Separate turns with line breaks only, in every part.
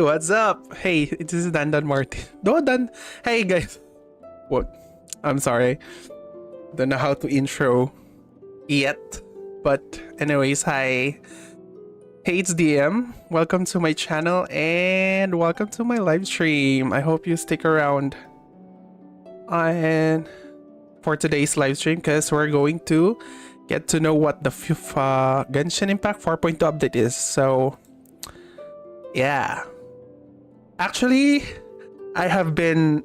what's up? Hey, this is Dan Martin. No, Dan. Hey, guys. What? I'm sorry. Don't know how to intro yet. But anyways, hi. Hey, it's DM. Welcome to my channel and welcome to my live stream. I hope you stick around and for today's live stream because we're going to get to know what the Genshin Impact 4.2 update is. So, yeah. Actually, I have been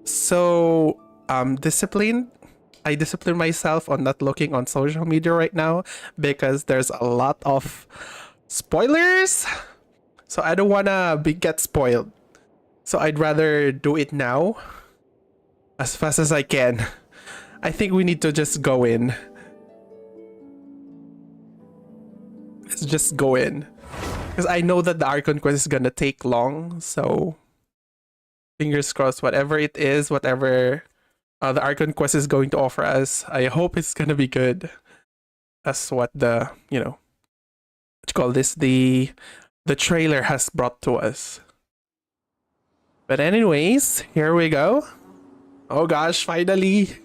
so disciplined. I discipline myself on not looking on social media right now because there's a lot of spoilers. So I don't wanna get spoiled. So I'd rather do it now as fast as I can. I think we need to just go in. Let's just go in. Because I know that the Archon quest is gonna take long, so fingers crossed, whatever it is, whatever the Archon quest is going to offer us, I hope it's gonna be good. That's what the, you know, what you call this, the trailer has brought to us. But anyways, here we go. Oh gosh, finally.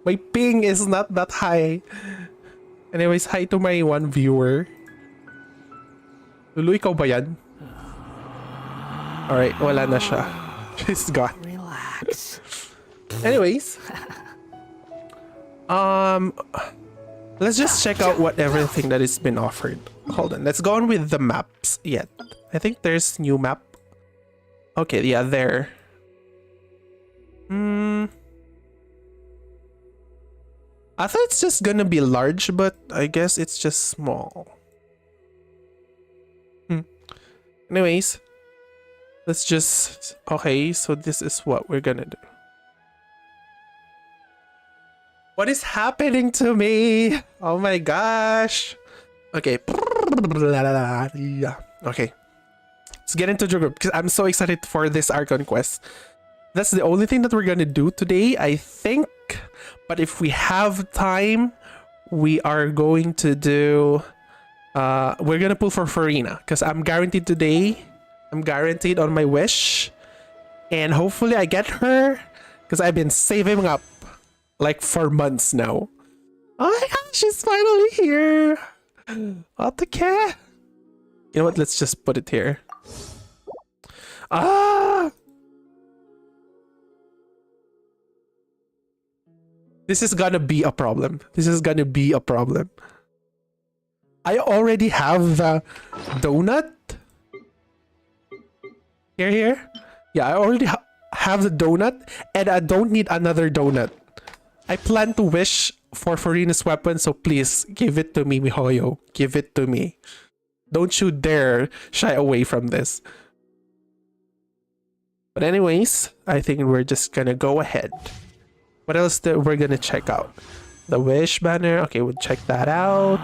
My ping is not that high. Anyways, hi to my one viewer. Lulu, ikaw ba yan? Alright, wala na siya. She's gone.
Relax.
Anyways. Let's just check out what everything that has been offered. Hold on, let's go on with the maps yet. I think there's new map. Okay, yeah, there. I thought it's just gonna be large, but I guess it's just small. Anyways, let's just... Okay, so this is what we're gonna do. What is happening to me? Oh my gosh. Okay. Okay. Let's get into the group because I'm so excited for this Archon quest. That's the only thing that we're gonna do today, I think. But if we have time, we are going to do... we're gonna pull for Farina because I'm guaranteed today. I'm guaranteed on my wish. And hopefully I get her because I've been saving up like for months now. Oh my gosh, she's finally here. What the cat? You know what? Let's just put it here. Ah! This is gonna be a problem. This is gonna be a problem. I already have the donut. Here. Yeah, I already have the donut and I don't need another donut. I plan to wish for Farina's weapon, so please give it to me, Mihoyo. Give it to me. Don't you dare shy away from this. But anyways, I think we're just gonna go ahead. What else we're gonna check out? The wish banner. Okay, we'll check that out.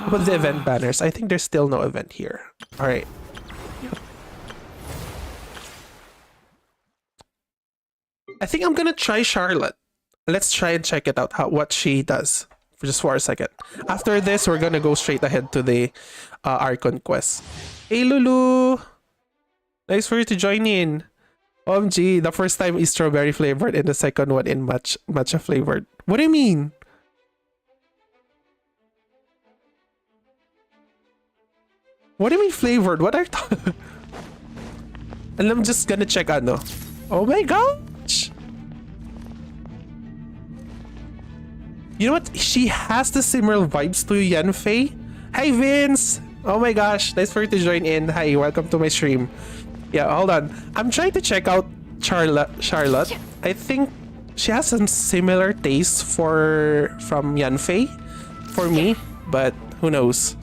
What about the event banners? I think there's still no event here. Alright. I think I'm gonna try Charlotte. Let's try and check it out, what she does. Just for a second. After this, we're gonna go straight ahead to the Archon quest. Hey Lulu! Nice for you to join in. OMG, the first time is strawberry flavored and the second one in matcha flavored. What do you mean? What do you mean flavored? What are you And I'm just gonna check ano. Oh my gosh! You know what? She has the similar vibes to Yanfei. Hi Vince! Oh my gosh, nice for you to join in. Hi, welcome to my stream. Yeah, hold on. I'm trying to check out Charlotte. I think she has some similar tastes from Yanfei for me, but who knows?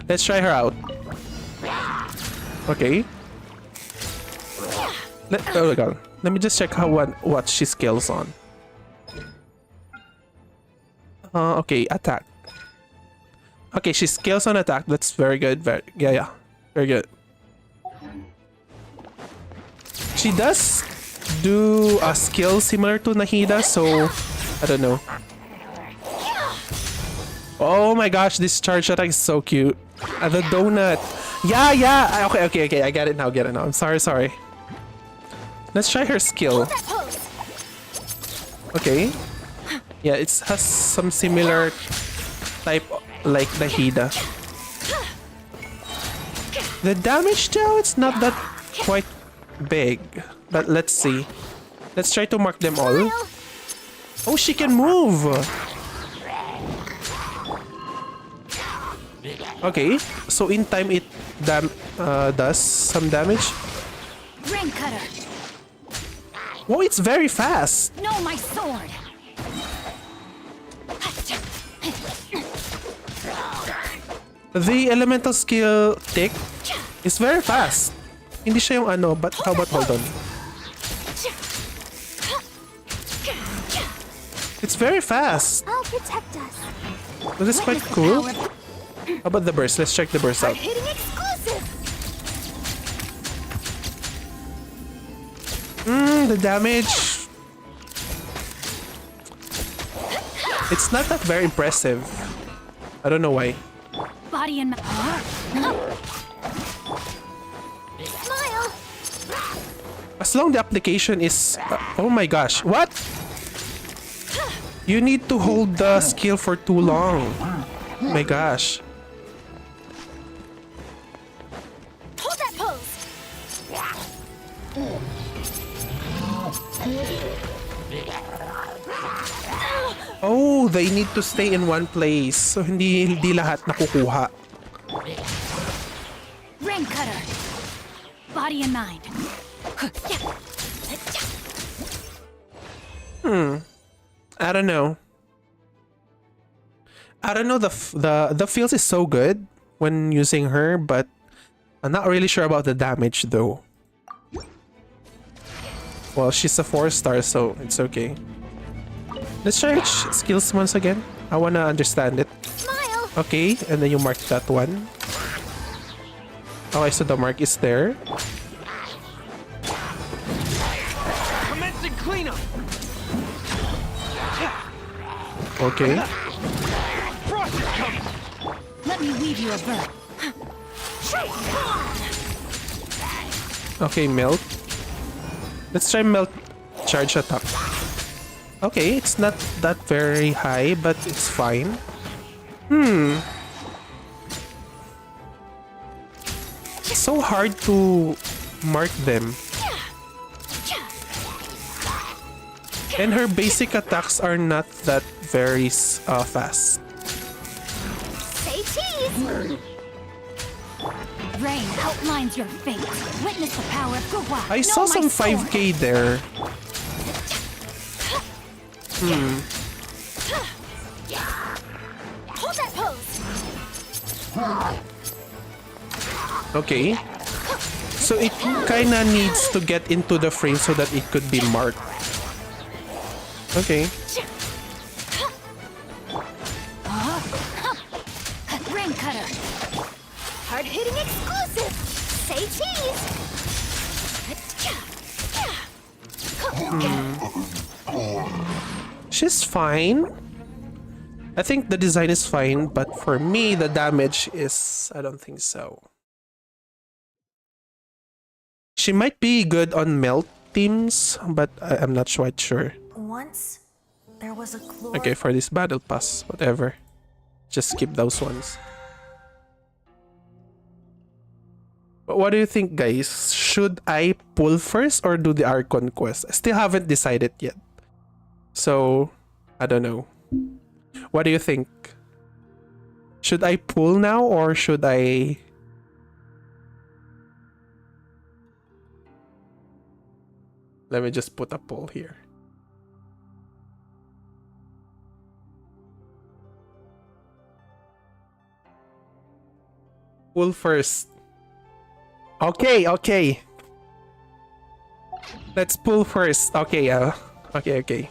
Let's try her out. Okay. Oh my god. Let me just check what she skills on. Okay, attack. Okay, she skills on attack. That's very good. Yeah. Very good. She does do a skill similar to Nahida, so I don't know. Oh my gosh, this charge attack is so cute. The donut. Yeah. Okay. I get it now. I'm sorry. Let's try her skill. Okay. Yeah, it has some similar type like the Hida. The damage though, it's not that quite big. But let's see. Let's try to mark them all. Oh, she can move! Okay, so in time it does some damage.
Rain cutter.
Whoa, it's very fast!
No, my sword!
The elemental skill tick is very fast. Hindi siya yung ano, but how about hold on? It's very fast.
I'll protect us.
This is quite cool. How about the burst? Let's check the burst out.
Hitting exclusive.
The damage. It's not that very impressive. I don't know why.
Body and smile.
As long the application is... oh my gosh. What? You need to hold the skill for too long. Oh my gosh.
Hold that pose.
Oh, they need to stay in one place. So hindi lahat nakukuha.
Rain cutter. Body and mind.
I don't know. The feels is so good when using her, but I'm not really sure about the damage though. Well, she's a 4-star, so it's okay. Let's try skills once again. I wanna understand it.
Smile.
Okay, and then you mark that one. Okay, so the mark is there.
Commencing cleanup.
Okay.
Frost is coming.
Let me weave you a bird.
Okay, melt. Let's try melt charge attack. Okay, it's not that very high, but it's fine. It's so hard to mark them. And her basic attacks are not that very fast.
Say cheese. Rain outlines your fate. Witness the power of Gugwa.
I saw some 5k there.
Hold that pose.
Okay. So it kinda needs to get into the frame so that it could be marked. Okay.
Rain cutter. Hard hitting exclusive. Say cheese.
She's fine. I think the design is fine, but for me, the damage is... I don't think so. She might be good on melt teams, but I'm not quite sure.
Once there was a glory.
Okay, for this battle pass, whatever. Just skip those ones. But what do you think, guys? Should I pull first or do the Archon quest? I still haven't decided yet. So, I don't know. What do you think? Should I pull now or should I... Let me just put a pull here. Pull first. Okay. Let's pull first. Okay, okay.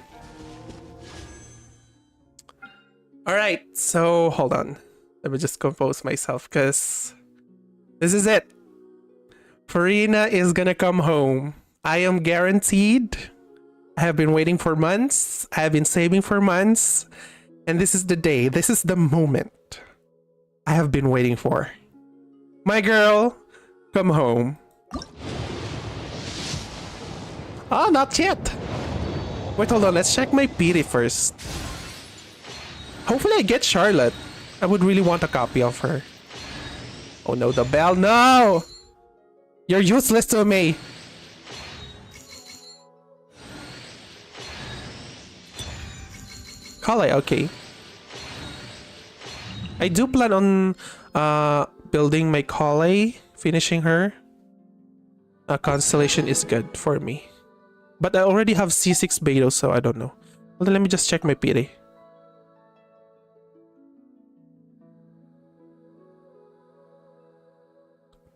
Alright, so hold on. Let me just compose myself because this is it. Farina is gonna come home. I am guaranteed. I have been waiting for months. I have been saving for months. And this is the day. This is the moment I have been waiting for. My girl, come home. Ah, not yet. Wait, hold on. Let's check my pity first. Hopefully I get Charlotte. I would really want a copy of her. Oh no, the bell. No! You're useless to me. Kale, okay. I do plan on building my Kale, finishing her. A constellation is good for me. But I already have C6 Beto, so I don't know. Hold on, let me just check my pity.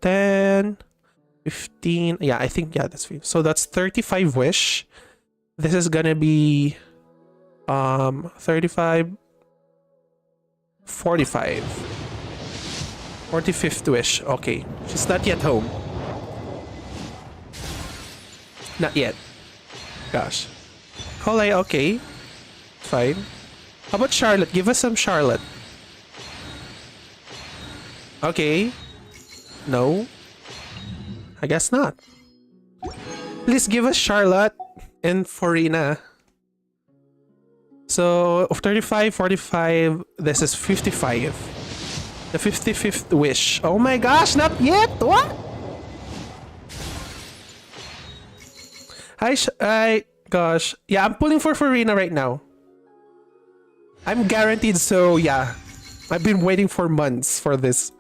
$10, $15. Yeah, I think, yeah, that's 5. So that's 35 wish. This is gonna be 35, 45. 45th wish. Okay, she's not yet home. Not yet. Gosh. Kole, okay. Fine. How about Charlotte? Give us some Charlotte. Okay. No. I guess not. Please give us Charlotte and Forina. So, 35, 45, this is 55. The 55th wish. Oh my gosh, not yet! What? Hi, gosh. Yeah, I'm pulling for Farina right now. I'm guaranteed, so yeah. I've been waiting for months for this.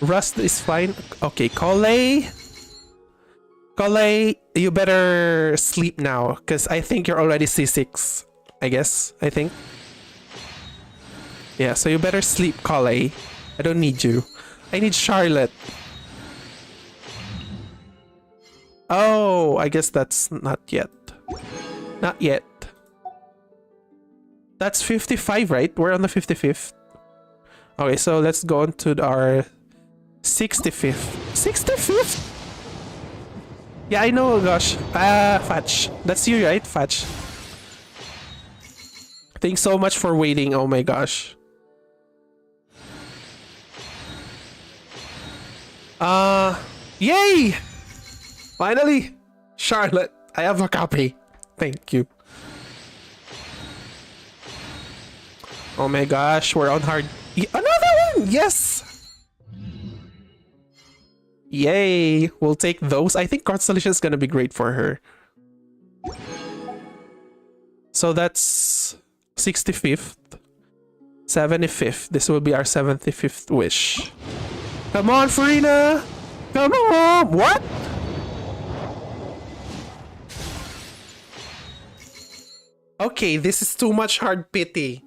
Rust is fine. Okay, Kale. Kale, you better sleep now, because I think you're already C6. I guess, I think. Yeah, so you better sleep, Kale. I don't need you. I need Charlotte. Oh, I guess that's not yet. Not yet. That's 55, right? We're on the 55th. Okay, so let's go on to our 65th. 65th? Yeah, I know, gosh. Fatch. That's you, right? Fatch. Thanks so much for waiting. Oh my gosh. Yay! Finally! Charlotte, I have a copy. Thank you. Oh my gosh, we're on hard. Another one! Yes! Yay! We'll take those. I think Constellation is gonna be great for her. So that's 65th. 75th. This will be our 75th wish. Come on, Farina! Come on! What? Okay, this is too much hard pity.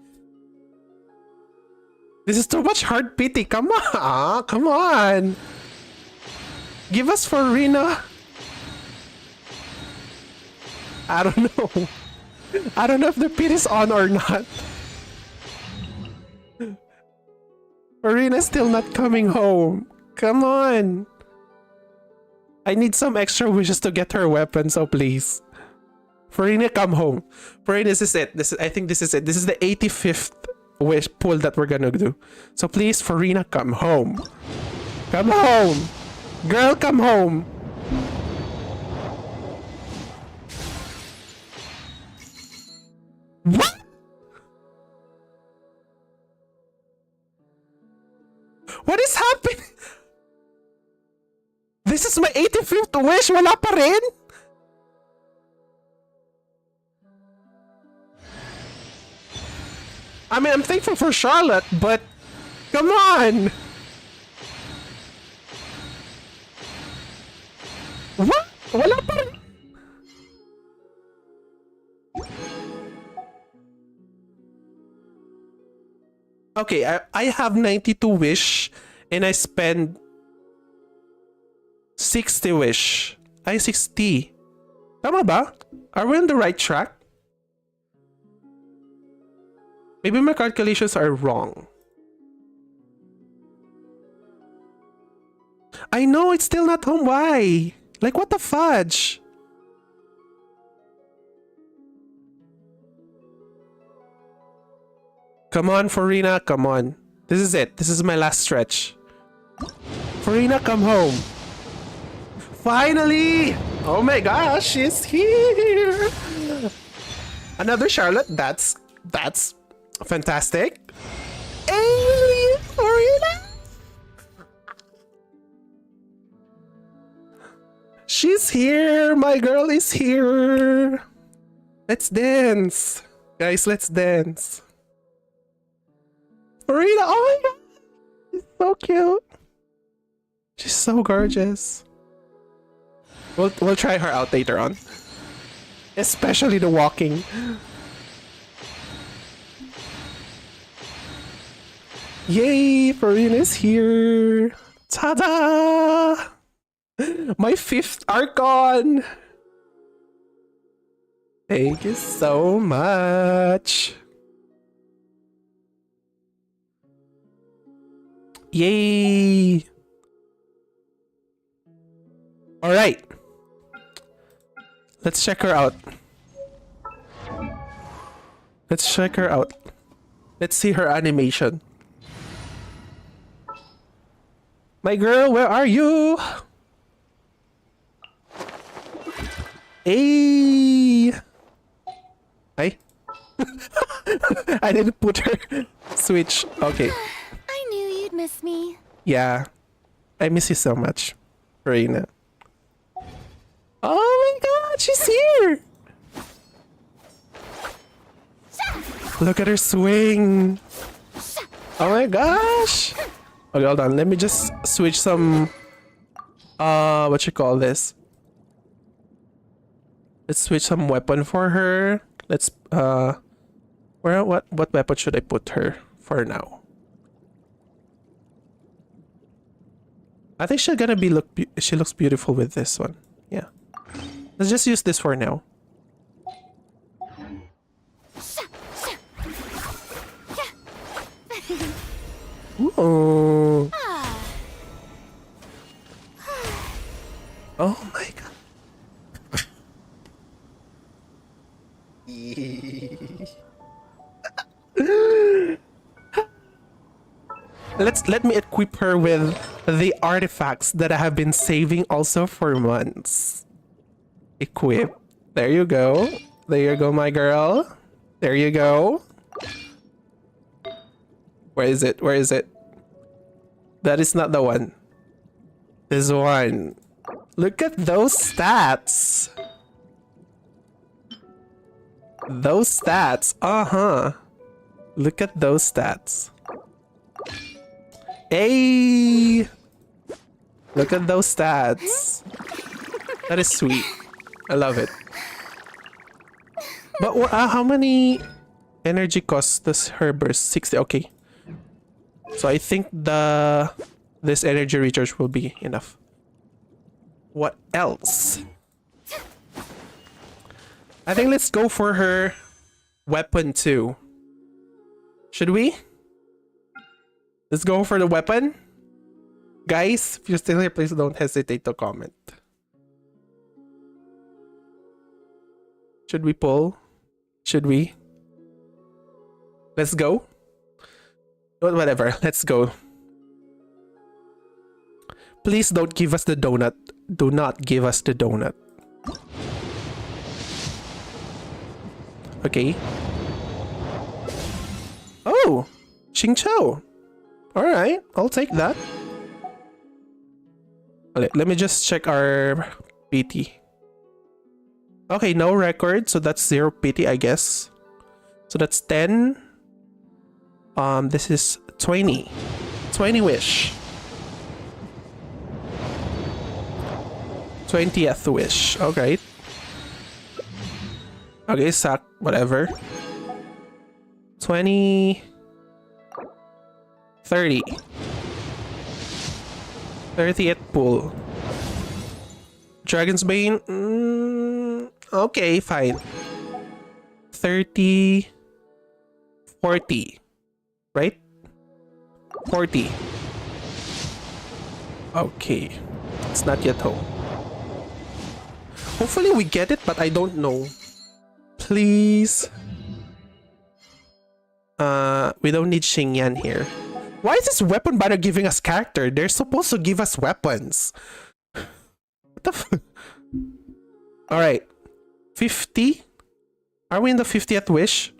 This is too much hard pity. Come on! Come on! Give us Farina. I don't know. I don't know if the pit is on or not. Farina's still not coming home. Come on. I need some extra wishes to get her weapon, so please. Farina, come home. Farina, this is it. I think this is it. This is the 85th wish pull that we're gonna do. So please, Farina, come home. Come home. Girl, come home. What? What is happening? This is my 85th wish. Wala pa rin? I mean, I'm thankful for Charlotte, but come on. What? Wala pa rin? Okay, I have 92 wish and I spend 60 wish. Ay, 60. Tama ba? Are we on the right track? Maybe my calculations are wrong. I know, it's still not home. Why? Like, what the fudge? Come on, Farina. Come on. This is it. This is my last stretch. Farina, come home. Finally! Oh my gosh, she's here! Another Charlotte. That's fantastic. Hey, Farina! She's here! My girl is here! Let's dance! Guys, let's dance. Farina, oh my god! She's so cute. She's so gorgeous. We'll try her out later on. Especially the walking. Yay! Farina's here! Ta-da! My 5th Archon! Thank you so much! Yay! Alright. Let's check her out. Let's check her out. Let's see her animation. My girl, where are you? Hey! Hi. I didn't put her switch. Okay.
I knew you'd miss me.
Yeah. I miss you so much, Reina. Oh my god, she's here! Look at her swing! Oh my gosh! Okay, hold on. Let me just switch some... what you call this? Let's switch some weapon for her. Let's... what weapon should I put her for now? I think she's gonna be she looks beautiful with this one. Yeah. Let's just use this for now. Ooh. Oh my god. Let me equip her with the artifacts that I have been saving also for months. Equip. There you go. There you go, my girl. There you go. Where is it? Where is it? That is not the one. This one. Look at those stats. Those stats. Uh-huh. Look at those stats. Hey! Look at those stats. That is sweet. I love it. But how many energy costs does her burst? 60. Okay. So I think this energy recharge will be enough. What else? I think let's go for her weapon too. Should we? Let's go for the weapon. Guys, if you're still here, please don't hesitate to comment. Should we pull? Should we? Let's go. Whatever, let's go. Please don't give us the donut. Do not give us the donut. Okay. Oh! Xingqiu! Alright, I'll take that. Let me just check our PT. Okay, no record, so that's 0 PT, I guess. So that's 10. This is 20. 20 wish. 20th wish. Okay. Okay, sack, whatever. 20. 30. 30th pull. Dragon's Bane. Okay, fine. 30. 40. Right? 40. Okay. It's not yet home. Hopefully we get it, but I don't know. Please. We don't need Xingyan here. Why is this weapon banner giving us character? They're supposed to give us weapons. What the Alright. 50? Are we in the 50th wish?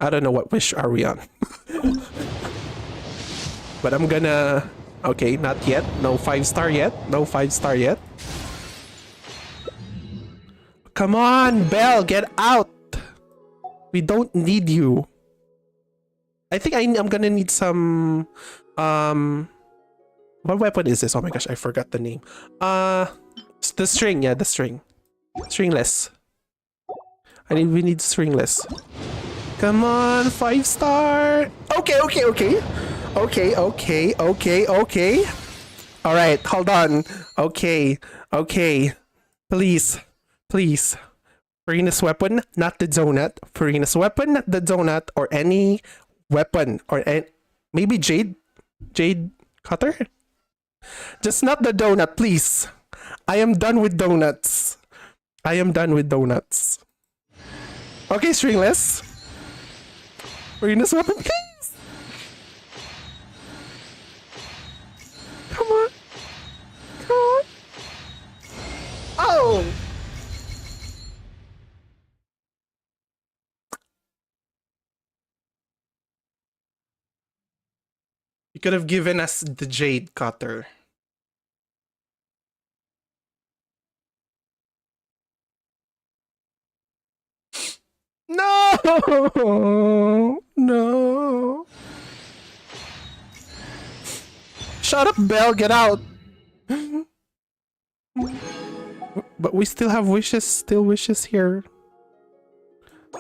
I don't know what wish are we on. But I'm gonna... Okay, not yet. No 5-star yet. No 5-star yet. Come on, Belle, get out! We don't need you. I think I'm gonna need some... What weapon is this? Oh my gosh, I forgot the name. The string, yeah, the string. Stringless. We need stringless. Come on, 5-star! Okay. Okay. Alright, hold on. Okay. Please. Farina's weapon, not the donut. Farina's weapon, not the donut. Or any weapon. Or maybe Jade cutter? Just not the donut, please. I am done with donuts. Okay, stringless. Farina's weapon, please. Come on. Oh! You could have given us the Jade cutter. No! Shut up, Belle, get out! But we still have wishes, here.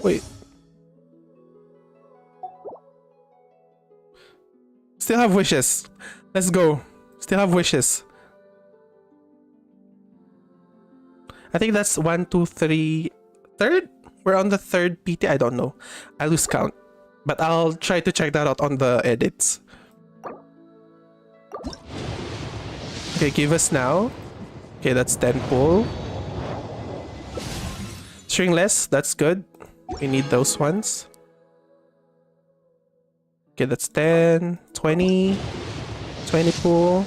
Wait. Still have wishes. Let's go. Still have wishes. I think that's 1, 2, 3... Third? We're on the third PT? I don't know. I lose count. But I'll try to check that out on the edits. Okay, give us now. Okay, that's 10 pull. Stringless, that's good. We need those ones. Okay, that's 10, 20 pull.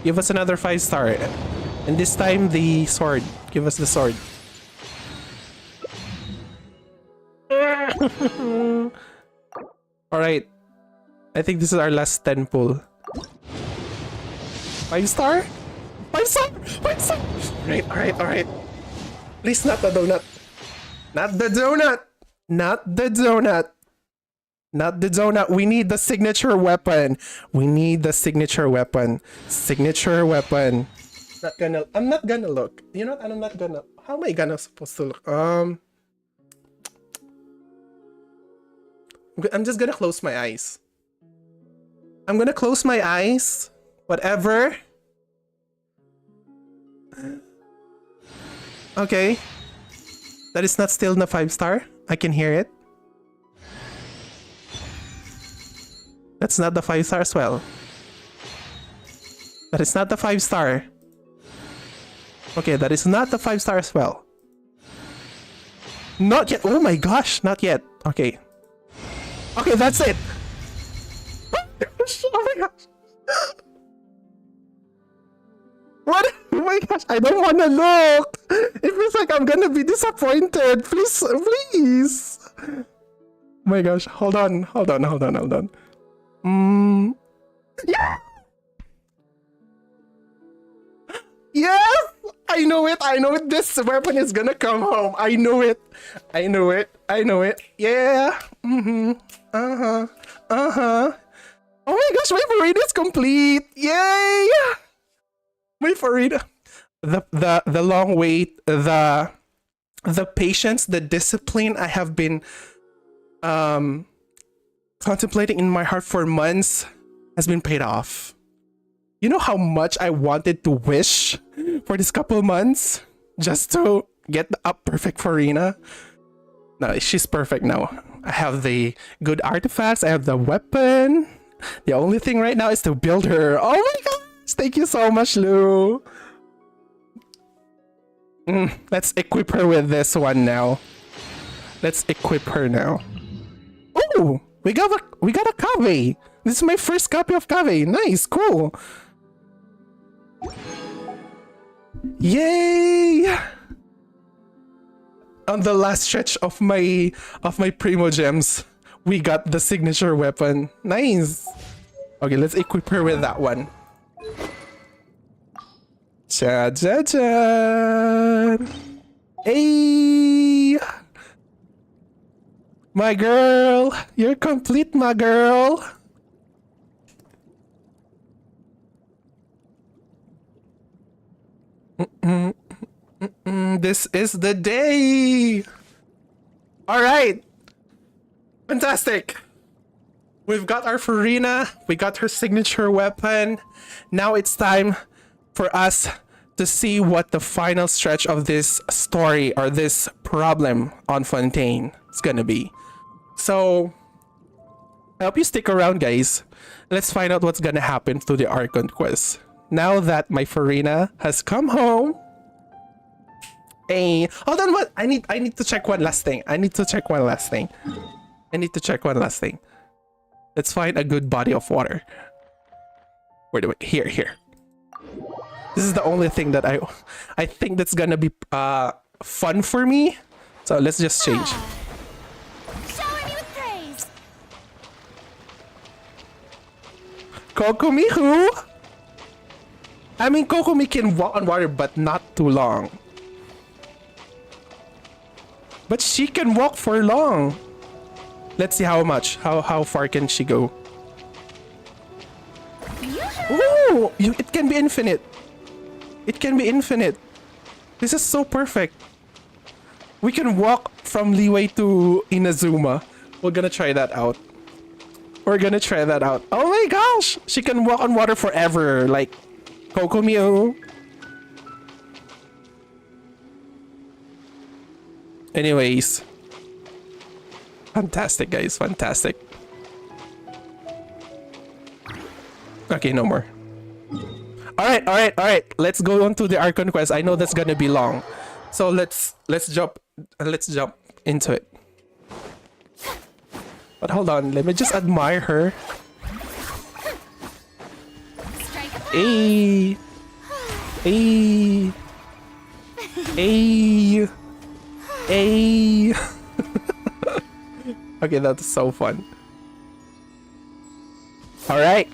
Give us another 5-star. And this time, the sword. Give us the sword. Alright. I think this is our last 10 pull. 5-star? 5-star! 5-star! Alright. Please not the donut. Not the donut. We need the signature weapon. I'm not gonna look. You know what? I'm not gonna. How am I supposed to look? I'm just gonna close my eyes. Whatever. Okay. That is not still the 5-star. I can hear it. That's not the 5-star as well. That is not the 5-star. Okay, that is not the 5-star as well. Not yet. Oh my gosh, not yet. Okay. Okay, that's it. Oh my gosh. What? Oh my gosh, I don't want to look. It feels like I'm gonna be disappointed. Please. Oh my gosh, hold on. Yeah! Yes! I know it. This weapon is gonna come home. I know it. Yeah. Oh my gosh, my parade is complete. Yay! My parade. The long wait, the patience, the discipline I have been contemplating in my heart for months has been paid off. You know how much I wanted to wish for this couple months just to get up perfect for Rina? No, she's perfect now. I have the good artifacts. I have the weapon. The only thing right now is to build her. Oh my gosh! Thank you so much, Lou. Let's equip her with this one now. Let's equip her now. Oh! we got a copy. This is my first copy of copy. Nice, cool. Yay! On the last stretch of my Primo gems, we got the signature weapon. Nice. Okay, let's equip her with that one. Cha cha cha. Hey, my girl, you're complete, my girl. This is the day. All right, fantastic. We've got our Farina. We got her signature weapon. Now it's time for us to see what the final stretch of this story or this problem on Fontaine is gonna be. So, I hope you stick around, guys. Let's find out what's gonna happen to the Archon quest. Now that my Farina has come home. Hey, hold on, what? I need to check one last thing. Let's find a good body of water. Where do we? Here. This is the only thing that I think that's gonna be fun for me. So let's just change.
Shower me with praise.
Kokomi who? I mean, Kokomi can walk on water, but not too long. But she can walk for long. Let's see how much. How far can she go? Ooh, it can be infinite. This is so perfect. We can walk from Leeway to Inazuma. We're gonna try that out. Oh my gosh! She can walk on water forever, like Kokomi. Anyways. Fantastic, guys. Fantastic. Okay, no more. Alright. Let's go on to the Archon quest. I know that's gonna be long. So let's jump into it. But hold on, let me just admire her. Hey. Okay, that's so fun. Alright.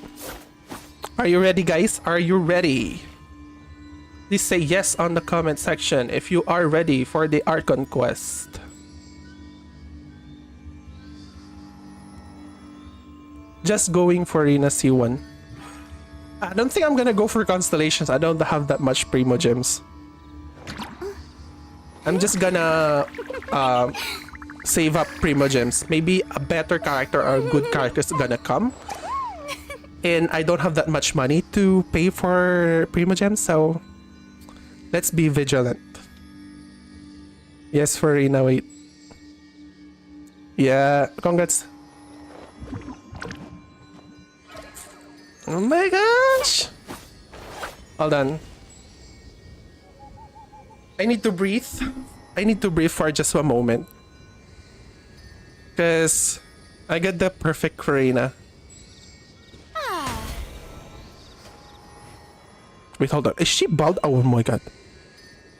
Are you ready, guys? Are you ready? Please say yes on the comment section if you are ready for the Archon quest. Just going for Arena C1. I don't think I'm gonna go for constellations. I don't have that much Primo gems. I'm just gonna save up Primo gems. Maybe a better character or a good character is gonna come. And I don't have that much money to pay for Primo gems, so let's be vigilant. Yes, Farina, wait. Yeah, congrats. Oh my gosh! Hold on. I need to breathe. For just a moment. Because I got the perfect Farina. Wait, hold on. Is she bald? Oh my god.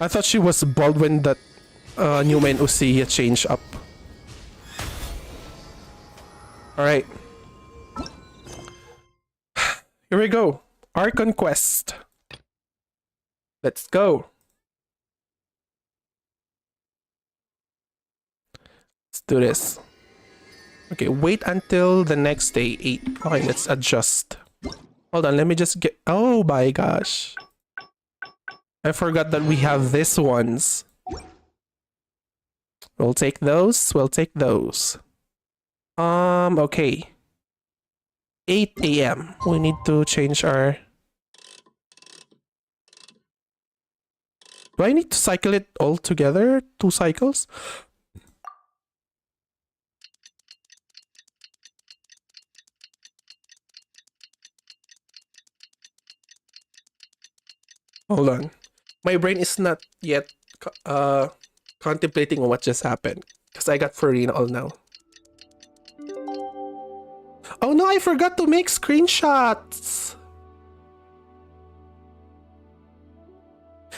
I thought she was bald when that Numa and Usia changed up. Alright. Here we go. Archon quest. Let's go. Let's do this. Okay, wait until the next day, 8. Okay, let's adjust. Hold on, let me just get... Oh my gosh. I forgot that we have these ones. We'll take those. Okay. 8 a.m. We need to change our... Do I need to cycle it all together? 2 cycles? Hold on. My brain is not yet contemplating on what just happened. Because I got Farina all now. Oh no, I forgot to make screenshots.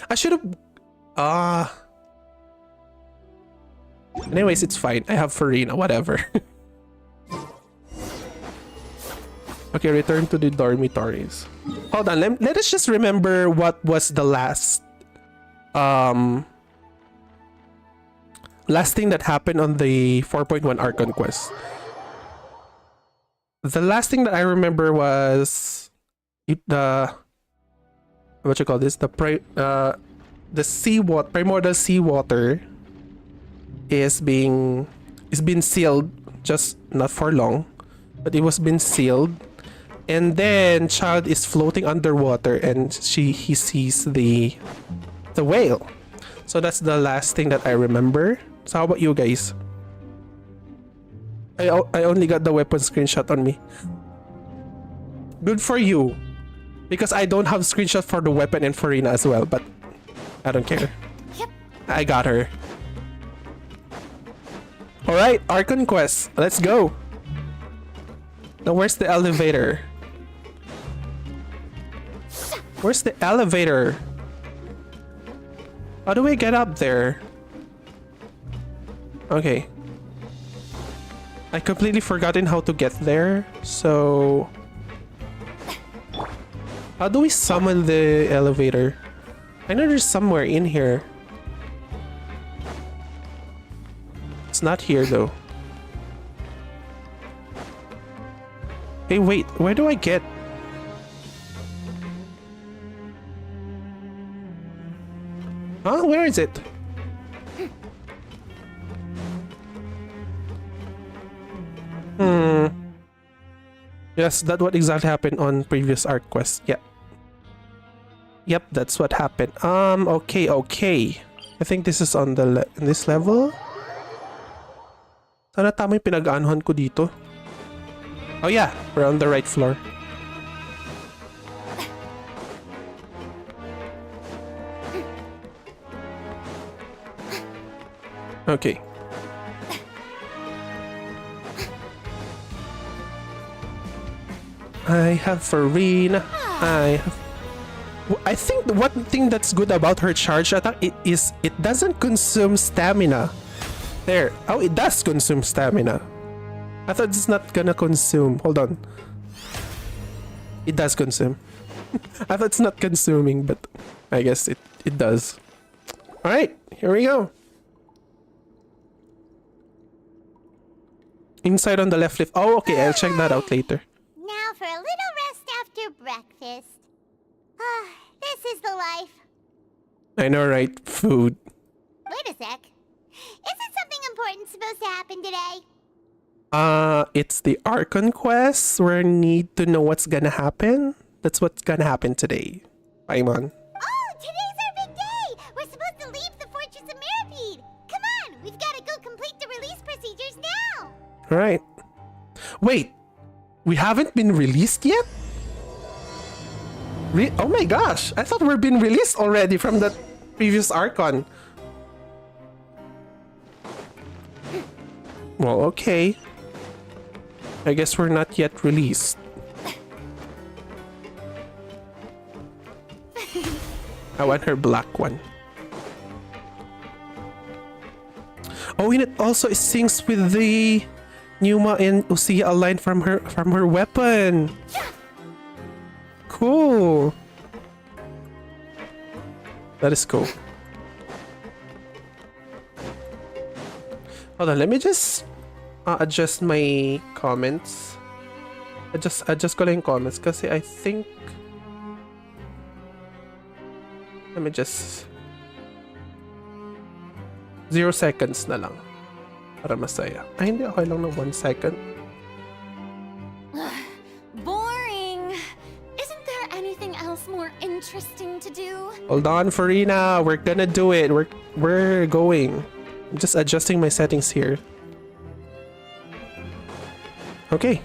I should have... Anyways, it's fine. I have Farina, whatever. Okay, return to the dormitories. Hold on, let us just remember what was the last thing that happened on the 4.1 Archon quest. The last thing that I remember was the what you call this? The seawater, primordial seawater is being sealed, just not for long, but it was being sealed. And then Child is floating underwater and he sees the whale. So that's the last thing that I remember. So how about you guys? I only got the weapon screenshot on me. Good for you. Because I don't have screenshot for the weapon and Farina as well, but I don't care.
Yep.
I got her. Alright, Archon quest. Let's go. Now where's the elevator? Where's the elevator? How do we get up there? Okay. I completely forgotten how to get there, so... How do we summon the elevator? I know there's somewhere in here. It's not here though. Hey, wait, where do I get... Huh? Where is it? Yes, that's what exactly happened on previous art quest. Yeah. Yep, that's what happened. Okay. I think this is on the this level. Sana tama yung pinag-aanuhan ko dito. Oh yeah, we're on the right floor. Okay. I have Farina. I think the one thing that's good about her charge attack is it doesn't consume stamina. There. Oh, it does consume stamina. I thought it's not gonna consume. Hold on. It does consume. I thought it's not consuming, but I guess it does. Alright, here we go. Inside on the left lift. Oh, okay, I'll check that out later.
Now for a little rest after breakfast. This is the life.
I know, right? Food.
Wait a sec. Isn't something important supposed to happen today?
It's the Archon quest where I need to know what's gonna happen. That's what's gonna happen today. Paimon.
Oh, today's our big day! We're supposed to leave the Fortress of Mirapede! Come on, we've got to go complete the release procedures now!
Alright. Wait, we haven't been released yet? Oh my gosh, I thought we're being released already from that previous Archon. Well, okay. I guess we're not yet released. I want her black one. Oh, and it also syncs with the Numa and Usia aligned from her weapon. Cool. That is cool. Hold on, let me just adjust my comments. Adjust ko lang yung comments kasi I think... Let me just... 0 seconds na lang. Para masaya. Ay, hindi. Okay lang ng 1 second.
Boring. Isn't there anything else more interesting to do?
Hold on, Farina. We're gonna do it. We're going. I'm just adjusting my settings here. Okay.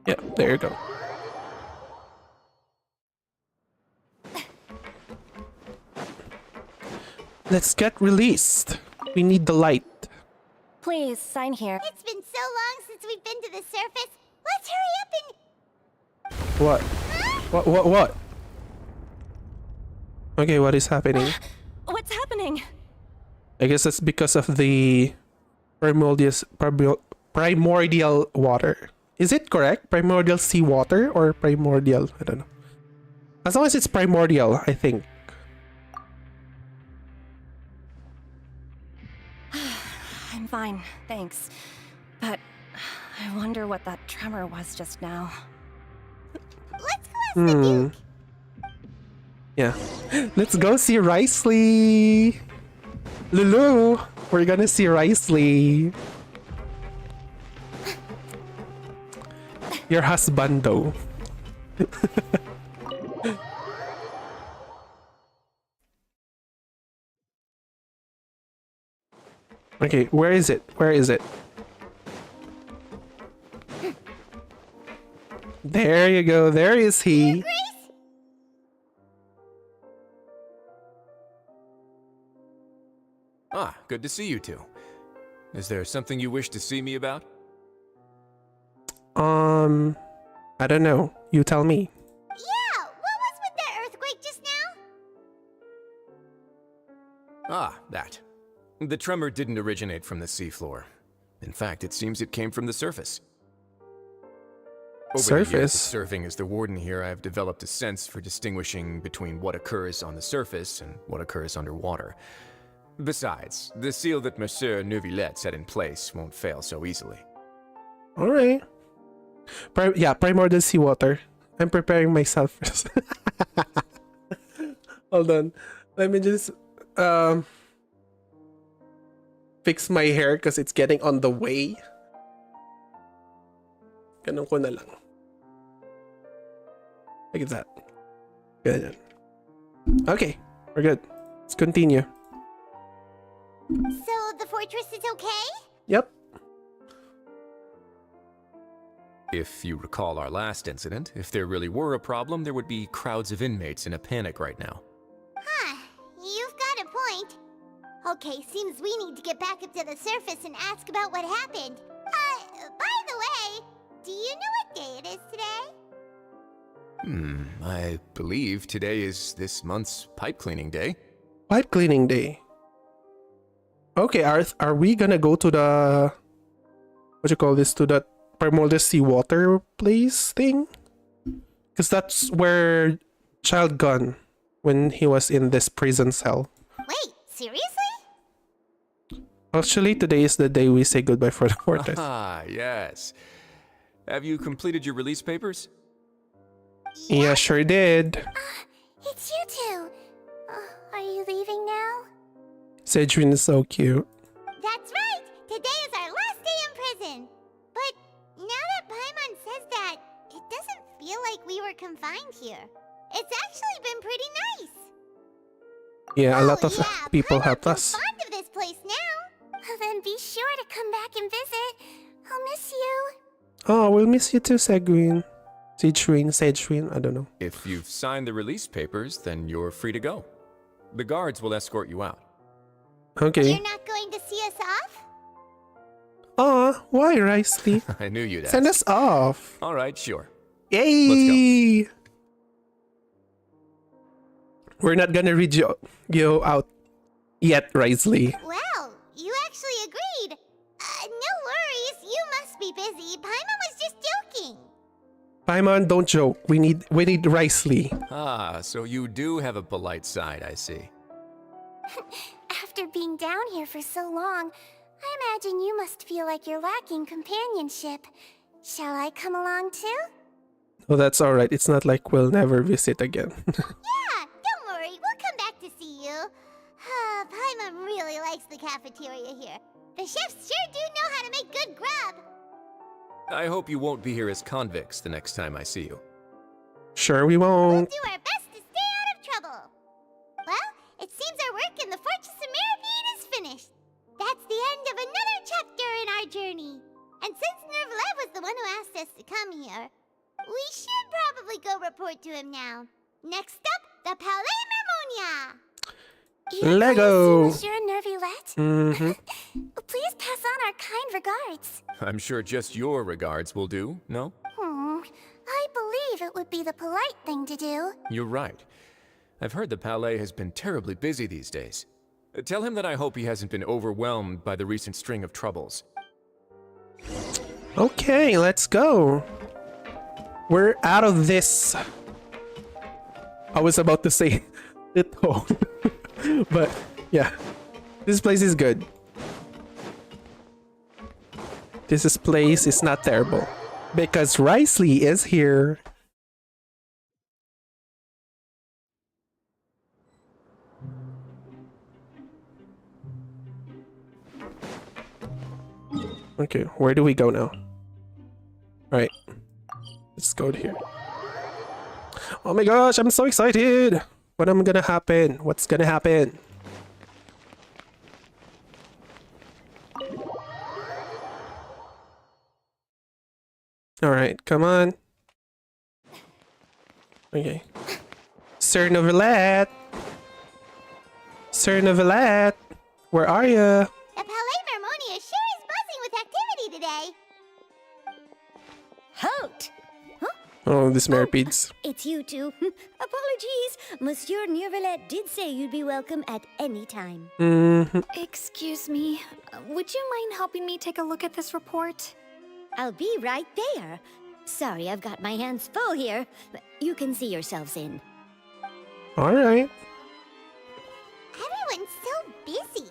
Yeah, there you go. Let's get released. We need the light.
Please, sign here.
It's been so long since we've been to the surface. Let's hurry up and...
What? What? Okay, what is happening?
What's happening?
I guess that's because of the primordial water. Is it correct? Primordial sea water or primordial? I don't know. As long as it's primordial, I think.
I'm fine, thanks. But I wonder what that tremor was just now.
Let's go ask the Duke.
Yeah. Let's go see Risley. Lulu, we're gonna see Risley. Your husband, though. Okay, where is it? Where is it? There you go. There is he.
Grace?
Ah, good to see you two. Is there something you wish to see me about?
I don't know. You tell me.
Yeah, what was with that earthquake just now?
Ah, that. The tremor didn't originate from the seafloor. In fact, it seems it came from the surface. Over the years of
Surface?
serving as the warden here, I've developed a sense for distinguishing between what occurs on the surface and what occurs underwater. Besides, the seal that Monsieur Neuvillette set in place won't fail so easily.
All right. Yeah, primordial seawater. I'm preparing myself first. Hold on. Let me just fix my hair because it's getting on the way. Ganun ko na lang. Look at that. Good. Okay, we're good. Let's continue.
So the fortress is okay?
Yep.
If you recall our last incident, if there really were a problem, there would be crowds of inmates in a panic right now.
Huh, you've got a point. Okay, seems we need to get back up to the surface and ask about what happened. By the way, do you know what day it is today?
I believe today is this month's pipe cleaning day.
Pipe cleaning day. Okay, are we gonna go to the what you call this, to the primordial seawater place thing? Because that's where Child gone when he was in this prison cell.
Wait, seriously?
Actually, today is the day we say goodbye for the fortress.
Ah, yes. Have you completed your release papers?
Yeah, sure did.
It's you two. Are you leaving now?
Sedgwin is so cute.
That's right! Today is our last day in prison! But now that Paimon says that, it doesn't feel like we were confined here. It's actually been pretty nice!
Yeah, a lot of
yeah,
people
Paimon's
helped
so
us.
fond of this place now! Then be sure to come back and visit. I'll miss you.
Oh, we'll miss you too, Sedgwin. Sedgwin, I don't know.
If you've signed the release papers, then you're free to go. The guards will escort you out.
Okay.
You're not going to see us off?
Aw, why, Risley?
I knew you'd ask.
Send us off.
All right, sure.
Yay! We're not gonna read you out yet, Risley.
Well, you actually agreed. No worries, you must be busy. Paimon was just joking.
Paimon, don't joke. We need Risley.
Ah, so you do have a polite side, I see.
After being down here for so long, I imagine you must feel like you're lacking companionship. Shall I come along too?
Oh, that's alright. It's not like we'll never visit again.
Yeah, don't worry. We'll come back to see you. Paimon really likes the cafeteria here. The chefs sure do know how to make good grub.
I hope you won't be here as convicts the next time I see you.
Sure we
We'll
won't.
do our best to stay out of trouble. Well, it seems our work in the Fortress of Mirabede is finished. That's the end of another chapter in our journey. And since Nervlev was the one who asked us to come here, we should probably go report to him now. Next up, the Palais Mermonia.
Lego.
Monsieur Nervulette?
Mm-hmm.
Please pass on our kind regards.
I'm sure just your regards will do, no?
I believe it would be the polite thing to do.
You're right. I've heard the Palais has been terribly busy these days. Tell him that I hope he hasn't been overwhelmed by the recent string of troubles.
Okay, let's go. We're out of this. I was about to say it home. But yeah, this place is good. This place is not terrible. Because Risley is here. Okay, where do we go now? Alright. Let's go to here. Oh my gosh, I'm so excited! What am gonna happen? What's gonna happen? Alright, come on. Okay. Sir Novelette! Sir Novelette! Where are ya?
The Palais Vermonia sure is buzzing with activity today.
Halt!
Oh, these millipedes.
It's you two. Apologies. Monsieur Nervulette did say you'd be welcome at any time.
Excuse me, would you mind helping me take a look at this report?
I'll be right there. Sorry, I've got my hands full here. You can see yourselves in.
Alright.
Everyone's so busy.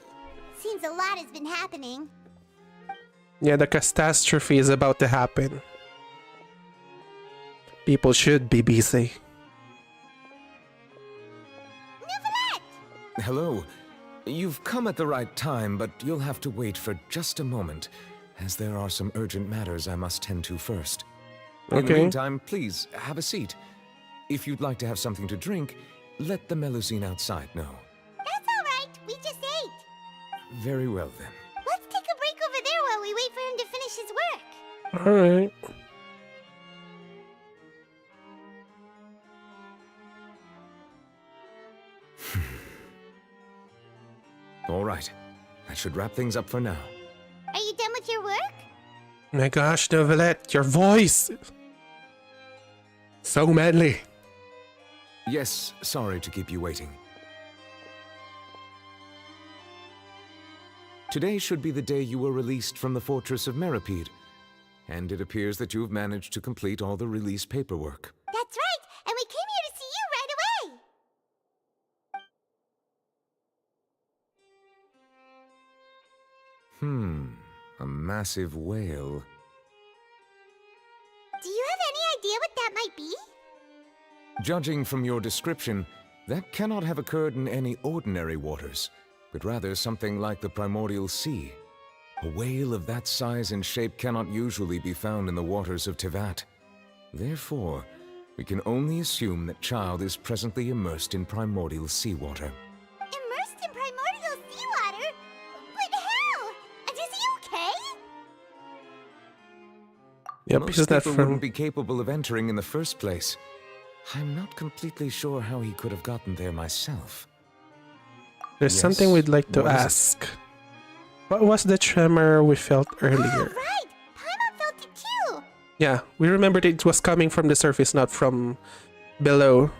Seems a lot has been happening.
Yeah, the catastrophe is about to happen. People should be busy.
Novelette!
Hello. You've come at the right time, but you'll have to wait for just a moment, as there are some urgent matters I must tend to first. In the
Okay.
meantime, please, have a seat. If you'd like to have something to drink, let the Melusine outside know.
That's all right. We just ate.
Very well, then.
Let's take a break over there while we wait for him to finish his work.
Alright.
All right. That should wrap things up for now.
Are you done with your work?
My gosh, Novelette, your voice! So manly.
Yes, sorry to keep you waiting. Today should be the day you were released from the Fortress of Meripede, and it appears that you've managed to complete all the release paperwork.
That's right, and we came here to see you right away.
A massive whale.
Do you have any idea what that might be?
Judging from your description, that cannot have occurred in any ordinary waters, but rather something like the primordial sea. A whale of that size and shape cannot usually be found in the waters of Tevat. Therefore, we can only assume that Child is presently immersed in primordial seawater.
Immersed in primordial seawater? But how? And is he okay?
Yep,
Most
he's not
people
from...
wouldn't be capable of entering in the first place. I'm not completely sure how he could have gotten there myself.
There's
Yes,
something we'd like to
what is it?
ask. What was the tremor we felt
Oh,
earlier?
right. Paimon felt it too.
Yeah, we remembered it was coming from the surface, not from below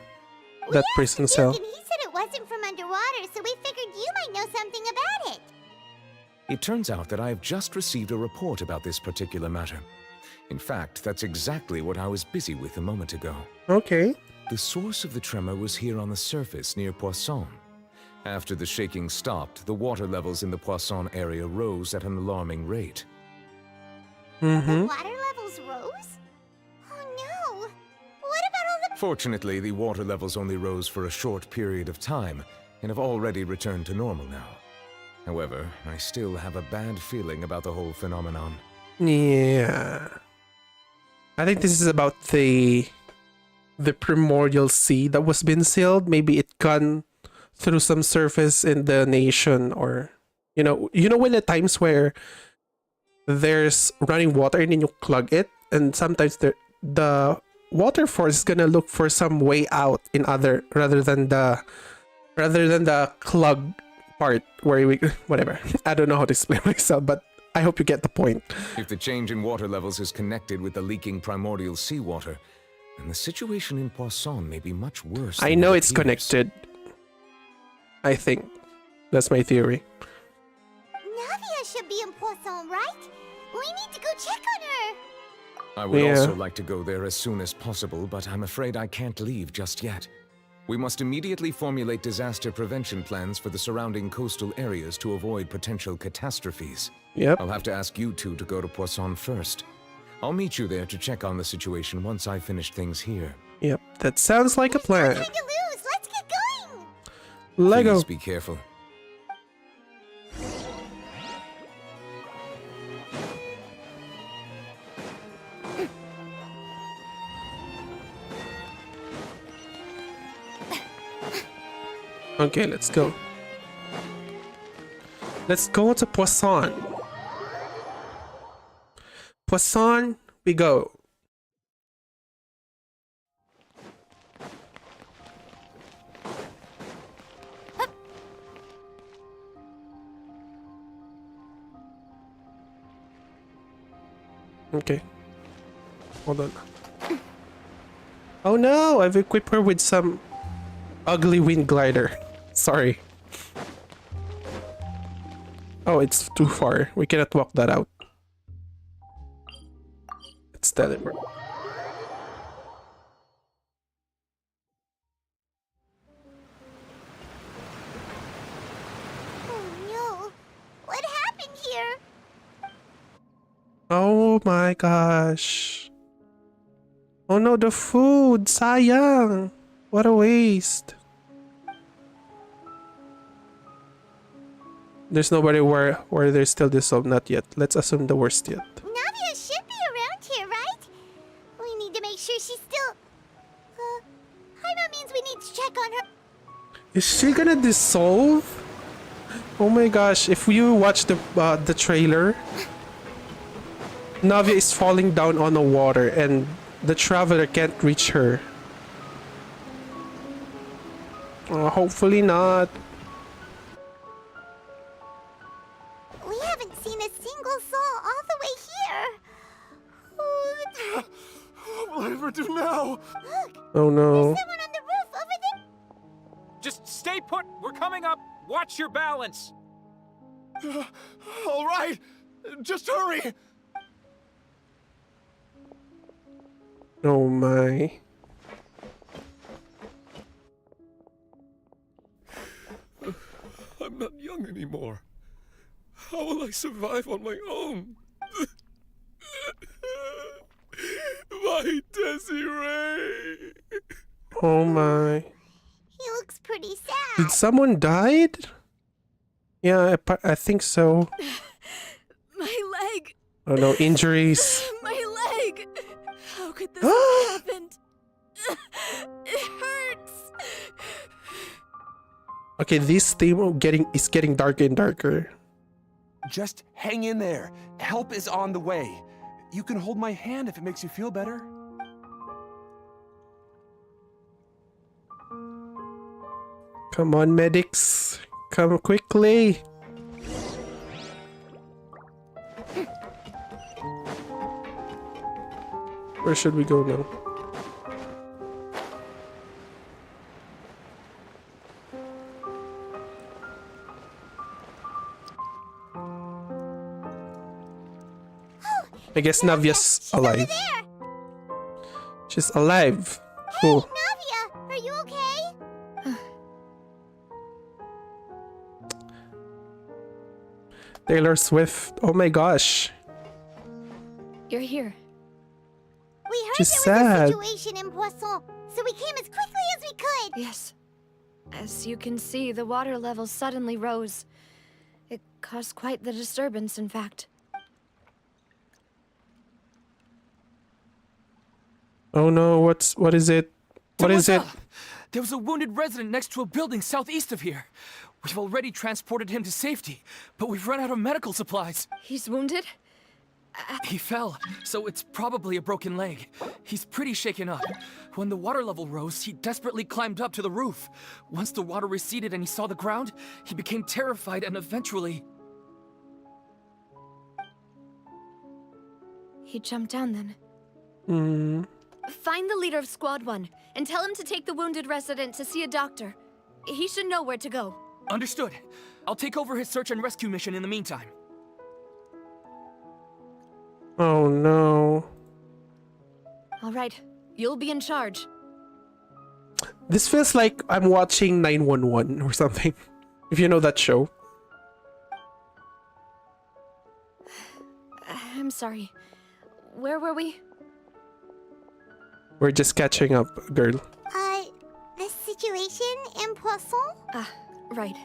that
We
prison
asked
cell.
Duke, and he said it wasn't from underwater, so we figured you might know something about it.
It turns out that I have just received a report about this particular matter. In fact, that's exactly what I was busy with a moment ago.
Okay.
The source of the tremor was here on the surface near Poisson. After the shaking stopped, the water levels in the Poisson area rose at an alarming rate.
The water levels rose? Oh no. What about all the...
Fortunately, the water levels only rose for a short period of time and have already returned to normal now. However, I still have a bad feeling about the whole phenomenon.
Yeah. I think this is about the primordial sea that was being sealed. Maybe it gone through some surface in the nation, or you know when the times where there's running water and then you clog it, and sometimes the water force is gonna look for some way out in other rather than the Rather than the clog part where we whatever. I don't know how to explain myself, but I hope you get the point.
If the change in water levels is connected with the leaking primordial seawater, then the situation in Poisson may be much worse.
I
than
know
it
it's
appears.
connected. I think. That's my theory.
Navia should be in Poisson, right? We need to go check on her.
I would
Yeah.
also like to go there as soon as possible, but I'm afraid I can't leave just yet. We must immediately formulate disaster prevention plans for the surrounding coastal areas to avoid potential catastrophes.
Yep.
I'll have to ask you two to go to Poisson first. I'll meet you there to check on the situation once I finish things here.
Yep. That sounds like a plan.
Nothing to lose. Let's get going.
Lego.
Please be careful.
Okay, let's go. Let's go to Poisson. Poisson, we go. Okay. Hold on. Oh no, I've equipped her with some ugly wind glider. Sorry. Oh, it's too far. We cannot walk that out. It's teleport.
Oh no. What happened here?
Oh my gosh. Oh no, the food. Sayang. What a waste. There's nobody where they're still dissolved. Not yet. Let's assume the worst yet.
Navia should be around here, right? We need to make sure she's still... Hyma means we need to check on her.
Is she gonna dissolve? Oh my gosh, if you watch the trailer, Navia is falling down on the water and the traveler can't reach her. Hopefully not.
We haven't seen a single soul all the way here.
What will I ever do now?
Look,
Oh no.
someone on the roof over there.
Just stay put. We're coming up. Watch your balance. All right. Just hurry.
Oh my.
I'm not young anymore. How will I survive on my own? My Desiree!
Oh my.
He looks pretty sad.
Did someone died? Yeah, I think so.
My leg!
Oh no, injuries.
My leg! How could this have happened? It hurts!
Okay, this theme is getting darker and darker.
Just hang in there. Help is on the way. You can hold my hand if it makes you feel better.
Come on, medics. Come quickly. Where should we go now? I guess Navia's
She's over
alive.
there.
She's alive.
Hey,
Cool.
Navia, are you okay?
Taylor Swift. Oh my gosh.
You're here.
We heard
She's
there was
sad.
a situation in Poisson, so we came as quickly as we could.
Yes. As you can see, the water level suddenly rose. It caused quite the disturbance, in fact.
Oh no, what is it? What is it?
Mademoiselle, there was a wounded resident next to a building southeast of here. We've already transported him to safety, but we've run out of medical supplies.
He's wounded?
He fell, so it's probably a broken leg. He's pretty shaken up. When the water level rose, he desperately climbed up to the roof. Once the water receded and he saw the ground, he became terrified and eventually...
He jumped down then.
Hmm.
Find the leader of Squad 1 and tell him to take the wounded resident to see a doctor. He should know where to go.
Understood. I'll take over his search and rescue mission in the meantime.
Oh no.
All right, you'll be in charge.
This feels like I'm watching 911 or something. If you know that show.
I'm sorry. Where were we?
We're just catching up, girl.
The situation in Poisson?
Right.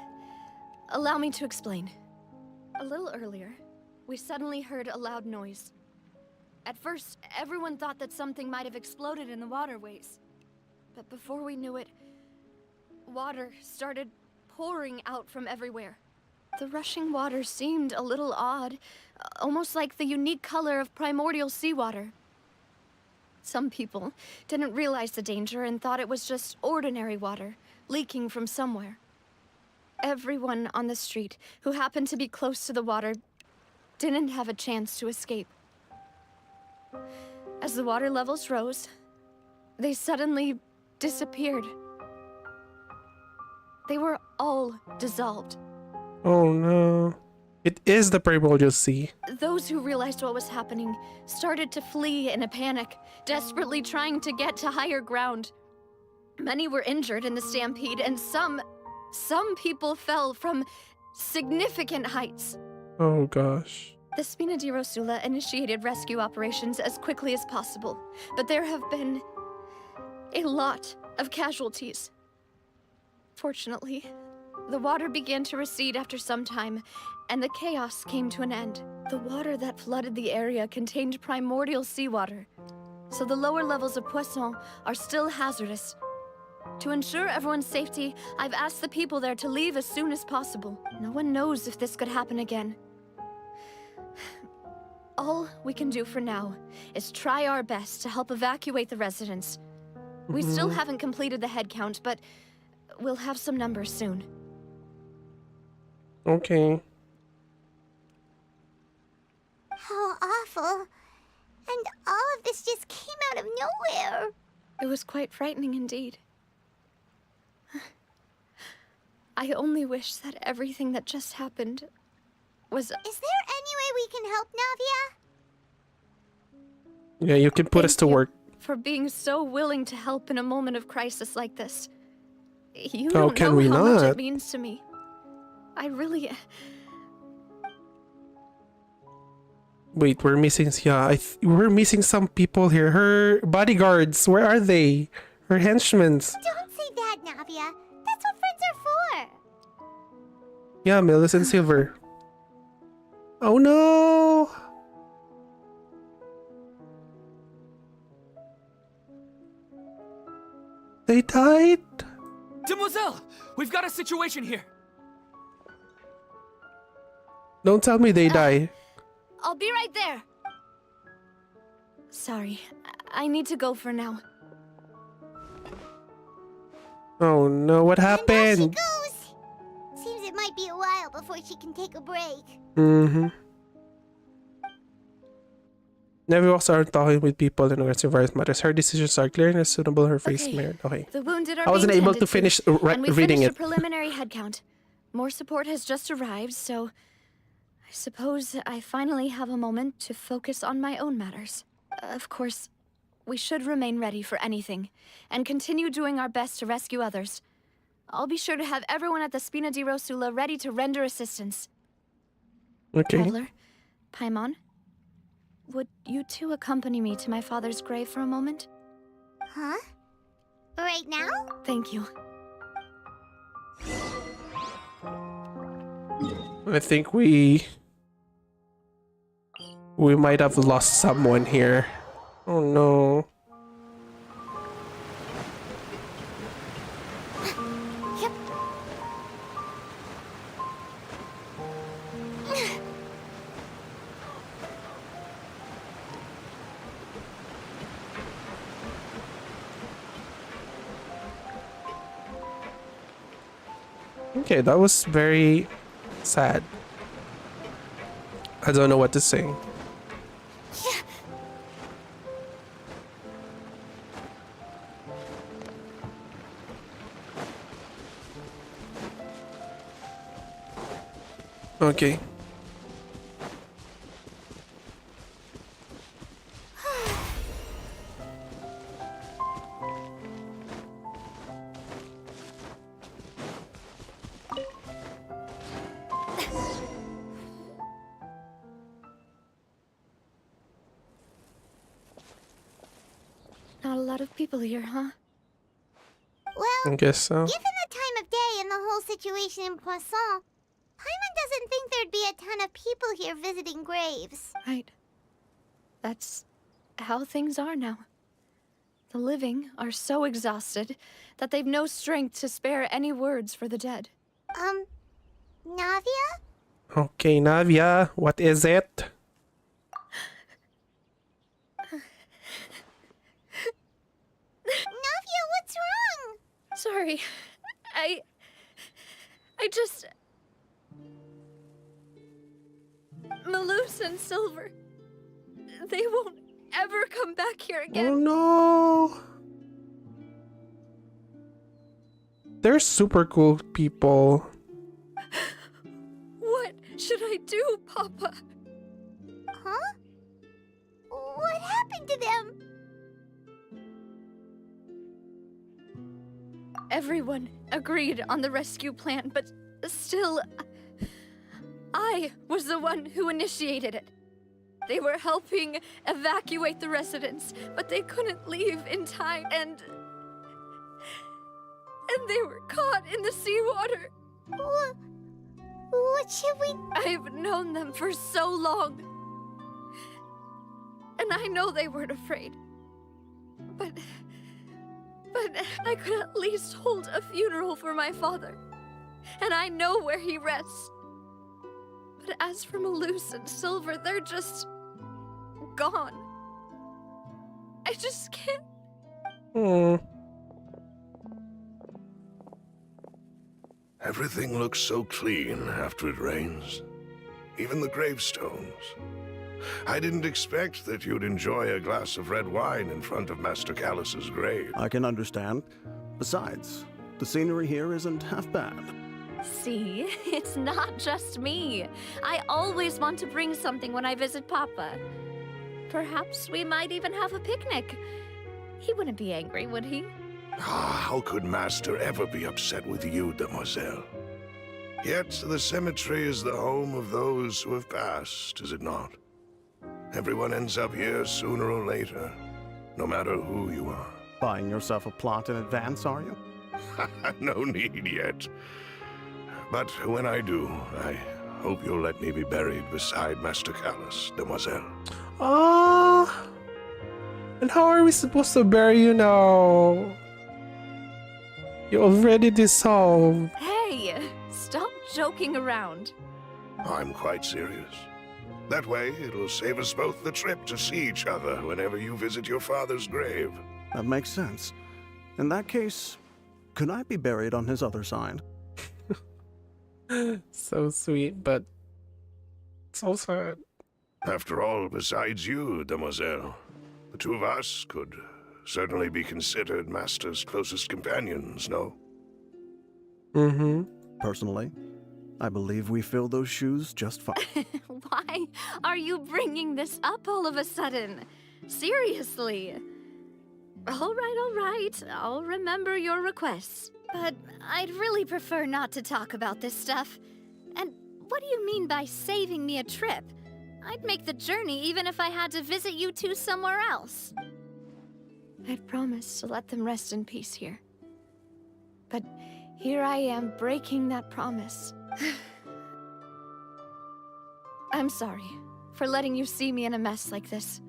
Allow me to explain. A little earlier, we suddenly heard a loud noise. At first, everyone thought that something might have exploded in the waterways. But before we knew it, water started pouring out from everywhere. The rushing water seemed a little odd, almost like the unique color of primordial seawater. Some people didn't realize the danger and thought it was just ordinary water, leaking from somewhere. Everyone on the street who happened to be close to the water didn't have a chance to escape. As the water levels rose, they suddenly disappeared. They were all dissolved.
Oh no. It is the primordial sea.
Those who realized what was happening started to flee in a panic, desperately trying to get to higher ground. Many were injured in the stampede, and some people fell from significant heights.
Oh gosh.
The Spina di Rosula initiated rescue operations as quickly as possible, but there have been a lot of casualties. Fortunately, the water began to recede after some time, and the chaos came to an end. The water that flooded the area contained primordial seawater, so the lower levels of Poisson are still hazardous. To ensure everyone's safety, I've asked the people there to leave as soon as possible. No one knows if this could happen again. All we can do for now is try our best to help evacuate the residents. We still haven't completed the head count, but we'll have some numbers soon.
Okay.
How awful. And all of this just came out of nowhere.
It was quite frightening indeed. I only wish that everything that just happened was...
Is there any way we can help, Navia?
Yeah, you can put us to
Thank you
work.
for being so willing to help in a moment of crisis like this. You
How
don't
can
know
we
how much
not?
it means to me. I really...
Wait, we're missing. Yeah, we're missing some people here. Her bodyguards, where are they? Her henchmen.
Don't say that, Navia. That's what friends are for.
Yeah, Millis and Silver. Oh no! They died?
Demoiselle! We've got a situation here!
Don't tell me they die.
I'll be right there. Sorry, I need to go for now.
Oh no, what
And off she
happened?
goes. Seems it might be a while before she can take a break.
Mm-hmm. Never also aren't talking with people in regards to various matters. Her decisions are clear and suitable. Her face
Okay.
smeared. Okay.
The wounded are
I wasn't
being
able
tended
to finish
and we
reading
finished
it.
a preliminary head count. More support has just arrived, so I suppose I finally have a moment to focus on my own matters. Of course, we should remain ready for anything and continue doing our best to rescue others. I'll be sure to have everyone at the Spina di Rosula ready to render assistance.
Okay.
Traveler, Paimon, would you two accompany me to my father's grave for a moment?
Huh? Right now?
Thank you.
I think we might have lost someone here. Oh no.
Yep.
Okay, that was very sad. I don't know what to sing. Okay.
Not a lot of people here, huh?
Well,
I guess so.
given the time of day and the whole situation in Poisson, Paimon doesn't think there'd be a ton of people here visiting graves.
Right. That's how things are now. The living are so exhausted that they've no strength to spare any words for the dead.
Navia?
Okay, Navia, what is it?
Navia, what's wrong?
Sorry. I just... Malus and Silver. They won't ever come back here
Oh
again.
no. They're super cool people.
What should I do, Papa?
Huh? What happened to them?
Everyone agreed on the rescue plan, but still, I was the one who initiated it. They were helping evacuate the residents, but they couldn't leave in time, and they were caught in the seawater.
What should we...
I've known them for so long, and I know they weren't afraid. But I could at least hold a funeral for my father, and I know where he rests. But as for Malus and Silver, they're just gone. I just can't.
Everything looks so clean after it rains. Even the gravestones. I didn't expect that you'd enjoy a glass of red wine in front of Master Callus's grave.
I can understand. Besides, the scenery here isn't half bad.
See, it's not just me. I always want to bring something when I visit Papa. Perhaps we might even have a picnic. He wouldn't be angry, would he?
How could Master ever be upset with you, Demoiselle? Yet the cemetery is the home of those who have passed, is it not? Everyone ends up here sooner or later, no matter who you are.
Buying yourself a plot in advance, are you?
No need yet. But when I do, I hope you'll let me be buried beside Master Callus, Demoiselle.
Ah. And how are we supposed to bury you now? You already dissolved.
Hey, stop joking around.
I'm quite serious. That way, it'll save us both the trip to see each other whenever you visit your father's grave.
That makes sense. In that case, could I be buried on his other side?
So sweet, but so sad.
After all, besides you, Demoiselle, the two of us could certainly be considered Master's closest companions, no?
Mm-hmm.
Personally, I believe we fill those shoes just fine.
Why are you bringing this up all of a sudden? Seriously. All right. I'll remember your requests. But I'd really prefer not to talk about this stuff. And what do you mean by saving me a trip? I'd make the journey even if I had to visit you two somewhere else. I'd promised to let them rest in peace here. But here I am breaking that promise. I'm sorry for letting you see me in a mess like this.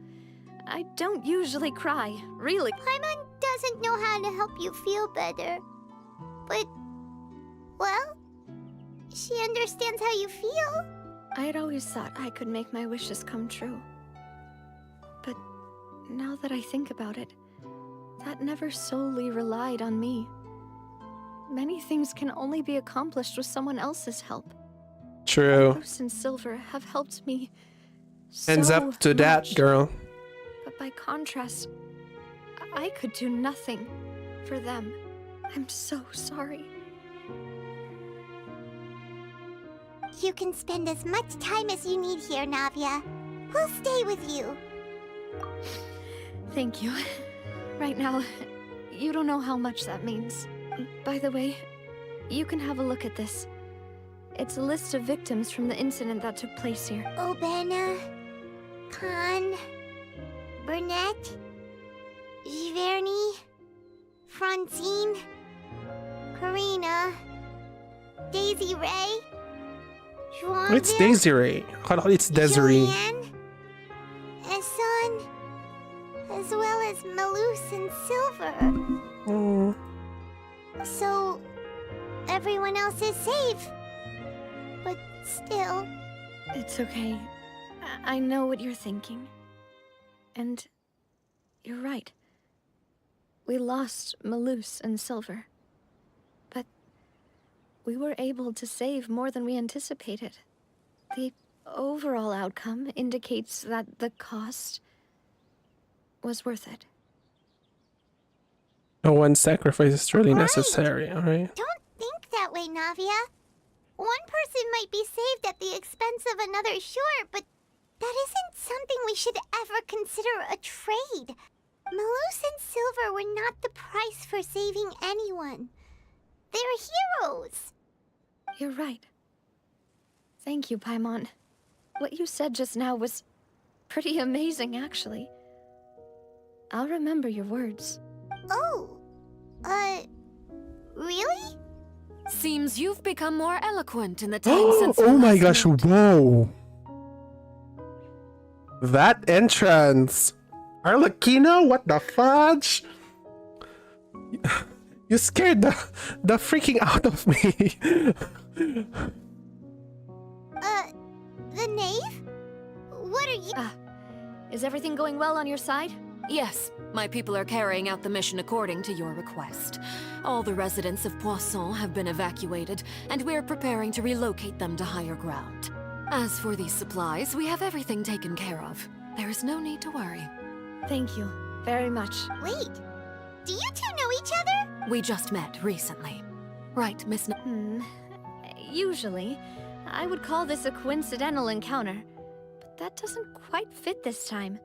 I don't usually cry, really.
Paimon doesn't know how to help you feel better. But, well, she understands how you feel.
I had always thought I could make my wishes come true. But now that I think about it, that never solely relied on me. Many things can only be accomplished with someone else's help.
True.
Bruce and Silver have helped me
Hands
so
up to that,
much.
girl.
But by contrast, I could do nothing for them. I'm so sorry.
You can spend as much time as you need here, Navia. We'll stay with you.
Thank you. Right now, you don't know how much that means. By the way, you can have a look at this. It's a list of victims from the incident that took place here.
Obena, Khan, Burnett, Giverny, Francine, Karina, Daisy Ray, Joanville,
It's Desiree. It's Desiree.
Julianne, Esson, as well as Malus and Silver.
Oh.
So, everyone else is safe. But still...
It's okay. I know what you're thinking. And you're right. We lost Malus and Silver. But we were able to save more than we anticipated. The overall outcome indicates that the cost was worth it.
No one sacrifice is truly
Right.
necessary, alright?
Don't think that way, Navia. One person might be saved at the expense of another, sure, but that isn't something we should ever consider a trade. Malus and Silver were not the price for saving anyone. They're heroes.
You're right. Thank you, Paimon. What you said just now was pretty amazing, actually. I'll remember your words.
Oh, really?
Seems you've become more eloquent in the time since
Oh
we
my
last
gosh,
met.
whoa. That entrance. Arlecchino, what the fudge? You scared the freaking out of me.
The knave? What are you...
Is everything going well on your side?
Yes, my people are carrying out the mission according to your request. All the residents of Poisson have been evacuated, and we're preparing to relocate them to higher ground. As for these supplies, we have everything taken care of. There is no need to worry.
Thank you very much.
Wait, do you two know each other?
We just met recently. Right, Miss
Usually, I would call this a coincidental encounter, but that doesn't quite fit this time.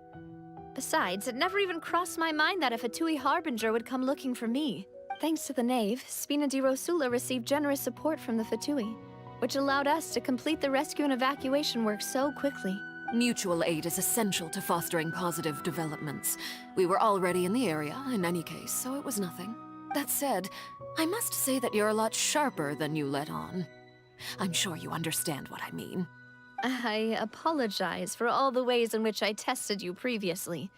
Besides, it never even crossed my mind that a Fatui Harbinger would come looking for me. Thanks to the Knave, Spina di Rosula received generous support from the Fatui, which allowed us to complete the rescue and evacuation work so quickly.
Mutual aid is essential to fostering positive developments. We were already in the area, in any case, so it was nothing. That said, I must say that you're a lot sharper than you let on. I'm sure you understand what I mean.
I apologize for all the ways in which I tested you previously.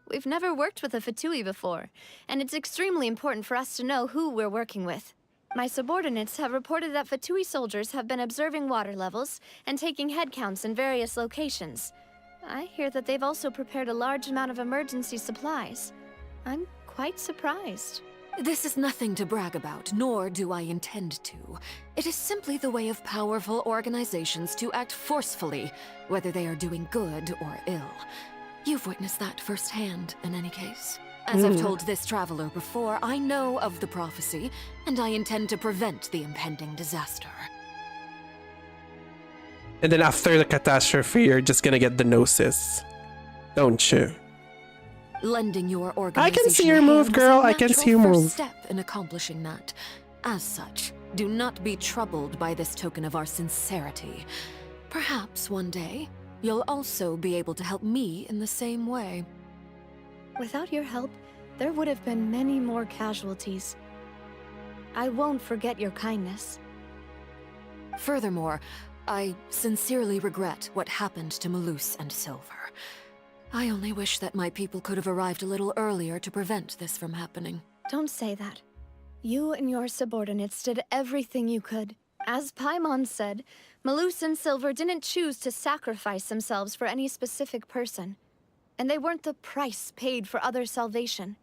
We've never worked with a Fatui before, and it's extremely important for us to know who we're working with. My subordinates have reported that Fatui soldiers have been observing water levels and taking head counts in various locations. I hear that they've also prepared a large amount of emergency supplies. I'm quite surprised.
This is nothing to brag about, nor do I intend to. It is simply the way of powerful organizations to act forcefully, whether they are doing good or ill. You've witnessed that firsthand, in any case. As I've told this traveler before, I know of the prophecy, and I intend to prevent the impending disaster.
And then after the catastrophe, you're just gonna get the gnosis. Don't you?
Lending your
I
organization
can see your
a
move,
hand
girl.
was a
I can
natural
see your
first
move.
step in accomplishing that. As such, do not be troubled by this token of our sincerity. Perhaps one day, you'll also be able to help me in the same way.
Without your help, there would have been many more casualties. I won't forget your kindness.
Furthermore, I sincerely regret what happened to Malus and Silver. I only wish that my people could have arrived a little earlier to prevent this from happening.
Don't say that. You and your subordinates did everything you could. As Paimon said, Malus and Silver didn't choose to sacrifice themselves for any specific person. And they weren't the price paid for other salvation.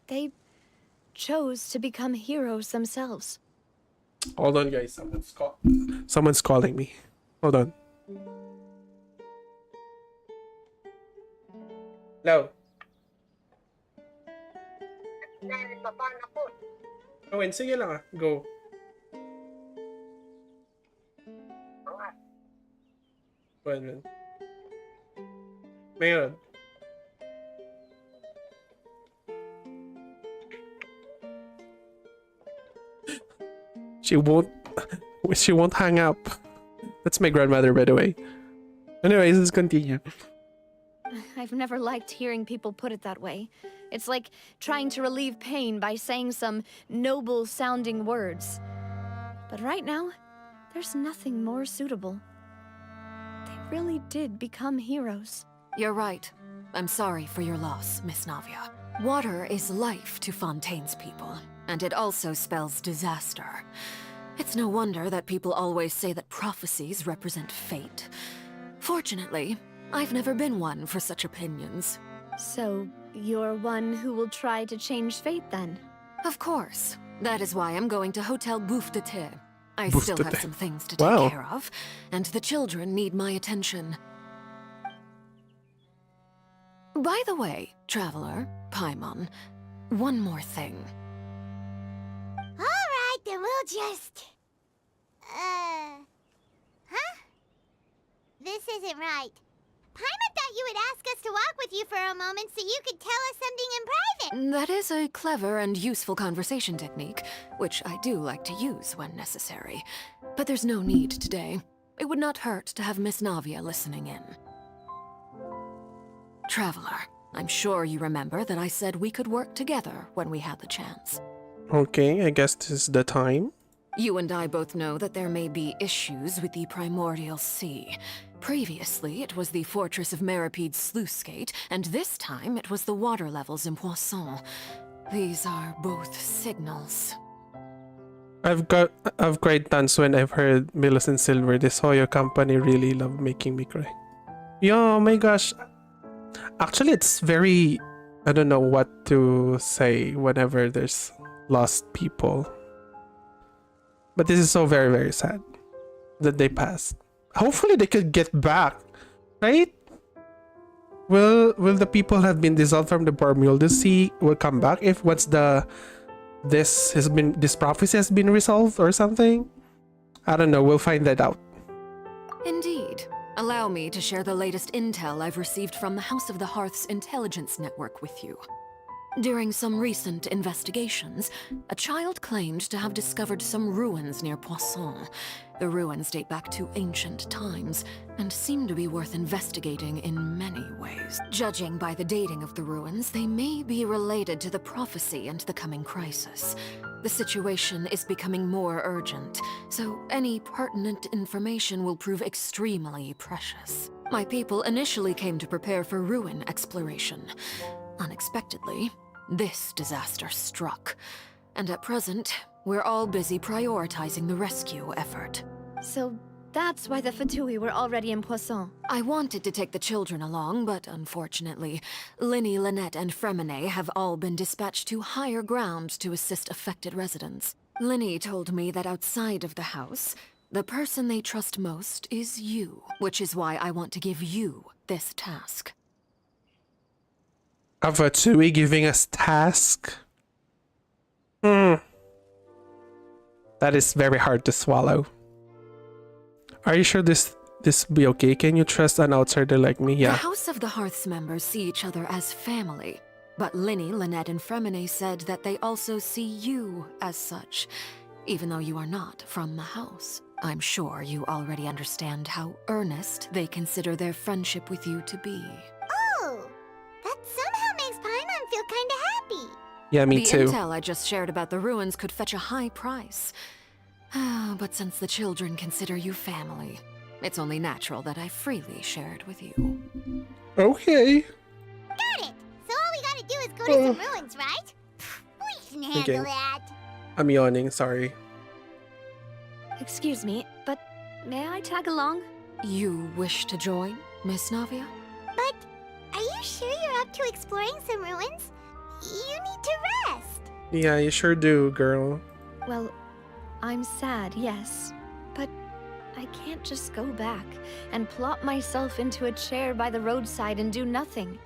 They chose to become heroes themselves.
Hold on, guys. Someone's calling me. Hold on. Hello. Owen, sige lang ah. Go. Well, Mayon. She won't hang up. That's my grandmother, by the way. Anyways, let's continue.
I've never liked hearing people put it that way. It's like trying to relieve pain by saying some noble-sounding words. But right now, there's nothing more suitable. They really did become heroes.
You're right. I'm sorry for your loss, Miss Navia. Water is life to Fontaine's people, and it also spells disaster. It's no wonder that people always say that prophecies represent fate. Fortunately, I've never been one for such opinions.
So, you're one who will try to change fate then?
Of course. That is why I'm going to Hotel Bouffe de Thé. I
Bouffe
still
de
have
Thé.
some things to take
Wow.
care of, and the children need my attention. By the way, Traveler, Paimon, one more thing.
Alright, then we'll just... Huh? This isn't right. Paimon thought you would ask us to walk with you for a moment so you could tell us something in private.
That is a clever and useful conversation technique, which I do like to use when necessary. But there's no need today. It would not hurt to have Miss Navia listening in. Traveler, I'm sure you remember that I said we could work together when we had the chance.
Okay, I guess this is the time.
You and I both know that there may be issues with the Primordial Sea. Previously, it was the Fortress of Meripede's sluice gate, and this time it was the water levels in Poisson. These are both signals.
I've cried tons when I've heard Millicent Silver, this Hoyo company really love making me cry. Yo, oh my gosh. Actually, it's very... I don't know what to say whenever there's lost people. But this is so very, very sad that they passed. Hopefully they could get back, right? Will the people have been dissolved from the Bermuda Sea will come back if this prophecy has been resolved or something? I don't know, we'll find that out.
Indeed. Allow me to share the latest intel I've received from the House of the Hearth's intelligence network with you. During some recent investigations, a child claimed to have discovered some ruins near Poisson. The ruins date back to ancient times and seem to be worth investigating in many ways. Judging by the dating of the ruins, they may be related to the prophecy and the coming crisis. The situation is becoming more urgent, so any pertinent information will prove extremely precious. My people initially came to prepare for ruin exploration. Unexpectedly, this disaster struck, and at present, we're all busy prioritizing the rescue effort.
So that's why the Fatui were already in Poisson.
I wanted to take the children along, but unfortunately, Linny, Lynette, and Fremine have all been dispatched to higher ground to assist affected residents. Linny told me that outside of the house, the person they trust most is you, which is why I want to give you this task.
A Fatui giving us task? That is very hard to swallow. Are you sure this will be okay? Can you trust an outsider like me? Yeah.
The House of the Hearth's members see each other as family, but Linny, Lynette, and Fremine said that they also see you as such, even though you are not from the house. I'm sure you already understand how earnest they consider their friendship with you to be.
Oh, that somehow makes Paimon feel kinda happy.
Yeah, me too.
The intel I just shared about the ruins could fetch a high price. But since the children consider you family, it's only natural that I freely share it with you.
Okay.
Got it! So all we gotta do is go to some ruins, right? We can handle
Okay.
that.
I'm yawning, sorry.
Excuse me, but may I tag along?
You wish to join, Miss Navia?
But are you sure you're up to exploring some ruins? You need to rest.
Yeah, you sure do, girl.
Well, I'm sad, yes. But I can't just go back and plop myself into a chair by the roadside and do nothing.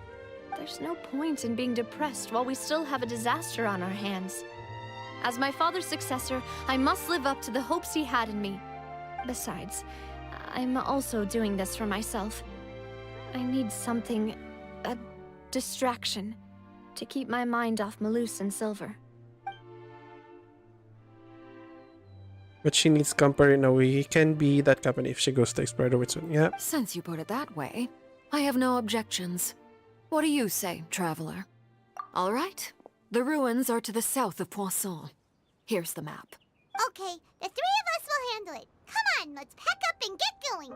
There's no point in being depressed while we still have a disaster on our hands. As my father's successor, I must live up to the hopes he had in me. Besides, I'm also doing this for myself. I need something, a distraction, to keep my mind off Malus and Silver.
But she needs company in a way. He can be that company if she goes to explore the woods. Yeah.
Since you put it that way, I have no objections. What do you say, traveler? All right. The ruins are to the south of Poisson. Here's the map.
Okay, the three of us will handle it. Come on, let's pack up and get going.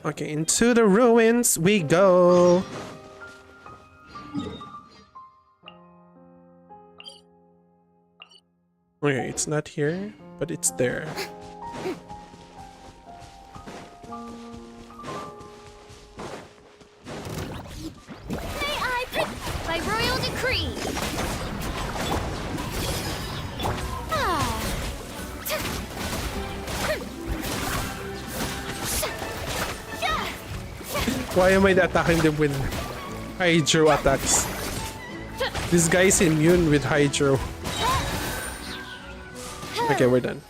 Okay, into the ruins we go. Okay, it's not here, but it's there.
May I by royal decree.
Why am I attacking them with Hydro attacks? This guy is immune with Hydro. Okay, we're done.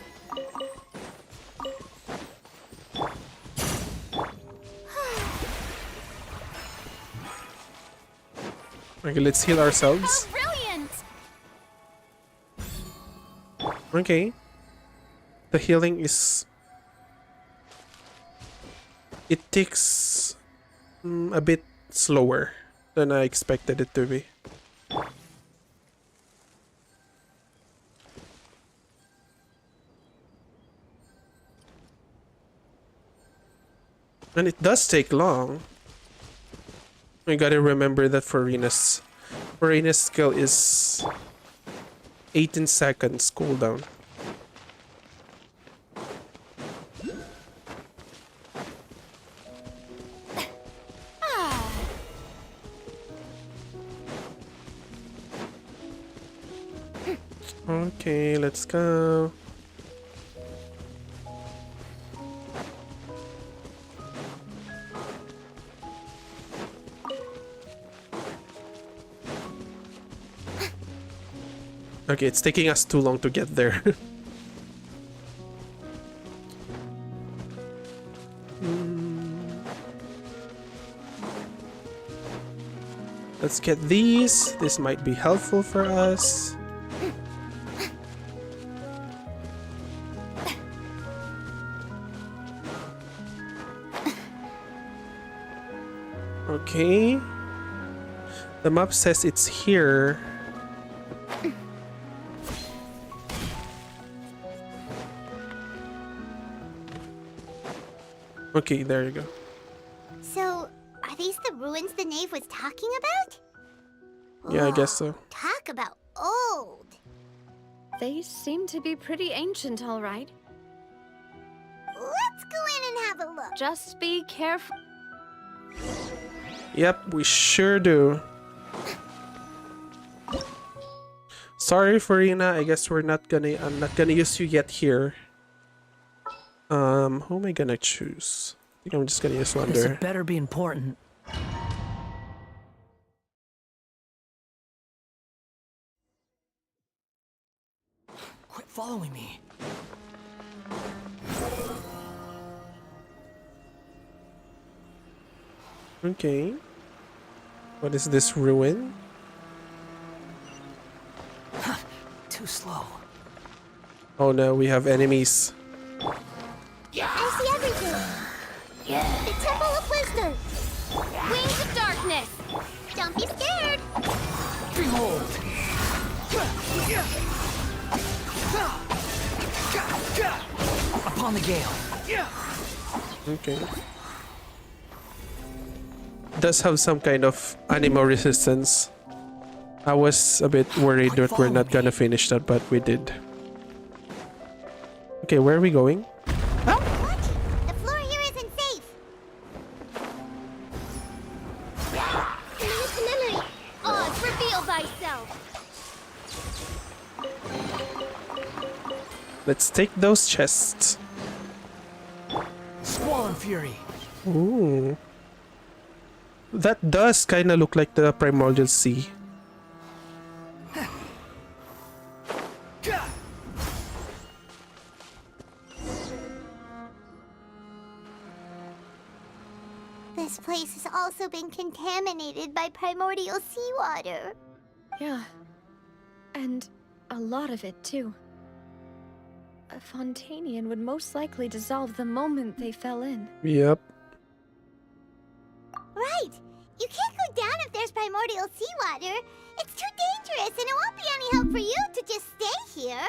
Okay, let's heal ourselves.
Brilliant!
Okay. The healing is... It takes a bit slower than I expected it to be. And it does take long. I gotta remember that Farina's skill is 18 seconds cooldown. Okay, let's go. Okay, it's taking us too long to get there. Let's get these. This might be helpful for us. Okay. The map says it's here. Okay, there you go.
So, are these the ruins the knave was talking about?
Yeah, I guess so.
Talk about old.
They seem to be pretty ancient, all right.
Let's go in and have a look.
Just be careful.
Yep, we sure do. Sorry, Farina. I guess I'm not gonna use you yet here. Who am I gonna choose? I think I'm just gonna use one
This
there.
had better be important.
Quit following me.
Okay. What is this ruin?
Too slow.
Oh no, we have enemies.
I see everything. The Temple of Wisdom. Wings of Darkness. Don't be scared.
Behold! Upon the gale.
Okay. Does have some kind of animal resistance. I was a bit worried that we're not gonna finish that, but we did. Okay, where are we going?
What? The floor here isn't safe. Memory. Oz, reveal thyself.
Let's take those chests.
Squall and Fury.
Ooh. That does kind of look like the Primordial Sea.
This place has also been contaminated by primordial seawater.
Yeah. And a lot of it, too. A Fontainian would most likely dissolve the moment they fell in.
Yep.
Right! You can't go down if there's primordial seawater. It's too dangerous, and it won't be any help for you to just stay here.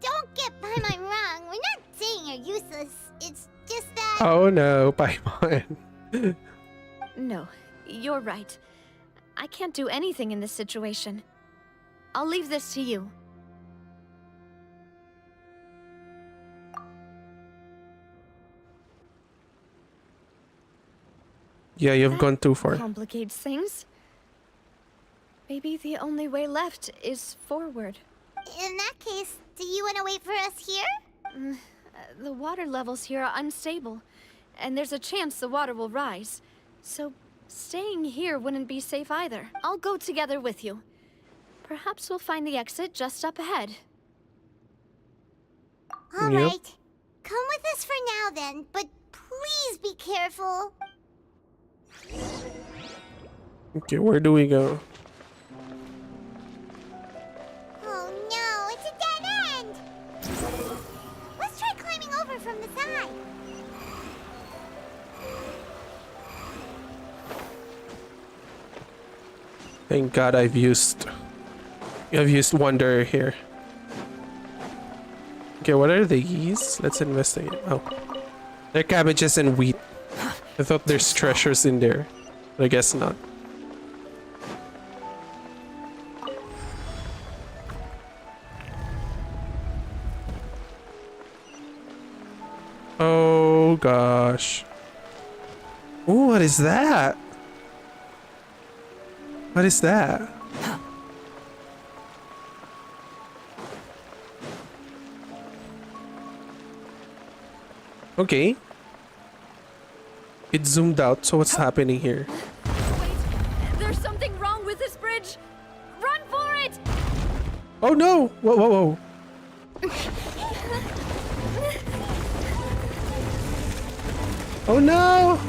Don't get Paimon wrong. We're not saying you're useless. It's just that...
Oh no, Paimon.
No, you're right. I can't do anything in this situation. I'll leave this to you.
Yeah, you've gone too far.
Complicates things. Maybe the only way left is forward.
In that case, do you want to wait for us here?
The water levels here are unstable, and there's a chance the water will rise. So, staying here wouldn't be safe either. I'll go together with you. Perhaps we'll find the exit just up ahead.
All
Yep.
right. Come with us for now then, but please be careful.
Okay, where do we go?
Oh no, it's a dead end! Let's try climbing over from the side.
Thank God I've used Wonder here. Okay, what are these? Let's investigate. Oh. They're cabbages and wheat. I thought there's treasures in there. But I guess not. Oh gosh. Ooh, what is that? What is that? Okay. It zoomed out, so what's happening here?
Wait, there's something wrong with this bridge! Run for it!
Oh no! Whoa, whoa, whoa. Oh no!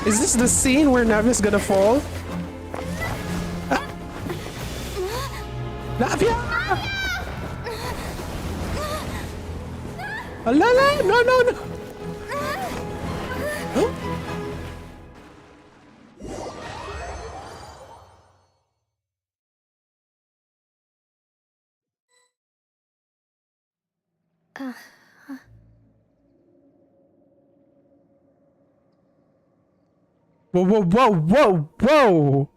Is this the scene where Navia's gonna fall? Ah. Navia! Oh, no, no, no! Huh? Whoa, whoa, whoa, whoa, whoa!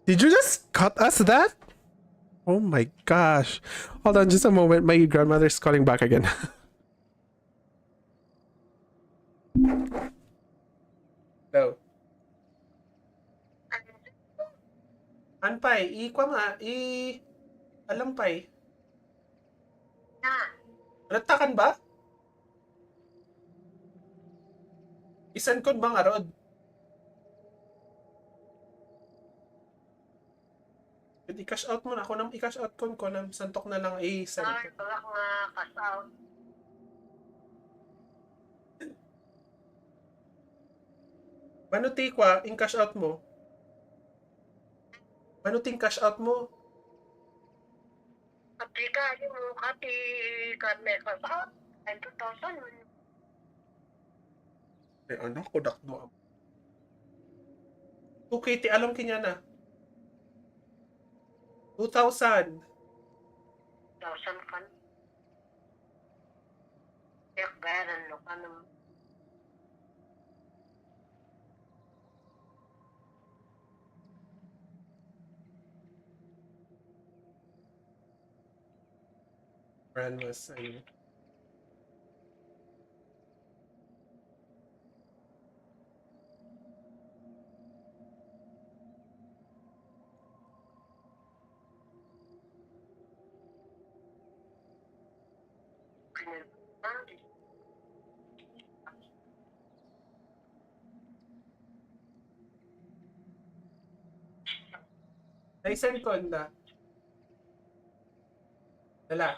Did you just cut us that? Oh my gosh. Hold on just a moment. My grandmother's calling back again. No. Anpay, alam pay. Ratakan ba? Isan kon bang arod? I-cash out mo na. Ako nang i-cash out ko nang santok na lang send ko.
Wala ko nga cash out.
Manuti kwa, in cash out mo. Manuting cash out mo.
Pati ka, mo kati ka may cash out. Ay, 2,000.
Eh, ano ko dakdo. 2K, ti alam kinya na. 2,000.
1,000 kan. Yak bayaran lo ka naman.
Brand was, ayun. Naisend ko na. Wala.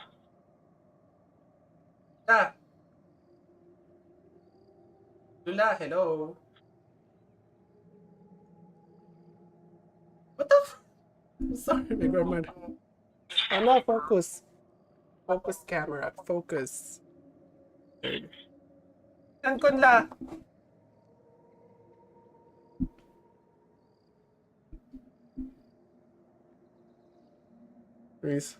Lula, hello. What the Sorry, my grandmother. Ano, focus. Focus camera. Focus. Send ko na. Please.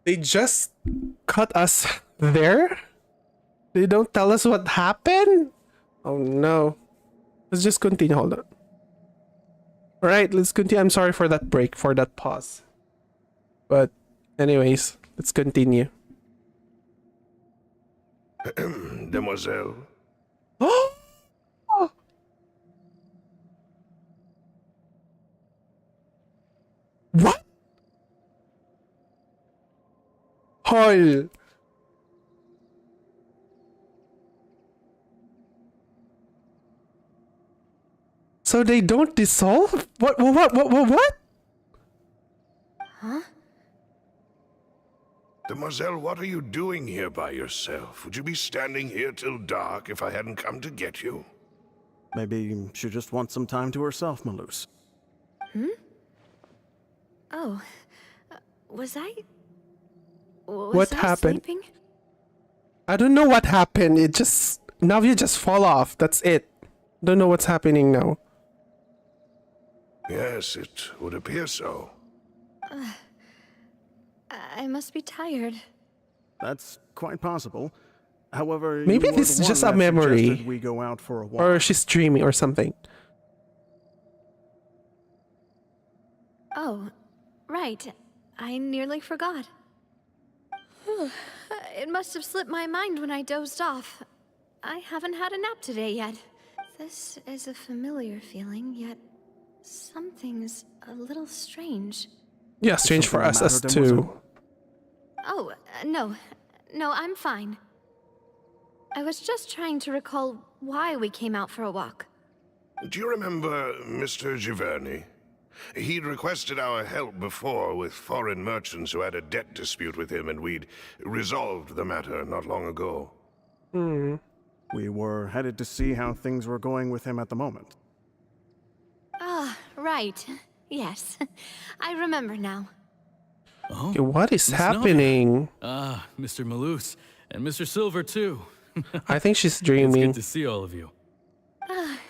They just cut us there? They don't tell us what happened? Oh no. Let's just continue. Hold on. Alright, let's continue. I'm sorry for that break, for that pause. But, anyways, let's continue.
Demoiselle,
Oh! What? Hol. So they don't dissolve? What?
Huh?
Demoiselle, what are you doing here by yourself? Would you be standing here till dark if I hadn't come to get you?
Maybe she just wants some time to herself, Maloose.
Oh, was I
What happened?
sleeping?
I don't know what happened. It just Navia just fall off. That's it. Don't know what's happening now.
Yes, it would appear so.
I must be tired.
That's quite possible. However,
Maybe
you were
this
the
is just
one
a
that
memory.
suggested we go out for a walk.
Or she's dreaming or something.
Oh, right. I nearly forgot. It must have slipped my mind when I dozed off. I haven't had a nap today yet. This is a familiar feeling, yet something's a little strange.
Yeah, strange for us as too.
Oh, no. No, I'm fine. I was just trying to recall why we came out for a walk.
Do you remember Mr. Giverny? He'd requested our help before with foreign merchants who had a debt dispute with him, and we'd resolved the matter not long ago.
We were headed to see how things were going with him at the moment.
Ah, right. Yes. I remember now.
Oh,
Okay, what is
Miss
happening?
Ah, Mr. Maloose, and Mr. Silver, too.
I think she's
It's
dreaming.
good to see all of you.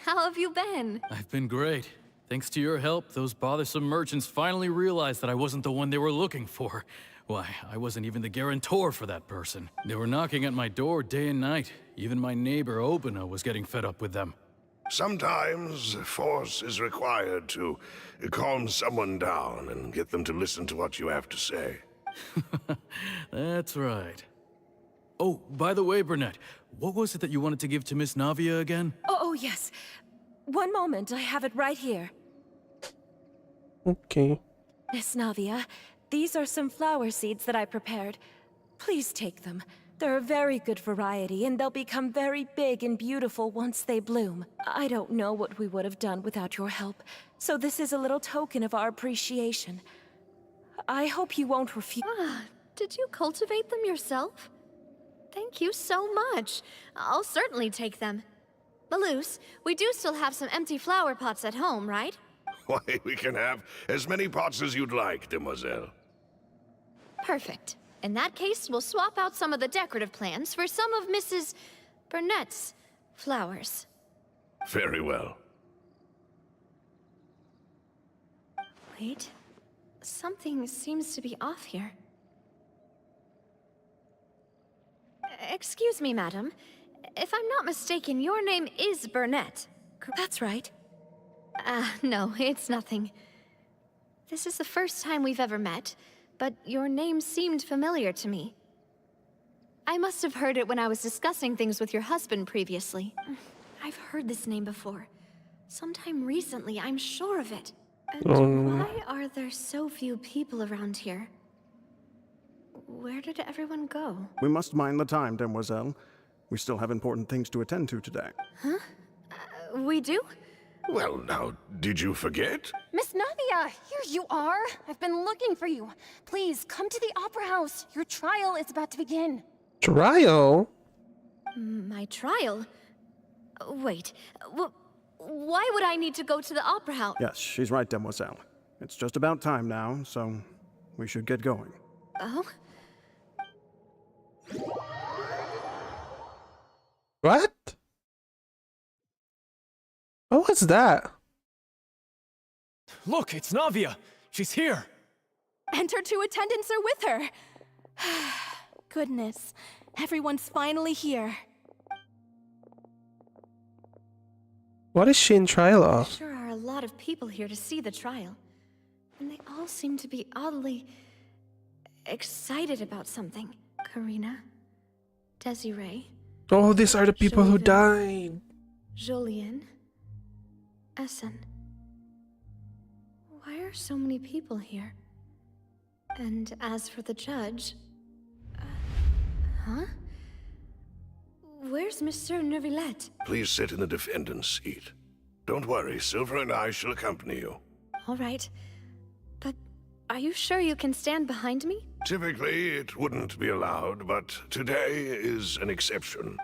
How have you been?
I've been great. Thanks to your help, those bothersome merchants finally realized that I wasn't the one they were looking for. Why, I wasn't even the guarantor for that person. They were knocking at my door day and night. Even my neighbor Obina was getting fed up with them.
Sometimes force is required to calm someone down and get them to listen to what you have to say.
That's right. Oh, by the way, Burnett, what was it that you wanted to give to Miss Navia again?
Oh, yes. One moment, I have it right here.
Okay.
Miss Navia, these are some flower seeds that I prepared. Please take them. They're a very good variety, and they'll become very big and beautiful once they bloom. I don't know what we would have done without your help, so this is a little token of our appreciation. I hope you won't refuse.
Did you cultivate them yourself? Thank you so much. I'll certainly take them. Maloose, we do still have some empty flower pots at home, right?
Why, we can have as many pots as you'd like, demoiselle.
Perfect. In that case, we'll swap out some of the decorative plants for some of Mrs. Burnett's flowers.
Very well.
Wait. Something seems to be off here. Excuse me, madam. If I'm not mistaken, your name is Burnett.
That's right.
No, it's nothing. This is the first time we've ever met, but your name seemed familiar to me. I must have heard it when I was discussing things with your husband previously. I've heard this name before. Sometime recently, I'm sure of it. And why are there so few people around here? Where did everyone go?
We must mind the time, demoiselle. We still have important things to attend to today.
Huh? We do?
Well, now, did you forget?
Miss Navia, here you are. I've been looking for you. Please, come to the Opera House. Your trial is about to begin.
Trial?
My trial? Wait, why would I need to go to the Opera House?
Yes, she's right, demoiselle. It's just about time now, so we should get going.
Oh?
What? What was that?
Look, it's Navia. She's here.
And her 2 attendants are with her. Goodness, everyone's finally here.
What is she in trial
There
of?
sure are a lot of people here to see the trial. And they all seem to be oddly excited about something. Karina, Desiree,
Oh, these are the people who died.
Julien, Essen. Why are so many people here? And as for the judge... huh? Where's Monsieur Neuvillette?
Please sit in the defendant's seat. Don't worry, Silver and I shall accompany you.
All right. But are you sure you can stand behind me?
Typically, it wouldn't be allowed, but today is an exception.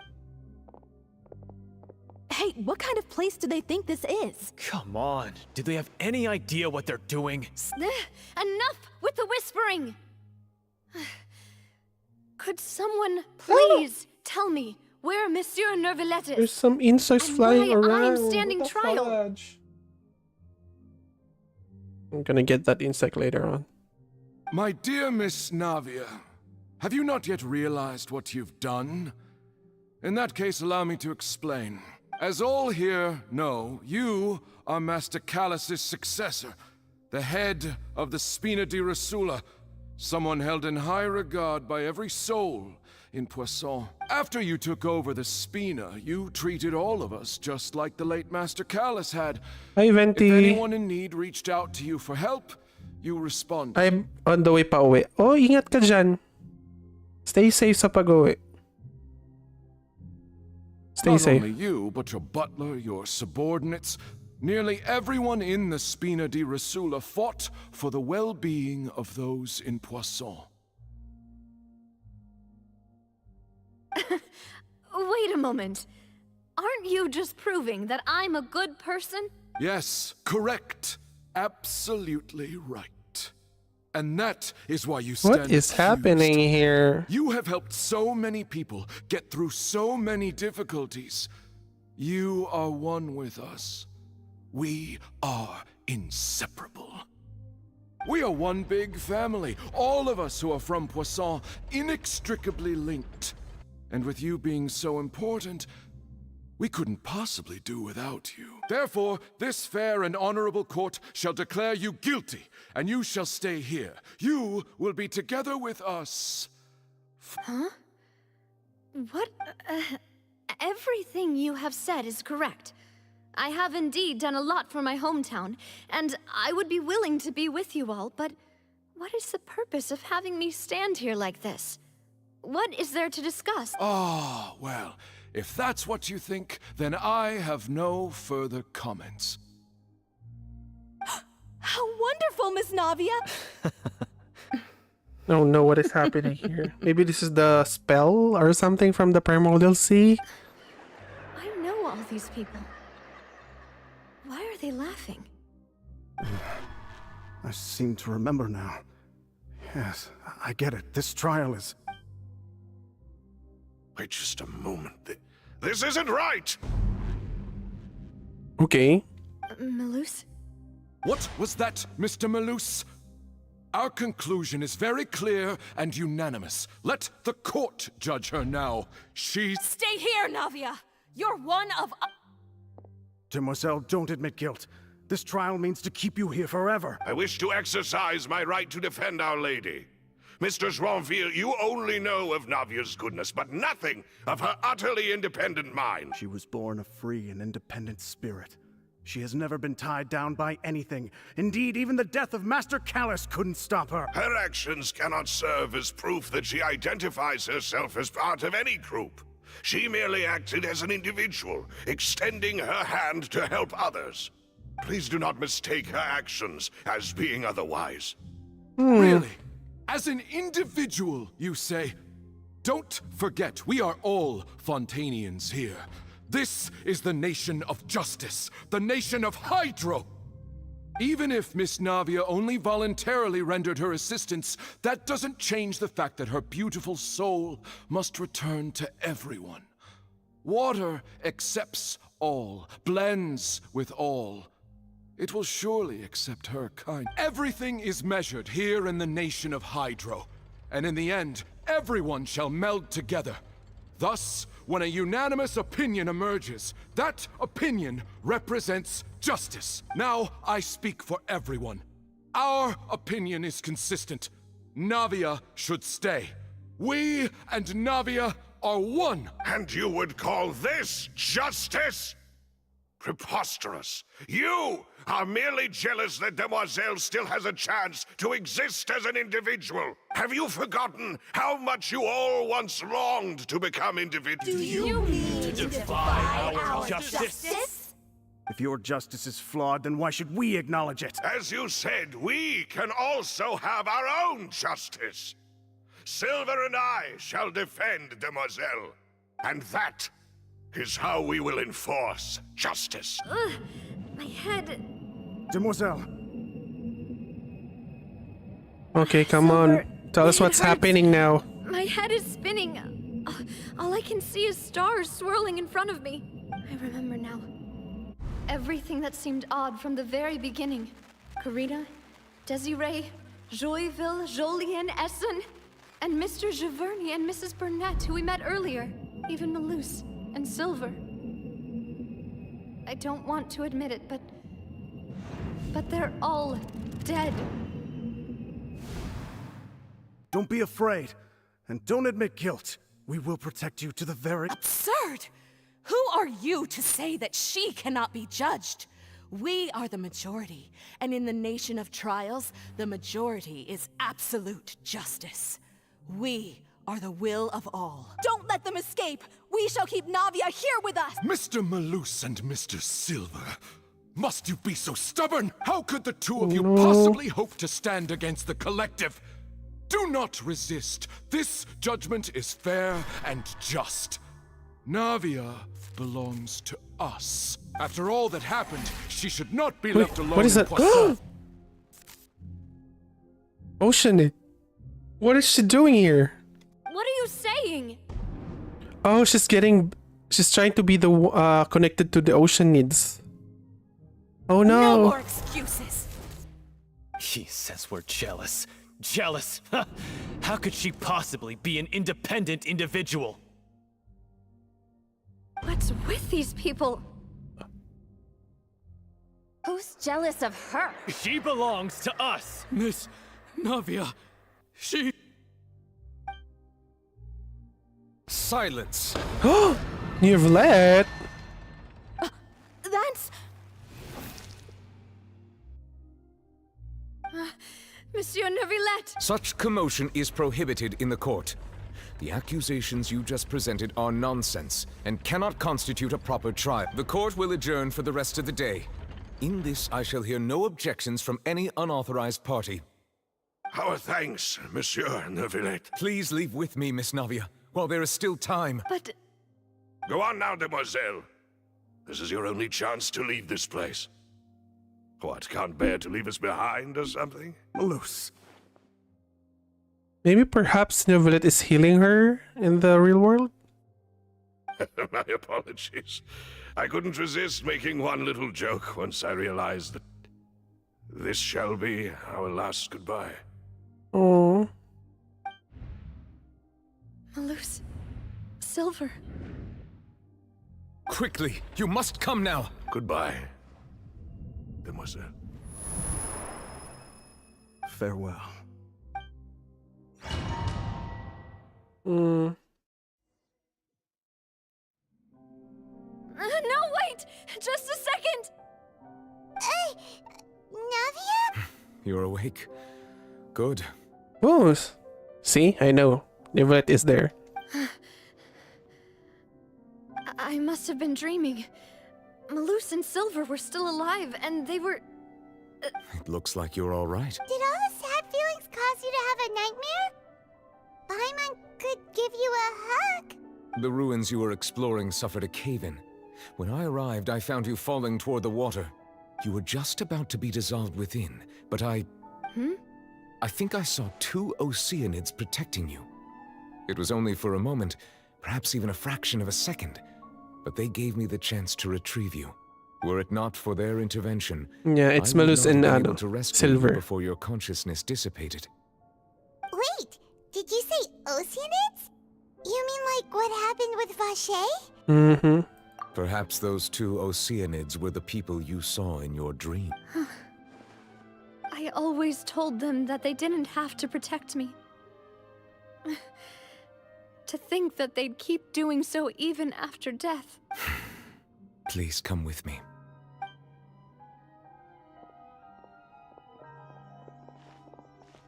Hey, what kind of place do they think this is?
Come on. Do they have any idea what they're doing?
Enough with the whispering! Could someone please tell me where Monsieur Neuvillette is?
There's some insects
and
flying
why
around.
I'm standing
What the
trial.
fudge? I'm gonna get that insect later on.
My dear Miss Navia, have you not yet realized what you've done? In that case, allow me to explain. As all here know, you are Master Callus's successor, the head of the Spina di Rosula, someone held in high regard by every soul in Poisson. After you took over the Spina, you treated all of us just like the late Master Callus had.
Hi, Venti.
If anyone in need reached out to you for help, you responded.
I'm on the way pa uwi. Oh, ingat ka dyan. Stay safe sa pag-uwi. Stay
Not
safe.
only you, but your butler, your subordinates, nearly everyone in the Spina di Rosula fought for the well-being of those in Poisson.
Wait a moment. Aren't you just proving that I'm a good person?
Yes, correct. Absolutely right. And that is why you stand
What is
accused.
happening here?
You have helped so many people get through so many difficulties. You are one with us. We are inseparable. We are one big family, all of us who are from Poisson, inextricably linked. And with you being so important, we couldn't possibly do without you. Therefore, this fair and honorable court shall declare you guilty, and you shall stay here. You will be together with us.
Huh? What? Everything you have said is correct. I have indeed done a lot for my hometown, and I would be willing to be with you all, but what is the purpose of having me stand here like this? What is there to discuss?
Ah, well, if that's what you think, then I have no further comments.
How wonderful, Miss Navia!
Oh no, what is happening here? Maybe this is the spell or something from the Primordial Sea?
I know all these people. Why are they laughing?
I seem to remember now. Yes, I get it. This trial is...
Wait just a moment. This isn't right!
Okay.
Malus?
What was that, Mr. Malus? Our conclusion is very clear and unanimous. Let the court judge her now. She's...
Stay here, Navia! You're one of...
Demoiselle, don't admit guilt. This trial means to keep you here forever.
I wish to exercise my right to defend Our Lady. Mr. Joinville, you only know of Navia's goodness, but nothing of her utterly independent mind.
She was born a free and independent spirit. She has never been tied down by anything. Indeed, even the death of Master Callus couldn't stop her.
Her actions cannot serve as proof that she identifies herself as part of any group. She merely acted as an individual, extending her hand to help others. Please do not mistake her actions as being otherwise.
Really? As an individual, you say? Don't forget, we are all Fontainians here. This is the nation of justice, the nation of Hydro! Even if Miss Navia only voluntarily rendered her assistance, that doesn't change the fact that her beautiful soul must return to everyone. Water accepts all, blends with all. It will surely accept her kind. Everything is measured here in the nation of Hydro, and in the end, everyone shall meld together. Thus, when a unanimous opinion emerges, that opinion represents justice. Now, I speak for everyone. Our opinion is consistent. Navia should stay. We and Navia are one.
And you would call this justice? Preposterous. You are merely jealous that Demoiselle still has a chance to exist as an individual. Have you forgotten how much you all once longed to become individuals?
Do you mean to defy our justice?
If your justice is flawed, then why should we acknowledge it?
As you said, we can also have our own justice. Silver and I shall defend Demoiselle. And that is how we will enforce justice.
My head.
Demoiselle.
Okay, come on. Tell us what's happening now.
My head is spinning. All I can see is stars swirling in front of me. I remember now. Everything that seemed odd from the very beginning. Karina, Desiree, Joyville, Jolien, Essen, and Mr. Giverny and Mrs. Burnett, who we met earlier. Even Malus and Silver. I don't want to admit it, but they're all dead.
Don't be afraid, and don't admit guilt. We will protect you to the very—
Absurd! Who are you to say that she cannot be judged? We are the majority, and in the nation of trials, the majority is absolute justice. We are the will of all.
Don't let them escape! We shall keep Navia here with us!
Mr. Malus and Mr. Silver, must you be so stubborn? How could the two of you possibly hope to stand against the collective? Do not resist. This judgment is fair and just. Navia belongs to us. After all that happened, she should not be left alone.
What is that? Ocean. What is she doing here?
What are you saying?
Oh, she's trying to be the connected to the ocean needs. Oh no.
No more excuses.
He says we're jealous. Jealous? How could she possibly be an independent individual?
What's with these people?
Who's jealous of her?
She belongs to us.
Miss Navia, she...
Silence.
Neuvillette.
That's... Monsieur Neuvillette!
Such commotion is prohibited in the court. The accusations you just presented are nonsense and cannot constitute a proper trial. The court will adjourn for the rest of the day. In this, I shall hear no objections from any unauthorized party.
Our thanks, Monsieur Neuvillette.
Please leave with me, Miss Navia, while there is still time.
But...
Go on now, Demoiselle. This is your only chance to leave this place. What, can't bear to leave us behind or something?
Malus.
Maybe perhaps Neuvillette is healing her in the real world?
My apologies. I couldn't resist making one little joke once I realized that this shall be our last goodbye.
Oh.
Malus. Silver.
Quickly, you must come now.
Goodbye, Demoiselle.
Farewell.
No, wait! Just a second!
Navia?
You're awake. Good.
Oh, see, I know. Neuvillette is there.
I must have been dreaming. Malus and Silver were still alive, and they were...
It looks like you're all right.
Did all the sad feelings cause you to have a nightmare? Paimon could give you a hug.
The ruins you were exploring suffered a cave-in. When I arrived, I found you falling toward the water. You were just about to be dissolved within, but I think I saw 2 Oceanids protecting you. It was only for a moment, perhaps even a fraction of a second, but they gave me the chance to retrieve you. Were it not for their intervention,
Yeah, it's
I would
Malus
not
and
have been able to rescue you
Silver.
before your consciousness dissipated.
Wait, did you say Oceanids? You mean like what happened with Vache?
Mm-hmm.
Perhaps those 2 Oceanids were the people you saw in your dream.
I always told them that they didn't have to protect me. To think that they'd keep doing so even after death.
Please come with me.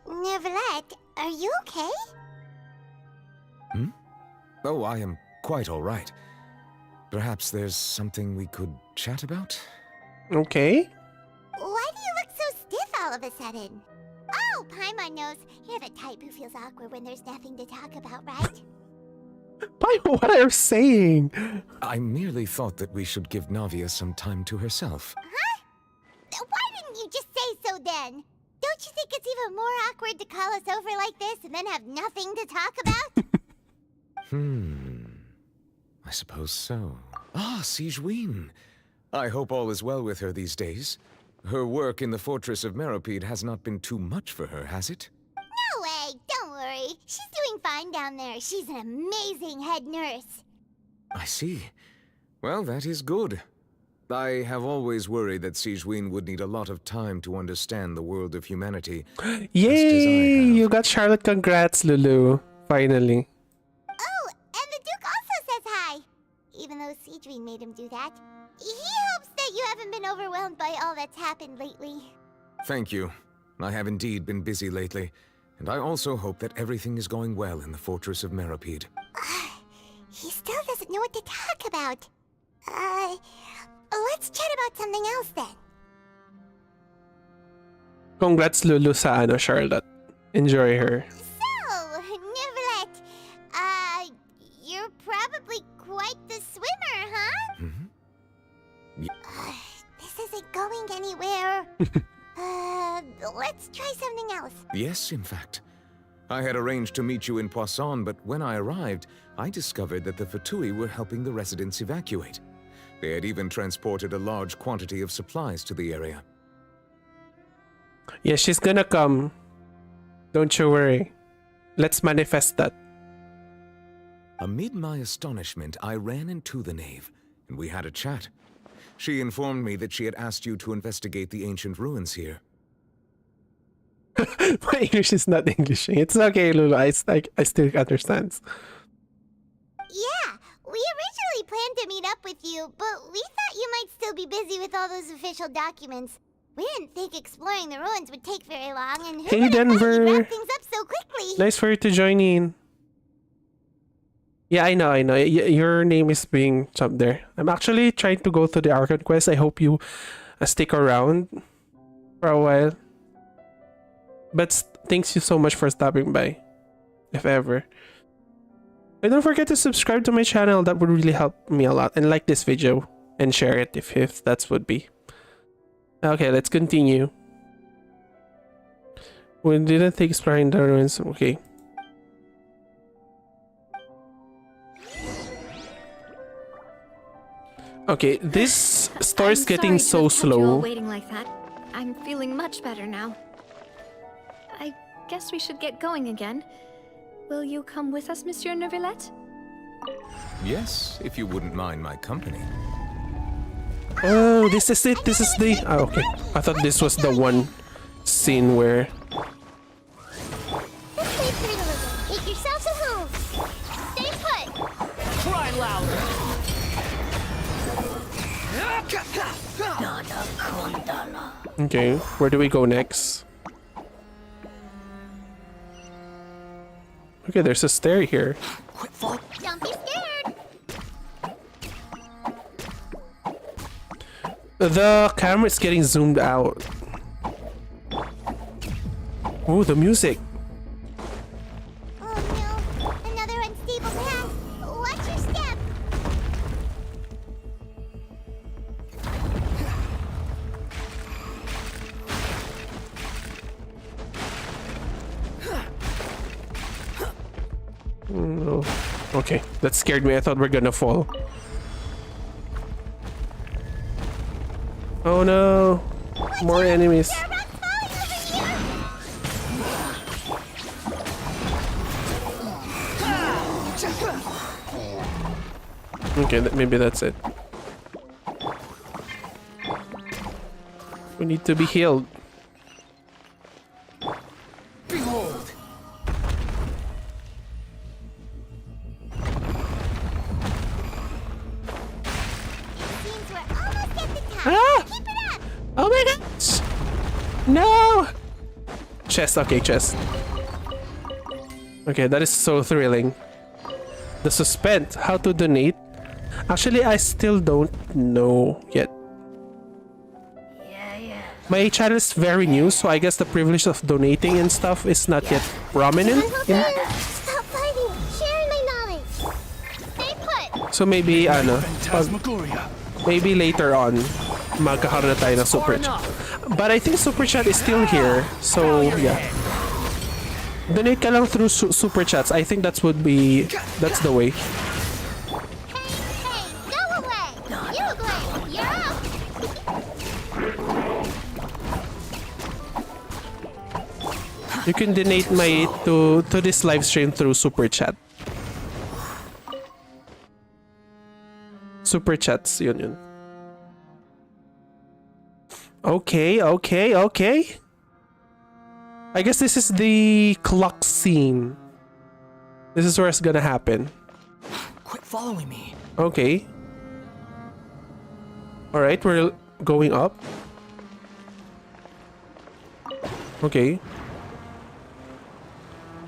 Neuvillette, are you okay?
Oh, I am quite all right. Perhaps there's something we could chat about?
Okay.
Why do you look so stiff all of a sudden? Oh, Paimon knows. You're the type who feels awkward when there's nothing to talk about, right?
Paimon, what are you saying?
I merely thought that we should give Navia some time to herself.
Huh? Why didn't you just say so then? Don't you think it's even more awkward to call us over like this and then have nothing to talk about?
I suppose so. Ah, Sigewinne. I hope all is well with her these days. Her work in the Fortress of Meropide has not been too much for her, has it?
No way, don't worry. She's doing fine down there. She's an amazing head nurse.
I see. Well, that is good. I have always worried that Sigewinne would need a lot of time to understand the world of humanity.
Yay! You got Charlotte. Congrats, Lulu. Finally.
Oh, and the Duke also says hi. Even though Sigewinne made him do that. He hopes that you haven't been overwhelmed by all that's happened lately.
Thank you. I have indeed been busy lately, and I also hope that everything is going well in the Fortress of Meropide.
He still doesn't know what to talk about. Let's chat about something else then.
Congrats, Lulu, sa Charlotte. Enjoy her.
So, Neuvillette, you're probably quite the swimmer, huh? This isn't going anywhere. Let's try something else.
Yes, in fact. I had arranged to meet you in Poisson, but when I arrived, I discovered that the Fatui were helping the residents evacuate. They had even transported a large quantity of supplies to the area.
Yeah, she's gonna come. Don't you worry. Let's manifest that.
Amid my astonishment, I ran into the knave, and we had a chat. She informed me that she had asked you to investigate the ancient ruins here.
My English is not Englishing. It's okay, Lulu. I still understand.
Yeah, we originally planned to meet up with you, but we thought you might still be busy with all those official documents. We didn't think exploring the ruins would take very long, and who
Hey,
would have thought
Denver.
you'd wrap things up so quickly?
Nice for you to join in. Yeah, I know. Your name is being chopped there. I'm actually trying to go to the Archon quest. I hope you stick around for a while. But thanks you so much for stopping by, if ever. And don't forget to subscribe to my channel. That would really help me a lot. And like this video and share it if that would be. Okay, let's continue. We didn't think exploring the ruins. Okay. Okay, this story is getting so slow.
Waiting like that. I'm feeling much better now. I guess we should get going again. Will you come with us, Monsieur Neuvillette?
Yes, if you wouldn't mind my company.
Oh, this is it. This is the... Oh, okay. I thought this was the one scene where...
This way, pretty little. Make yourselves at home. Stay put.
Cry louder.
Okay, where do we go next? Okay, there's a stair here.
Don't be scared.
The camera is getting zoomed out. Oh, the music.
Oh no, another unstable path. Watch your step.
No. Okay, that scared me. I thought we were gonna fall. Oh no! More enemies. Okay, maybe that's it. We need to be healed.
Behold!
Seems we're almost at the top.
Ah!
Keep it up.
Oh my gosh! No! Chest, okay, chest. Okay, that is so thrilling. The suspense, how to donate. Actually, I still don't know yet. My channel is very new, so I guess the privilege of donating and stuff is not yet prominent.
Stop fighting. Sharing my knowledge. Stay put.
So maybe, maybe later on, magkakaroon na tayo ng super chat. But I think super chat is still here, so yeah. Donate ka lang through super chats. I think that's the way.
Hey, go away. You away. You're out.
You can donate to this live stream through super chat. Super chats, yun. Okay. I guess this is the clock scene. This is where it's gonna happen.
Quit following me.
Okay. Alright, we're going up. Okay.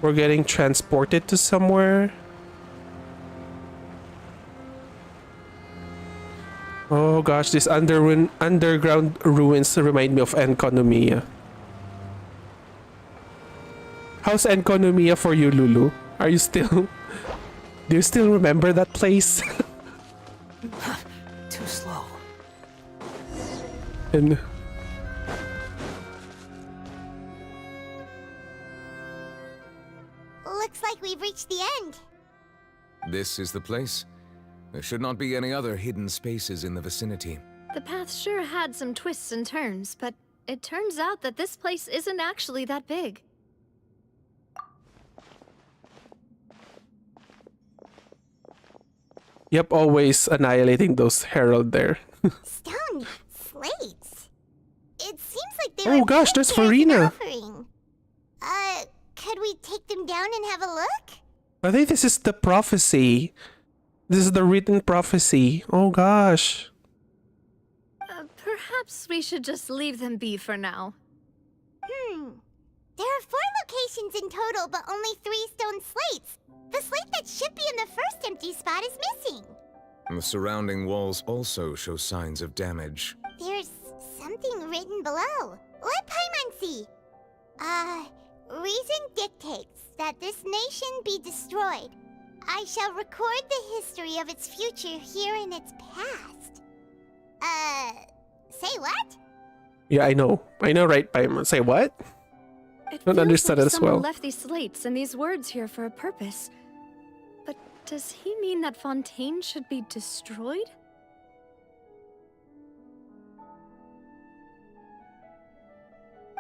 We're getting transported to somewhere. Oh gosh, these underground ruins remind me of Enconomia. How's Enconomia for you, Lulu? Are you still... Do you still remember that place?
Too slow.
And...
Looks like we've reached the end.
This is the place. There should not be any other hidden spaces in the vicinity.
The path sure had some twists and turns, but it turns out that this place isn't actually that big.
Yep, always annihilating those herald there.
Stone slates. It seems like they
Oh
were
gosh, there's
prepared as an
Farina.
offering. Could we take them down and have a look?
I think this is the prophecy. This is the written prophecy. Oh gosh.
Perhaps we should just leave them be for now.
There are 4 locations in total, but only 3 stone slates. The slate that should be in the first empty spot is missing.
The surrounding walls also show signs of damage.
There's something written below. Let Paimon see. Reason dictates that this nation be destroyed. I shall record the history of its future here in its past. Say what?
Yeah, I know. I know, right, Paimon? Say what?
It
Don't
feels
understand
like
it as
someone
well.
left these slates and these words here for a purpose. But does he mean that Fontaine should be destroyed?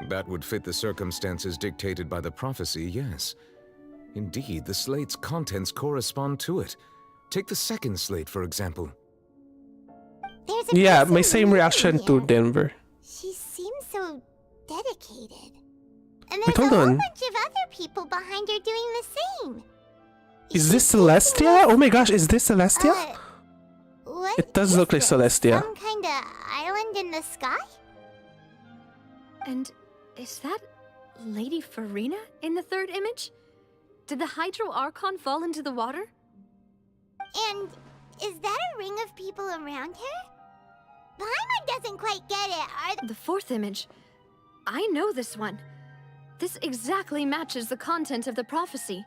That would fit the circumstances dictated by the prophecy, yes. Indeed, the slate's contents correspond to it. Take the second slate, for example.
Yeah, my same reaction to Denver.
She seems so dedicated. And
Wait,
there's
hold
a whole
on.
bunch of other people behind her doing the same.
Is this Celestia? Oh my gosh, is this Celestia?
What
It does
is
look like
this?
Celestia.
Some kind of island in the sky?
And is that Lady Farina in the third image? Did the Hydro Archon fall into the water?
And is that a ring of people around her? Paimon doesn't quite get it.
The fourth image. I know this one. This exactly matches the content of the prophecy.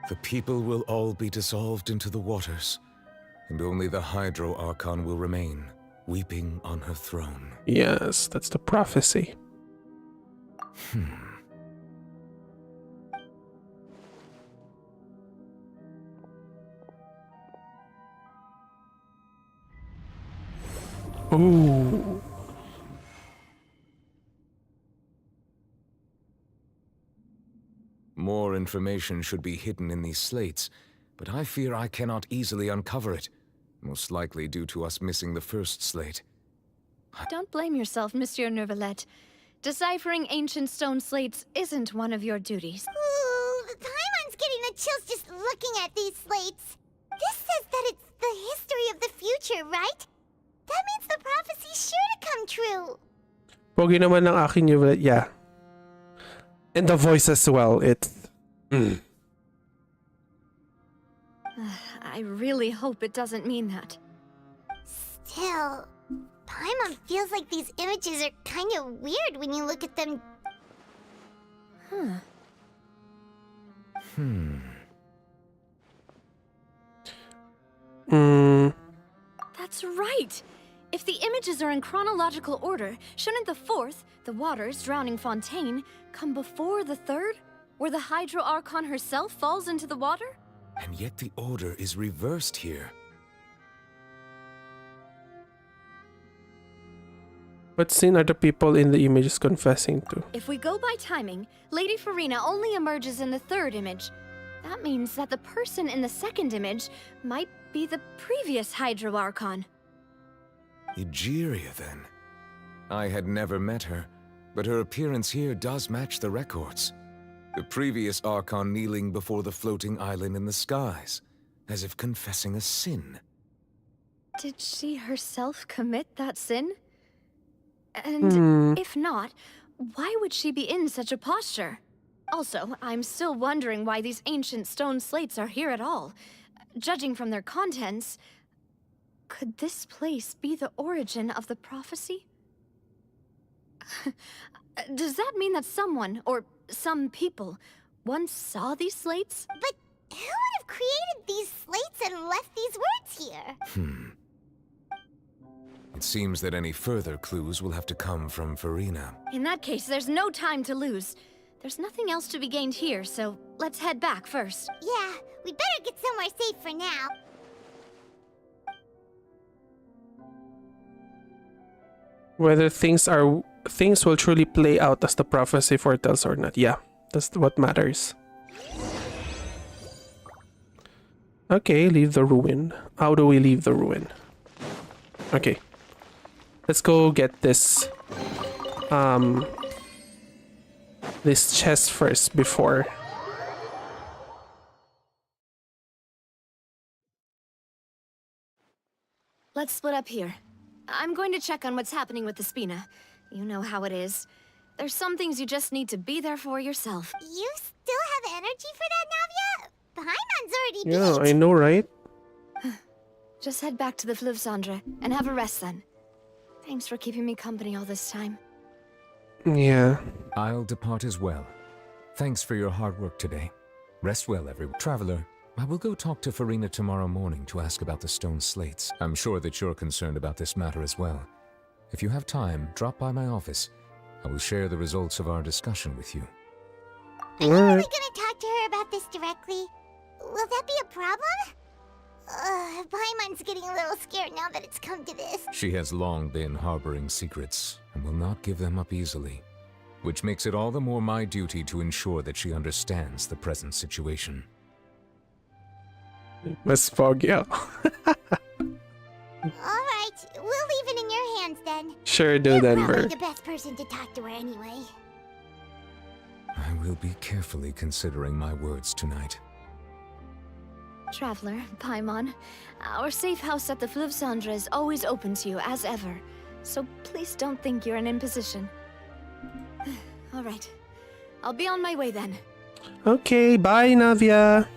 The people will all be dissolved into the waters, and only the Hydro Archon will remain, weeping on her throne.
Yes, that's the prophecy. Ooh.
More information should be hidden in these slates, but I fear I cannot easily uncover it, most likely due to us missing the first slate.
Don't blame yourself, Monsieur Neuvillette. Deciphering ancient stone slates isn't one of your duties.
Ooh, Paimon's getting the chills just looking at these slates. This says that it's the history of the future, right? That means the prophecy's sure to come true.
Pogi naman ng aking Neuvillette, yeah. And the voice as well, it's...
I really hope it doesn't mean that.
Still, Paimon feels like these images are kind of weird when you look at them.
That's right! If the images are in chronological order, shouldn't the fourth, the waters drowning Fontaine, come before the third, where the Hydro Archon herself falls into the water?
And yet the order is reversed here.
What scene are the people in the images confessing to?
If we go by timing, Lady Farina only emerges in the third image. That means that the person in the second image might be the previous Hydro Archon.
Egeria, then. I had never met her, but her appearance here does match the records. The previous Archon kneeling before the floating island in the skies, as if confessing a sin.
Did she herself commit that sin? And if not, why would she be in such a posture? Also, I'm still wondering why these ancient stone slates are here at all. Judging from their contents, could this place be the origin of the prophecy? Does that mean that someone, or some people, once saw these slates?
But who would have created these slates and left these words here?
It seems that any further clues will have to come from Farina.
In that case, there's no time to lose. There's nothing else to be gained here, so let's head back first.
Yeah, we better get somewhere safe for now.
Whether things will truly play out as the prophecy foretells or not. Yeah, that's what matters. Okay, leave the ruin. How do we leave the ruin? Okay. Let's go get this this chest first before.
Let's split up here. I'm going to check on what's happening with the Spina. You know how it is. There's some things you just need to be there for yourself.
You still have energy for that, Navia? Paimon's already
Yeah,
beat.
I know, right?
Just head back to the Fleuve Cendre and have a rest then. Thanks for keeping me company all this time.
Yeah.
I'll depart as well. Thanks for your hard work today. Rest well, everyone. Traveler, I will go talk to Farina tomorrow morning to ask about the stone slates. I'm sure that you're concerned about this matter as well. If you have time, drop by my office. I will share the results of our discussion with you.
Are you really gonna talk to her about this directly? Will that be a problem? Paimon's getting a little scared now that it's come to this.
She has long been harboring secrets and will not give them up easily, which makes it all the more my duty to ensure that she understands the present situation.
Miss Foggy.
Alright, we'll leave it in your hands then.
Sure do,
You're
Denver.
probably the best person to talk to her anyway.
I will be carefully considering my words tonight.
Traveler, Paimon, our safe house at the Fleuve Cendre is always open to you as ever, so please don't think you're an imposition. All right. I'll be on my way then.
Okay, bye, Navia.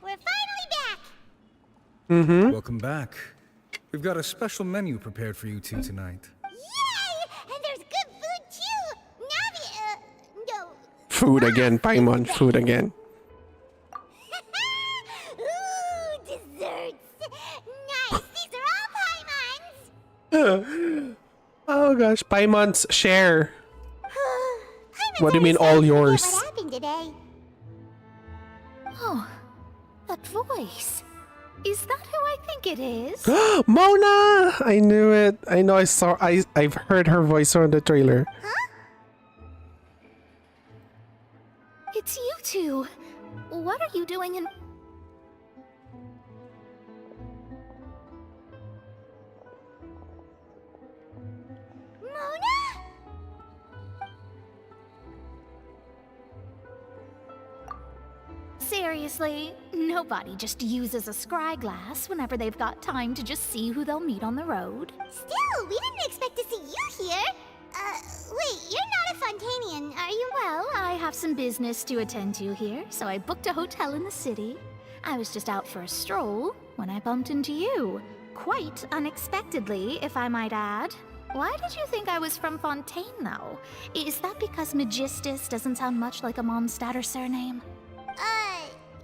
We're finally back!
Welcome back. We've got a special menu prepared for you two tonight.
Yay! And there's good food too! Navi, no.
Food again, Paimon. Food again.
Ooh, desserts! Nice! These are all Paimons!
Oh gosh, Paimon's share.
Paimon's
What do you mean
already
all
starting to
yours?
forget What happened today?
Oh, that voice. Is that who I think it is?
Mona! I knew it. I know I've heard her voice on the trailer.
It's you two. What are you doing in...
Mona?
Seriously, nobody just uses a scry glass whenever they've got time to just see who they'll meet on the road.
Still, we didn't expect to see you here. Wait, you're not a Fontainian, are you?
Well, I have some business to attend to here, so I booked a hotel in the city. I was just out for a stroll when I bumped into you. Quite unexpectedly, if I might add. Why did you think I was from Fontaine, though? Is that because Magistus doesn't sound much like a Mondstadter surname?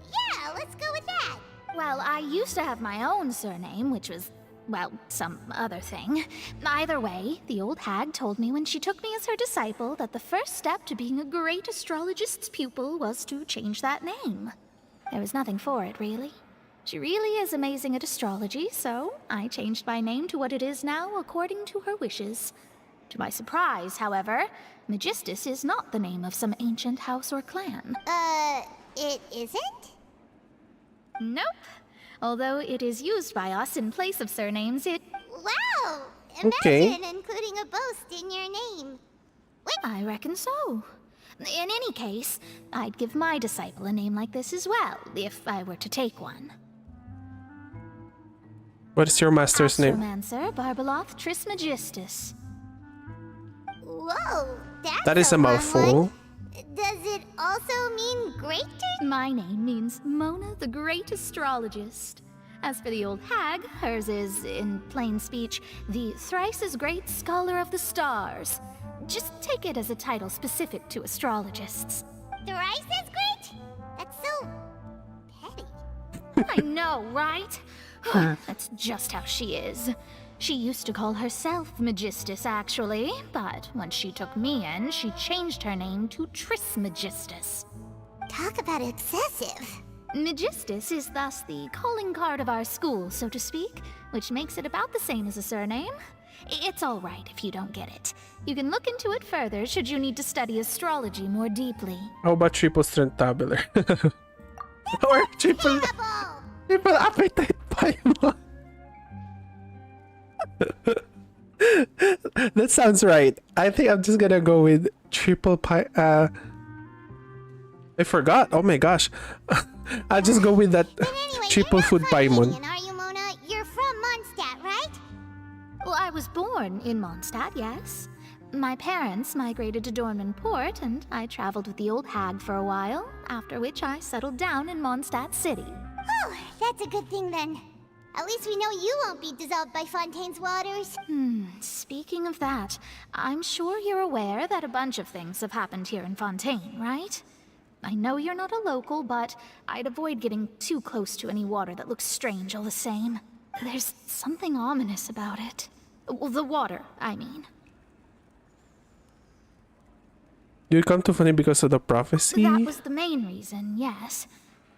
Yeah, let's go with that.
Well, I used to have my own surname, which was, well, some other thing. Either way, the old hag told me when she took me as her disciple that the first step to being a great astrologist's pupil was to change that name. There was nothing for it, really. She really is amazing at astrology, so I changed my name to what it is now according to her wishes. To my surprise, however, Magistus is not the name of some ancient house or clan.
It isn't?
Nope. Although it is used by us in place of surnames, it...
Wow!
Okay.
Imagine including a boast in your name.
I reckon so. In any case, I'd give my disciple a name like this as well, if I were to take one.
What is your master's name?
Astromancer Barbeloth Trismegistus.
Whoa,
That is a
long
mouthful.
one. Does it also mean greater?
My name means Mona the Great Astrologist. As for the old hag, hers is, in plain speech, the thrice as great Scholar of the Stars. Just take it as a title specific to astrologists.
Thrice as great? That's so petty.
I know, right? That's just how she is. She used to call herself Magistus, actually, but when she took me in, she changed her name to Trismegistus.
Talk about excessive.
Magistus is thus the calling card of our school, so to speak, which makes it about the same as a surname. It's all right if you don't get it. You can look into it further should you need to study astrology more deeply.
How about triple strength tabular? Or triple appetite Paimon? That sounds right. I think I'm just gonna go with triple I forgot. Oh my gosh. I'll just go with that triple food Paimon.
Are you, Mona? You're from Mondstadt, right?
Well, I was born in Mondstadt, yes. My parents migrated to Dornman Port, and I traveled with the old hag for a while, after which I settled down in Mondstadt City.
Oh, that's a good thing then. At least we know you won't be dissolved by Fontaine's waters.
Speaking of that, I'm sure you're aware that a bunch of things have happened here in Fontaine, right? I know you're not a local, but I'd avoid getting too close to any water that looks strange all the same. There's something ominous about it. Well, the water, I mean.
Do you come to Fontaine because of the prophecy?
That was the main reason, yes.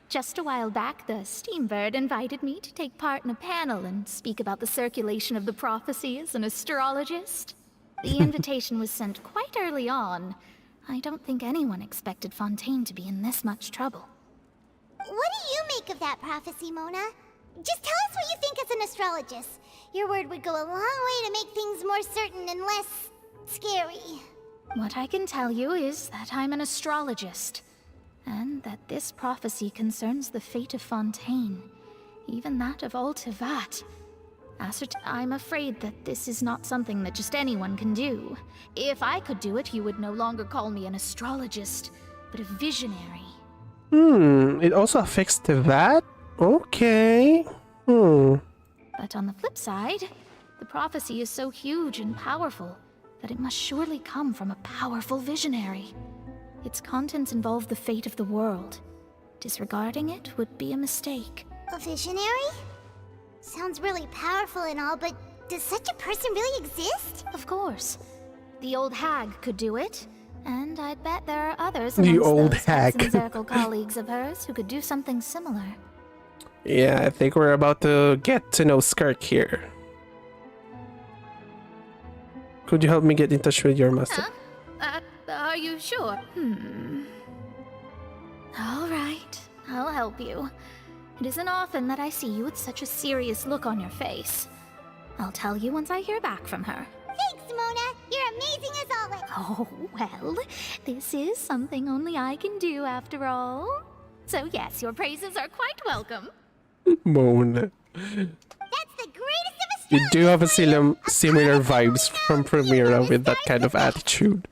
Just a while back, the Steambird invited me to take part in a panel and speak about the circulation of the prophecy as an astrologist. The invitation was sent quite early on. I don't think anyone expected Fontaine to be in this much trouble.
What do you make of that prophecy, Mona? Just tell us what you think as an astrologist. Your word would go a long way to make things more certain and less scary.
What I can tell you is that I'm an astrologist. and that this prophecy concerns the fate of Fontaine, even that of all Tevat. I'm afraid that this is not something that just anyone can do. If I could do it, you would no longer call me an astrologist, but a visionary.
It also affects Tevat? Okay.
But on the flip side, the prophecy is so huge and powerful that it must surely come from a powerful visionary. Its contents involve the fate of the world. Disregarding it would be a mistake.
A visionary? Sounds really powerful and all, but does such a person really exist?
Of course. The old hag could do it, and I'd bet there are others
The
amongst
old
those
hag.
Hudson Circle colleagues of hers who could do something similar.
Yeah, I think we're about to get to know Skirk here. Could you help me get in touch with your master?
Are you sure? All right, I'll help you. It isn't often that I see you with such a serious look on your face. I'll tell you once I hear back from her.
Thanks, Mona. You're amazing as always.
Oh, well, this is something only I can do after all. So yes, your praises are quite welcome.
Mona.
That's the greatest of
You do have a similar vibes from Primera with that kind of attitude.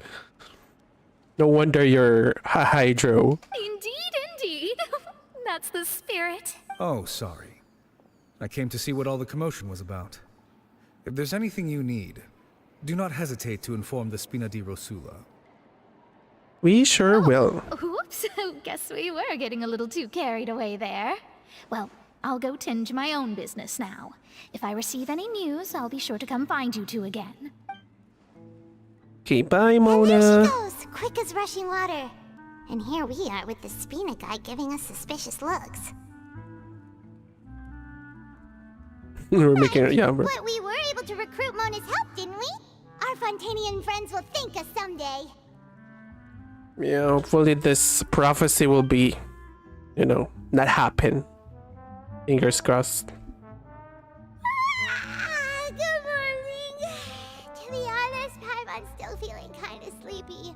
No wonder you're a Hydro.
Indeed. That's the spirit.
Oh, sorry. I came to see what all the commotion was about. If there's anything you need, do not hesitate to inform the Spina di Rosula.
We sure will.
Whoops, guess we were getting a little too carried away there. Well, I'll go tend to my own business now. If I receive any news, I'll be sure to come find you two again.
Okay, bye,
And there
Mona.
she goes, quick as rushing water. And here we are with the Spina guy giving us suspicious looks.
We're making it, yeah, bro.
But we were able to recruit Mona's help, didn't we? Our Fontanian friends will thank us someday.
Yeah, hopefully this prophecy will be, not happen. Fingers crossed.
Good morning. To be honest, Paimon's still feeling kind of sleepy.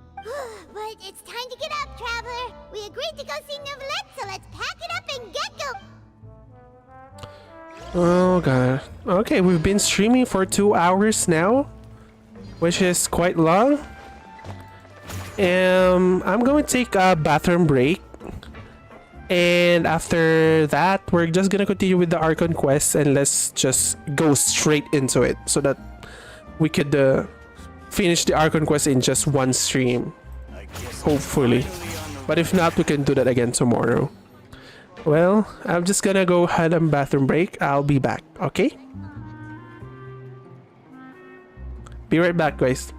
But it's time to get up, traveler. We agreed to go see Neuvillette, so let's pack it up and get go.
Oh god. Okay, we've been streaming for 2 hours now, which is quite long. I'm going to take a bathroom break. And after that, we're just gonna continue with the Archon quest, and let's just go straight into it so that we could finish the Archon quest in just one stream. Hopefully. But if not, we can do that again tomorrow. Well, I'm just gonna go ahead and bathroom break. I'll be back, okay? Be right back, guys.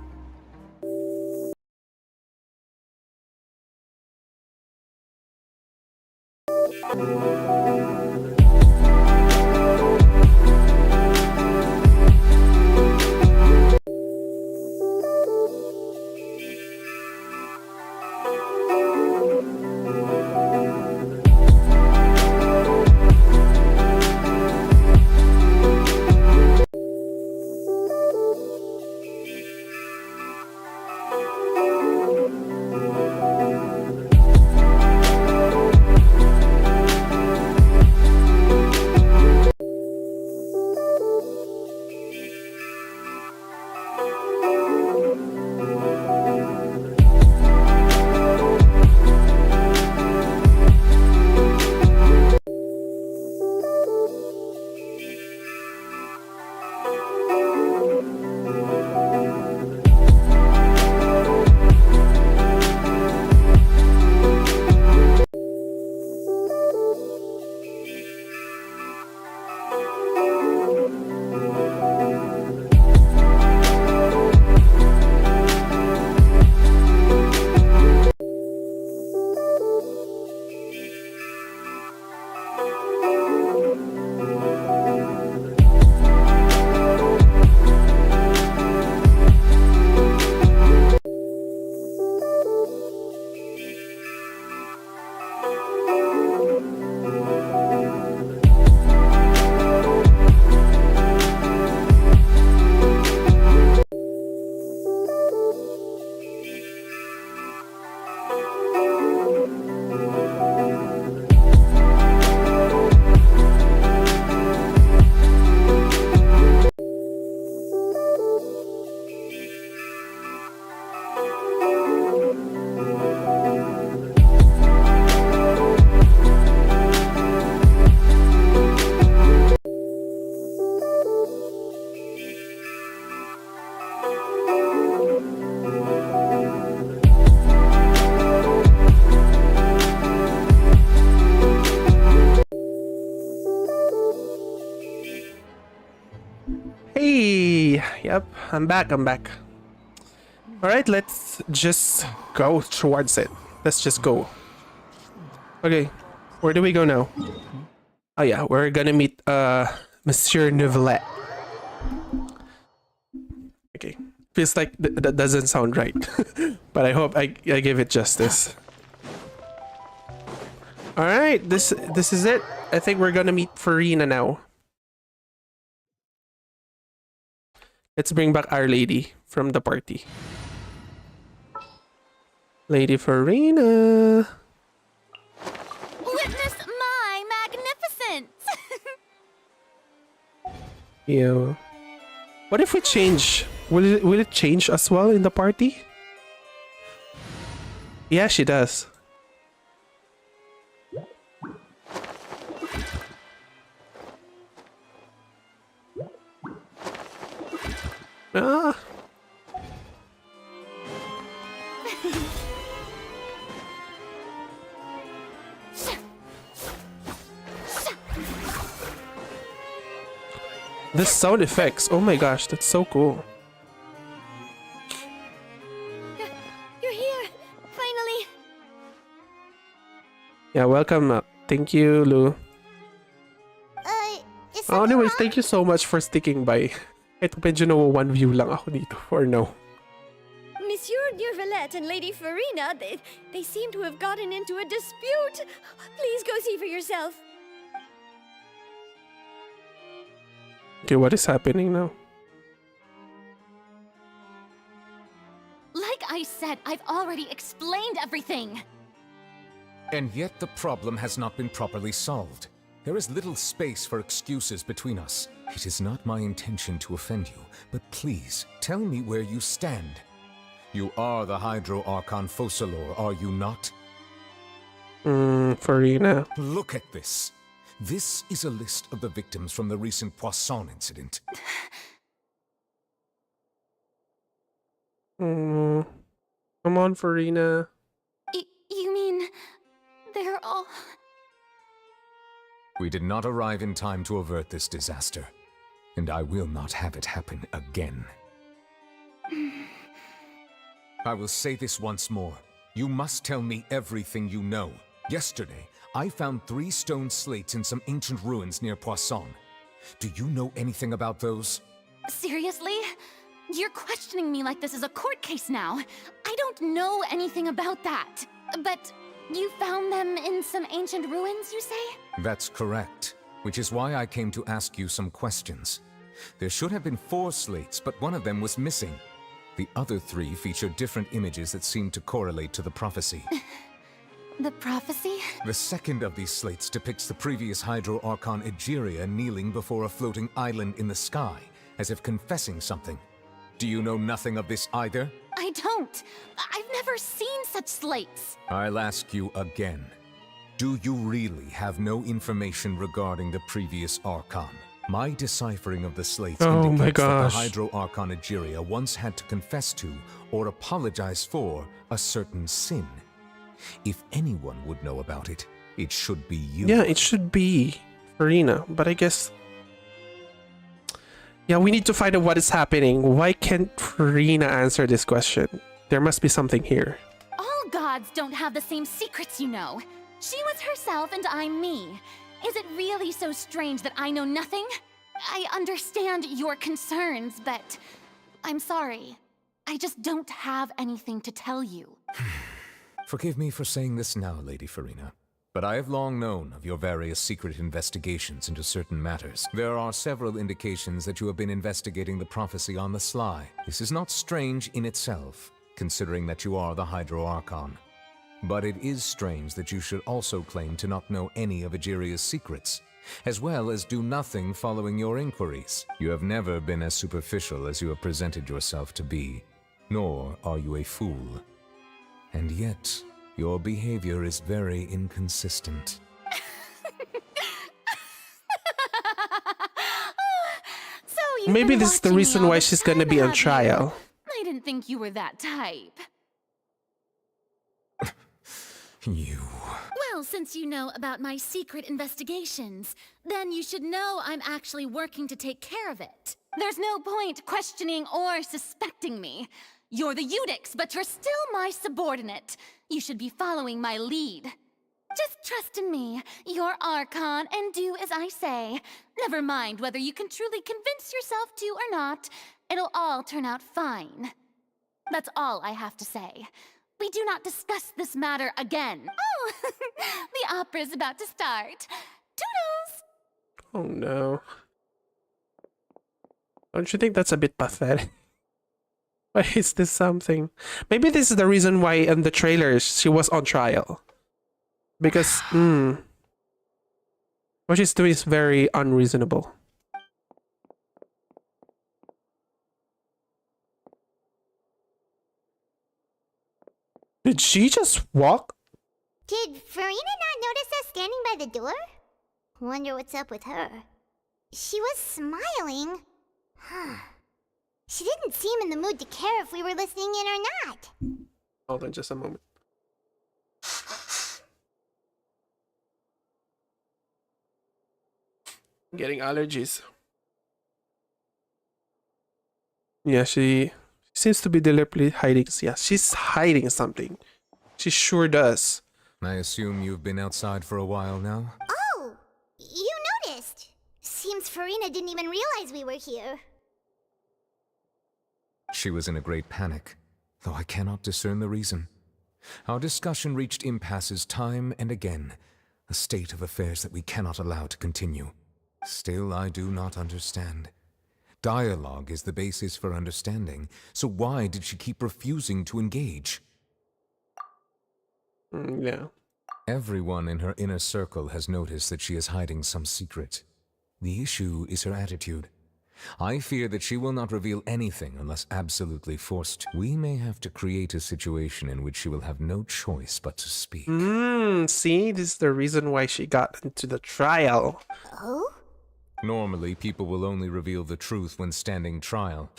Hey, yep, I'm back. Alright, let's just go towards it. Let's just go. Okay, where do we go now? Oh yeah, we're gonna meet Monsieur Neuvillette. Okay, feels like that doesn't sound right. But I hope I give it justice. Alright, this is it. I think we're gonna meet Farina now. Let's bring back Our Lady from the party. Lady Farina.
Witness my magnificence!
Yeah. What if we change? Will it change as well in the party? Yeah, she does. Ah. The sound effects, oh my gosh, that's so cool.
You're here, finally.
Yeah, welcome. Thank you, Lou. Oh, anyways, thank you so much for sticking by. Ito medyo na one view lang ako dito for now.
Monsieur Neuvillette and Lady Farina, they seem to have gotten into a dispute. Please go see for yourself.
Okay, what is happening now?
Like I said, I've already explained everything.
And yet the problem has not been properly solved. There is little space for excuses between us. It is not my intention to offend you, but please, tell me where you stand. You are the Hydro Archon Focalor, are you not?
Farina.
Look at this. This is a list of the victims from the recent Poisson incident.
Come on, Farina.
You mean... they're all...
We did not arrive in time to avert this disaster, and I will not have it happen again. I will say this once more. You must tell me everything you know. Yesterday, I found 3 stone slates in some ancient ruins near Poisson. Do you know anything about those?
Seriously? You're questioning me like this is a court case now. I don't know anything about that. But you found them in some ancient ruins, you say?
That's correct, which is why I came to ask you some questions. There should have been 4 slates, but one of them was missing. The other 3 feature different images that seem to correlate to the prophecy.
The prophecy?
The second of these slates depicts the previous Hydro Archon Egeria kneeling before a floating island in the sky, as if confessing something. Do you know nothing of this either?
I don't. I've never seen such slates.
I'll ask you again. Do you really have no information regarding the previous Archon? My deciphering of the slates indicates that the Hydro Archon Egeria once had to confess to, or apologize for, a certain sin. If anyone would know about it, it should be you.
Yeah, it should be Farina, but I guess... Yeah, we need to find out what is happening. Why can't Farina answer this question? There must be something here.
All gods don't have the same secrets, you know. She was herself and I'm me. Is it really so strange that I know nothing? I understand your concerns, but I'm sorry. I just don't have anything to tell you.
Forgive me for saying this now, Lady Farina, but I have long known of your various secret investigations into certain matters. There are several indications that you have been investigating the prophecy on the sly. This is not strange in itself, considering that you are the Hydro Archon. But it is strange that you should also claim to not know any of Egeria's secrets, as well as do nothing following your inquiries. You have never been as superficial as you have presented yourself to be, nor are you a fool. And yet, your behavior is very inconsistent.
Maybe this is the reason why she's gonna be on trial.
I didn't think you were that type.
You...
Well, since you know about my secret investigations, then you should know I'm actually working to take care of it. There's no point questioning or suspecting me. You're the Eudix, but you're still my subordinate. You should be following my lead. Just trust in me. You're Archon, and do as I say. Never mind whether you can truly convince yourself to or not. It'll all turn out fine. That's all I have to say. We do not discuss this matter again. Oh, the opera's about to start. Toodles!
Oh no. Don't you think that's a bit pathetic? Why is this something? Maybe this is the reason why in the trailers she was on trial. Because, what she's doing is very unreasonable. Did she just walk?
Did Farina not notice us standing by the door? Wonder what's up with her. She was smiling. Huh. She didn't seem in the mood to care if we were listening in or not.
Hold on just a moment. I'm getting allergies. Yeah, she seems to be deliberately hiding. Yeah, she's hiding something. She sure does.
I assume you've been outside for a while now?
Oh, you noticed. Seems Farina didn't even realize we were here.
She was in a great panic, though I cannot discern the reason. Our discussion reached impasses time and again, a state of affairs that we cannot allow to continue. Still, I do not understand. Dialogue is the basis for understanding, so why did she keep refusing to engage?
Yeah.
Everyone in her inner circle has noticed that she is hiding some secret. The issue is her attitude. I fear that she will not reveal anything unless absolutely forced. We may have to create a situation in which she will have no choice but to speak.
See, this is the reason why she got into the trial.
Oh?
Normally, people will only reveal the truth when standing trial.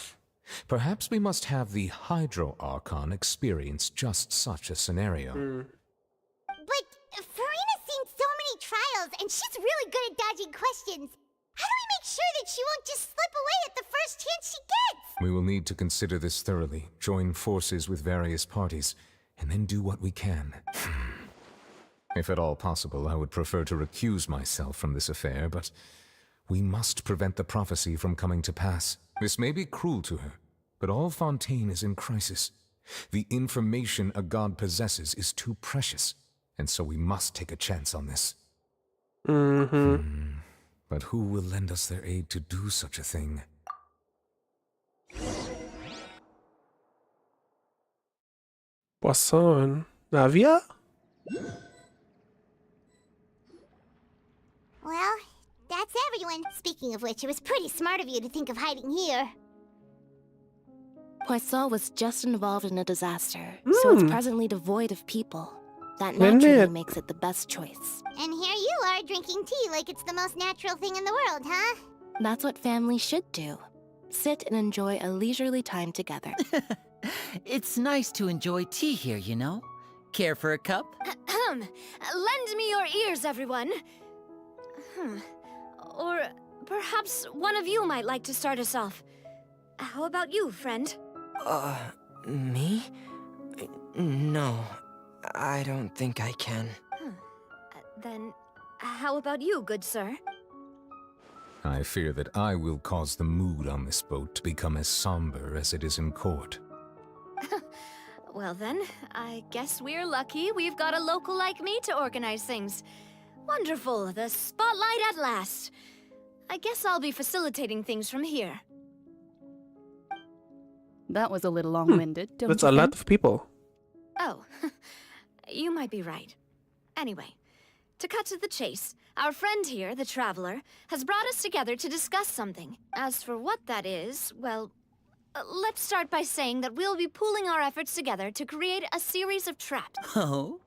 Perhaps we must have the Hydro Archon experience just such a scenario.
But Farina's seen so many trials, and she's really good at dodging questions. How do we make sure that she won't just slip away at the first chance she gets?
We will need to consider this thoroughly, join forces with various parties, and then do what we can. If at all possible, I would prefer to recuse myself from this affair, but we must prevent the prophecy from coming to pass. This may be cruel to her, but all Fontaine is in crisis. The information a god possesses is too precious, and so we must take a chance on this. But who will lend us their aid to do such a thing?
Poisson. Navia?
Well, that's everyone. Speaking of which, it was pretty smart of you to think of hiding here.
Poisson was just involved in a disaster, so it's presently devoid of people. That naturally makes it the best choice.
And here you are drinking tea like it's the most natural thing in the world, huh?
That's what families should do. Sit and enjoy a leisurely time together.
It's nice to enjoy tea here, you know? Care for a cup?
Lend me your ears, everyone. Or perhaps one of you might like to start us off. How about you, friend?
Me? No, I don't think I can.
Then, how about you, good sir?
I fear that I will cause the mood on this boat to become as somber as it is in court.
Well then, I guess we're lucky we've got a local like me to organize things. Wonderful, the spotlight at last. I guess I'll be facilitating things from here.
That was a little long-winded, don't
That's
you
a lot
think?
of people.
Oh, you might be right. Anyway, to cut to the chase, our friend here, the Traveler, has brought us together to discuss something. As for what that is, well, let's start by saying that we'll be pooling our efforts together to create a series of traps.
Oh?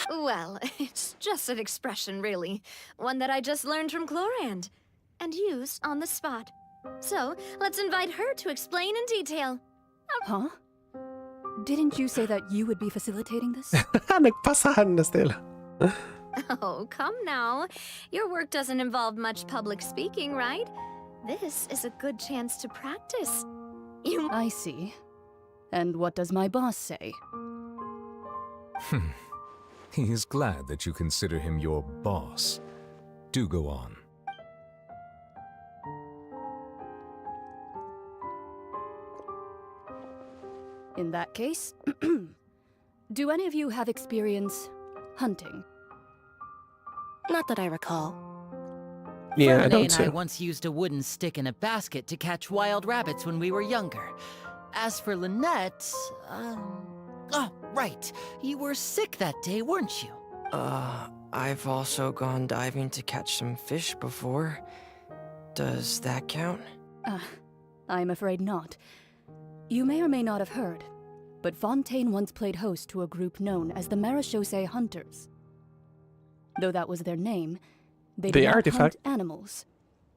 Well, it's just an expression, really. One that I just learned from Chlorand, and used on the spot. So, let's invite her to explain in detail.
Huh? Didn't you say that you would be facilitating this?
Nagpasahan na sila.
Oh, come now. Your work doesn't involve much public speaking, right? This is a good chance to practice.
I see. And what does my boss say?
He is glad that you consider him your boss. Do go on.
In that case, do any of you have experience hunting?
Not that I recall.
Yeah, I
Faraday
don't
and
see.
I once used a wooden stick in a basket to catch wild rabbits when we were younger. As for Lynette, oh, right. You were sick that day, weren't you?
I've also gone diving to catch some fish before. Does that count?
I'm afraid not. You may or may not have heard, but Fontaine once played host to a group known as the Marechaussee Hunters. Though that was their name, they did not hunt animals,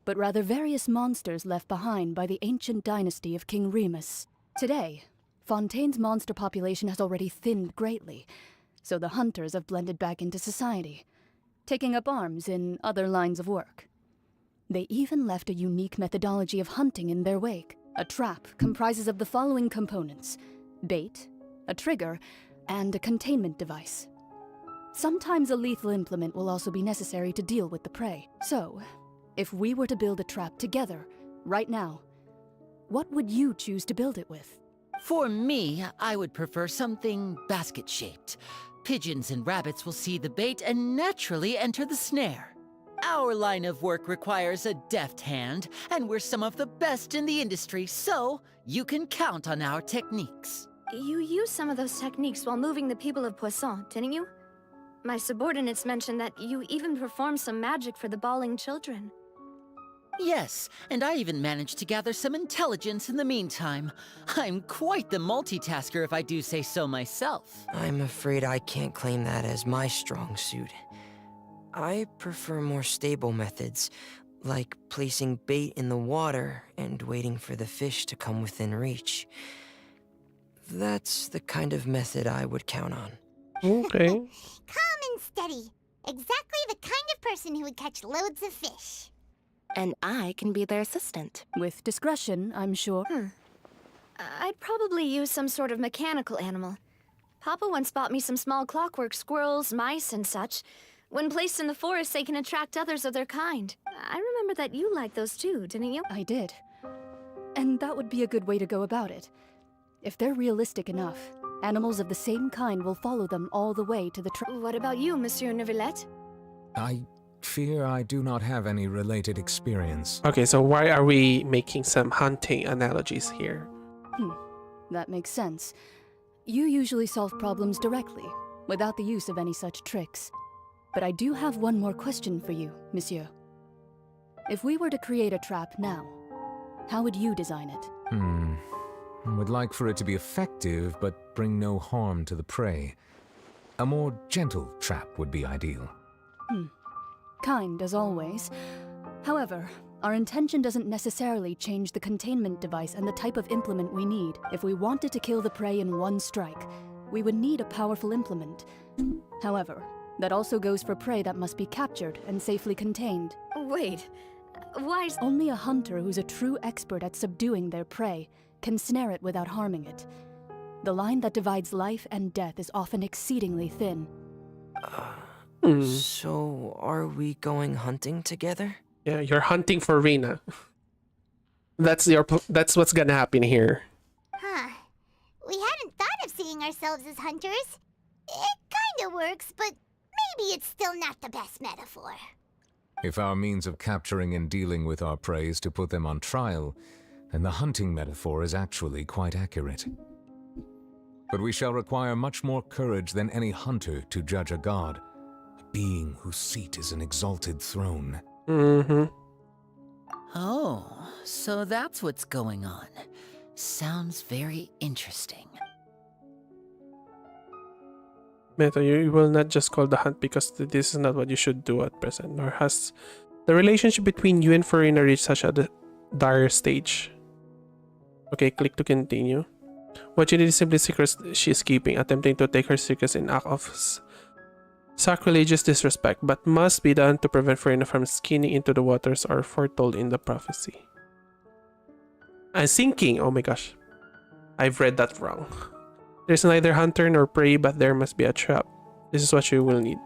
but rather various monsters left behind by the ancient dynasty of King Remus. Today, Fontaine's monster population has already thinned greatly, so the hunters have blended back into society, taking up arms in other lines of work. They even left a unique methodology of hunting in their wake. A trap comprises of the following components: bait, a trigger, and a containment device. Sometimes a lethal implement will also be necessary to deal with the prey. So, if we were to build a trap together, right now, what would you choose to build it with?
For me, I would prefer something basket-shaped. Pigeons and rabbits will see the bait and naturally enter the snare. Our line of work requires a deft hand, and we're some of the best in the industry, so you can count on our techniques.
You used some of those techniques while moving the people of Poisson, didn't you? My subordinates mentioned that you even performed some magic for the bawling children.
Yes, and I even managed to gather some intelligence in the meantime. I'm quite the multitasker if I do say so myself.
I'm afraid I can't claim that as my strong suit. I prefer more stable methods, like placing bait in the water and waiting for the fish to come within reach. That's the kind of method I would count on.
Okay.
Calm and steady. Exactly the kind of person who would catch loads of fish.
And I can be their assistant.
With discretion, I'm sure.
I'd probably use some sort of mechanical animal. Papa once bought me some small clockwork squirrels, mice, and such. When placed in the forest, they can attract others of their kind. I remember that you liked those too, didn't you?
I did. And that would be a good way to go about it. If they're realistic enough, animals of the same kind will follow them all the way to the
What about you, Monsieur Neuvillette?
I fear I do not have any related experience.
Okay, so why are we making some hunting analogies here?
That makes sense. You usually solve problems directly, without the use of any such tricks. But I do have one more question for you, monsieur. If we were to create a trap now, how would you design it?
I would like for it to be effective, but bring no harm to the prey. A more gentle trap would be ideal.
Kind as always. However, our intention doesn't necessarily change the containment device and the type of implement we need. If we wanted to kill the prey in one strike, we would need a powerful implement. However, that also goes for prey that must be captured and safely contained.
Wait, why is...
Only a hunter who's a true expert at subduing their prey can snare it without harming it. The line that divides life and death is often exceedingly thin.
So, are we going hunting together?
Yeah, you're hunting for Rena. That's what's gonna happen here.
Huh. We hadn't thought of seeing ourselves as hunters. It kinda works, but maybe it's still not the best metaphor.
If our means of capturing and dealing with our prey is to put them on trial, then the hunting metaphor is actually quite accurate. But we shall require much more courage than any hunter to judge a god, a being whose seat is an exalted throne.
Oh, so that's what's going on. Sounds very interesting.
Meta, you will not just call the hunt because this is not what you should do at present, nor has the relationship between you and Farina reached such a dire stage. Okay, click to continue. What you need is simply secrets she is keeping, attempting to take her secrets in act of sacrilegious disrespect, but must be done to prevent Farina from skinning into the waters or foretold in the prophecy. Sinking. Oh my gosh. I've read that wrong. There's neither hunter nor prey, but there must be a trap. This is what you will need.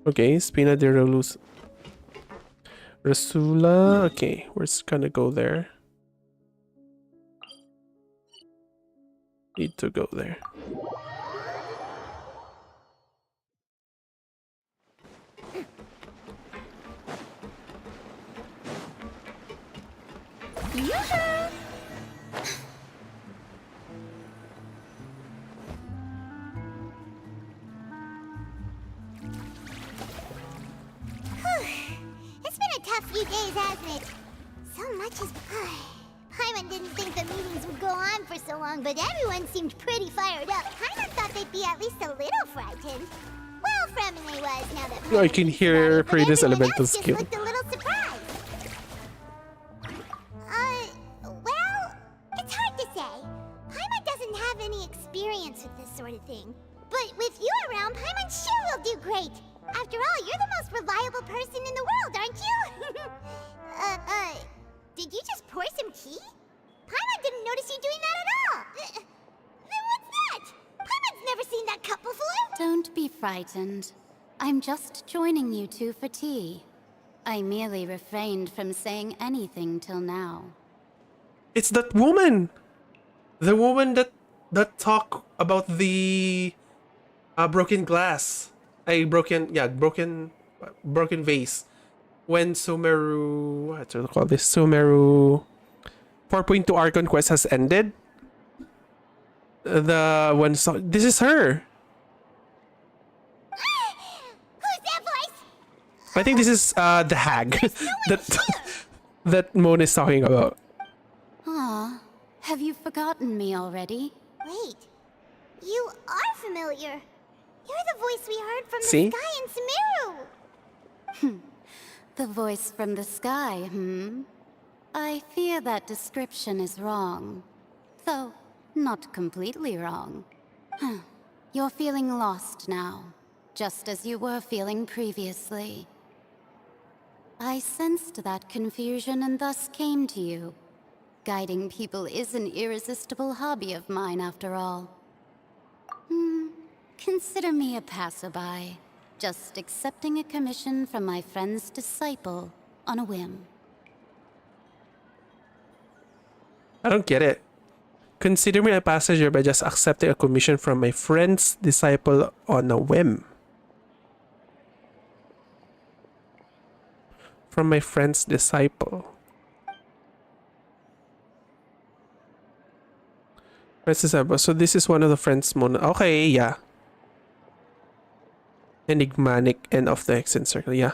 Okay, Spina de Rasula. Okay, we're just gonna go there. Need to go there.
It's been a tough few days, hasn't it? So much has... Paimon didn't think the meetings would go on for so long, but everyone seemed pretty fired up. Paimon thought they'd be at least a little frightened. Well, Fremine was, now that Paimon
I can hear Freda's elemental
just
skill.
looked a little surprised. Well, it's hard to say. Paimon doesn't have any experience with this sort of thing. But with you around, Paimon sure will do great. After all, you're the most reliable person in the world, aren't you? Did you just pour some tea? Paimon didn't notice you doing that at all. Then what's that? Paimon's never seen that cup before.
Don't be frightened. I'm just joining you two for tea. I merely refrained from saying anything till now.
It's that woman! The woman that talk about the broken glass. Broken vase. When Sumeru, what do you call this? Sumeru 4.2 Archon quest has ended. This is her.
Who's that voice?
I think this is the hag that Moon is talking about.
Aw, have you forgotten me already?
Wait, you are familiar. You're the voice we heard from
See?
the sky in Sumeru.
The voice from the sky, I fear that description is wrong. Though, not completely wrong. You're feeling lost now, just as you were feeling previously. I sensed that confusion and thus came to you. Guiding people is an irresistible hobby of mine, after all. Consider me a passerby. Just accepting a commission from my friend's disciple on a whim.
I don't get it. Consider me a passenger by just accepting a commission from my friend's disciple on a whim. From my friend's disciple. So this is one of the friends Mona. Okay, yeah. Enigmatic end of the exit circle, yeah.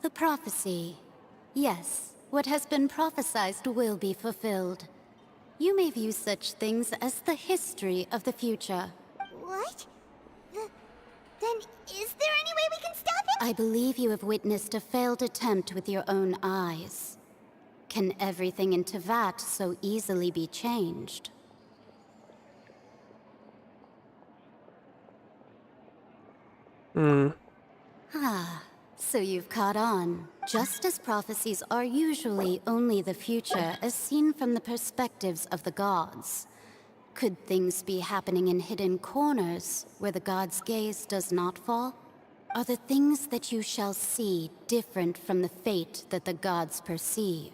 The prophecy. Yes, what has been prophesied will be fulfilled. You may view such things as the history of the future.
What? Then is there any way we can stop it?
I believe you have witnessed a failed attempt with your own eyes. Can everything in Tevat so easily be changed? So you've caught on. Just as prophecies are usually only the future as seen from the perspectives of the gods. Could things be happening in hidden corners where the gods' gaze does not fall? Are the things that you shall see different from the fate that the gods perceive?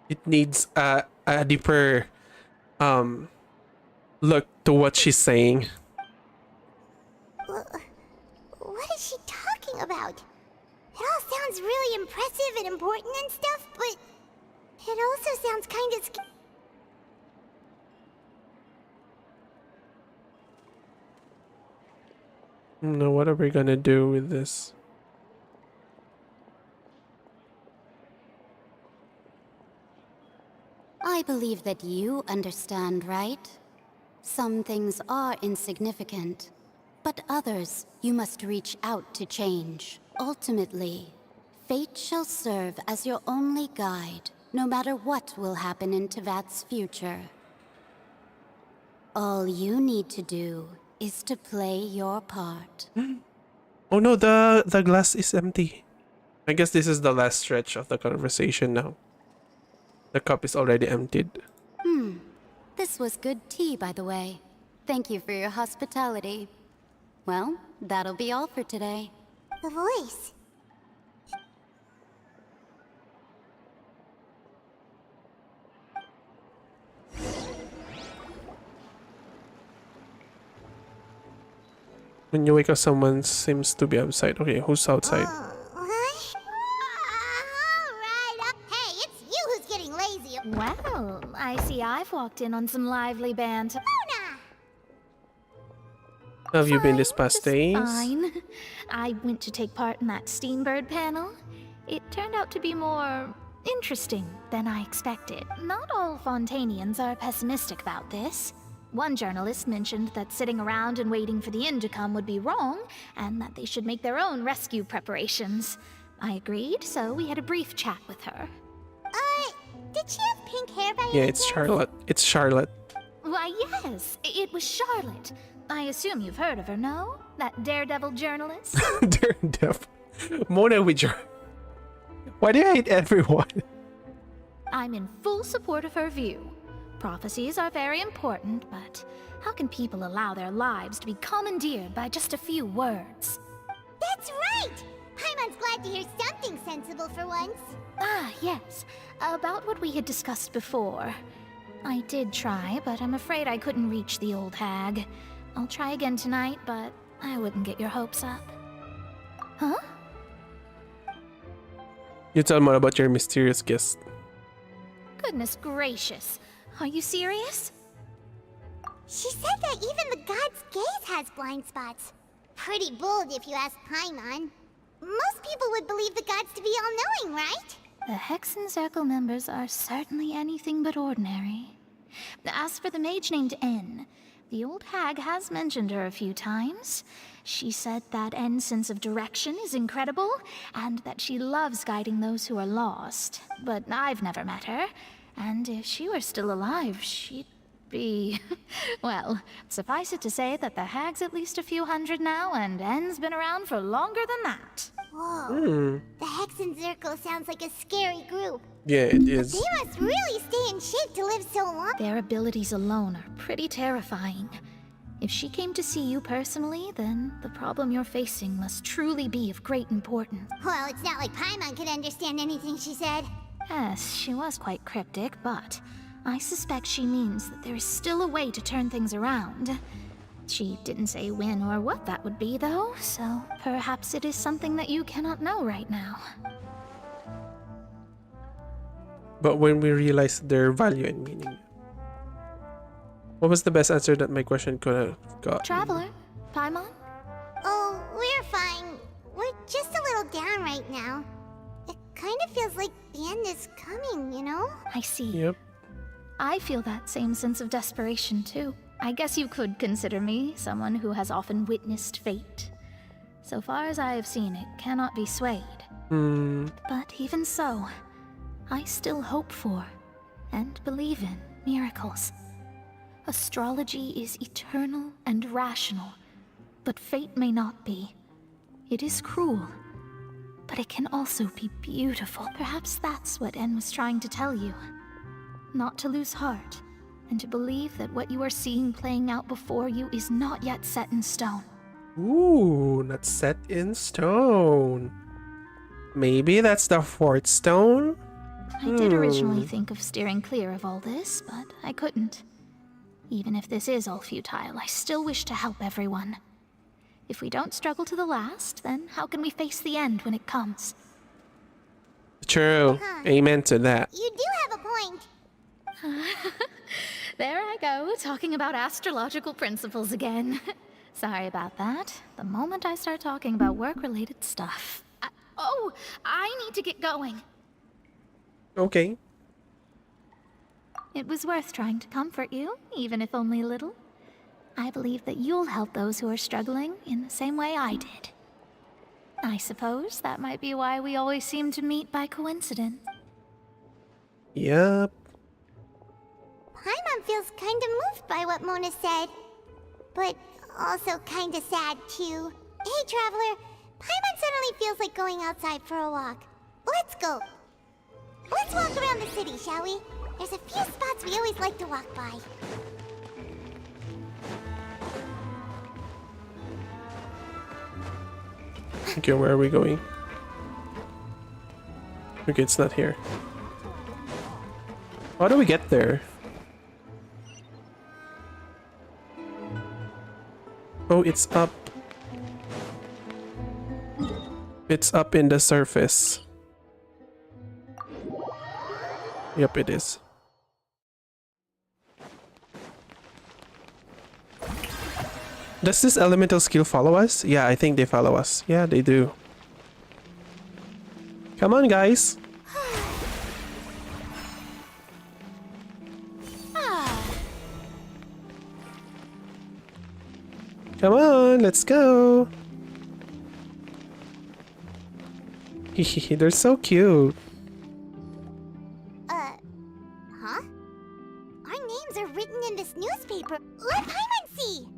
It needs a deeper look to what she's saying.
What is she talking about? It all sounds really impressive and important and stuff, but it also sounds kind of
No, what are we gonna do with this?
I believe that you understand, right? Some things are insignificant, but others you must reach out to change. Ultimately, fate shall serve as your only guide, no matter what will happen in Tevat's future. All you need to do
is to play your part.
Oh no, the glass is empty. I guess this is the last stretch of the conversation now. The cup is already emptied.
This was good tea, by the way. Thank you for your hospitality. Well, that'll be all for today.
The voice.
When you wake up, someone seems to be outside. Okay, who's outside?
Hey, it's you who's getting lazy.
Well, I see I've walked in on some lively banter.
How have you been this past days?
Fine. I went to take part in that Steambird panel. It turned out to be more interesting than I expected. Not all Fontainians are pessimistic about this. One journalist mentioned that sitting around and waiting for the end to come would be wrong, and that they should make their own rescue preparations. I agreed, so we had a brief chat with her.
Did she have pink hair by
Yeah, it's Charlotte. It's Charlotte.
Why, yes, it was Charlotte. I assume you've heard of her, no? That daredevil journalist?
Daredevil. Mona with your... Why do you hate everyone?
I'm in full support of her view. Prophecies are very important, but how can people allow their lives to be commandeered by just a few words?
That's right! Paimon's glad to hear something sensible for once.
Ah, yes. About what we had discussed before. I did try, but I'm afraid I couldn't reach the old hag. I'll try again tonight, but I wouldn't get your hopes up. Huh?
You tell more about your mysterious guest.
Goodness gracious. Are you serious?
She said that even the god's gaze has blind spots. Pretty bold if you ask Paimon. Most people would believe the gods to be all-knowing, right?
The Hexen Circle members are certainly anything but ordinary. As for the mage named N, the old hag has mentioned her a few times. She said that N's sense of direction is incredible, and that she loves guiding those who are lost. But I've never met her, and if she were still alive, she'd be... Well, suffice it to say that the hag's at least a few hundred now, and N's been around for longer than that.
Whoa. The Hexen Circle sounds like a scary group.
Yeah, it is.
They must really stay in shape to live so long.
Their abilities alone are pretty terrifying. If she came to see you personally, then the problem you're facing must truly be of great importance.
Well, it's not like Paimon could understand anything she said.
Yes, she was quite cryptic, but I suspect she means that there is still a way to turn things around. She didn't say when or what that would be, though, so perhaps it is something that you cannot know right now.
But when we realize their value and meaning. What was the best answer that my question could have got?
Traveler, Paimon?
Oh, we're fine. We're just a little down right now. It kind of feels like the end is coming, you know?
I see.
Yep.
I feel that same sense of desperation, too. I guess you could consider me someone who has often witnessed fate. So far as I have seen, it cannot be swayed. But even so, I still hope for and believe in miracles. Astrology is eternal and rational, but fate may not be. It is cruel, but it can also be beautiful. Perhaps that's what En was trying to tell you. Not to lose heart, and to believe that what you are seeing playing out before you is not yet set in stone.
Ooh, not set in stone. Maybe that's the fourth stone?
I did originally think of steering clear of all this, but I couldn't. Even if this is all futile, I still wish to help everyone. If we don't struggle to the last, then how can we face the end when it comes?
True. Amen to that.
You do have a point.
There I go, talking about astrological principles again. Sorry about that. The moment I start talking about work-related stuff... I need to get going.
Okay.
It was worth trying to comfort you, even if only a little. I believe that you'll help those who are struggling in the same way I did. I suppose that might be why we always seem to meet by coincidence.
Yep.
Paimon feels kind of moved by what Mona said. But also kinda sad, too. Hey, Traveler. Paimon suddenly feels like going outside for a walk. Let's go. Let's walk around the city, shall we? There's a few spots we always like to walk by.
Okay, where are we going? Okay, it's not here. How do we get there? Oh, it's up. It's up in the surface. Yep, it is. Does this elemental skill follow us? Yeah, I think they follow us. Yeah, they do. Come on, guys. Come on, let's go. They're so cute.
Huh? Our names are written in this newspaper. Let Paimon see!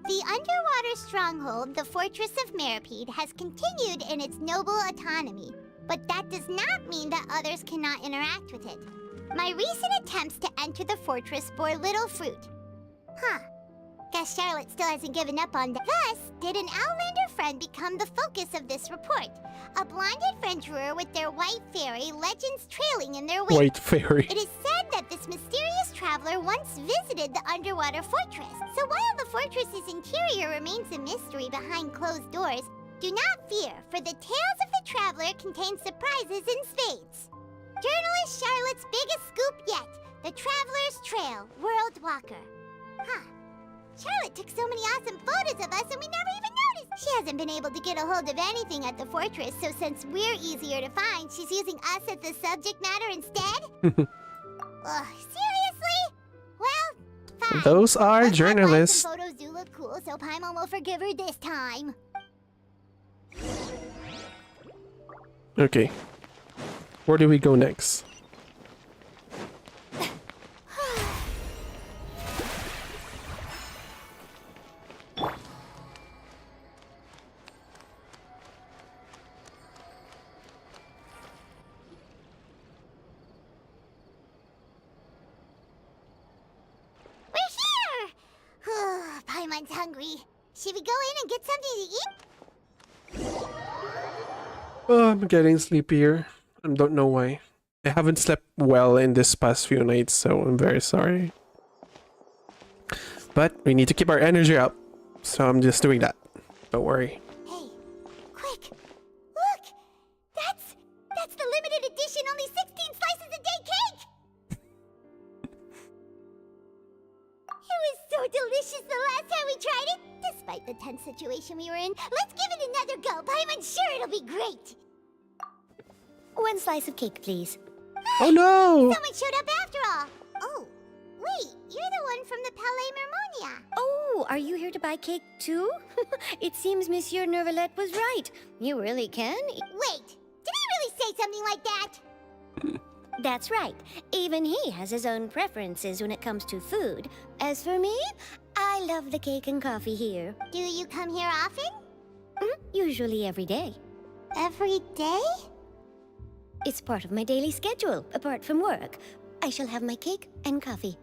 The underwater stronghold, the Fortress of Meripede, has continued in its noble autonomy, but that does not mean that others cannot interact with it. My recent attempts to enter the fortress bore little fruit. Huh. Guess Charlotte still hasn't given up on that. Thus, did an Outlander friend become the focus of this report? A blonde adventurer with their white fairy, legends trailing in their wake.
White fairy.
It is said that this mysterious traveler once visited the underwater fortress. So while the fortress's interior remains a mystery behind closed doors, do not fear, for the tales of the traveler contain surprises in spades. Journalist Charlotte's biggest scoop yet, the Traveler's Trail, World Walker. Huh. Charlotte took so many awesome photos of us and we never even noticed. She hasn't been able to get a hold of anything at the fortress, so since we're easier to find, she's using us as the subject matter instead? Ugh, seriously? Well, fine.
Those are journalists.
Some photos do look cool, so Paimon will forgive her this time.
Okay. Where do we go next?
Paimon's hungry. Should we go in and get something to eat?
Oh, I'm getting sleepier. I don't know why. I haven't slept well in this past few nights, so I'm very sorry. But we need to keep our energy up, so I'm just doing that. Don't worry.
Hey, quick! Look! That's the limited edition, only 16 slices a day cake! It was so delicious the last time we tried it! Despite the tense situation we were in, let's give it another go. Paimon's sure it'll be great!
One slice of cake, please.
Oh no!
Someone showed up after all! Oh, wait, you're the one from the Palais Mermonia.
Oh, are you here to buy cake too? It seems Monsieur Nervalette was right. You really can.
Wait, did he really say something like that?
That's right. Even he has his own preferences when it comes to food. As for me, I love the cake and coffee here.
Do you come here often?
Usually every day.
Every day?
It's part of my daily schedule, apart from work. I shall have my cake and coffee.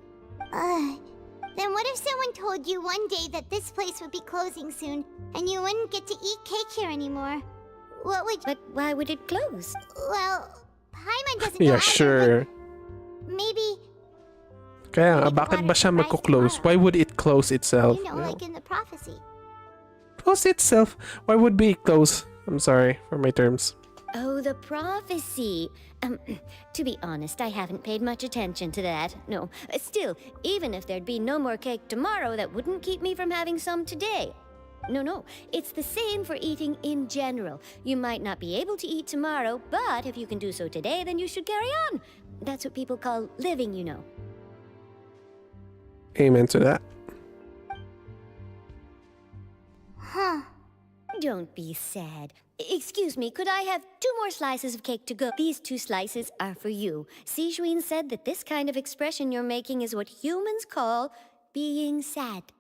Then what if someone told you one day that this place would be closing soon, and you wouldn't get to eat cake here anymore? What would you...
But why would it close?
Well, Paimon doesn't know
Yeah,
either,
sure.
but maybe...
Kaya nga, bakit ba siya magko-close? Why would it close itself?
You know, like in the prophecy.
Close itself? Why would be close? I'm sorry for my terms.
Oh, the prophecy. To be honest, I haven't paid much attention to that. No, still, even if there'd be no more cake tomorrow, that wouldn't keep me from having some today. No, it's the same for eating in general. You might not be able to eat tomorrow, but if you can do so today, then you should carry on. That's what people call living, you know.
Amen to that.
Huh.
Don't be sad. Excuse me, could I have 2 more slices of cake to go? These 2 slices are for you. Sijuin said that this kind of expression you're making is what humans call being sad.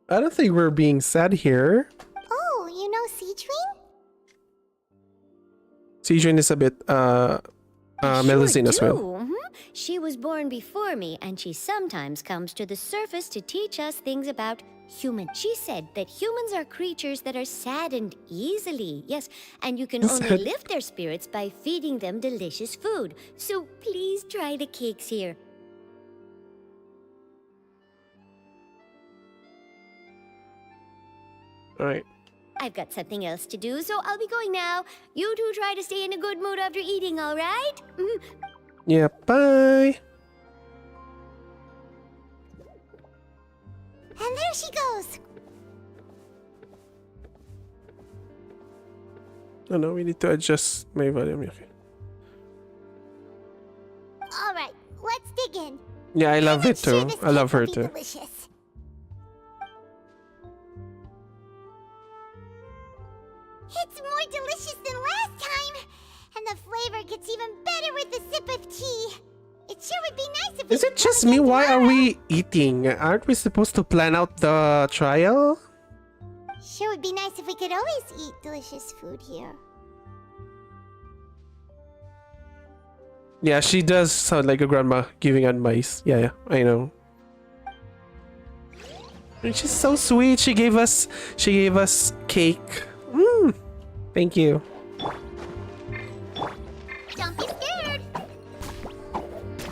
I don't think we're being sad here.
Oh, you know Sijuin?
Sijuin is a bit Melusine as well.
Mhm. She was born before me, and she sometimes comes to the surface to teach us things about humans. She said that humans are creatures that are saddened easily. Yes, and you can only
Sad.
lift their spirits by feeding them delicious food. So please try the cakes here.
Alright.
I've got something else to do, so I'll be going now. You two try to stay in a good mood after eating, all right?
Yeah, bye.
And there she goes.
Oh no, we need to adjust my volume. Okay.
All right, let's dig in.
Yeah, I love it too. I love her
Be
too.
delicious. It's more delicious than last time, and the flavor gets even better with a sip of tea. It sure would be nice if
Is it just me? Why are we eating? Aren't we supposed to plan out the trial?
Sure would be nice if we could always eat delicious food here.
Yeah, she does sound like a grandma giving advice. Yeah, I know. And she's so sweet. She gave us cake. Thank you.
Don't be scared.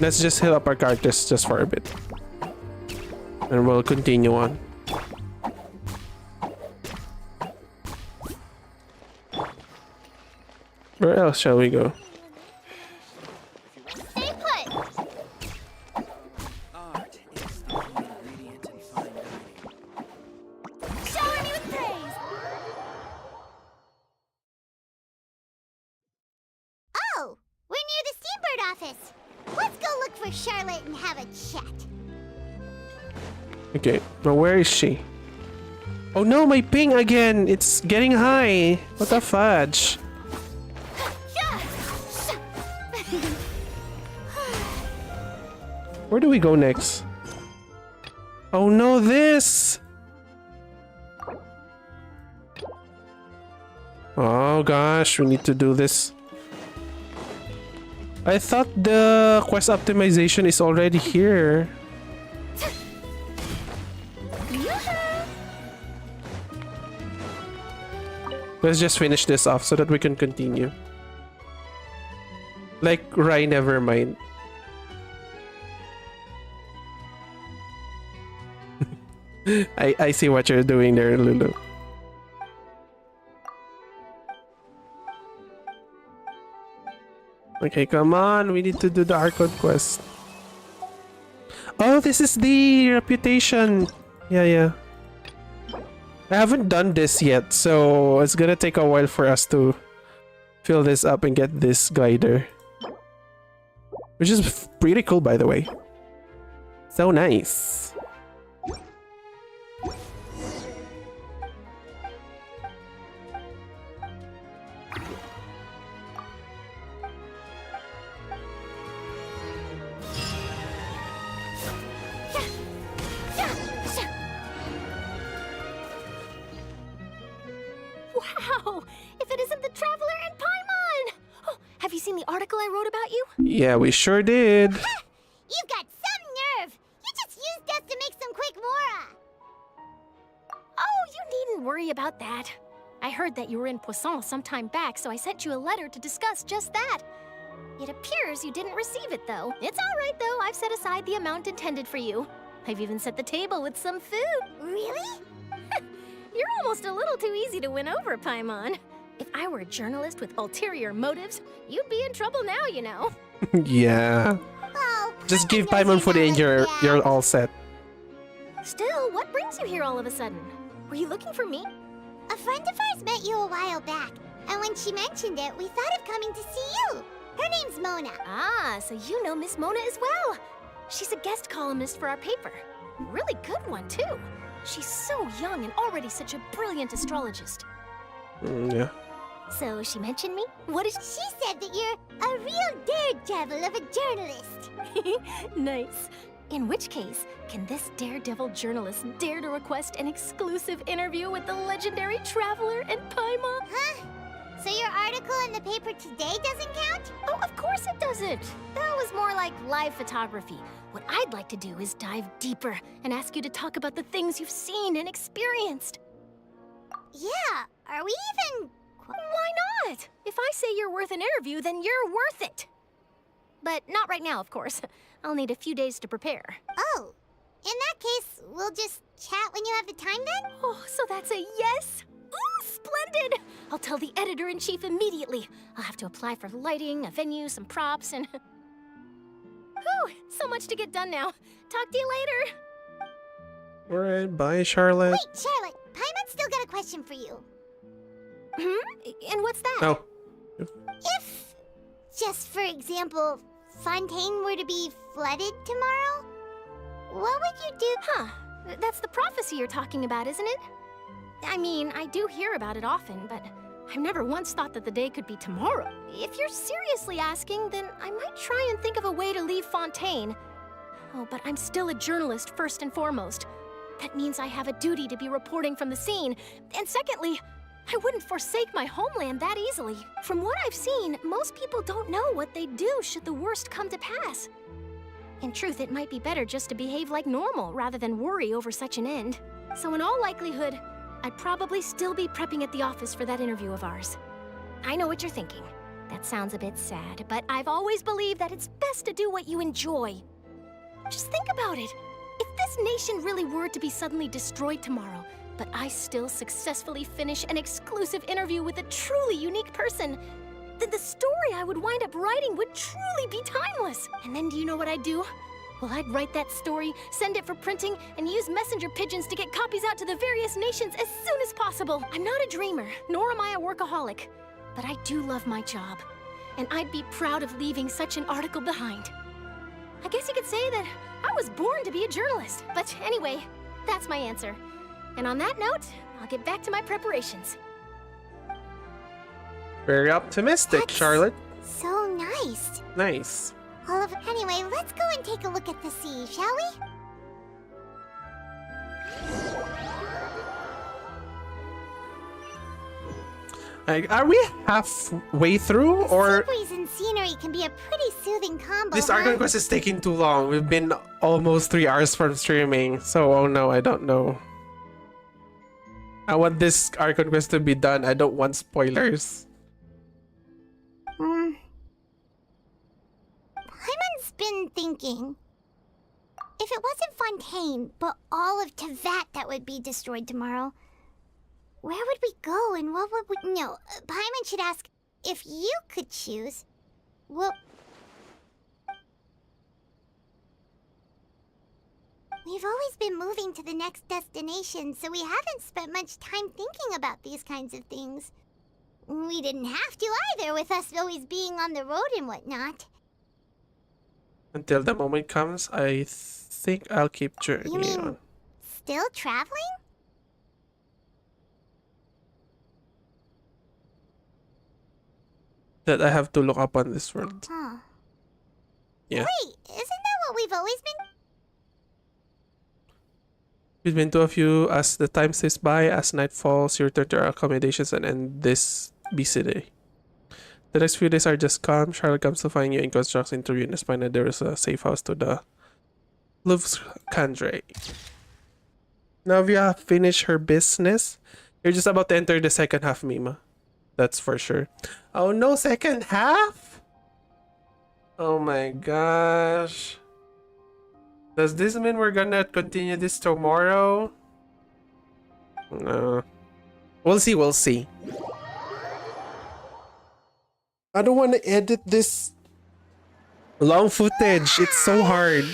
Let's just heal up our characters just for a bit. And we'll continue on. Where else shall we go?
Stay put. Shower me with praise. Oh, we're near the Steambird office. Let's go look for Charlotte and have a chat.
Okay, now where is she? Oh no, my ping again! It's getting high! What the fudge? Where do we go next? Oh no, this! Oh gosh, we need to do this. I thought the quest optimization is already here. Let's just finish this off so that we can continue. Like, Rai, never mind. I see what you're doing there, Lulu. Okay, come on. We need to do the Archon quest. Oh, this is the reputation. Yeah. I haven't done this yet, so it's gonna take a while for us to fill this up and get this glider. Which is pretty cool, by the way. So nice.
Wow! If it isn't the Traveler and Paimon! Oh, have you seen the article I wrote about you?
Yeah, we sure did.
You've got some nerve. You just used us to make some quick mora.
Oh, you needn't worry about that. I heard that you were in Poisson some time back, so I sent you a letter to discuss just that. It appears you didn't receive it, though. It's all right, though. I've set aside the amount intended for you. I've even set the table with some food.
Really?
You're almost a little too easy to win over, Paimon. If I were a journalist with ulterior motives, you'd be in trouble now, you know.
Yeah. Just give Paimon food and you're all set.
Still, what brings you here all of a sudden? Were you looking for me?
A friend of ours met you a while back, and when she mentioned it, we thought of coming to see you. Her name's Mona.
Ah, so you know Miss Mona as well. She's a guest columnist for our paper. Really good one, too. She's so young and already such a brilliant astrologist.
Yeah.
So she mentioned me? What is she said that you're a real daredevil of a journalist.
Nice.
In which case, can this daredevil journalist dare to request an exclusive interview with the legendary traveler and Paimon?
Huh? So your article in the paper today doesn't count?
Oh, of course it doesn't. That was more like live photography. What I'd like to do is dive deeper and ask you to talk about the things you've seen and experienced.
Yeah, are we even...
Why not? If I say you're worth an interview, then you're worth it. But not right now, of course. I'll need a few days to prepare.
Oh, in that case, we'll just chat when you have the time then?
Oh, so that's a yes? Ooh, splendid! I'll tell the editor-in-chief immediately. I'll have to apply for lighting, a venue, some props, and... Whew, so much to get done now. Talk to you later.
Alright, bye, Charlotte.
Wait, Charlotte, Paimon's still got a question for you.
And what's that?
Oh.
If, just for example, Fontaine were to be flooded tomorrow, what would you do?
Huh. That's the prophecy you're talking about, isn't it? I mean, I do hear about it often, but I've never once thought that the day could be tomorrow. If you're seriously asking, then I might try and think of a way to leave Fontaine. Oh, but I'm still a journalist first and foremost. That means I have a duty to be reporting from the scene. And secondly, I wouldn't forsake my homeland that easily. From what I've seen, most people don't know what they'd do should the worst come to pass. In truth, it might be better just to behave like normal rather than worry over such an end. So in all likelihood, I'd probably still be prepping at the office for that interview of ours. I know what you're thinking. That sounds a bit sad, but I've always believed that it's best to do what you enjoy. Just think about it. If this nation really were to be suddenly destroyed tomorrow, but I still successfully finish an exclusive interview with a truly unique person, then the story I would wind up writing would truly be timeless. And then do you know what I'd do? Well, I'd write that story, send it for printing, and use messenger pigeons to get copies out to the various nations as soon as possible. I'm not a dreamer, nor am I a workaholic, but I do love my job, and I'd be proud of leaving such an article behind. I guess you could say that I was born to be a journalist. But anyway, that's my answer. And on that note, I'll get back to my preparations.
Very optimistic, Charlotte.
So nice.
Nice.
Anyway, let's go and take a look at the sea, shall we?
Are we halfway through, or...
Sea breeze and scenery can be a pretty soothing combo,
This Archon quest is taking too long. We've been almost 3 hours from streaming, so oh no, I don't know. I want this Archon quest to be done. I don't want spoilers.
Paimon's been thinking. If it wasn't Fontaine, but all of Tevat that would be destroyed tomorrow, where would we go and what would we... No, Paimon should ask, if you could choose, well... We've always been moving to the next destination, so we haven't spent much time thinking about these kinds of things. We didn't have to either, with us always being on the road and whatnot.
Until the moment comes, I think I'll keep journeying
You mean,
on.
still traveling?
That I have to look up on this world.
Huh.
Yeah.
Wait, isn't that what we've always been?
We've been to a few as the time says by, as night falls, you return to our accommodations and end this busy day. The next few days are just calm. Charlotte comes to find you and constructs interview and find that there is a safe house to the Louvre Candre. Now if you have finished her business, you're just about to enter the second half, Mima. That's for sure. Oh no, second half? Oh my gosh. Does this mean we're gonna continue this tomorrow? No. We'll see, we'll see. I don't want to edit this long footage. It's so hard.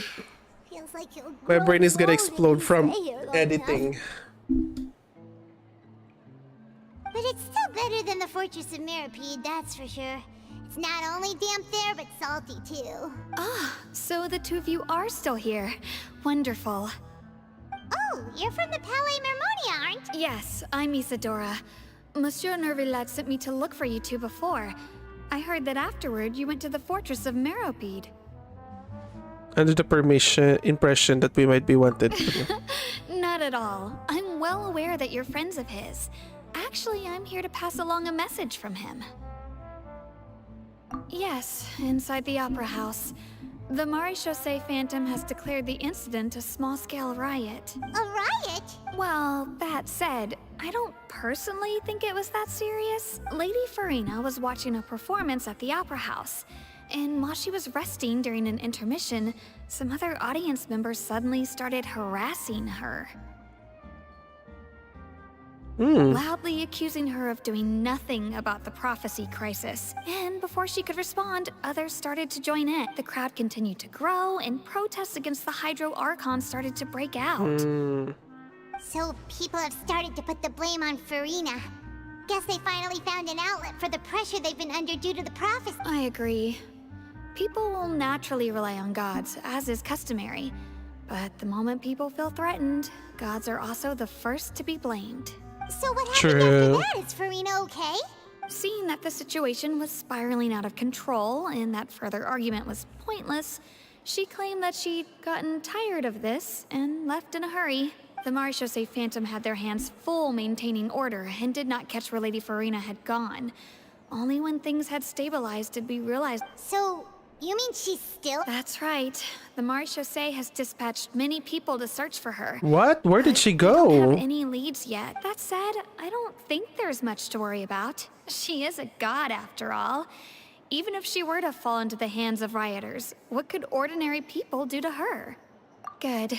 Feels like you'll
My
grow
brain is gonna
old if
explode
you
from
stay here long
editing.
enough. But it's still better than the Fortress of Mirapede, that's for sure. It's not only damp there, but salty too.
Ah, so the two of you are still here. Wonderful.
Oh, you're from the Palais Mermonia, aren't you?
Yes, I'm Isadora. Monsieur Nervillet sent me to look for you two before. I heard that afterward you went to the Fortress of Meropide.
Under the impression that we might be wanted.
Not at all. I'm well aware that you're friends of his. Actually, I'm here to pass along a message from him. Yes, inside the Opera House. The Maréchaussée Phantom has declared the incident a small-scale riot.
A riot?
Well, that said, I don't personally think it was that serious. Lady Farina was watching a performance at the Opera House, and while she was resting during an intermission, some other audience members suddenly started harassing her. Loudly accusing her of doing nothing about the prophecy crisis. And before she could respond, others started to join in. The crowd continued to grow, and protests against the Hydro Archon started to break out.
So people have started to put the blame on Farina. Guess they finally found an outlet for the pressure they've been under due to the prophecy.
I agree. People will naturally rely on gods, as is customary. But the moment people feel threatened, gods are also the first to be blamed.
So what happened after that? Is Farina okay?
Seeing that the situation was spiraling out of control and that further argument was pointless, she claimed that she'd gotten tired of this and left in a hurry. The Maréchaussée Phantom had their hands full maintaining order and did not catch where Lady Farina had gone. Only when things had stabilized did we realize...
So, you mean she's still...
That's right. The Maréchaussée has dispatched many people to search for her.
What? Where did she
We don't
go?
have any leads yet. That said, I don't think there's much to worry about. She is a god after all. Even if she were to fall into the hands of rioters, what could ordinary people do to her? Good.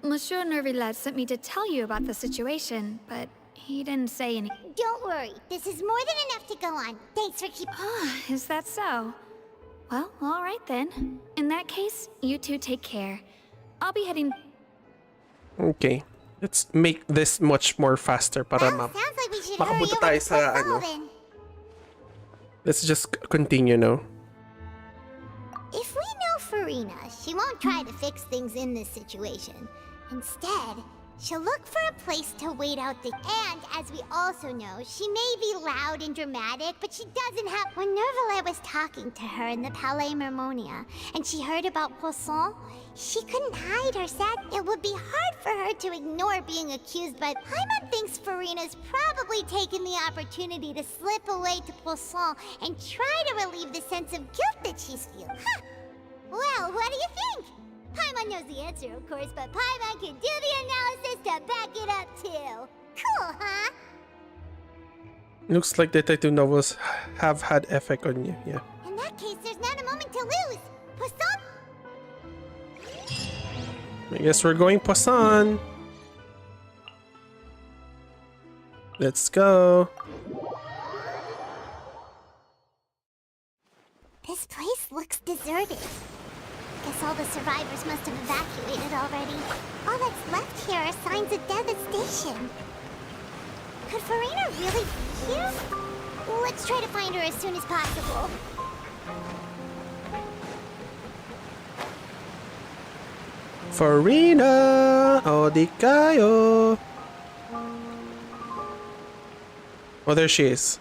Monsieur Nervillet sent me to tell you about the situation, but he didn't say anything.
Don't worry. This is more than enough to go on. Thanks for keeping...
Is that so? Well, all right then. In that case, you two take care. I'll be heading...
Okay. Let's make this much more faster para
Sounds like we should hurry
makapunta
over
tayo
to
sa
Fontaine then.
Let's just continue now.
If we know Farina, she won't try to fix things in this situation. Instead, she'll look for a place to wait out the... And, as we also know, she may be loud and dramatic, but she doesn't have... When Nervillet was talking to her in the Palais Mermonia, and she heard about Poisson, she couldn't hide her sad... It would be hard for her to ignore being accused by... Paimon thinks Farina's probably taken the opportunity to slip away to Poisson and try to relieve the sense of guilt that she's feeling. Huh. Well, what do you think? Paimon knows the answer, of course, but Paimon can do the analysis to back it up, too. Cool, huh?
Looks like the tattoo novels have had effect on you, yeah.
In that case, there's not a moment to lose. Poisson?
I guess we're going Poisson. Let's go.
This place looks deserted. Guess all the survivors must have evacuated already. All that's left here are signs of death at station. Could Farina really be here? Let's try to find her as soon as possible.
Farina! Oh, di kayo! Oh, there she is.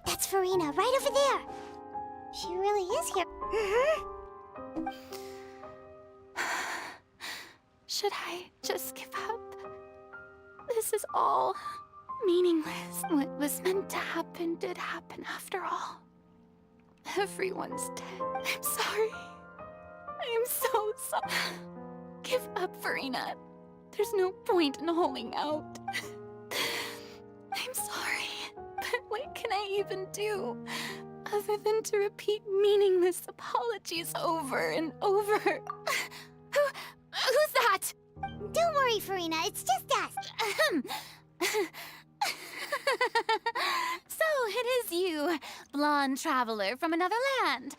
That's Farina, right over there. She really is here.
Should I just give up? This is all meaningless. What was meant to happen did happen after all. Everyone's dead. I'm sorry. I am so sorry. Give up, Farina. There's no point in holding out. I'm sorry, but what can I even do other than to repeat meaningless apologies over and over? Who's that?
Don't worry, Farina. It's just us.
So it is you, blonde traveler from another land.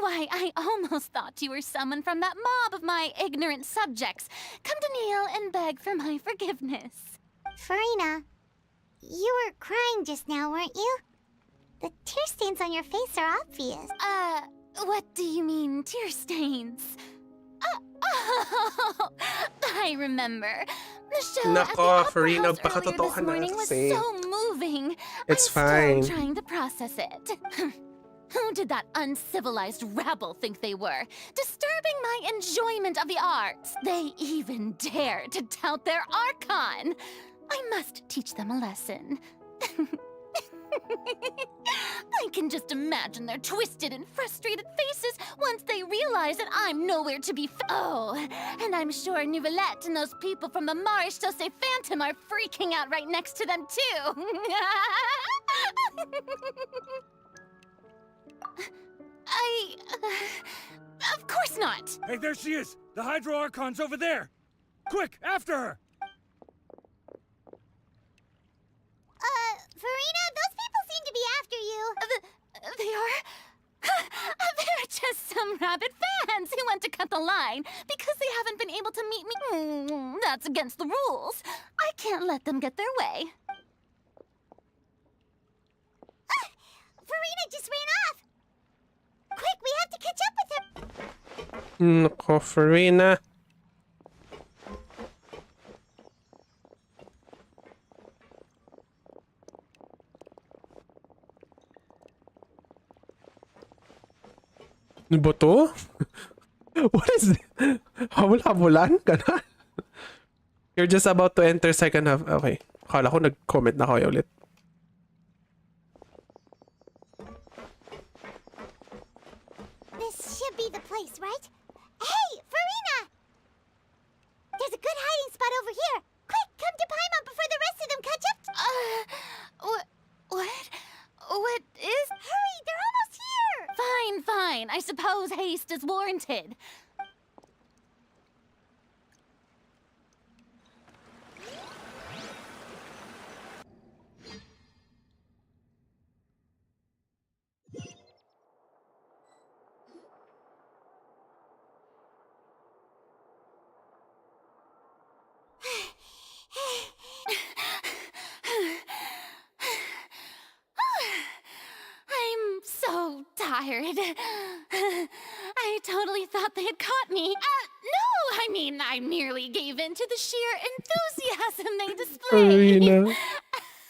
Why, I almost thought you were someone from that mob of my ignorant subjects. Come to kneel and beg for my forgiveness.
Farina, you were crying just now, weren't you? The tear stains on your face are obvious.
What do you mean, tear stains? Oh, I remember. The show at the
Nako,
Opera
Farina,
House earlier
pakatotoo
this
ka na
morning was
kasi.
so moving.
It's
I'm
fine.
still trying to process it. Who did that uncivilized rabble think they were? Disturbing my enjoyment of the arts. They even dare to tout their Archon. I must teach them a lesson. I can just imagine their twisted and frustrated faces once they realize that I'm nowhere to be Oh, and I'm sure Nouvellette and those people from the Maréchaussée Phantom are freaking out right next to them, too. Of course not!
Hey, there she is! The Hydro Archon's over there! Quick, after her!
Farina, those people seem to be after you.
They are? They're just some rabid fans who want to cut the line because they haven't been able to meet me. That's against the rules. I can't let them get their way.
Farina just ran off. Quick, we have to catch up with her.
Nako, Farina. Ano ba to? What is it? Habol-habulan? Ganon? You're just about to enter second half. Okay. Akala ko nag-comment na kayo ulit.
This should be the place, right? Hey, Farina! There's a good hiding spot over here. Quick, come to Paimon before the rest of them catch up.
What? What is?
Hurry, they're almost here.
Fine. I suppose haste is warranted. I'm so tired. I totally thought they had caught me. No, I mean, I merely gave in to the sheer enthusiasm they displayed.
Farina.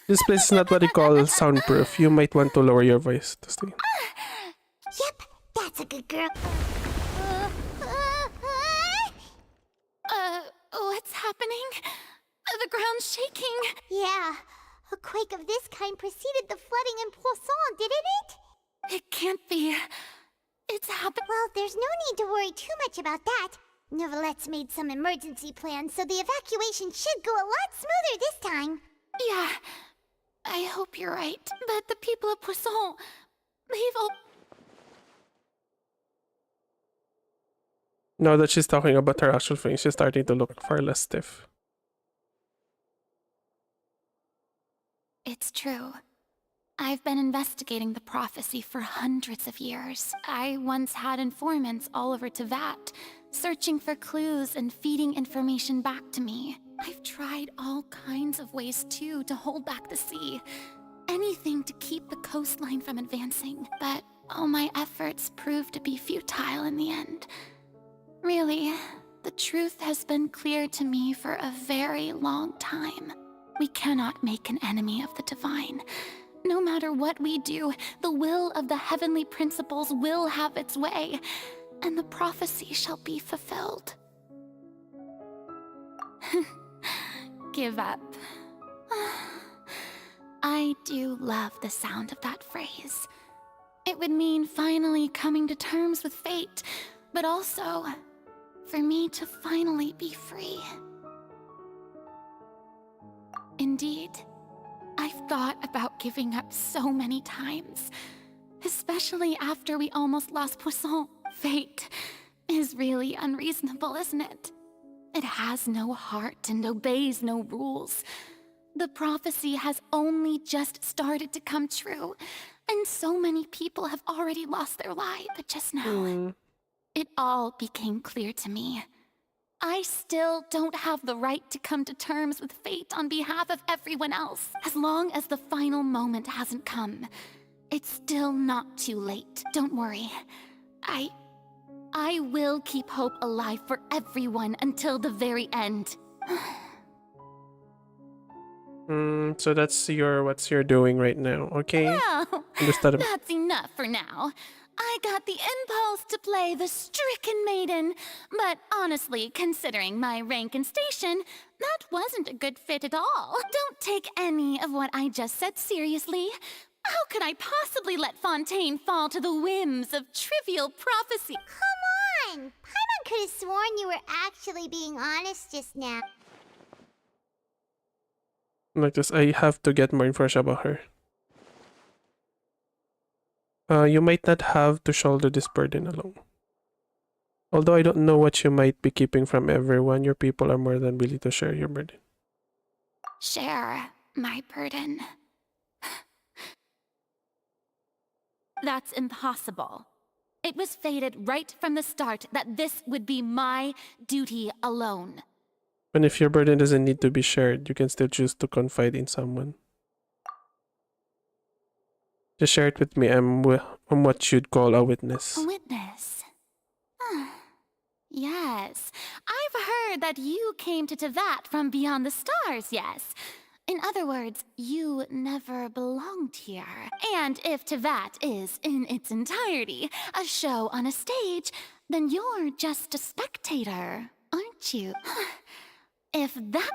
This place is not what they call soundproof. You might want to lower your voice.
Yep, that's a good girl.
What's happening? The ground's shaking.
Yeah, a quake of this kind preceded the flooding in Poisson, didn't it?
It can't be. It's happened.
Well, there's no need to worry too much about that. Nouvellette's made some emergency plans, so the evacuation should go a lot smoother this time.
Yeah, I hope you're right. But the people of Poisson, they've all...
Now that she's talking about her actual thing, she's starting to look far less stiff.
It's true. I've been investigating the prophecy for hundreds of years. I once had informants all over Tevat, searching for clues and feeding information back to me. I've tried all kinds of ways, too, to hold back the sea. Anything to keep the coastline from advancing. But all my efforts proved to be futile in the end. Really, the truth has been clear to me for a very long time. We cannot make an enemy of the divine. No matter what we do, the will of the heavenly principles will have its way, and the prophecy shall be fulfilled. Give up. I do love the sound of that phrase. It would mean finally coming to terms with fate, but also for me to finally be free. Indeed, I've thought about giving up so many times, especially after we almost lost Poisson. Fate is really unreasonable, isn't it? It has no heart and obeys no rules. The prophecy has only just started to come true, and so many people have already lost their lives. But just now, it all became clear to me. I still don't have the right to come to terms with fate on behalf of everyone else. As long as the final moment hasn't come, it's still not too late. Don't worry. I will keep hope alive for everyone until the very end.
So that's what's you're doing right now, okay?
Well,
Understood.
that's enough for now. I got the impulse to play the stricken maiden, but honestly, considering my rank and station, that wasn't a good fit at all. Don't take any of what I just said seriously. How could I possibly let Fontaine fall to the whims of trivial prophecy?
Come on! Paimon could have sworn you were actually being honest just now.
Like this, I have to get more information about her. You might not have to shoulder this burden alone. Although I don't know what you might be keeping from everyone, your people are more than willing to share your burden.
Share my burden. That's impossible. It was fated right from the start that this would be my duty alone.
And if your burden doesn't need to be shared, you can still choose to confide in someone. Just share it with me. I'm what you'd call a witness.
A witness? Yes. I've heard that you came to Tevat from beyond the stars, yes. In other words, you never belonged here. And if Tevat is, in its entirety, a show on a stage, then you're just a spectator, aren't you? If that...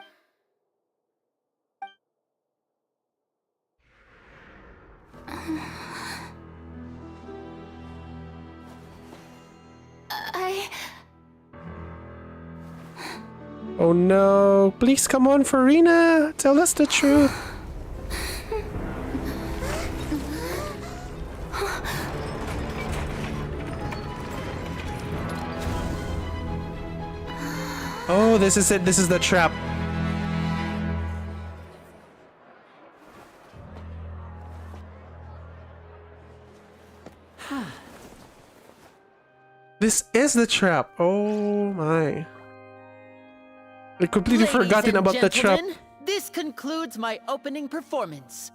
Oh no, please come on, Farina. Tell us the truth. Oh, this is it. This is the trap. This is the trap. Oh my. I completely forgotten about the trap.
This concludes my opening performance.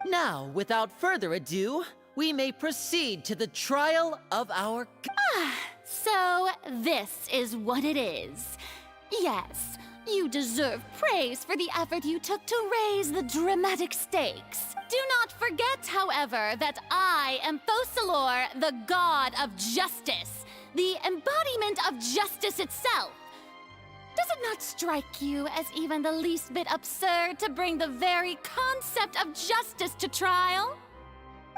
Now, without further ado, we may proceed to the trial of our...
So this is what it is. Yes, you deserve praise for the effort you took to raise the dramatic stakes. Do not forget, however, that I am Fosalor, the god of justice, the embodiment of justice itself. Does it not strike you as even the least bit absurd to bring the very concept of justice to trial?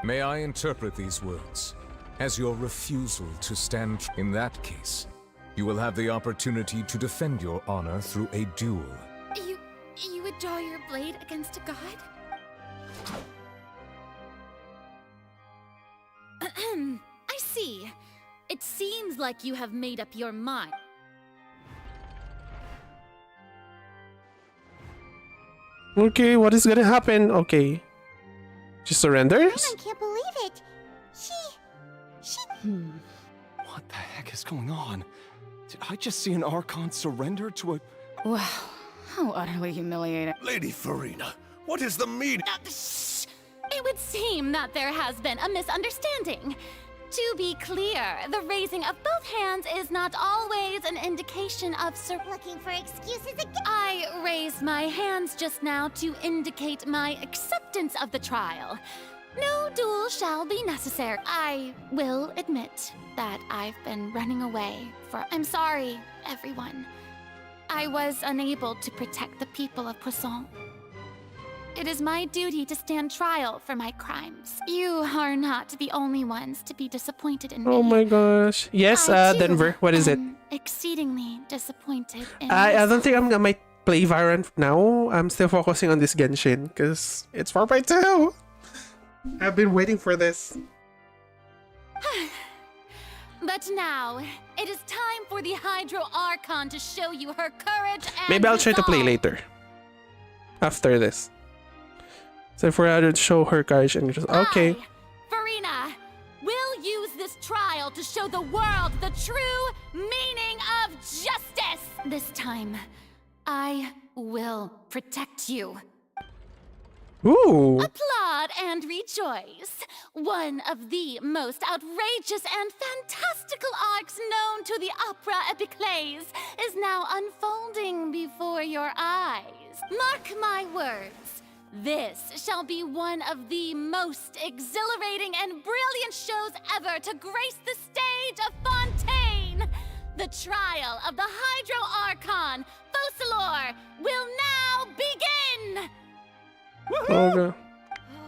May I interpret these words as your refusal to stand? In that case, you will have the opportunity to defend your honor through a duel.
You would draw your blade against a god? I see. It seems like you have made up your mind.
Okay, what is gonna happen? Okay. She surrenders?
I can't believe it. She...
What the heck is going on? Did I just see an Archon surrender to a...
Wow, how utterly humiliating.
Lady Farina, what is the meaning?
Shh! It would seem that there has been a misunderstanding. To be clear, the raising of both hands is not always an indication of
looking for excuses again.
I raised my hands just now to indicate my acceptance of the trial. No duel shall be necessary. I will admit that I've been running away for... I'm sorry, everyone. I was unable to protect the people of Poisson. It is my duty to stand trial for my crimes. You are not the only ones to be disappointed in me.
Oh my gosh. Yes, Denver. What is it?
Exceedingly disappointed in
I don't think I might play Valorant now. I'm still focusing on this Genshin because it's 4.2. I've been waiting for this.
But now, it is time for the Hydro Archon to show you her courage and
Maybe I'll try to play
resolve.
later. After this. So for her to show her courage and just... Okay.
Farina, will use this trial to show the world the true meaning of justice. This time, I will protect you.
Ooh.
Applaud and rejoice. One of the most outrageous and fantastical arcs known to the opera epiclese is now unfolding before your eyes. Mark my words. This shall be one of the most exhilarating and brilliant shows ever to grace the stage of Fontaine. The trial of the Hydro Archon, Focalor, will now begin!
Okay.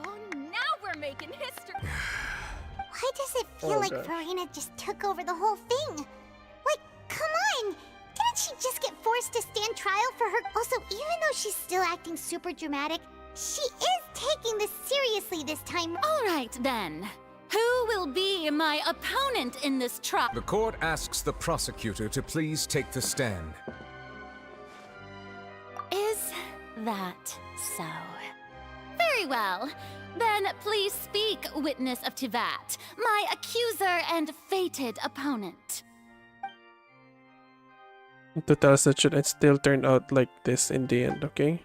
Oh, now we're making history.
Why does it feel like Farina just took over the whole thing? Like, come on! Didn't she just get forced to stand trial for her? Also, even though she's still acting super dramatic, she is taking this seriously this time.
All right, then. Who will be my opponent in this trial?
The court asks the prosecutor to please take the stand.
Is that so? Very well. Then please speak, witness of Tivat, my accuser and fated opponent.
To tell us that it still turned out like this in the end, okay?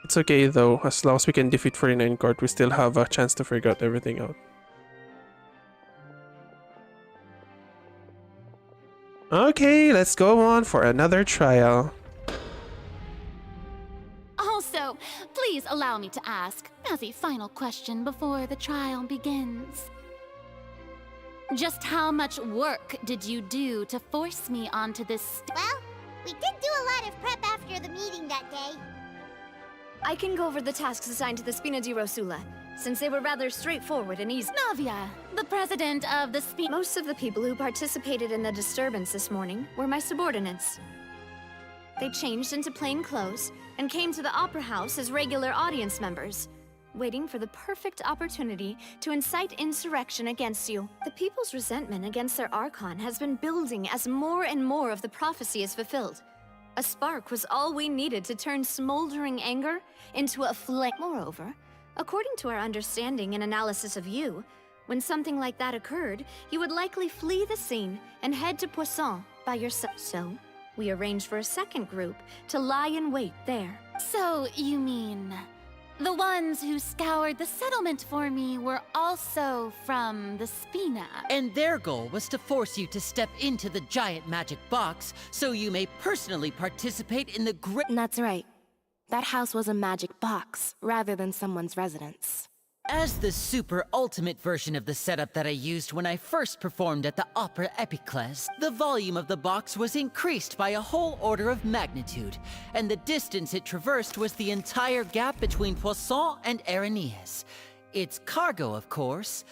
It's okay though, as long as we can defeat Farina in court, we still have a chance to figure out everything out. Okay, let's go on for another trial.
Also, please allow me to ask, as a final question before the trial begins. Just how much work did you do to force me onto this
Well, we did do a lot of prep after the meeting that day.
I can go over the tasks assigned to the Spina di Rosula, since they were rather straightforward and easy.
Navia, the president of the
Most of the people who participated in the disturbance this morning were my subordinates. They changed into plain clothes and came to the Opera House as regular audience members, waiting for the perfect opportunity to incite insurrection against you. The people's resentment against their Archon has been building as more and more of the prophecy is fulfilled. A spark was all we needed to turn smoldering anger into a flame. Moreover, according to our understanding and analysis of you, when something like that occurred, you would likely flee the scene and head to Poisson by yourself. So, we arranged for a second group to lie in wait there.
So, you mean... the ones who scoured the settlement for me were also from the Spina.
And their goal was to force you to step into the giant magic box so you may personally participate in the great...
That's right. That house was a magic box, rather than someone's residence.
As the super ultimate version of the setup that I used when I first performed at the Opera Epiclese, the volume of the box was increased by a whole order of magnitude, and the distance it traversed was the entire gap between Poisson and Aranias. Its cargo, of course,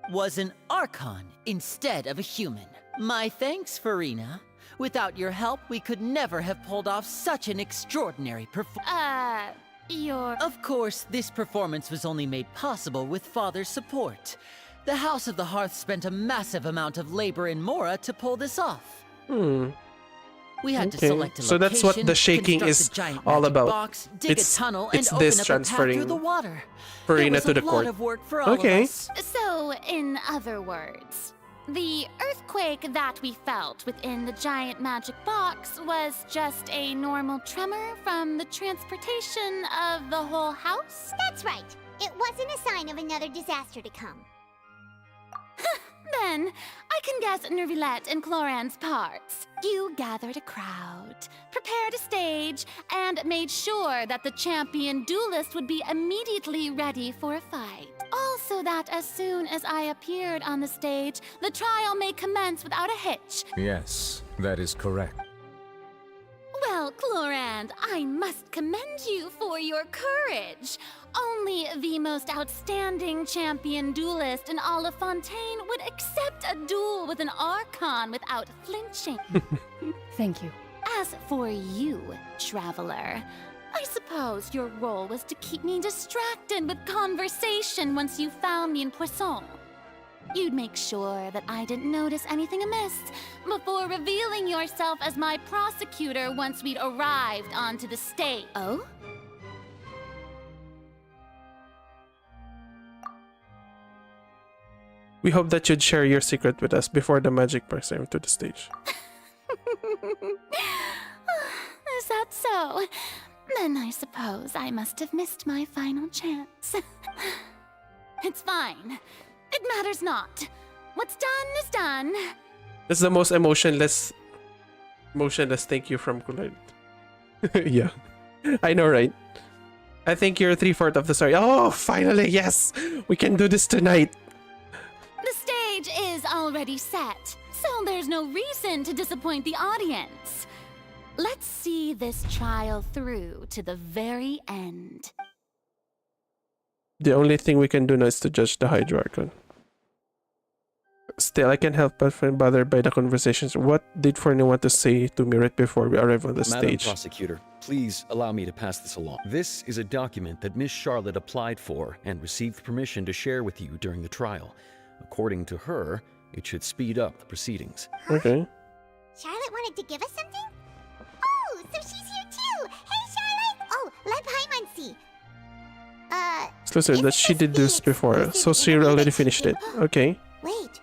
was an Archon instead of a human. My thanks, Farina. Without your help, we could never have pulled off such an extraordinary performance. Of course, this performance was only made possible with Father's support. The House of the Hearth spent a massive amount of labor in Mora to pull this off. We had to select a location,
so that's what the shaking is all about.
Box, dig a tunnel, and
it's
open
this
up a path
transferring
through the water.
Farina to the court.
Of work for all of us.
So, in other words, the earthquake that we felt within the giant magic box was just a normal tremor from the transportation of the whole house?
That's right. It wasn't a sign of another disaster to come.
Then, I can guess Nervilette and Cloran's parts. You gathered a crowd, prepared a stage, and made sure that the champion duelist would be immediately ready for a fight. Also that as soon as I appeared on the stage, the trial may commence without a hitch.
Yes, that is correct.
Well, Clorand, I must commend you for your courage. Only the most outstanding champion duelist in all of Fontaine would accept a duel with an Archon without flinching.
Thank you.
As for you, Traveler, I suppose your role was to keep me distracted with conversation once you found me in Poisson. You'd make sure that I didn't notice anything amiss before revealing yourself as my prosecutor once we'd arrived onto the stage.
Oh?
We hope that you'd share your secret with us before the magic brings him to the stage.
Is that so? Then I suppose I must have missed my final chance. It's fine. It matters not. What's done is done.
This is the most emotionless thank you from Kulard. Yeah. I know, right? I think you're 3/4 of the story. Oh, finally, yes! We can do this tonight.
The stage is already set, so there's no reason to disappoint the audience. Let's see this trial through to the very end.
The only thing we can do now is to judge the Hydro Archon. Still, I can't help but feel bothered by the conversations. What did Fontaine want to say to me right before we arrive on the
Madam
stage?
Prosecutor, please allow me to pass this along. This is a document that Miss Charlotte applied for and received permission to share with you during the trial. According to her, it should speed up the proceedings.
Okay.
Charlotte wanted to give us something? Oh, so she's here too! Hey, Charlotte! Oh, let Paimonsi.
So listen, that she did this before, so she already finished it. Okay.
Wait,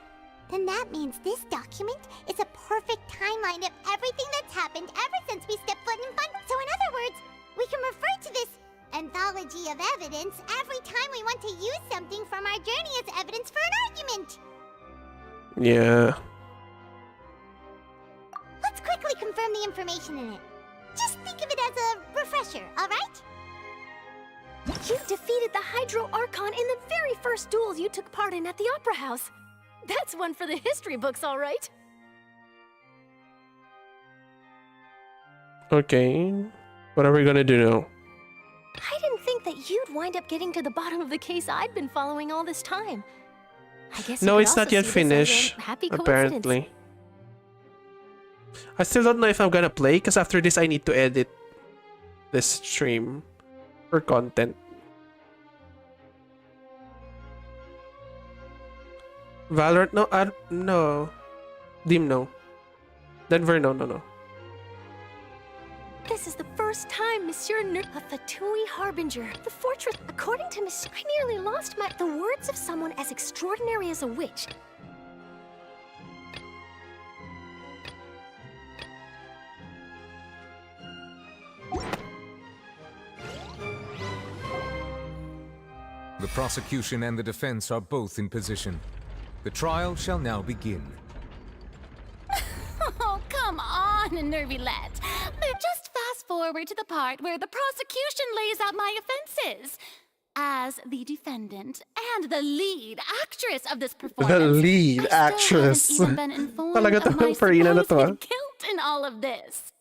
then that means this document is a perfect timeline of everything that's happened ever since we stepped foot in Fontaine. So in other words, we can refer to this anthology of evidence every time we want to use something from our journey as evidence for an argument.
Yeah.
Let's quickly confirm the information in it. Just think of it as a refresher, alright?
You defeated the Hydro Archon in the very first duels you took part in at the Opera House. That's one for the history books, all right.
Okay. What are we gonna do now?
I didn't think that you'd wind up getting to the bottom of the case I'd been following all this time. I guess
No, it's not yet finished, apparently. I still don't know if I'm gonna play, because after this I need to edit this stream for content. Valorant? No, no. Dim, no. Denver, no.
This is the first time Monsieur a Fatui Harbinger. The fortress, according to Miss, I nearly lost the words of someone as extraordinary as a witch.
The prosecution and the defense are both in position. The trial shall now begin.
Oh, come on, Nervylette. Just fast forward to the part where the prosecution lays out my offenses. As the defendant and the lead actress of this performance,
The lead
I
actress.
still haven't even been informed
Talaga
of my
to, Farina na to, ah.
supposed guilt in all of this.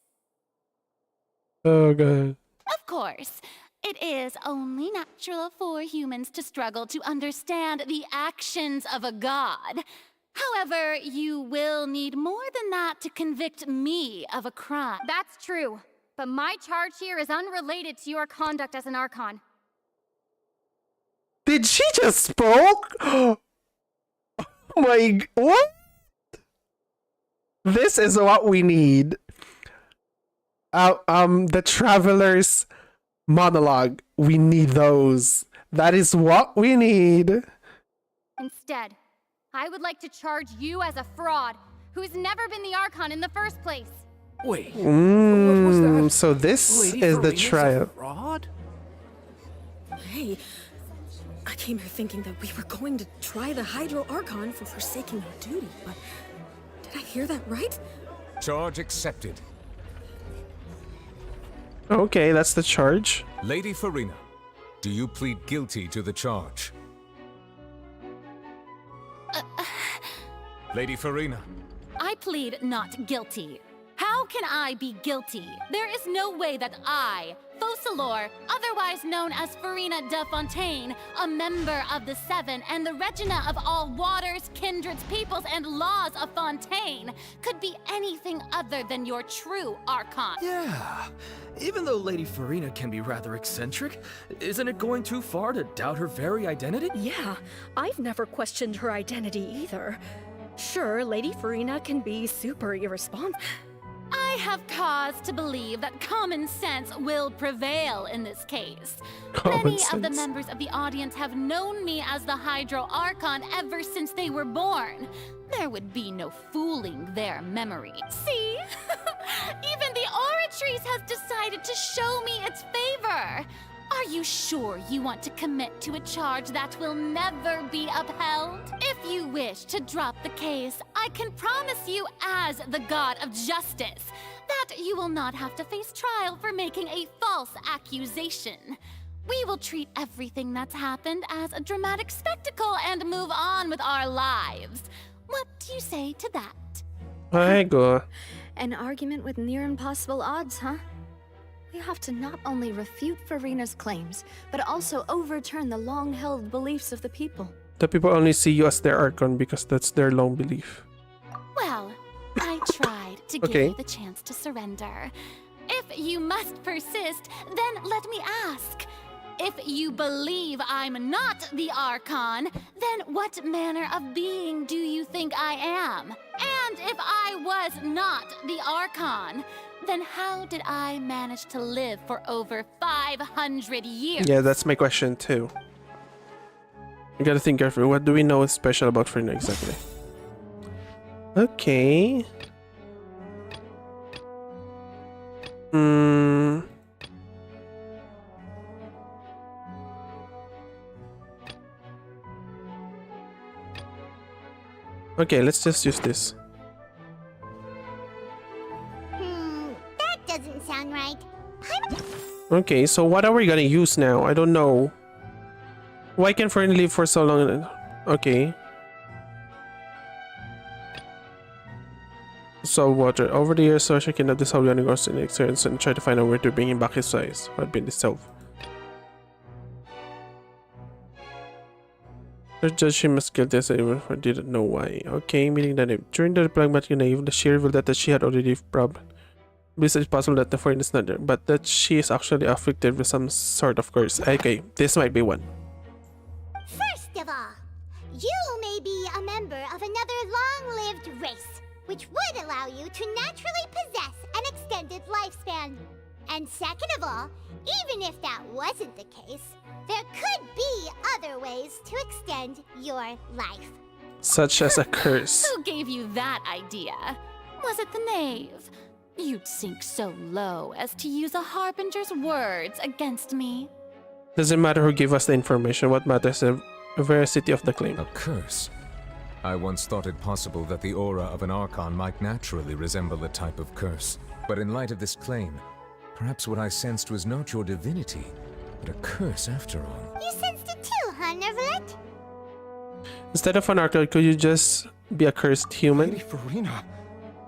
Oh, God.
Of course, it is only natural for humans to struggle to understand the actions of a god. However, you will need more than that to convict me of a crime.
That's true, but my charge here is unrelated to your conduct as an Archon.
Did she just spoke? Oh my... What? This is what we need. The Traveler's monologue. We need those. That is what we need.
Instead, I would like to charge you as a fraud who's never been the Archon in the first place.
Wait.
So this
Lady
is the
Farina's a
trial.
fraud?
Hey, I came here thinking that we were going to try the Hydro Archon for forsaking our duty, but did I hear that right?
Charge accepted.
Okay, that's the charge.
Lady Farina, do you plead guilty to the charge? Lady Farina.
I plead not guilty. How can I be guilty? There is no way that I, Focalor, otherwise known as Farina de Fontaine, a member of the Seven and the Regina of all waters, kindreds, peoples, and laws of Fontaine, could be anything other than your true Archon.
Yeah. Even though Lady Farina can be rather eccentric, isn't it going too far to doubt her very identity?
Yeah, I've never questioned her identity either. Sure, Lady Farina can be super irresponsible.
I have cause to believe that common sense will prevail in this case. Many of the members of the audience have known me as the Hydro Archon ever since they were born. There would be no fooling their memory. See? Even the Oratrice has decided to show me its Are you sure you want to commit to a charge that will never be upheld? If you wish to drop the case, I can promise you as the god of justice that you will not have to face trial for making a false accusation. We will treat everything that's happened as a dramatic spectacle and move on with our lives. What do you say to that?
I go.
An argument with near impossible odds, huh? We have to not only refute Farina's claims, but also overturn the long-held beliefs of the people.
The people only see you as their Archon because that's their long belief.
Well, I tried to give you the chance to surrender. If you must persist, then let me ask. If you believe I'm not the Archon, then what manner of being do you think I am? And if I was not the Archon, then how did I manage to live for over 500 years?
Yeah, that's my question too. You gotta think carefully. What do we know is special about Farina exactly? Okay. Okay, let's just use this.
That doesn't sound right.
Okay, so what are we gonna use now? I don't know. Why can Fern live for so long? Okay. Salt water. Over the years, Sasha kidnapped this whole ghost in the experience and tried to find out where to bring him back his size. What had been dissolved. The judge him as guilty as anyone who didn't know why. Okay, meaning that during the pragmatic naive, she revealed that she had already problem. It's possible that the foreign is not there, but that she is actually afflicted with some sort of curse. Okay, this might be one.
First of all, you may be a member of another long-lived race, which would allow you to naturally possess an extended lifespan. And second of all, even if that wasn't the case, there could be other ways to extend your life.
Such as a curse.
Who gave you that idea? Was it the knave? You'd sink so low as to use a harbinger's words against me.
Doesn't matter who gave us the information, what matters is the veracity of the claim.
A curse? I once thought it possible that the aura of an Archon might naturally resemble a type of curse. But in light of this claim, perhaps what I sensed was not your divinity, but a curse after all.
You sensed it too, huh, Nervalet?
Instead of an Archon, could you just be a cursed human?
Lady Farina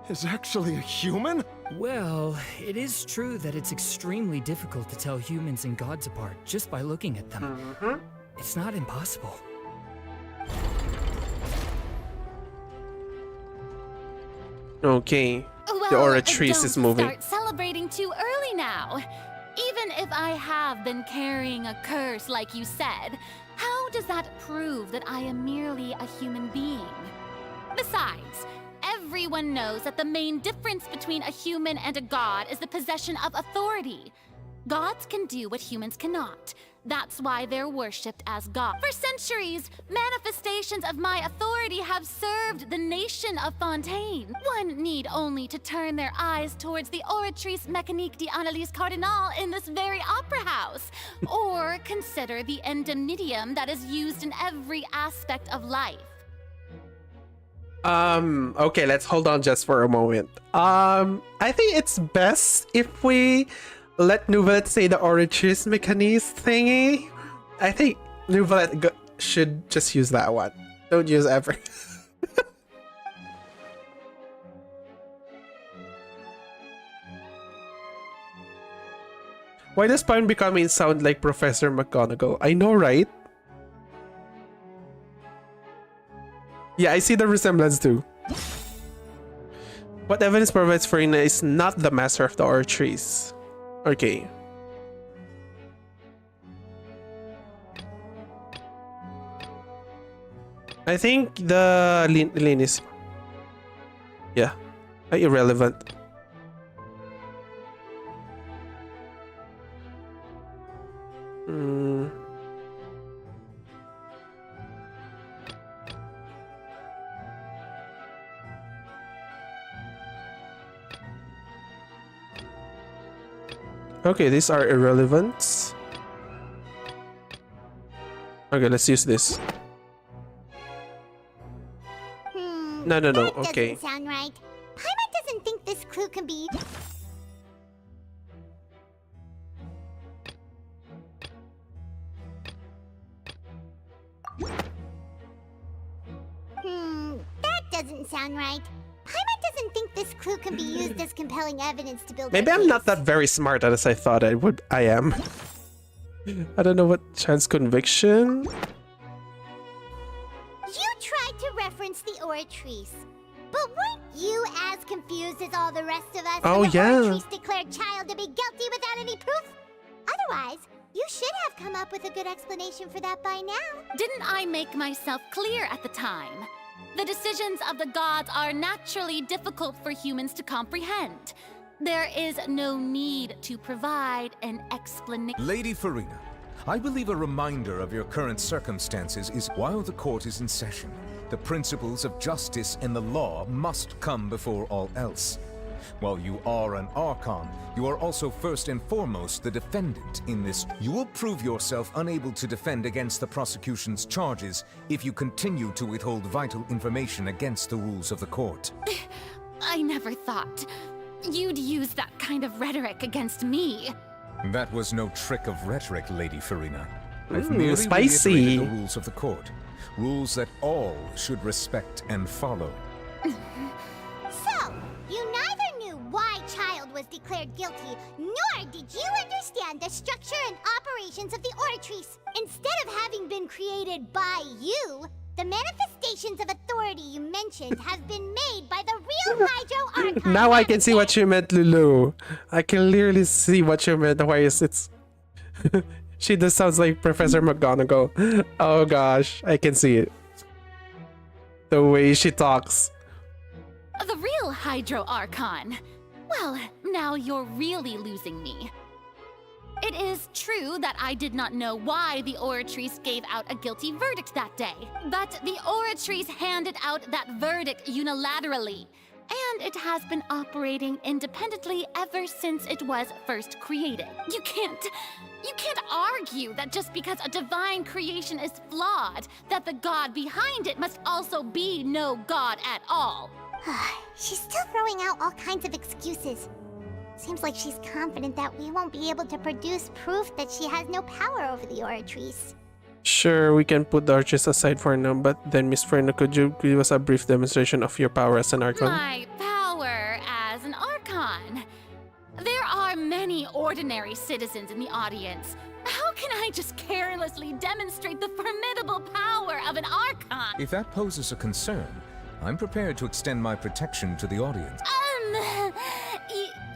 is actually a human?
Well, it is true that it's extremely difficult to tell humans and gods apart just by looking at them. It's not impossible.
Okay.
Well,
The Oratrice is moving.
Don't start celebrating too early now. Even if I have been carrying a curse like you said, how does that prove that I am merely a human being? Besides, everyone knows that the main difference between a human and a god is the possession of authority. Gods can do what humans cannot. That's why they're worshipped as gods. For centuries, manifestations of my authority have served the nation of Fontaine. One need only to turn their eyes towards the Oratrice Mécanique d'Analyse Cardinal in this very opera house, or consider the endemnitium that is used in every aspect of life.
Okay, let's hold on just for a moment. I think it's best if we let Nouvelette say the Oratrice Mécanique thingy. I think Nouvelette should just use that one. Don't use every. Why does Pine becoming sound like Professor McGonagall? I know, right? Yeah, I see the resemblance too. What evidence provides Farina is not the master of the Oratrice. Okay. I think the lane is... Yeah. Irrelevant. Okay, these are irrelevant. Okay, let's use this. No.
That
Okay.
doesn't sound right. Paimon doesn't think this clue can be... That doesn't sound right. Paimon doesn't think this clue can be used as compelling evidence to build...
Maybe I'm not that very smart as I thought I am. I don't know what chance conviction.
You tried to reference the Oratrice, but weren't you as confused as all the rest of us
Oh,
when the
yeah.
Oratrice declared Child to be guilty without any proof? Otherwise, you should have come up with a good explanation for that by now.
Didn't I make myself clear at the time? The decisions of the gods are naturally difficult for humans to comprehend. There is no need to provide an explanation.
Lady Farina, I believe a reminder of your current circumstances is while the court is in session, the principles of justice and the law must come before all else. While you are an Archon, you are also first and foremost the defendant in this. You will prove yourself unable to defend against the prosecution's charges if you continue to withhold vital information against the rules of the court.
I never thought you'd use that kind of rhetoric against me.
That was no trick of rhetoric, Lady Farina. I've
Ooh,
merely
spicy.
reiterated the rules of the court. Rules that all should respect and follow.
So, you neither knew why Child was declared guilty, nor did you understand the structure and operations of the Oratrice. Instead of having been created by you, the manifestations of authority you mentioned have been made by the real Hydro Archon.
Now I can see what you meant, Lulu. I can clearly see what you meant. Why is it? She just sounds like Professor McGonagall. Oh gosh, I can see it. The way she talks.
The real Hydro Archon. Well, now you're really losing me. It is true that I did not know why the Oratrice gave out a guilty verdict that day, but the Oratrice handed out that verdict unilaterally, and it has been operating independently ever since it was first created. You can't argue that just because a divine creation is flawed, that the god behind it must also be no god at all.
She's still throwing out all kinds of excuses. Seems like she's confident that we won't be able to produce proof that she has no power over the Oratrice.
Sure, we can put the arches aside for now, but then Miss Ferna, could you give us a brief demonstration of your power as an Archon?
My power as an Archon. There are many ordinary citizens in the audience. How can I just carelessly demonstrate the formidable power of an Archon?
If that poses a concern, I'm prepared to extend my protection to the audience.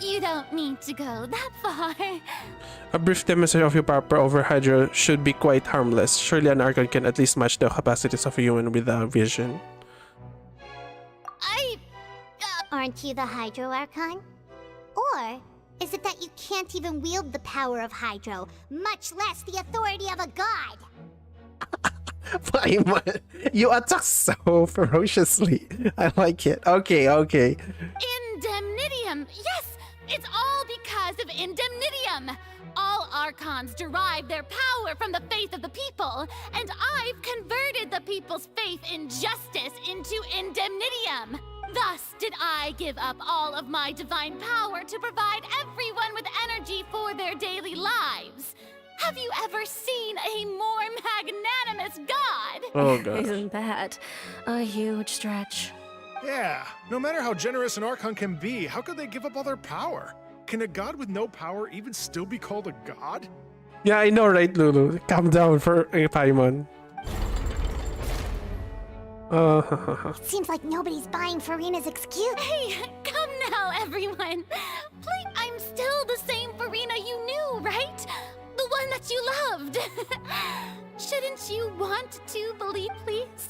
You don't need to go that far.
A brief demonstration of your power over Hydro should be quite harmless. Surely an Archon can at least match the capacities of a human with a vision.
Aren't you the Hydro Archon? Or is it that you can't even wield the power of Hydro, much less the authority of a god?
Paimon, you attack so ferociously. I like it. Okay.
Indemnitium! Yes! It's all because of Indemnitium! All Archons derive their power from the faith of the people, and I've converted the people's faith in justice into Indemnitium! Thus did I give up all of my divine power to provide everyone with energy for their daily lives. Have you ever seen a more magnanimous god?
Oh god.
Isn't that a huge stretch?
Yeah, no matter how generous an Archon can be, how could they give up all their power? Can a god with no power even still be called a god?
Yeah, I know, right, Lulu? Calm down for Paimon.
Seems like nobody's buying Farina's excuse.
Hey, come now, everyone. Please, I'm still the same Farina you knew, right? The one that you loved. Shouldn't you want to believe, please?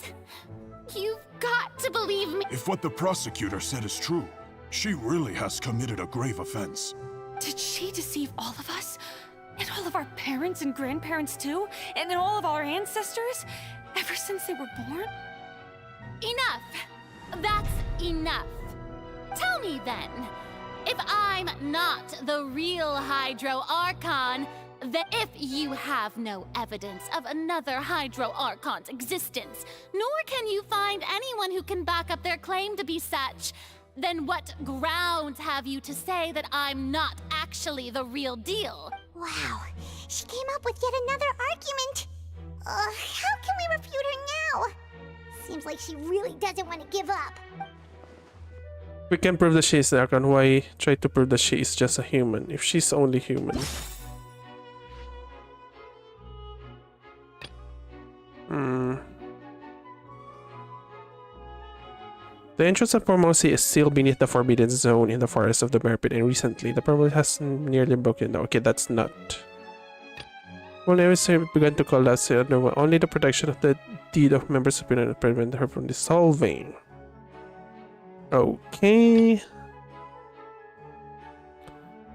You've got to believe me.
If what the prosecutor said is true, she really has committed a grave offense.
Did she deceive all of us? And all of our parents and grandparents too? And then all of our ancestors? Ever since they were born?
Enough. That's enough. Tell me then, if I'm not the real Hydro Archon, that if you have no evidence of another Hydro Archon's existence, nor can you find anyone who can back up their claim to be such, then what grounds have you to say that I'm not actually the real deal?
Wow, she came up with yet another argument. How can we refute her now? Seems like she really doesn't want to give up.
We can prove that she is the Archon. Why try to prove that she is just a human if she's only human? The entrance of Formosi is still beneath the Forbidden Zone in the forest of the Merpid, and recently the purple has nearly broken. Okay, that's not. Well, I was begun to call that only the protection of the deed of members of Pinot prevent her from dissolving. Okay.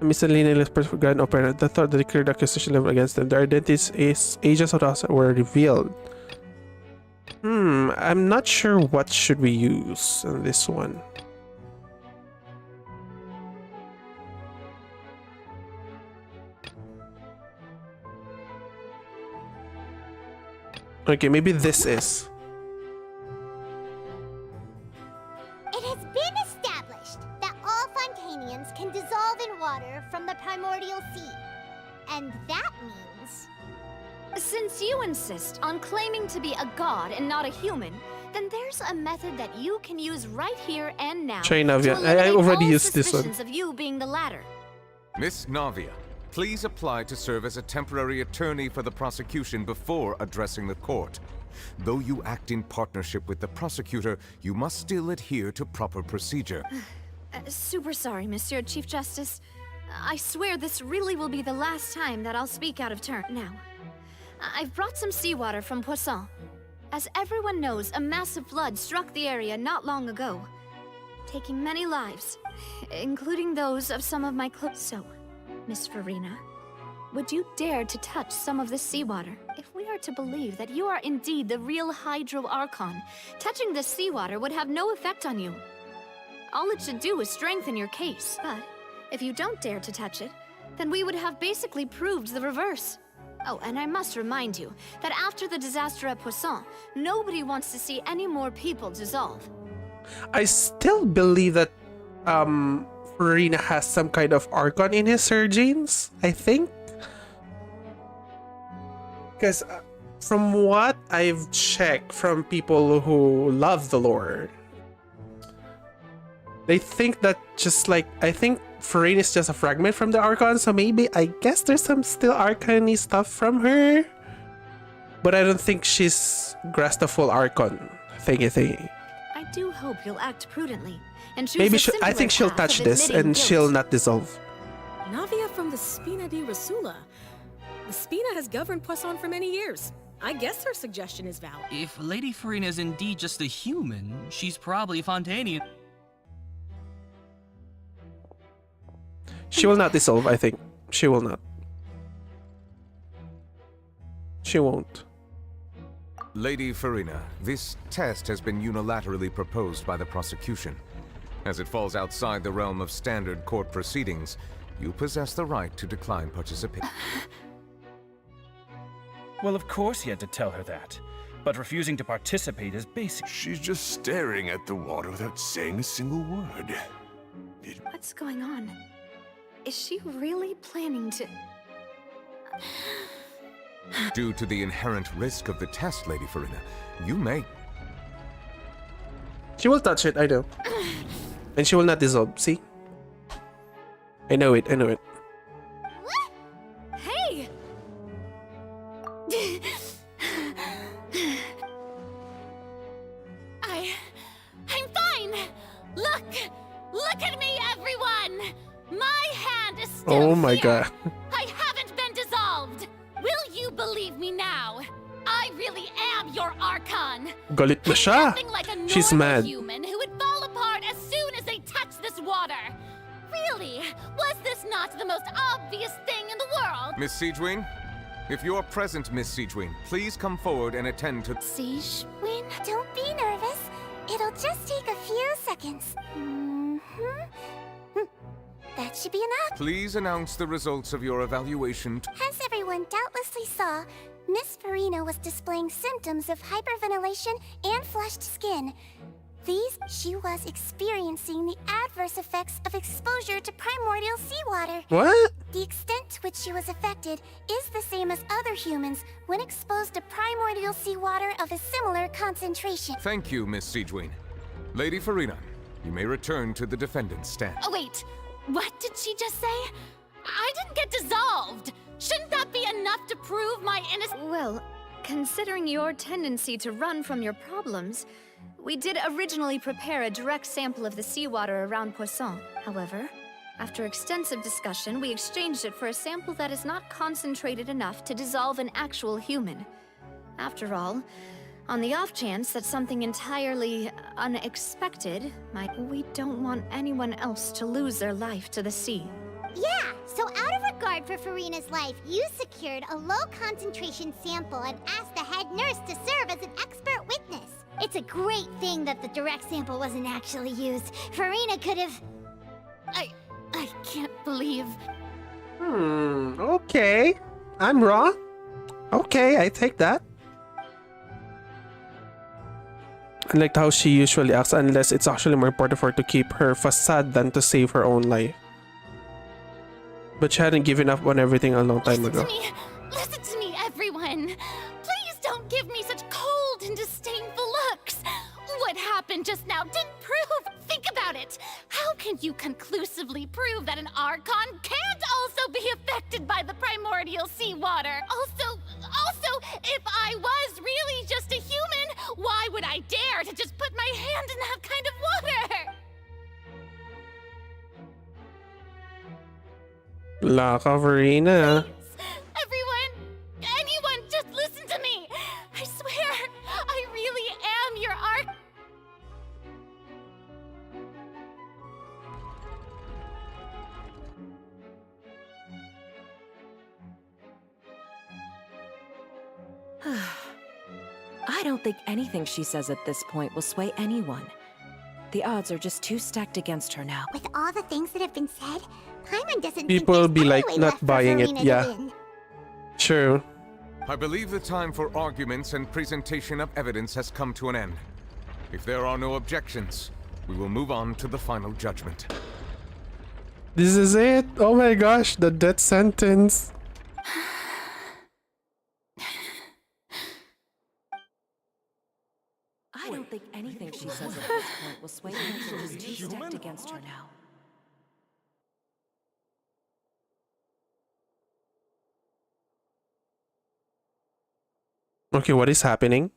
Miss Alina gun operator. The thought that declared the accusation level against them. Their identities agents of us were revealed. I'm not sure what should we use on this one. Okay, maybe this is.
It has been established that all Fontainians can dissolve in water from the primordial sea. And that means...
Since you insist on claiming to be a god and not a human, then there's a method that you can use right here and now.
Try
to
Navia. I
eliminate
already
all
used this one.
suspicions of you being the latter.
Miss Navia, please apply to serve as a temporary attorney for the prosecution before addressing the court. Though you act in partnership with the prosecutor, you must still adhere to proper procedure.
Super sorry, Monsieur Chief Justice. I swear this really will be the last time that I'll speak out of turn. Now, I've brought some seawater from Poisson. As everyone knows, a massive flood struck the area not long ago, taking many lives, including those of some of my close. So, Miss Farina, would you dare to touch some of this seawater? If we are to believe that you are indeed the real Hydro Archon, touching this seawater would have no effect on you. All it should do is strengthen your case. But if you don't dare to touch it, then we would have basically proved the reverse. Oh, and I must remind you that after the disaster at Poisson, nobody wants to see any more people dissolve.
I still believe that Farina has some kind of Archon in his genes, I think. Because from what I've checked from people who love the lore, they think that just like, I think Farina is just a fragment from the Archon, so maybe, I guess there's some still Archon-y stuff from her. But I don't think she's grasped the full Archon thingy.
I do hope you'll act prudently and choose
Maybe
a
I think she'll
simpler path
touch
of
this
admitting
and
guilt.
she'll not dissolve.
Navia from the Spina di Rasula. The Spina has governed Poisson for many years. I guess her suggestion is valid.
If Lady Farina is indeed just a human, she's probably Fontaine.
She will not dissolve, I think. She will not. She won't.
Lady Farina, this test has been unilaterally proposed by the prosecution. As it falls outside the realm of standard court proceedings, you possess the right to decline participation.
Well, of course he had to tell her that. But refusing to participate is basic.
She's just staring at the water without saying a single word.
What's going on? Is she really planning to...
Due to the inherent risk of the test, Lady Farina, you may...
She will touch it, I know. And she will not dissolve, see? I know it, I know it.
Hey!
I'm fine! Look at me, everyone! My hand is still
Oh my
here.
god.
I haven't been dissolved! Will you believe me now? I really am your Archon!
Galit na siya.
Nothing like a
She's
normal
mad.
human who would fall apart as soon as they touch this water! Really? Was this not the most obvious thing in the world?
Miss Siegewin? If you're present, Miss Siegewin, please come forward and attend to...
Siegewin, don't be nervous. It'll just take a few seconds. That should be enough.
Please announce the results of your evaluation.
Has everyone everyone doubtlessly saw, Miss Farina was displaying symptoms of hyperventilation and flushed skin. She was experiencing the adverse effects of exposure to primordial seawater.
What?
The extent to which she was affected is the same as other humans when exposed to primordial seawater of a similar concentration.
Thank you, Miss Siegeween. Lady Farina, you may return to the defendant's stand.
Oh, wait. What did she just say? I didn't get dissolved. Shouldn't that be enough to prove my innocence?
Well, considering your tendency to run from your problems, we did originally prepare a direct sample of the seawater around Poisson. However, after extensive discussion, we exchanged it for a sample that is not concentrated enough to dissolve an actual human. After all, on the off chance that something entirely unexpected we don't want anyone else to lose their life to the sea.
Yeah, so out of regard for Farina's life, you secured a low-concentration sample and asked the head nurse to serve as an expert witness. It's a great thing that the direct sample wasn't actually used. Farina could have...
I can't believe...
Okay. I'm wrong. Okay, I take that. I liked how she usually acts, unless it's actually more important for her to keep her facade than to save her own life. But she hadn't given up on everything a long time ago.
Listen to me, everyone. Please don't give me such cold and disdainful looks. What happened just now didn't prove. Think about it. How can you conclusively prove that an Archon can't also be affected by the primordial seawater? Also, if I was really just a human, why would I dare to just put my hand in that kind of water?
La Caverina.
Anyone, just listen to me. I swear, I really am your Archon.
I don't think anything she says at this point will sway anyone. The odds are just too stacked against her now.
With all the things that have been said, Paimon doesn't
People will
think
be
there's
like
any way
not
left for
buying it,
Farina to
yeah.
win.
True.
I believe the time for arguments and presentation of evidence has come to an end. If there are no objections, we will move on to the final judgment.
This is it. Oh my gosh, the death sentence.
I don't think anything she says at this point will sway anyone. She's too stacked against her now.
Okay, what is happening?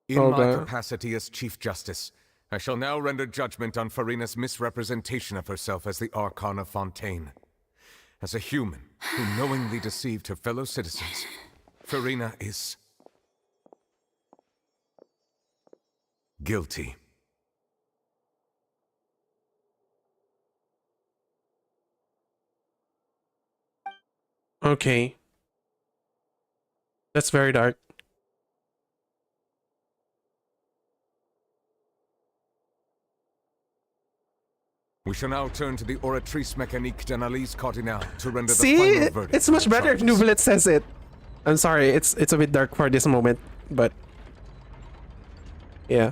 In my capacity as Chief Justice, I shall now render judgment on Farina's misrepresentation of herself as the Archon of Fontaine. As a human who knowingly deceived her fellow citizens, Farina is guilty.
Okay. That's very dark.
We shall now turn to the Oratrice Mécanique d'Analyse Cardinale to render the
See,
final verdict.
it's much better if Nouvelet says it. I'm sorry, it's a bit dark for this moment, but yeah.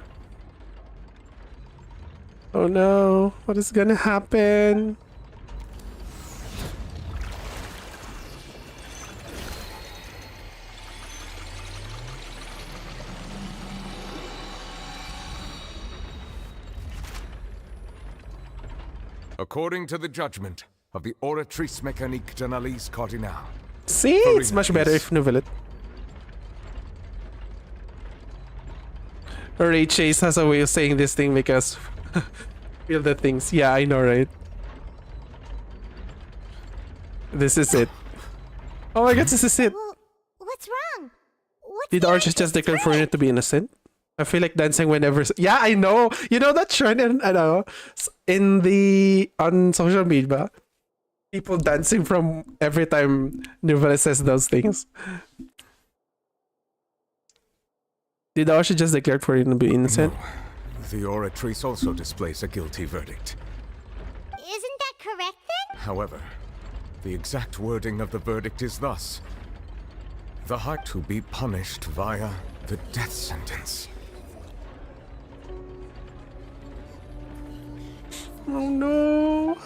Oh no, what is gonna happen?
According to the judgment of the Oratrice Mécanique d'Analyse Cardinale.
See, it's much better if Nouvelet. Ray Chase has a way of saying this thing because feel the things. Yeah, I know, right? This is it. Oh my god, this is it.
Well, what's wrong?
Did Archon just declare Farina to be innocent? I feel like dancing whenever. Yeah, I know. You know that trend on social media, people dancing from every time Nouvelet says those things. Did Archon just declare Farina to be innocent?
No. The Oratrice also displays a guilty verdict.
Isn't that correct then?
However, The exact wording of the verdict is thus: the heart to be punished via the death sentence.
Oh no!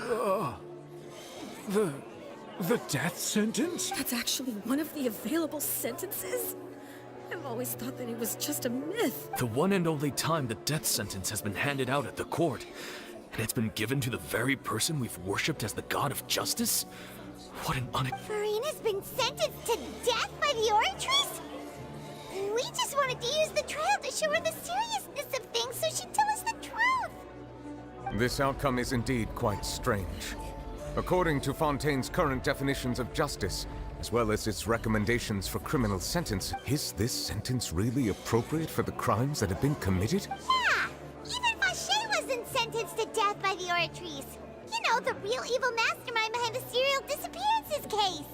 The death sentence?
That's actually one of the available sentences? I've always thought that it was just a myth.
The one and only time the death sentence has been handed out at the court, and it's been given to the very person we've worshipped as the god of justice? What an
Furina's been sentenced to death by the Oratrice? We just wanted to use the trial to show her the seriousness of things so she'd tell us the truth.
This outcome is indeed quite strange. According to Fontaine's current definitions of justice, as well as its recommendations for criminal sentence, is this sentence really appropriate for the crimes that have been committed?
Yeah! Even Fauché wasn't sentenced to death by the Oratrice. You know, the real evil mastermind behind the serial disappearances case.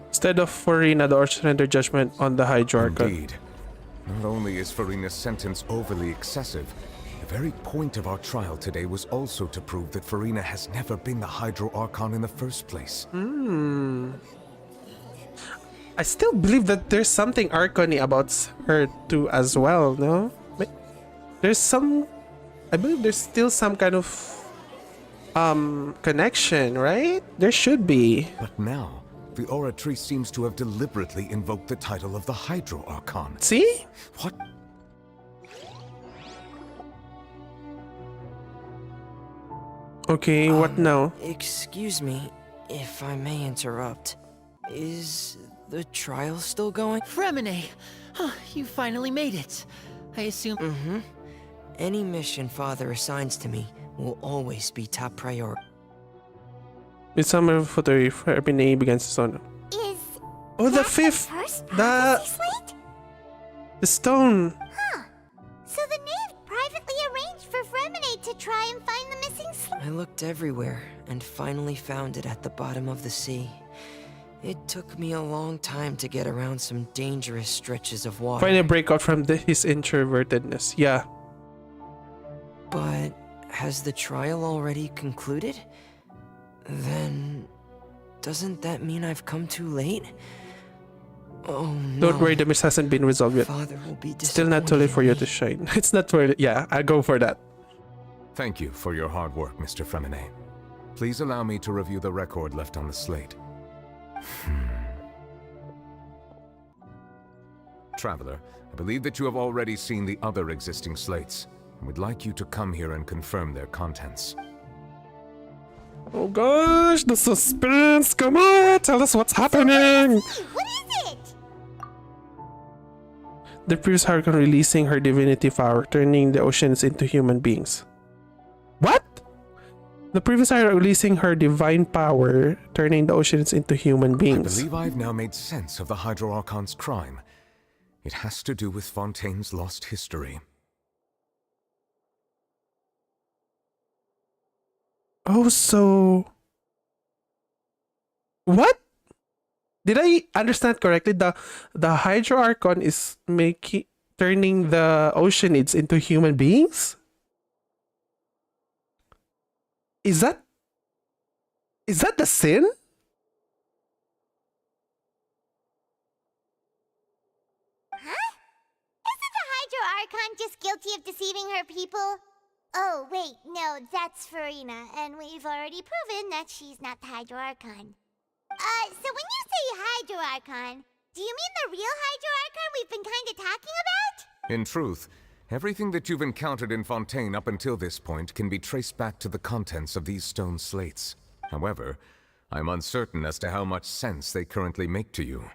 Instead of Furina, the Archon surrendered judgment on the Hydro Archon.
Indeed. Not only is Furina's sentence overly excessive, the very point of our trial today was also to prove that Furina has never been the Hydro Archon in the first place.
I still believe that there's something Archon-y about her too as well, no? But there's some... I believe there's still some kind of connection, right? There should be.
But now, the Oratrice seems to have deliberately invoked the title of the Hydro Archon.
See?
What?
Okay, what now?
Excuse me, if I may interrupt. Is the trial still going?
Fremine! You finally made it. I assume...
Mm-hmm. Any mission Father assigns to me will always be top priority.
Midsummer Futuri for Ebony begins to sound.
Is
Oh, the fifth! The stone!
Huh. So the knave privately arranged for Fremine to try and find the missing slate.
I looked everywhere and finally found it at the bottom of the sea. It took me a long time to get around some dangerous stretches of water.
Find a breakout from his introvertedness. Yeah.
But has the trial already concluded? Then doesn't that mean I've come too late? Oh no.
Don't worry, the mist hasn't been resolved yet.
Father will be
Still not too late for you to shine. It's not for... Yeah, I'll go for that.
Thank you for your hard work, Mr. Fremine. Please allow me to review the record left on the slate. Traveler, I believe that you have already seen the other existing slates. I would like you to come here and confirm their contents.
Oh gosh, the suspense! Come on, tell us what's happening!
What is it?
The previous Archon releasing her divinity power, turning the oceans into human beings. What? The previous Archon releasing her divine power, turning the oceans into human beings.
I believe I've now made sense of the Hydro Archon's crime. It has to do with Fontaine's lost history.
Oh, so... What? Did I understand correctly? The Hydro Archon is turning the oceanids into human beings? Is that the sin?
Huh? Isn't the Hydro Archon just guilty of deceiving her people? Oh, wait, no, that's Furina, and we've already proven that she's not the Hydro Archon. So when you say Hydro Archon, do you mean the real Hydro Archon we've been kinda talking about?
In truth, everything that you've encountered in Fontaine up until this point can be traced back to the contents of these stone slates. However, I'm uncertain as to how much sense they currently make to you.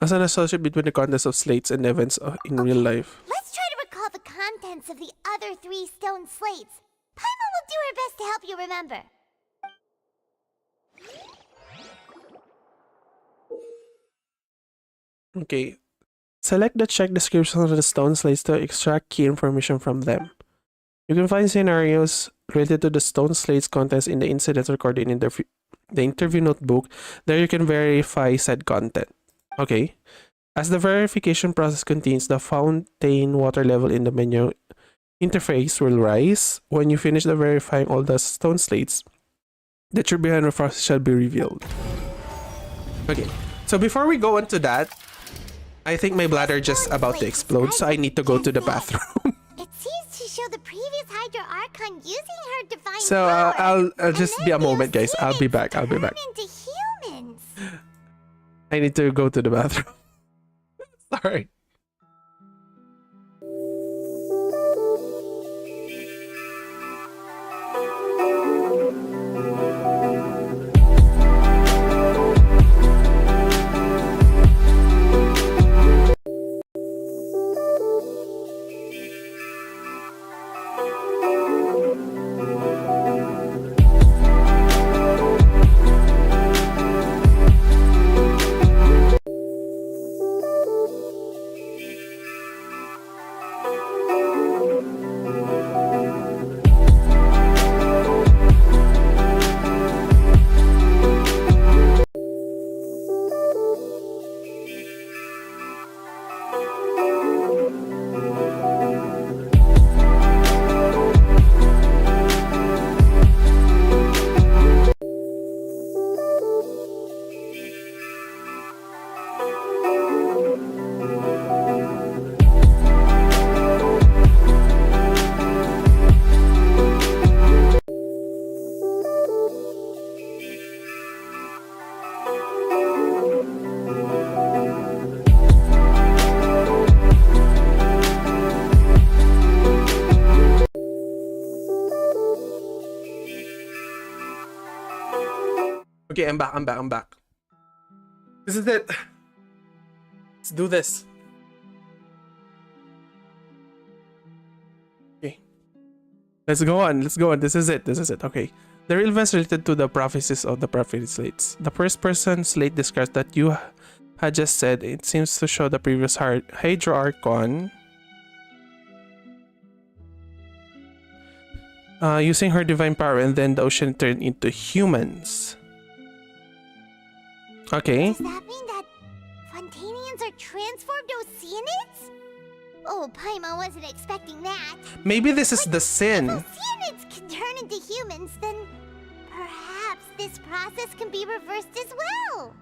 As an associate between the contents of slates and events in real life.
Let's try to recall the contents of the other 3 stone slates. Paimon will do her best to help you remember.
Okay. Select the check descriptions of the stone slates to extract key information from them. You can find scenarios related to the stone slates contents in the incidents recorded in the interview notebook. There you can verify said content. Okay. As the verification process continues, the Fontaine water level in the menu interface will rise. When you finish the verifying all the stone slates, the truth behind the process shall be revealed. Okay, so before we go into that, I think my bladder just about to explode, so I need to go to the bathroom.
It seems to show the previous Hydro Archon using her divine
So
power.
I'll just be a moment, guys. I'll be back. I'll be back.
Into humans.
I need to go to the bathroom. Sorry. Okay, I'm back. This is it. Let's do this. Okay. Let's go on. This is it. Okay. The real events related to the prophecies of the prophecy slates. The first person slate describes that you had just said. It seems to show the previous Hydro Archon using her divine power, and then the ocean turned into humans. Okay.
Does that mean that Fontainians are transformed Oceanids? Oh, Paimon wasn't expecting that.
Maybe this is the sin.
If Oceanids can turn into humans, then perhaps this process can be reversed as well.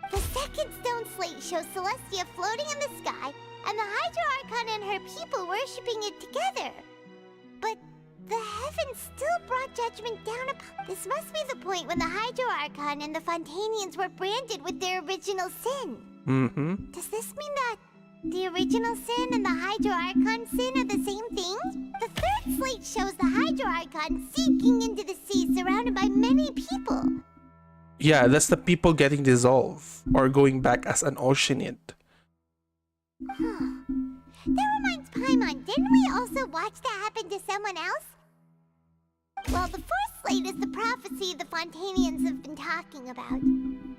The second stone slate shows Celestia floating in the sky, and the Hydro Archon and her people worshipping it together. But the heavens still brought judgment down upon... This must be the point when the Hydro Archon and the Fontainians were branded with their original sin.
Mm-hmm.
Does this mean that the original sin and the Hydro Archon sin are the same thing? The third slate shows the Hydro Archon sinking into the sea surrounded by many people.
Yeah, that's the people getting dissolved or going back as an Oceanid.
That reminds Paimon, didn't we also watch that happen to someone else? Well, the fourth slate is the prophecy the Fontainians have been talking about.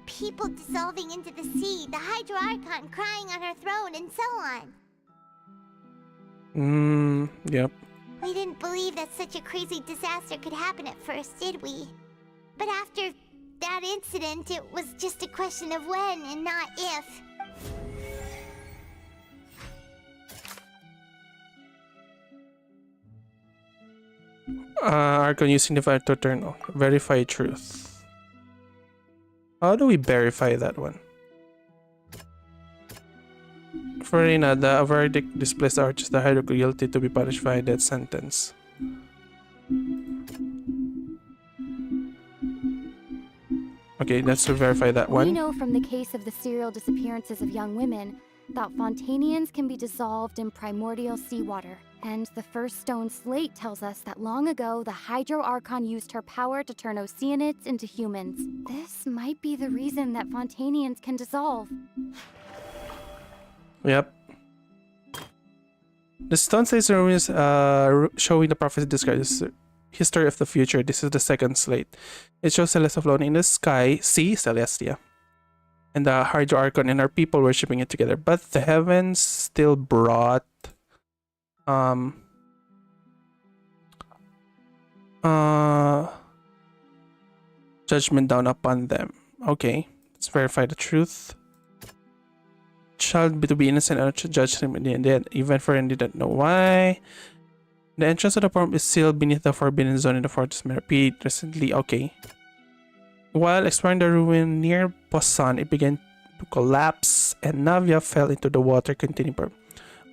People dissolving into the sea, the Hydro Archon crying on her throne, and so on.
Yep.
We didn't believe that such a crazy disaster could happen at first, did we? But after that incident, it was just a question of when and not if.
Archon using the fire to turn on. Verify truth. How do we verify that one? For Rina, the verdict displays the archers the Hydro guilty to be punished by a death sentence. Okay, let's verify that one.
We know from the case of the serial disappearances of young women that Fontainians can be dissolved in primordial seawater. And the first stone slate tells us that long ago, the Hydro Archon used her power to turn Oceanids into humans. This might be the reason that Fontainians can dissolve.
Yep. The stone slate is showing the prophecy describes the history of the future. This is the second slate. It shows Celestia floating in the sky, sea Celestia, and the Hydro Archon and our people worshipping it together. But the heavens still brought judgment down upon them. Okay, let's verify the truth. Child be to be innocent and judge him in the end, even for him didn't know why. The entrance to the farm is sealed beneath the forbidden zone in the fortress repeat recently. Okay. While exploring the ruin near Poisson, it began to collapse and Navia fell into the water containing farm.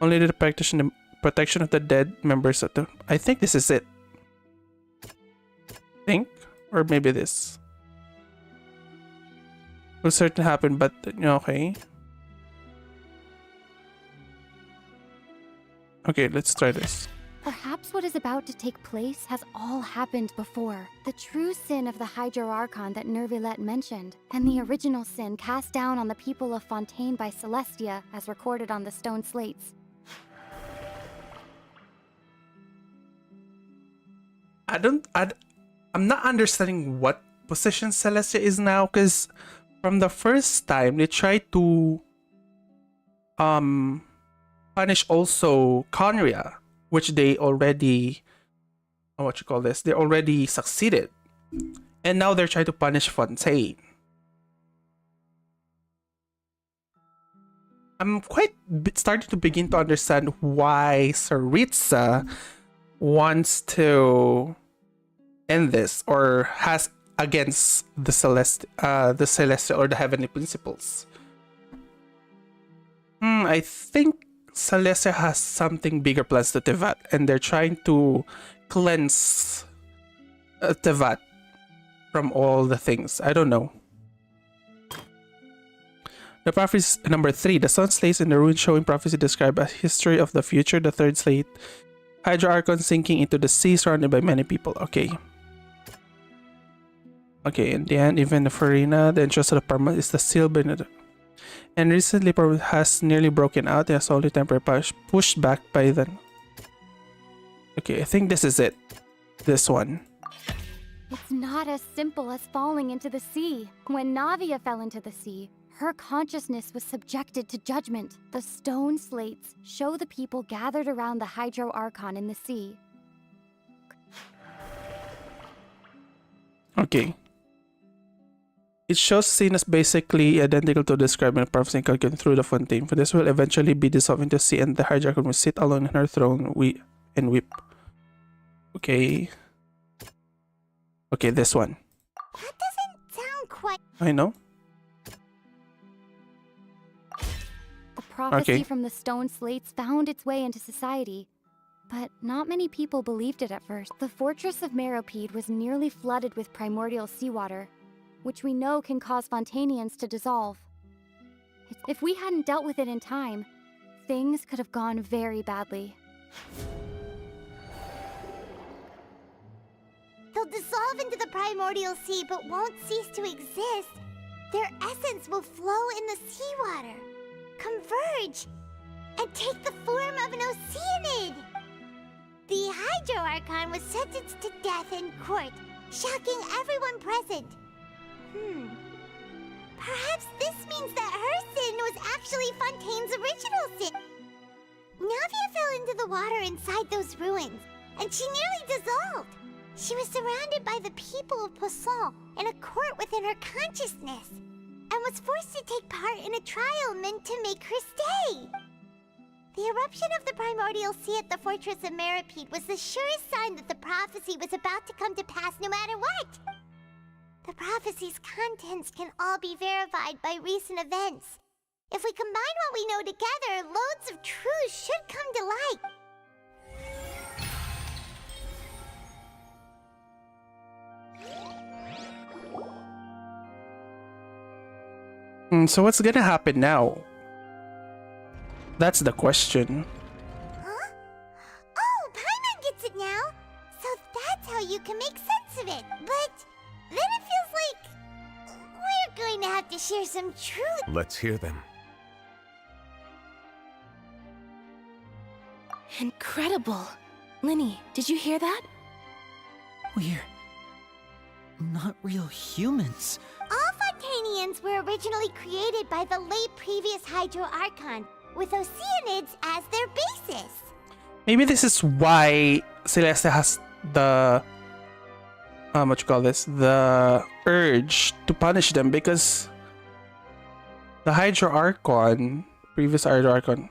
Only the protection of the dead members of the... I think this is it. Or maybe this. Will certainly happen, but okay. Okay, let's try this.
Perhaps what is about to take place has all happened before. The true sin of the Hydro Archon that Nervilette mentioned, and the original sin cast down on the people of Fontaine by Celestia, as recorded on the stone slates.
I'm not understanding what position Celestia is now, because from the first time they tried to punish also Conria, which they already they already succeeded, and now they're trying to punish Fontaine. I'm quite starting to begin to understand why Saritsa wants to end this, or has against the Celestial or the Heavenly Principles. I think Celestia has something bigger plans to Tevat, and they're trying to cleanse Tevat from all the things. I don't know. The prophecy number 3. The sun slates in the ruin showing prophecy describe a history of the future. The third slate. Hydro Archon sinking into the sea surrounded by many people. Okay. Okay, in the end, even the Farina, the entrance to the permanent is the seal beneath. And recently has nearly broken out. It has only temporarily pushed back by then. Okay, I think this is it. This one.
It's not as simple as falling into the sea. When Navia fell into the sea, her consciousness was subjected to judgment. The stone slates show the people gathered around the Hydro Archon in the sea.
Okay. It shows scene as basically identical to the described in the prophecy calculated through the Fontaine. For this will eventually be dissolved into sea, and the Hydro Archon will sit alone in her throne and weep. Okay. Okay, this one.
That doesn't sound quite...
I know.
The prophecy from the stone slates found its way into society, but not many people believed it at first. The fortress of Meropide was nearly flooded with primordial seawater, which we know can cause Fontainians to dissolve. If we hadn't dealt with it in time, things could have gone very badly.
They'll dissolve into the primordial sea but won't cease to exist. Their essence will flow in the seawater, converge, and take the form of an oceanid. The Hydro Archon was sentenced to death in court, shocking everyone present. Perhaps this means that her sin was actually Fontaine's original sin. Navia fell into the water inside those ruins, and she nearly dissolved. She was surrounded by the people of Poisson in a court within her consciousness, and was forced to take part in a trial meant to make her stay. The eruption of the primordial sea at the fortress of Meropide was the surest sign that the prophecy was about to come to pass no matter what. The prophecy's contents can all be verified by recent events. If we combine what we know together, loads of truths should come to light.
So what's gonna happen now? That's the question.
Huh? Oh, Paimon gets it now! So that's how you can make sense of it. But then it feels like we're going to have to share some truth.
Let's hear them.
Incredible. Linny, did you hear that?
We're not real humans.
All Fontainians were originally created by the late previous Hydro Archon, with oceanids as their basis.
Maybe this is why Celestia has the the urge to punish them, because the Hydro Archon, previous Hydro Archon,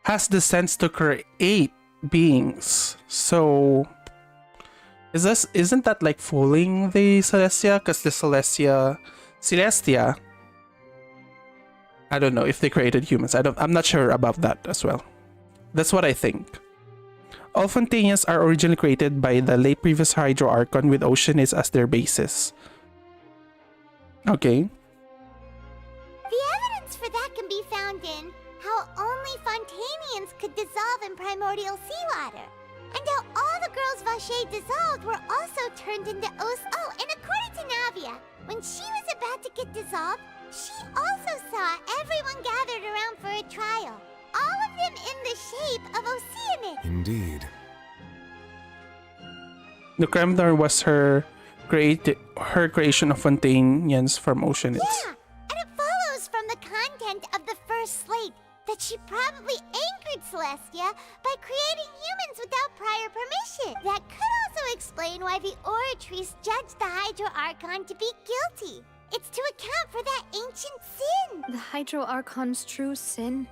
has the sense to create beings. So isn't that like fooling the Celestia? Because the Celestia, I don't know if they created humans. I'm not sure about that as well. That's what I think. All Fontainians are originally created by the late previous Hydro Archon with Oceanids as their basis. Okay.
The evidence for that can be found in how only Fontainians could dissolve in primordial seawater, and how all the girls Vacher dissolved were also turned into Oh, and according to Navia, when she was about to get dissolved, she also saw everyone gathered around for a trial. All of them in the shape of Oceanids.
Indeed.
The Kremdar was her creation of Fontainians from Oceanids.
Yeah, and it follows from the content of the first slate that she probably anchored Celestia by creating humans without prior permission. That could also explain why the Oratrice judged the Hydro Archon to be guilty. It's to account for that ancient sin.
The Hydro Archon's true sin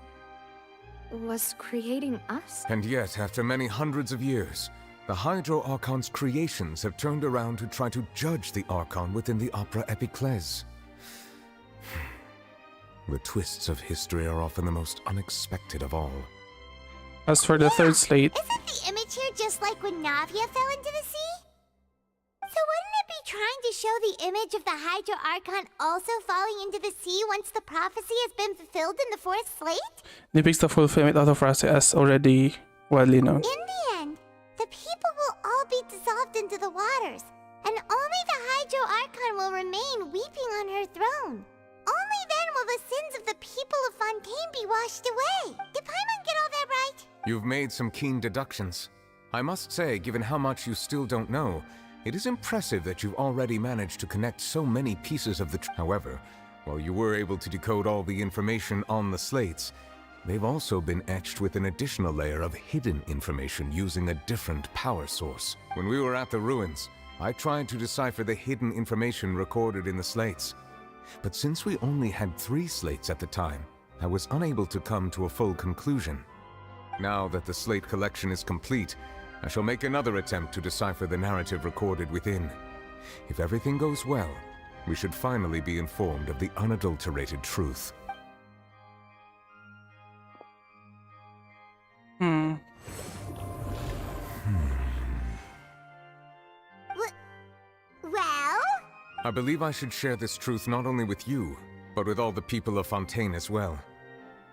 was creating us?
And yet, after many hundreds of years, the Hydro Archon's creations have turned around to try to judge the Archon within the Opera Epiclese. The twists of history are often the most unexpected of all.
As for the third slate,
Isn't the image here just like when Navia fell into the sea? So wouldn't it be trying to show the image of the Hydro Archon also falling into the sea once the prophecy has been fulfilled in the fourth slate?
depicts the fulfillment of the prophecy as already widely known.
In the end, the people will all be dissolved into the waters, and only the Hydro Archon will remain weeping on her throne. Only then will the sins of the people of Fontaine be washed away. Did Paimon get all that right?
You've made some keen deductions. I must say, given how much you still don't know, it is impressive that you've already managed to connect so many pieces of the However, while you were able to decode all the information on the slates, they've also been etched with an additional layer of hidden information using a different power source. When we were at the ruins, I tried to decipher the hidden information recorded in the slates. But since we only had 3 slates at the time, I was unable to come to a full conclusion. Now that the slate collection is complete, I shall make another attempt to decipher the narrative recorded within. If everything goes well, we should finally be informed of the unadulterated truth.
Well?
I believe I should share this truth not only with you, but with all the people of Fontaine as well.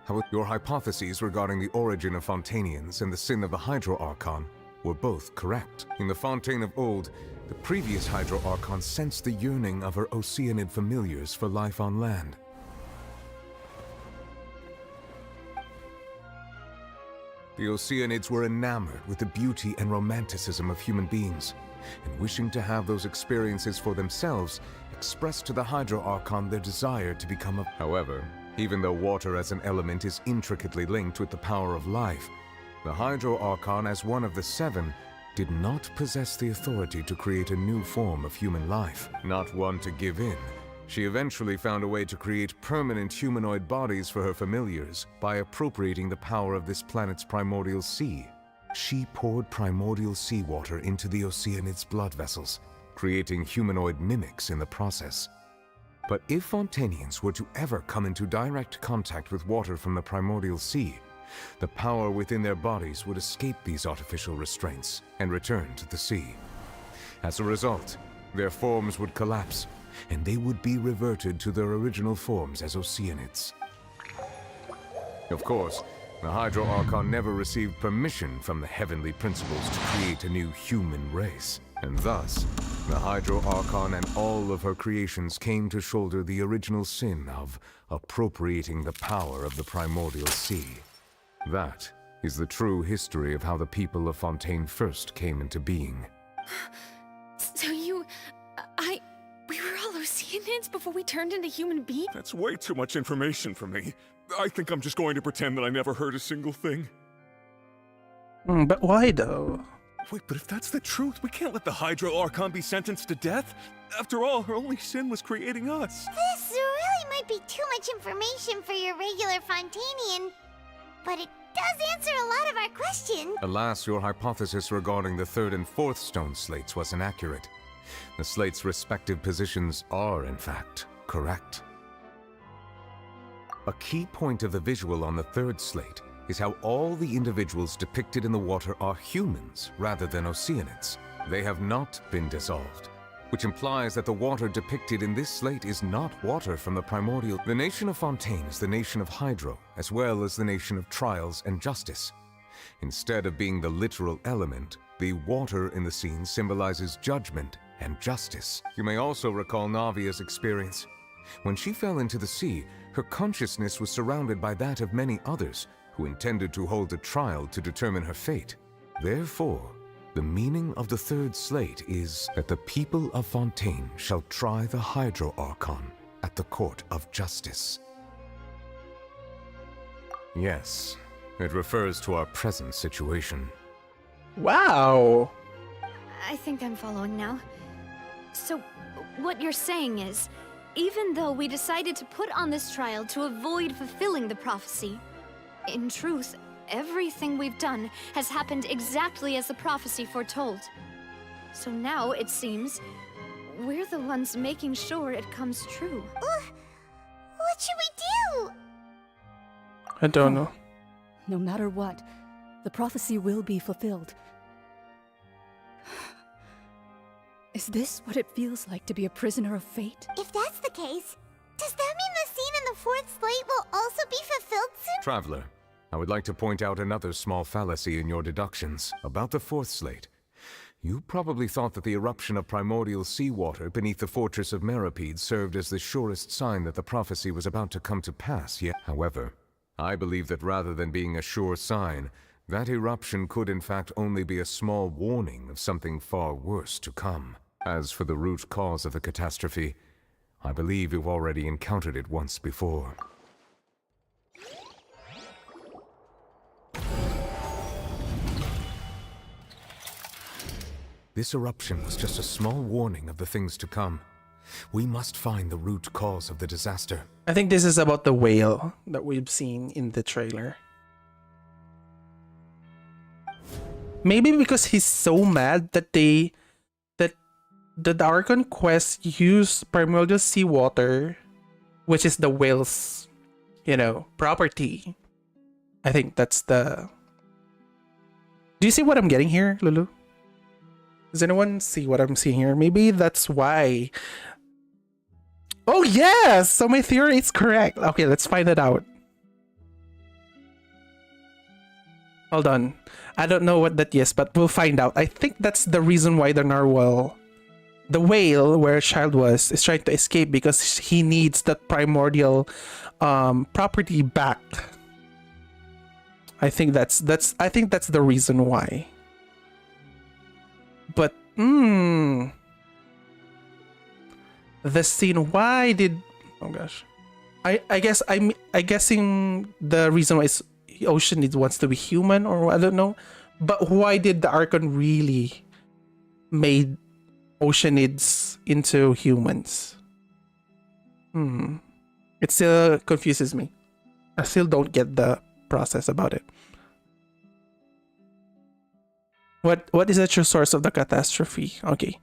However, your hypotheses regarding the origin of Fontainians and the sin of the Hydro Archon were both correct. In the Fontaine of old, the previous Hydro Archon sensed the yearning of her Oceanid familiars for life on land. The Oceanids were enamored with the beauty and romanticism of human beings, and wishing to have those experiences for themselves, expressed to the Hydro Archon their desire to become a... However, even though water as an element is intricately linked with the power of life, the Hydro Archon, as one of the 7, did not possess the authority to create a new form of human life. Not one to give in, she eventually found a way to create permanent humanoid bodies for her familiars by appropriating the power of this planet's primordial sea. She poured primordial seawater into the Oceanids' blood vessels, creating humanoid mimics in the process. But if Fontainians were to ever come into direct contact with water from the primordial sea, the power within their bodies would escape these artificial restraints and return to the sea. As a result, their forms would collapse, and they would be reverted to their original forms as Oceanids. Of course, the Hydro Archon never received permission from the heavenly principles to create a new human race, and thus, the Hydro Archon and all of her creations came to shoulder the original sin of appropriating the power of the primordial sea. That is the true history of how the people of Fontaine first came into being.
So we were all Oceanids before we turned into human beings?
That's way too much information for me. I think I'm just going to pretend that I never heard a single thing.
But why though?
Wait, but if that's the truth, we can't let the Hydro Archon be sentenced to death. After all, her only sin was creating us.
This really might be too much information for your regular Fontainian, but it does answer a lot of our questions.
Alas, your hypothesis regarding the third and fourth stone slates was inaccurate. The slates' respective positions are, in fact, correct. A key point of the visual on the third slate is how all the individuals depicted in the water are humans rather than Oceanids. They have not been dissolved, which implies that the water depicted in this slate is not water from the primordial. The nation of Fontaine is the nation of Hydro, as well as the nation of trials and justice. Instead of being the literal element, the water in the scene symbolizes judgment and justice. You may also recall Navia's experience. When she fell into the sea, her consciousness was surrounded by that of many others who intended to hold a trial to determine her fate. Therefore, the meaning of the third slate is that the people of Fontaine shall try the Hydro Archon at the court of justice. Yes, it refers to our present situation.
Wow!
I think I'm following now. So, what you're saying is, even though we decided to put on this trial to avoid fulfilling the prophecy, in truth, everything we've done has happened exactly as the prophecy foretold. So now, it seems, we're the ones making sure it comes true.
What should we do?
I don't know.
No matter what, the prophecy will be fulfilled. Is this what it feels like to be a prisoner of fate?
If that's the case, does that mean the scene in the fourth slate will also be fulfilled soon?
Traveler, I would like to point out another small fallacy in your deductions about the fourth slate. You probably thought that the eruption of primordial seawater beneath the fortress of Meripede served as the surest sign that the prophecy was about to come to pass. Yet, however, I believe that rather than being a sure sign, that eruption could in fact only be a small warning of something far worse to come. As for the root cause of the catastrophe, I believe you've already encountered it once before. This eruption was just a small warning of the things to come. We must find the root cause of the disaster.
I think this is about the whale that we've seen in the trailer. Maybe because he's so mad that the Archon quest used primordial seawater, which is the whale's, property. I think that's the... Do you see what I'm getting here, Lulu? Does anyone see what I'm seeing here? Maybe that's why. Oh yes! So my theory is correct. Okay, let's find it out. Hold on. I don't know what that is, but we'll find out. I think that's the reason why the narwhal, the whale where Child was, is trying to escape because he needs that primordial property back. I think that's the reason why. But the scene, why did, oh gosh, I guess I'm guessing the reason why is Oceanid wants to be human, or I don't know, but why did the Archon really made Oceanids into humans? It still confuses me. I still don't get the process about it. What is the true source of the catastrophe? Okay.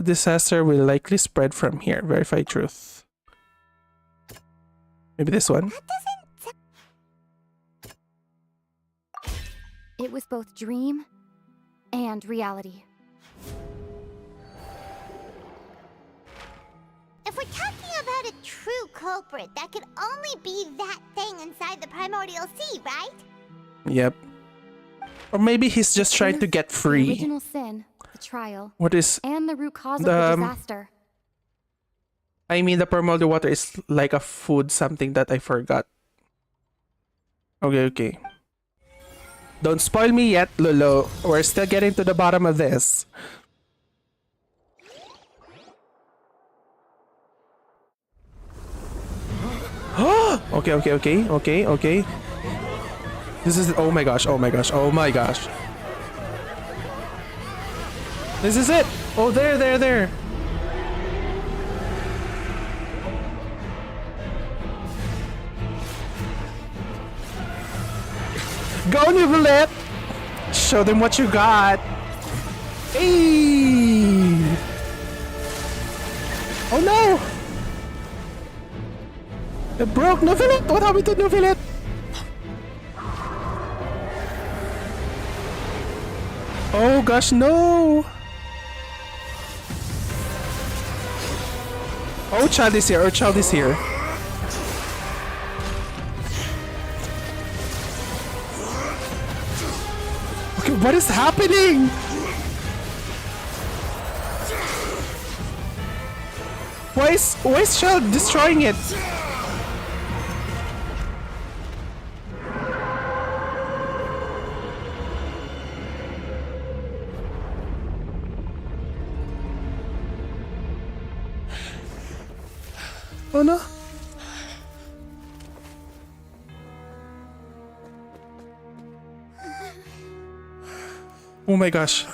Disaster will likely spread from here. Verify truth. Maybe this one.
It was both dream and reality.
If we're talking about a true culprit, that could only be that thing inside the primordial sea, right?
Yep. Or maybe he's just trying to get free.
The original sin, the trial,
what is
and the root cause of the disaster.
I mean, the primordial water is like a food, something that I forgot. Okay. Don't spoil me yet, Lulu. We're still getting to the bottom of this. Okay. This is, oh my gosh. This is it. Oh, there. Go! go, Nivelet! Show them what you got. Hey! Oh no! It broke, Nivelet! What happened to Nivelet? Oh gosh, no! Oh, child is here. Oh, child is here. Okay, what is happening? Why is child destroying it? Oh no. Oh my gosh.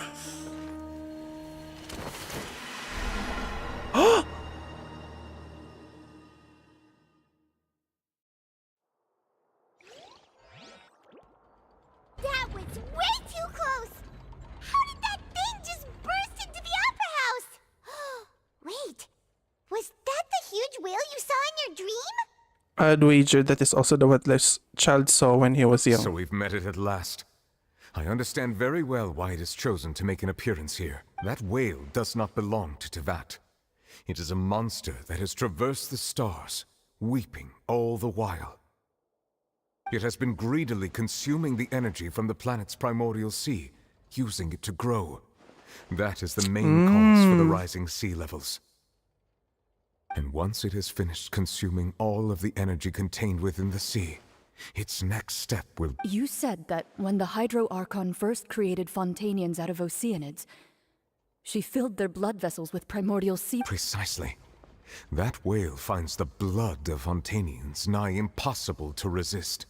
That was way too close! How did that thing just burst into the Opera House? Wait, was that the huge whale you saw in your dream?
I'd wager that is also the what this child saw when he was young.
So we've met it at last. I understand very well why it has chosen to make an appearance here. That whale does not belong to Tevat. It is a monster that has traversed the stars, weeping all the while. It has been greedily consuming the energy from the planet's primordial sea, using it to grow. That is the main cause for the rising sea levels. And once it has finished consuming all of the energy contained within the sea, its next step will...
You said that when the Hydro Archon first created Fontainians out of Oceanids, she filled their blood vessels with primordial sea...
Precisely. That whale finds the blood of Fontainians nigh impossible to resist.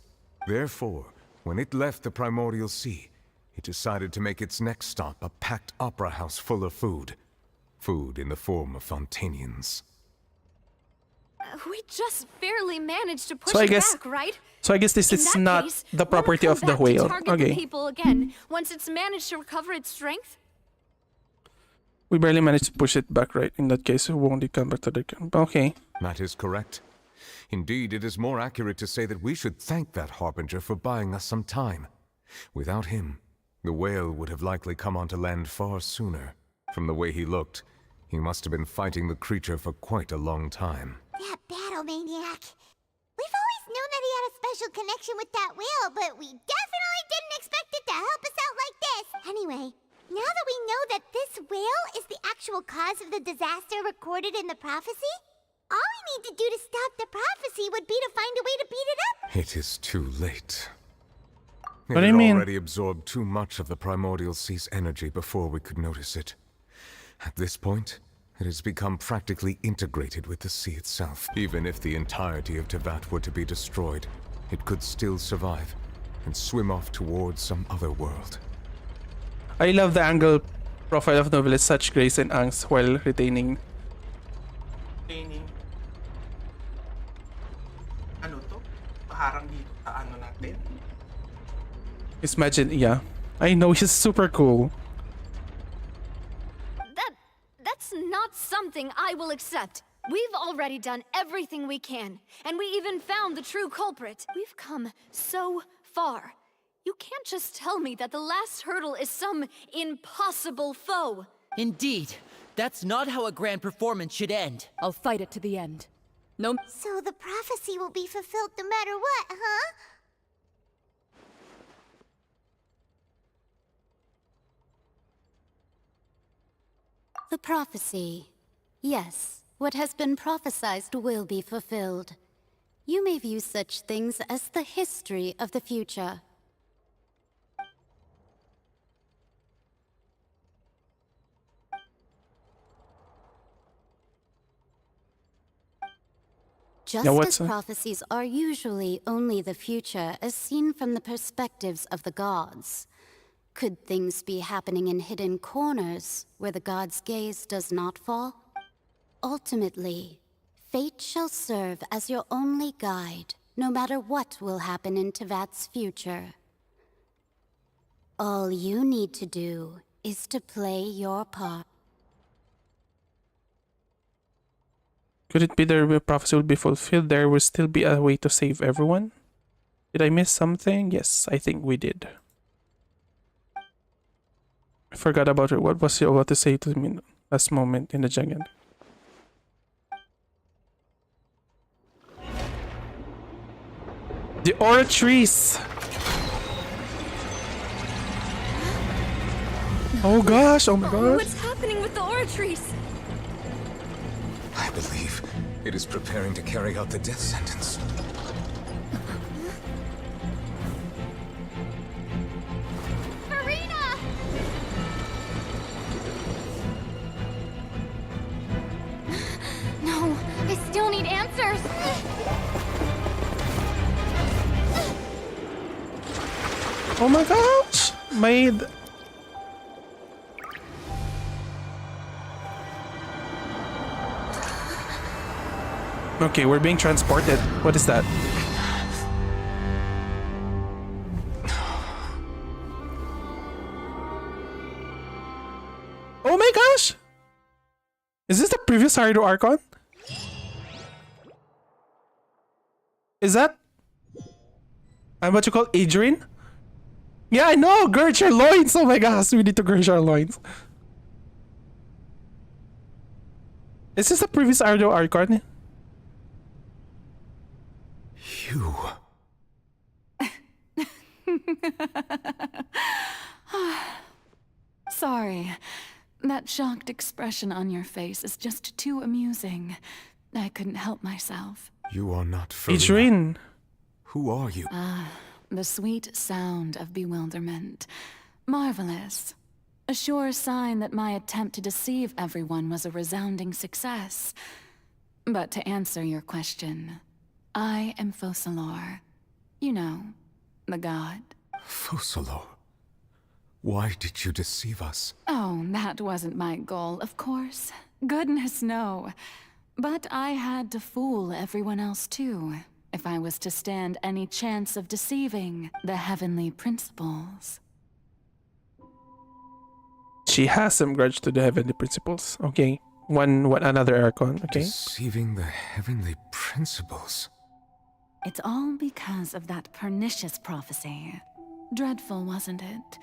Therefore, when it left the primordial sea, it decided to make its next stop a packed opera house full of food. Food in the form of Fontainians.
We just barely managed to push
So I
it
guess-
back, right?
So I guess this
In
is
that
not
case,
the property
will
of
it come
the
back to
whale.
target the
Okay.
people again once it's managed to recover its strength?
We barely managed to push it back, right? In that case, it won't come back to the camp. Okay.
That is correct. Indeed, it is more accurate to say that we should thank that Harbinger for buying us some time. Without him, the whale would have likely come onto land far sooner. From the way he looked, he must have been fighting the creature for quite a long time.
That battle maniac. We've always known that he had a special connection with that whale, but we definitely didn't expect it to help us out like this. Anyway, now that we know that this whale is the actual cause of the disaster recorded in the prophecy, all we need to do to stop the prophecy would be to find a way to beat it up.
It is too late.
What do
It
you
had
mean?
already absorbed too much of the primordial sea's energy before we could notice it. At this point, it has become practically integrated with the sea itself. Even if the entirety of Tevat were to be destroyed, it could still survive and swim off towards some other world.
I love the angle profile of Novel, such grace and angst while retaining. Ano to? Paharang dito sa ano natin? His magic, yeah. I know, he's super cool.
That's not something I will accept. We've already done everything we can, and we even found the true culprit. We've come so far. You can't just tell me that the last hurdle is some impossible foe.
Indeed. That's not how a grand performance should end.
I'll fight it to the end. No...
So the prophecy will be fulfilled no matter what, huh?
The prophecy. Yes, what has been prophesied will be fulfilled. You may view such things as the history of the future. Just
Now,
as
what's
prophecies are usually only the future as seen from the perspectives of the gods, could things be happening in hidden corners where the gods' gaze does not fall? Ultimately, fate shall serve as your only guide, no matter what will happen in Tevat's future.
All you need to do is to play your part.
Could it be the prophecy would be fulfilled? There will still be a way to save everyone? Did I miss something? Yes, I think we did. I forgot about it. What was you about to say to me last moment in the jungle? The aura trees! Oh gosh, oh my gosh.
What's happening with the aura trees?
I believe it is preparing to carry out the death sentence.
Marina!
No, I still need answers.
Oh my gosh! Okay, we're being transported. What is that? Oh my gosh! Is this the previous Hydro Archon? Is that what you call Adrian? Yeah, I know! Gird your loins! Oh my gosh, we need to gird our loins. Is this the previous Hydro Archon?
You.
Sorry. That shocked expression on your face is just too amusing. I couldn't help myself.
You are not Farina.
Adrian.
Who are you?
The sweet sound of bewilderment. Marvelous. A sure sign that my attempt to deceive everyone was a resounding success. But to answer your question, I am Focalor. You know, the god.
Focalor? Why did you deceive us?
Oh, that wasn't my goal, of course. Goodness, no. But I had to fool everyone else too, if I was to stand any chance of deceiving the heavenly principles.
She has some grudge to the heavenly principles. Okay. Another Archon, okay?
Deceiving the heavenly principles.
It's all because of that pernicious prophecy. Dreadful, wasn't it?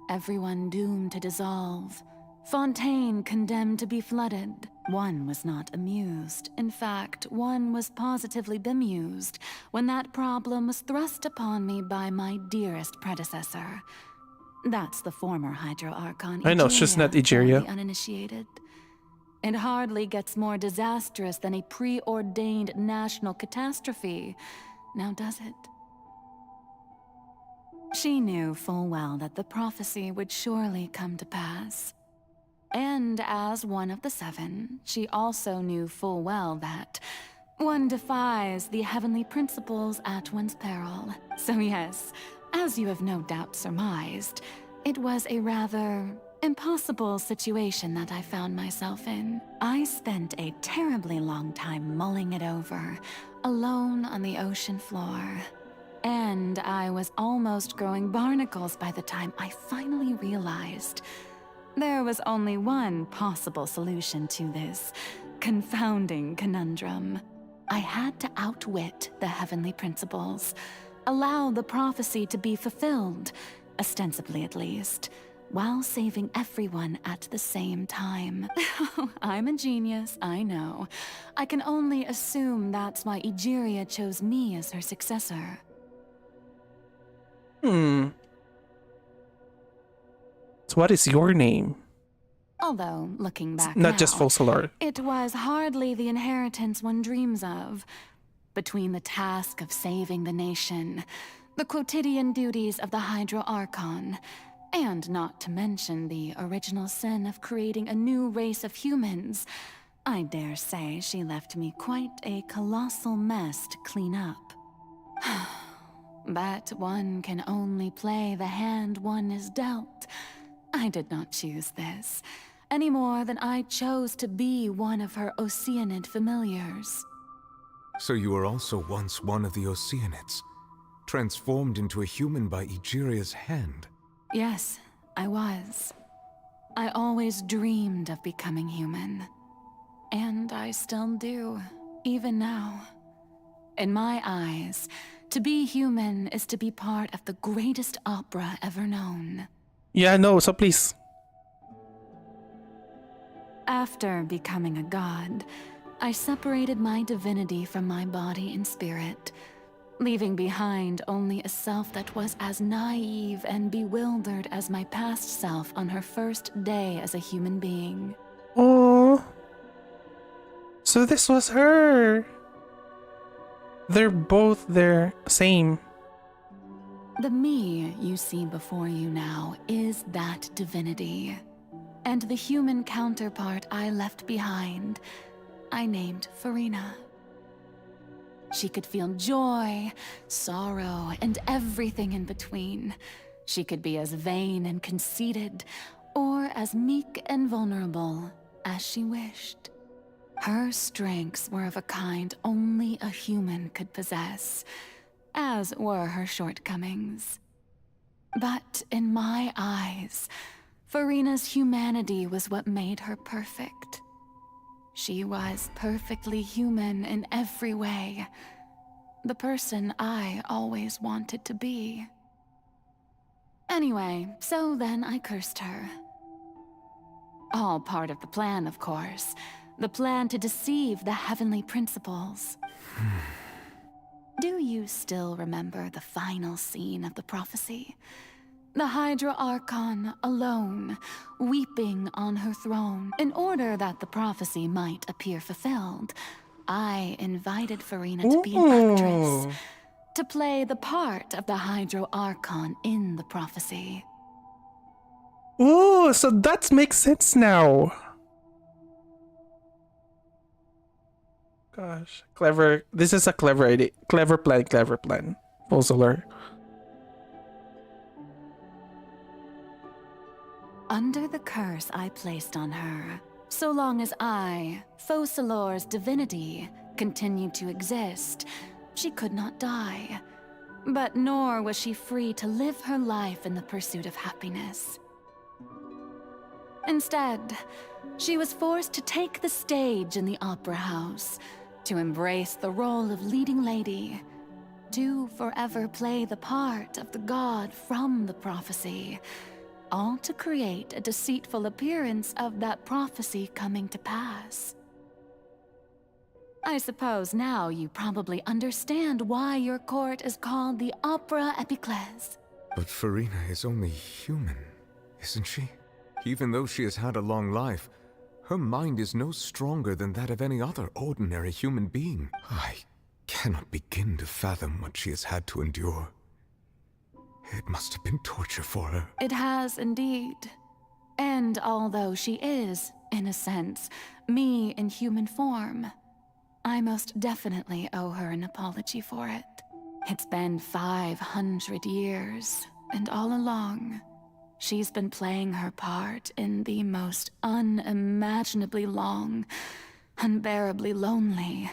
Everyone doomed to dissolve. Fontaine condemned to be flooded. One was not amused. In fact, one was positively bemused when that problem was thrust upon me by my dearest predecessor. That's the former Hydro Archon.
I know, she's not Egeria.
For the uninitiated. It hardly gets more disastrous than a preordained national catastrophe. Now does it? She knew full well that the prophecy would surely come to pass. And as one of the seven, she also knew full well that one defies the heavenly principles at one's peril. So yes, as you have no doubt surmised, it was a rather impossible situation that I found myself in. I spent a terribly long time mulling it over, alone on the ocean floor. And I was almost growing barnacles by the time I finally realized there was only one possible solution to this confounding conundrum. I had to outwit the heavenly principles, allow the prophecy to be fulfilled, ostensibly at least, while saving everyone at the same time. I'm a genius, I know. I can only assume that's why Egeria chose me as her successor.
So what is your name?
Although, looking back
Not
now,
just Focalor.
it was hardly the inheritance one dreams of. Between the task of saving the nation, the quotidian duties of the Hydro Archon, and not to mention the original sin of creating a new race of humans, I dare say she left me quite a colossal mess to clean up. But one can only play the hand one is dealt. I did not choose this, any more than I chose to be one of her Oceanid familiars.
So you were also once one of the Oceanids, transformed into a human by Egeria's hand.
Yes, I was. I always dreamed of becoming human. And I still do, even now. In my eyes, to be human is to be part of the greatest opera ever known.
Yeah, no, so please.
After becoming a god, I separated my divinity from my body and spirit, leaving behind only a self that was as naive and bewildered as my past self on her first day as a human being.
Oh, so this was her. They're both there, same.
The me you see before you now is that divinity. And the human counterpart I left behind, I named Farina. She could feel joy, sorrow, and everything in between. She could be as vain and conceited, or as meek and vulnerable as she wished. Her strengths were of a kind only a human could possess, as were her shortcomings. But in my eyes, Farina's humanity was what made her perfect. She was perfectly human in every way. The person I always wanted to be. Anyway, so then I cursed her. All part of the plan, of course. The plan to deceive the heavenly principles. Do you still remember the final scene of the prophecy? The Hydra Archon alone, weeping on her throne. In order that the prophecy might appear fulfilled, I invited Farina to be an actress, to play the part of the Hydra Archon in the prophecy.
Oh, so that makes sense now. Gosh, clever. This is a clever idea. Clever plan. Full solar.
Under the curse I placed on her, so long as I, Focalor's divinity, continued to exist, she could not die. But nor was she free to live her life in the pursuit of happiness. Instead, she was forced to take the stage in the opera house, to embrace the role of leading lady, to forever play the part of the god from the prophecy, all to create a deceitful appearance of that prophecy coming to pass. I suppose now you probably understand why your court is called the Opera Epiclese.
But Farina is only human, isn't she? Even though she has had a long life, her mind is no stronger than that of any other ordinary human being. I cannot begin to fathom what she has had to endure. It must have been torture for her.
It has indeed. And although she is, in a sense, me in human form, I most definitely owe her an apology for it. It's been 500 years, and all along, she's been playing her part in the most unimaginably long, unbearably lonely,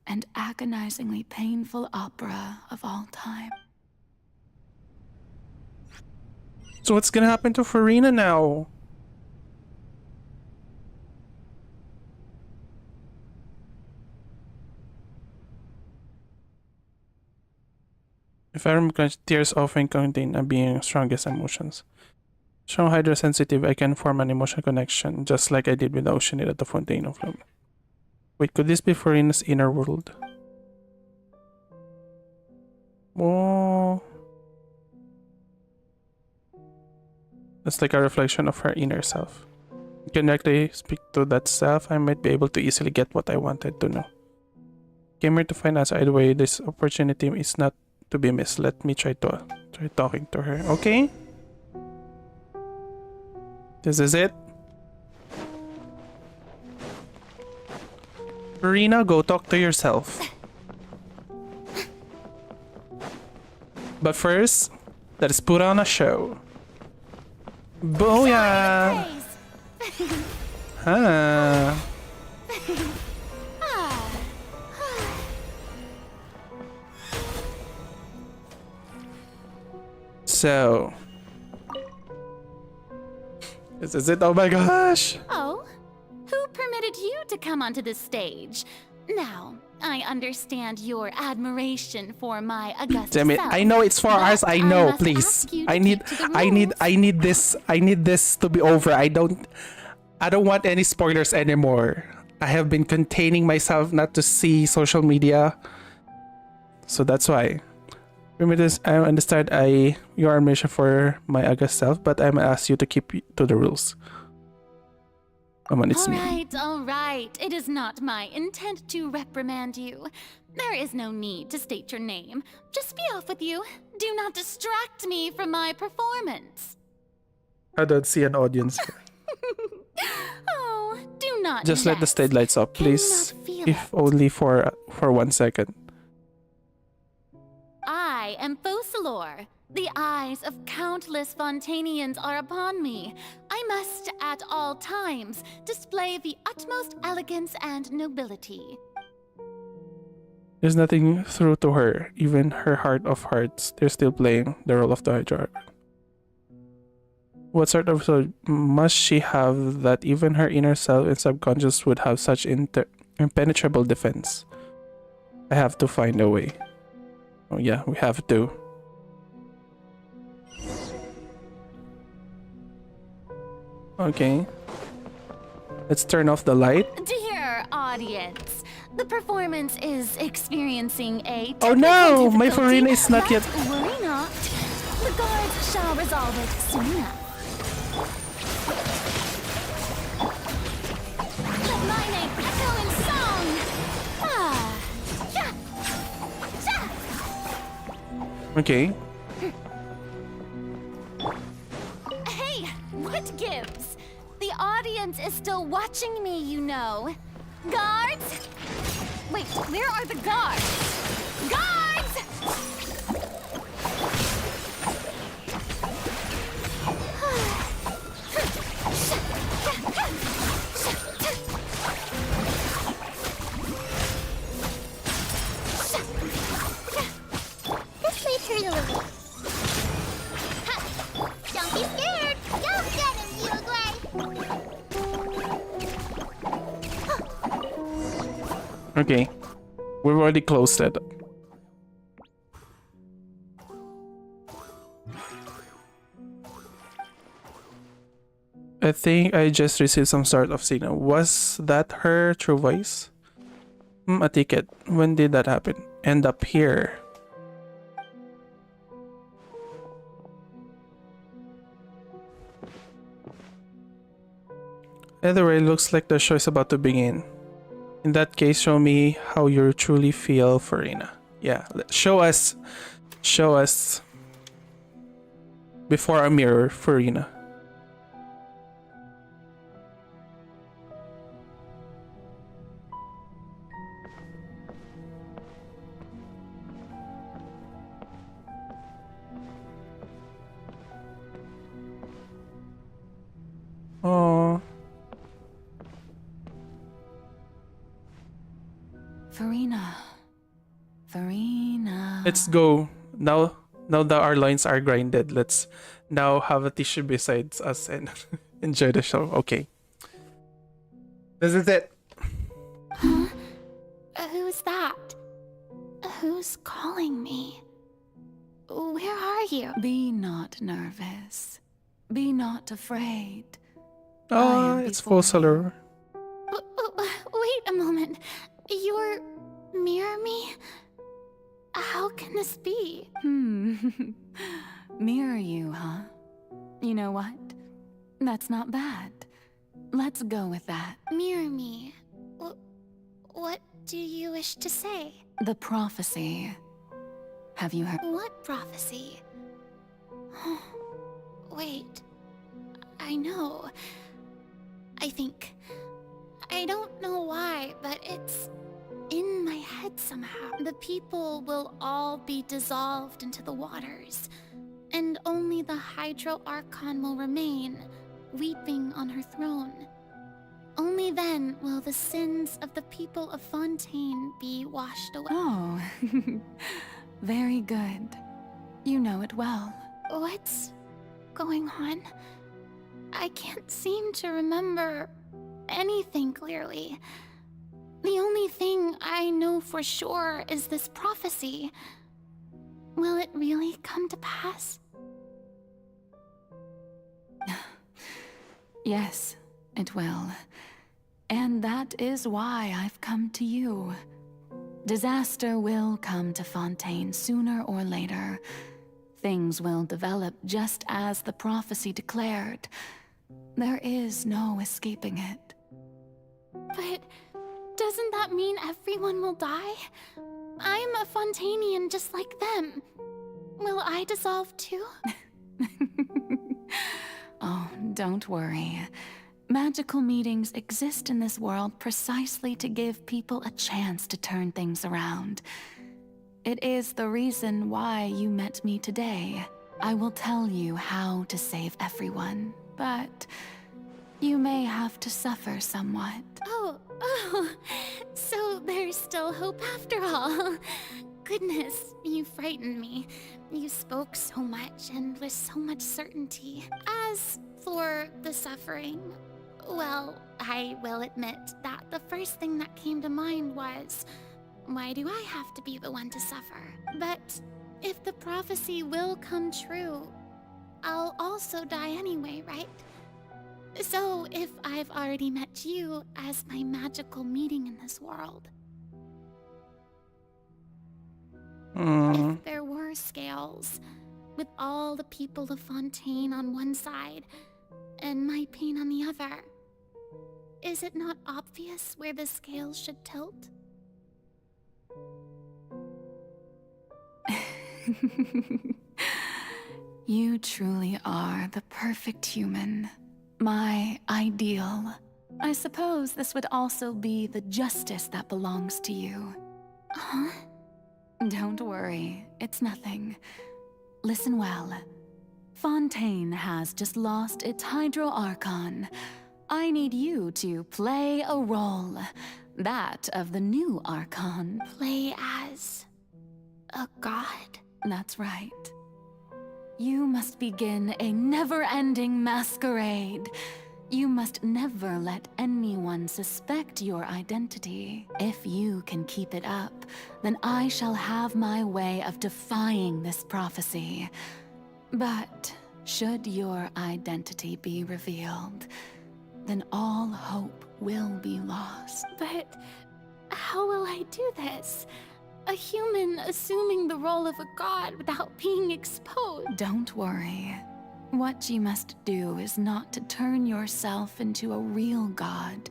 and agonizingly painful opera of all time.
So what's gonna happen to Farina now? If I remember, tears often contain a being's strongest emotions. So hydrosensitive, I can form an emotional connection, just like I did with Oceanid at the Fontaine of Bloom. Wait, could this be Farina's inner world? Oh. It's like a reflection of her inner self. Can I speak to that self? I might be able to easily get what I wanted to know. Came here to find us. Either way, this opportunity is not to be missed. Let me try talking to her. Okay? This is it. Farina, go talk to yourself. But first, let's put on a show. Booyah! Huh. So, This is it. Oh my gosh.
Oh, who permitted you to come onto this stage? Now, I understand your admiration for my august
Damn it.
self,
I know it's 4 hours. I know,
must
please.
ask you to
I need
keep to the
I need this to be over. I don't want any spoilers anymore. I have been containing myself not to see social media. So that's why. Remember this, I understand your admiration for my august self, but I'm ask you to keep to the rules. Come on, it's me.
All right. It is not my intent to reprimand you. There is no need to state your name. Just be off with you. Do not distract me from my performance.
I don't see an audience here.
Oh, do not.
Just let the stage lights up, please. If only for 1 second.
I am Focalor. The eyes of countless Fontainians are upon me. I must, at all times, display the utmost elegance and nobility.
There's nothing through to her. Even her heart of hearts, they're still playing the role of the Hydra. What sort of soul must she have that even her inner self and subconscious would have such impenetrable defense? I have to find a way. Oh yeah, we have to. Okay. Let's turn off the light.
Dear audience, the performance is experiencing a
Oh no! My
technical difficulty,
Farina is not
but
yet.
Worry not. The guards shall resolve it soon enough. Let my name echo in song. Ah, yeah.
Okay.
Hey, what gives? The audience is still watching me, you know. Guards? Wait, where are the guards? Guards!
This may hurt a little. Ha! Don't be scared! Don't get him, little Gray!
Okay. We've already closed it. I think I just received some sort of signal. Was that her true voice? A ticket. When did that happen? End up here. Either way, looks like the show is about to begin. In that case, show me how you truly feel, Farina. Yeah, show us before a mirror, Farina. Oh.
Farina.
Let's go. Now that our loins are grinded, let's now have a tissue besides us and enjoy the show. Okay. This is it.
Huh? Who's that? Who's calling me? Where are you?
Be not nervous. Be not afraid.
Oh, it's Focalor.
Wait a moment. You're mirror me? How can this be?
Mirror you, huh? You know what? That's not bad. Let's go with that.
Mirror me. What do you wish to say?
The prophecy. Have you heard?
What prophecy? Wait. I know. I think. I don't know why, but it's in my head somehow. The people will all be dissolved into the waters, and only the Hydro Archon will remain, weeping on her throne. Only then will the sins of the people of Fontaine be washed away.
Oh, very good. You know it well.
What's going on? I can't seem to remember anything clearly. The only thing I know for sure is this prophecy. Will it really come to pass?
Yes, it will. And that is why I've come to you. Disaster will come to Fontaine sooner or later. Things will develop just as the prophecy declared. There is no escaping it.
But doesn't that mean everyone will die? I'm a Fontainian just like them. Will I dissolve too?
Oh, don't worry. Magical meetings exist in this world precisely to give people a chance to turn things around. It is the reason why you met me today. I will tell you how to save everyone, but you may have to suffer somewhat.
Oh, so there's still hope after all. Goodness, you frightened me. You spoke so much and with so much certainty. As for the suffering, well, I will admit that the first thing that came to mind was, why do I have to be the one to suffer? But if the prophecy will come true, I'll also die anyway, right? So if I've already met you as my magical meeting in this world, if there were scales, with all the people of Fontaine on one side, and my pain on the other, is it not obvious where the scales should tilt?
You truly are the perfect human. My ideal. I suppose this would also be the justice that belongs to you.
Huh?
Don't worry, it's nothing. Listen well. Fontaine has just lost its Hydro Archon. I need you to play a role. That of the new Archon.
Play as a god?
That's right. You must begin a never-ending masquerade. You must never let anyone suspect your identity. If you can keep it up, then I shall have my way of defying this prophecy. But should your identity be revealed, then all hope will be lost.
But how will I do this? A human assuming the role of a god without being exposed.
Don't worry. What you must do is not to turn yourself into a real god.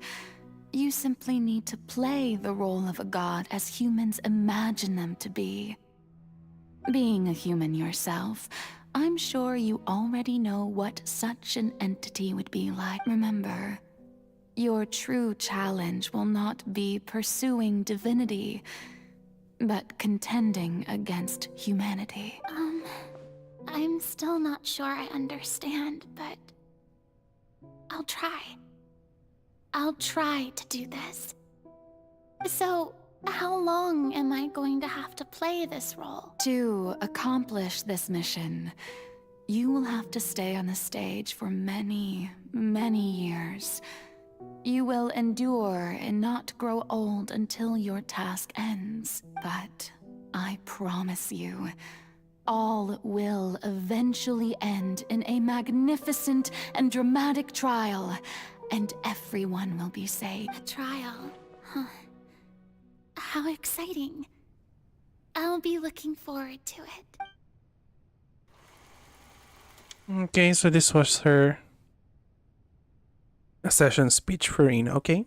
You simply need to play the role of a god as humans imagine them to be. Being a human yourself, I'm sure you already know what such an entity would be like. Remember, your true challenge will not be pursuing divinity, but contending against humanity.
I'm still not sure I understand, but I'll try. I'll try to do this. So, how long am I going to have to play this role?
To accomplish this mission, you will have to stay on the stage for many, many years. You will endure and not grow old until your task ends. But I promise you, all will eventually end in a magnificent and dramatic trial, and everyone will be saved.
A trial? Huh. How exciting. I'll be looking forward to it.
Okay, so this was her session speech for Rina, okay?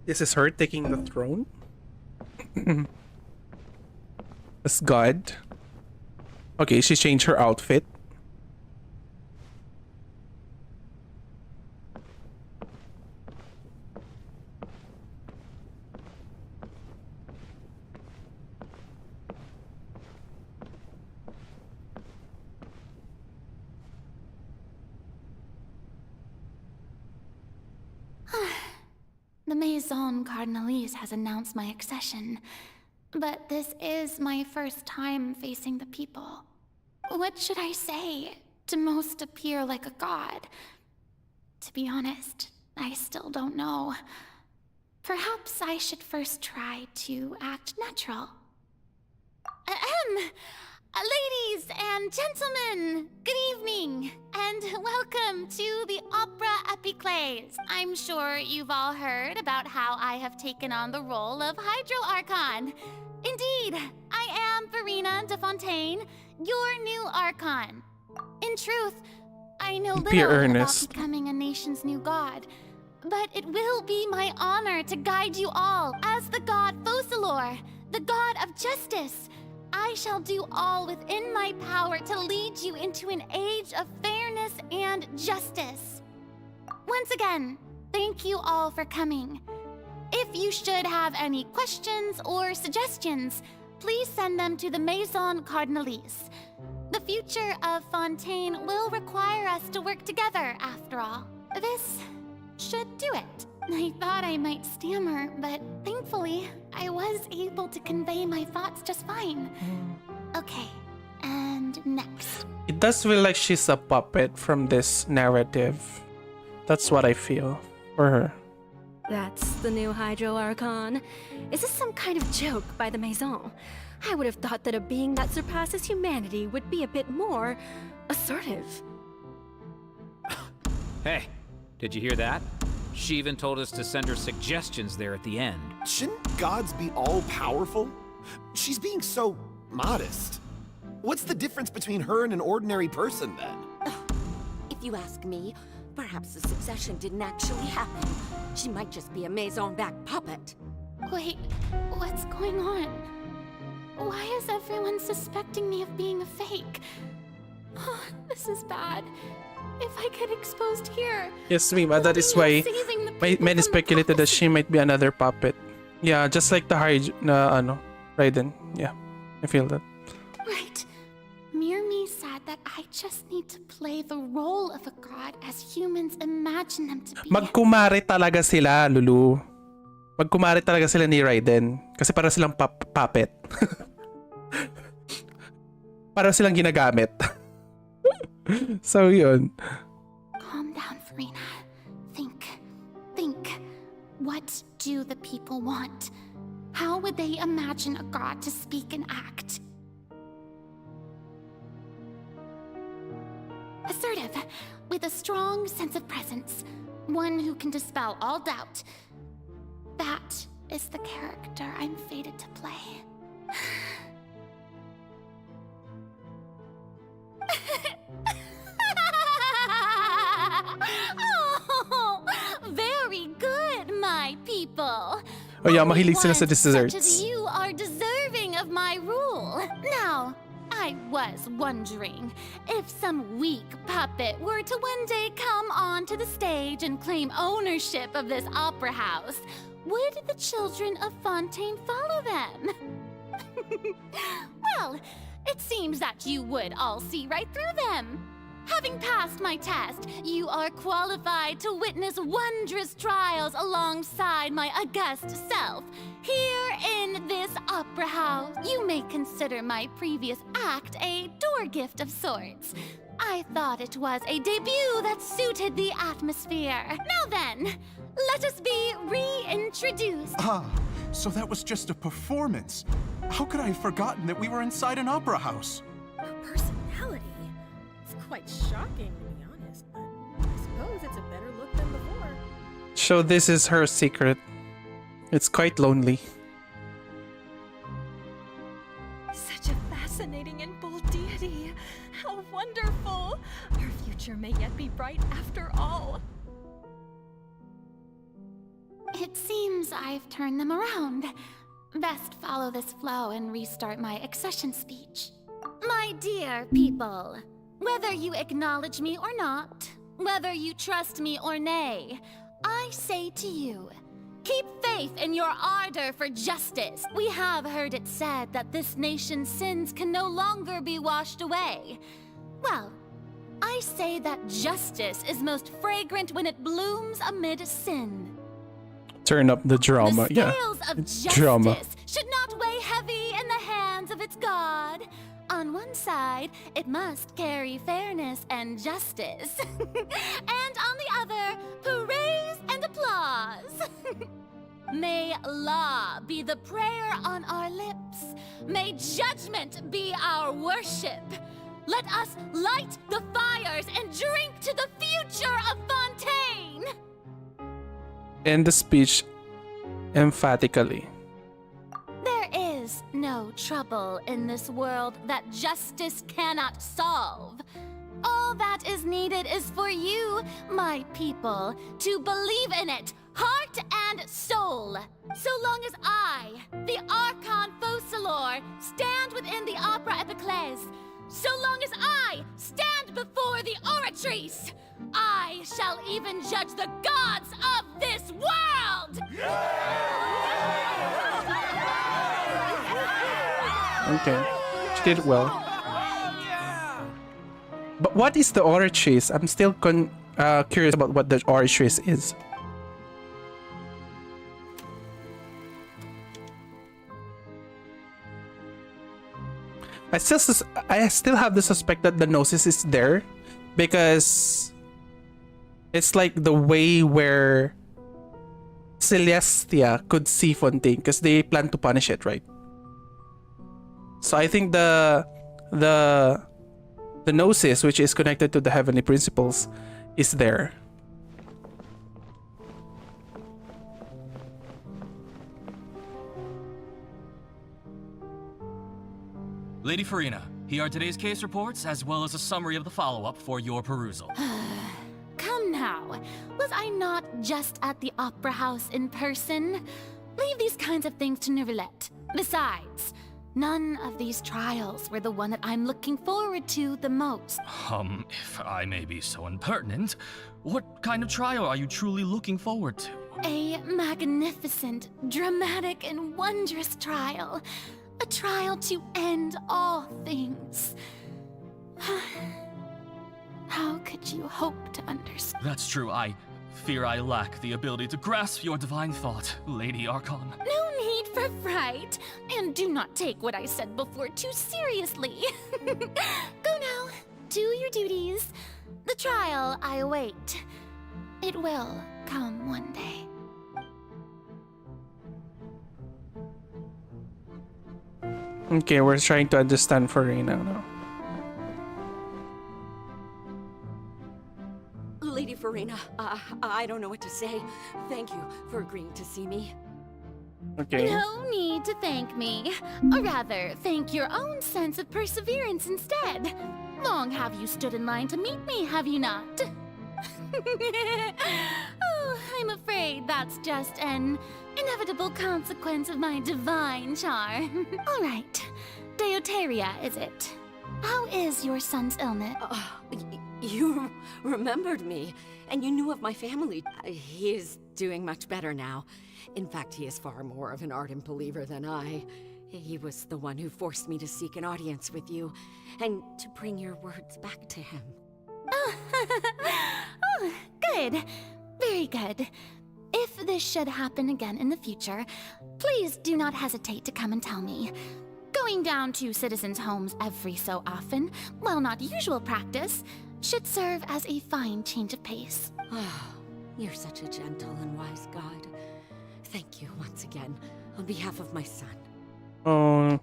This is her taking the throne. As God. Okay, she changed her outfit.
The Maison Cardinalise has announced my accession. but this is my first time facing the people. What should I say to most appear like a god? To be honest, I still don't know. Perhaps I should first try to act natural. Ladies and gentlemen, good evening, and welcome to the Opera Epiclese. I'm sure you've all heard about how I have taken on the role of Hydro Archon. Indeed, I am Farina de Fontaine, your new Archon. In truth, I know little about becoming a nation's new god, but it will be my honor to guide you all as the god Focalor, the god of justice. I shall do all within my power to lead you into an age of fairness and justice. Once again, thank you all for coming. If you should have any questions or suggestions, please send them to the Maison Cardinalise. The future of Fontaine will require us to work together, after all. This should do it. I thought I might stammer, but thankfully, I was able to convey my thoughts just fine. Okay, and next.
It does feel like she's a puppet from this narrative. That's what I feel for her.
That's the new Hydro Archon. Is this some kind of joke by the Maison? I would have thought that a being that surpasses humanity would be a bit more assertive.
Hey, did you hear that? She even told us to send her suggestions there at the end.
Shouldn't gods be all-powerful? She's being so modest. What's the difference between her and an ordinary person, then?
If you ask me, perhaps the succession didn't actually happen. She might just be a Maison-back puppet.
Wait, what's going on? Why is everyone suspecting me of being a fake? Oh, this is bad. If I get exposed here...
Yes, Mima, that is why many speculated that she might be another puppet. Yeah, just like the Raiden. Yeah, I feel that.
Right. Mirmi said that I just need to play the role of a god as humans imagine them to be.
Magkumare talaga sila, Lulu. Magkumare talaga sila ni Raiden. Kasi para silang puppet. Para silang ginagamit. So yun.
Calm down, Farina. Think. What do the people want? How would they imagine a god to speak and act? Assertive, with a strong sense of presence. One who can dispel all doubt. That is the character I'm fated to play. Oh, very good, my people.
Oh yeah, mahilig sila sa desserts.
Such as you are deserving of my rule. Now, I was wondering if some weak puppet were to one day come onto the stage and claim ownership of this opera house, would the children of Fontaine follow them? Well, it seems that you would all see right through them. Having passed my test, you are qualified to witness wondrous trials alongside my august self. Here in this opera house, you may consider my previous act a door gift of sorts. I thought it was a debut that suited the atmosphere. Now then, let us be reintroduced.
Ah, so that was just a performance. How could I have forgotten that we were inside an opera house?
Her personality. It's quite shocking, to be honest, but I suppose it's a better look than before.
So this is her secret. It's quite lonely.
Such a fascinating and bold deity. How wonderful! Our future may yet be bright after all.
It seems I've turned them around. Best follow this flow and restart my accession speech. My dear people, whether you acknowledge me or not, whether you trust me or nay, I say to you, keep faith in your ardor for justice. We have heard it said that this nation's sins can no longer be washed away. Well, I say that justice is most fragrant when it blooms amid sin.
Turn up the drama.
The
Yeah.
scales of
It's
justice
drama.
should not weigh heavy in the hands of its god. On one side, it must carry fairness and justice. And on the other, praise and applause. May law be the prayer on our lips. May judgment be our worship. Let us light the fires and drink to the future of Fontaine.
End the speech emphatically.
There is no trouble in this world that justice cannot solve. All that is needed is for you, my people, to believe in it, heart and soul. So long as I, the Archon Focalor, stand within the Opera Epiclese, so long as I stand before the Oratrice, I shall even judge the gods of this world!
Okay. She did it well. But what is the Oratrice? I'm still curious about what the Oratrice is. I still have the suspect that the Gnosis is there because it's like the way where Celestia could see Fontaine because they plan to punish it, right? So I think the Gnosis, which is connected to the heavenly principles, is there.
Lady Farina, here are today's case reports, as well as a summary of the follow-up for your perusal.
Come now, was I not just at the Opera House in person? Leave these kinds of things to Neuvillette. Besides, none of these trials were the one that I'm looking forward to the most.
If I may be so impertinent, what kind of trial are you truly looking forward to?
A magnificent, dramatic, and wondrous trial. A trial to end all things. How could you hope to understand?
That's true, I fear I lack the ability to grasp your divine thought, Lady Archon.
No need for fright, and do not take what I said before too seriously. Go now, do your duties. The trial I await. It will come one day.
Okay, we're trying to understand Farina now.
Lady Farina, I don't know what to say. Thank you for agreeing to see me.
Okay.
No need to thank me. Or rather, thank your own sense of perseverance instead. Long have you stood in line to meet me, have you not? Oh, I'm afraid that's just an inevitable consequence of my divine charm. All right. Deuteria, is it? How is your son's illness?
You remembered me, and you knew of my family. He is doing much better now. In fact, he is far more of an ardent believer than I. He was the one who forced me to seek an audience with you, and to bring your words back to him.
Oh, good. Very good. If this should happen again in the future, please do not hesitate to come and tell me. Going down to citizens' homes every so often, while not usual practice, should serve as a fine change of pace.
You're such a gentle and wise god. Thank you once again, on behalf of my son.
Oh.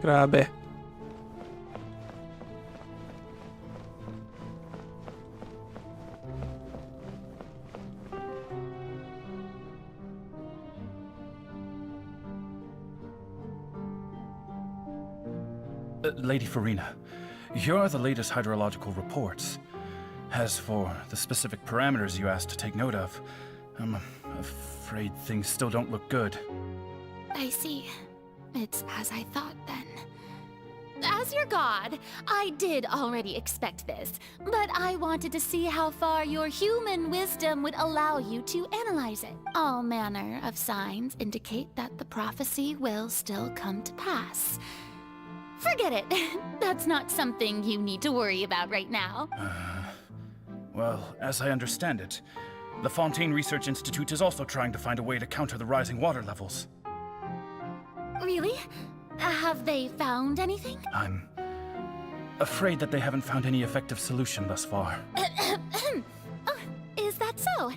Grabe.
Lady Farina, here are the latest hydrological reports. As for the specific parameters you asked to take note of, I'm afraid things still don't look good.
I see. It's as I thought then. As your god, I did already expect this, but I wanted to see how far your human wisdom would allow you to analyze it. All manner of signs indicate that the prophecy will still come to pass. Forget it. That's not something you need to worry about right now.
Well, as I understand it, The Fontaine Research Institute is also trying to find a way to counter the rising water levels.
Really? Have they found anything?
I'm afraid that they haven't found any effective solution thus far.
Oh, is that so?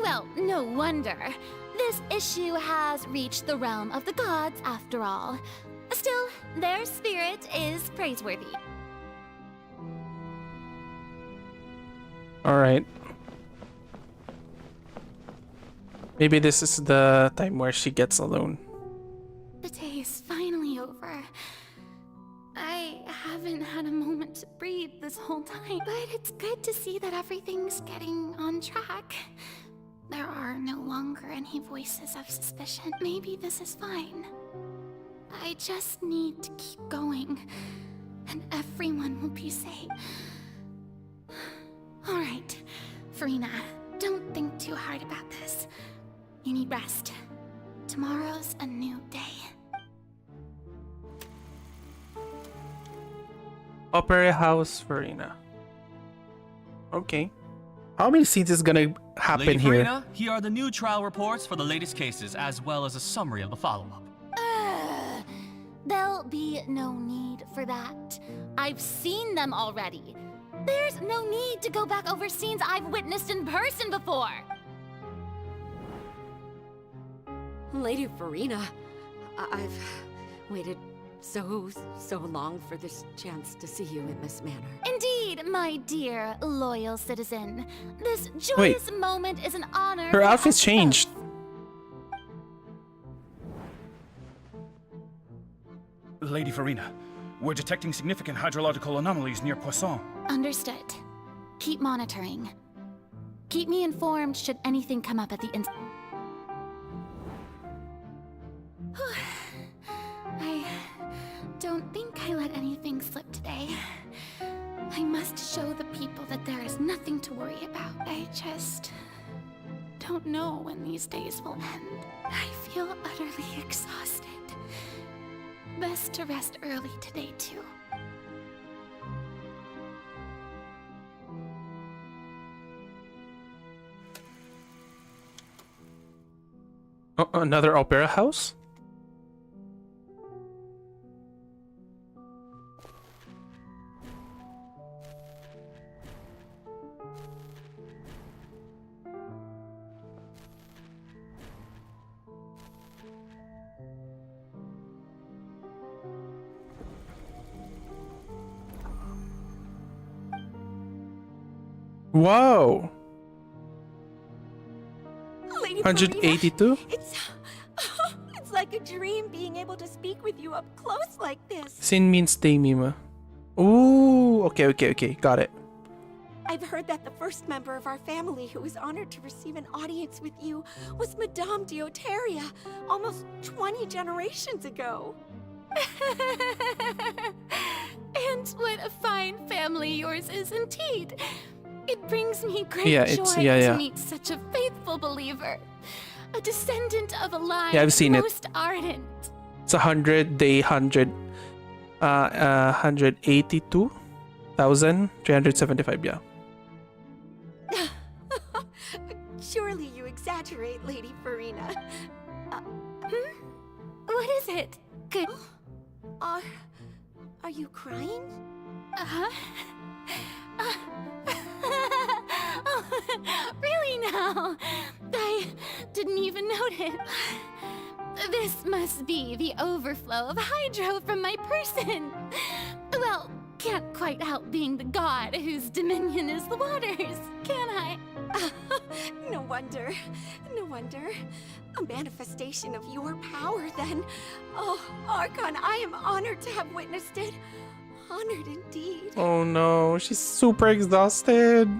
Well, no wonder. This issue has reached the realm of the gods, after all. Still, their spirit is praiseworthy.
Alright. Maybe this is the time where she gets alone.
The day is finally over. I haven't had a moment to breathe this whole time, but it's good to see that everything's getting on track. There are no longer any voices of suspicion. Maybe this is fine. I just need to keep going, and everyone will be safe. Alright, Farina, don't think too hard about this. You need rest. Tomorrow's a new day.
Opera House, Farina. Okay. How many scenes is gonna happen
Lady
here?
Farina, here are the new trial reports for the latest cases, as well as a summary of the follow-up.
There'll be no need for that. I've seen them already. There's no need to go back over scenes I've witnessed in person before.
Lady Farina, I've waited so long for this chance to see you in this manner.
Indeed, my dear, loyal citizen. This joyous moment is an honor.
Her
for
outfit's
us
changed.
Lady Farina, we're detecting significant hydrological anomalies near Poisson.
both. Understood. Keep monitoring. Keep me informed should anything come up at the I don't think I let anything slip today. I must show the people that there is nothing to worry about. I just don't know when these days will end. I feel utterly exhausted. Best to rest early today, too.
Oh, another opera house? Whoa!
Lady
182?
Farina, it's like a dream being able to speak with you up close like this.
Sin means day, Mima. Ooh, okay, got it.
I've heard that the first member of our family who was honored to receive an audience with you was Madame Deoteria, almost 20 generations ago.
And what a fine family yours is indeed. It brings me great joy to meet such a faithful believer. A descendant of a line
Yeah, I've seen it.
most ardent.
It's 182,375, yeah.
Surely you exaggerate, Lady Farina.
What is it? Good.
Are you crying?
Oh, really now? I didn't even notice. This must be the overflow of hydro from my person. Well, can't quite help being the god whose dominion is the waters, can I?
No wonder. A manifestation of your power, then. Oh, Archon, I am honored to have witnessed it. Honored indeed.
Oh no, she's super exhausted.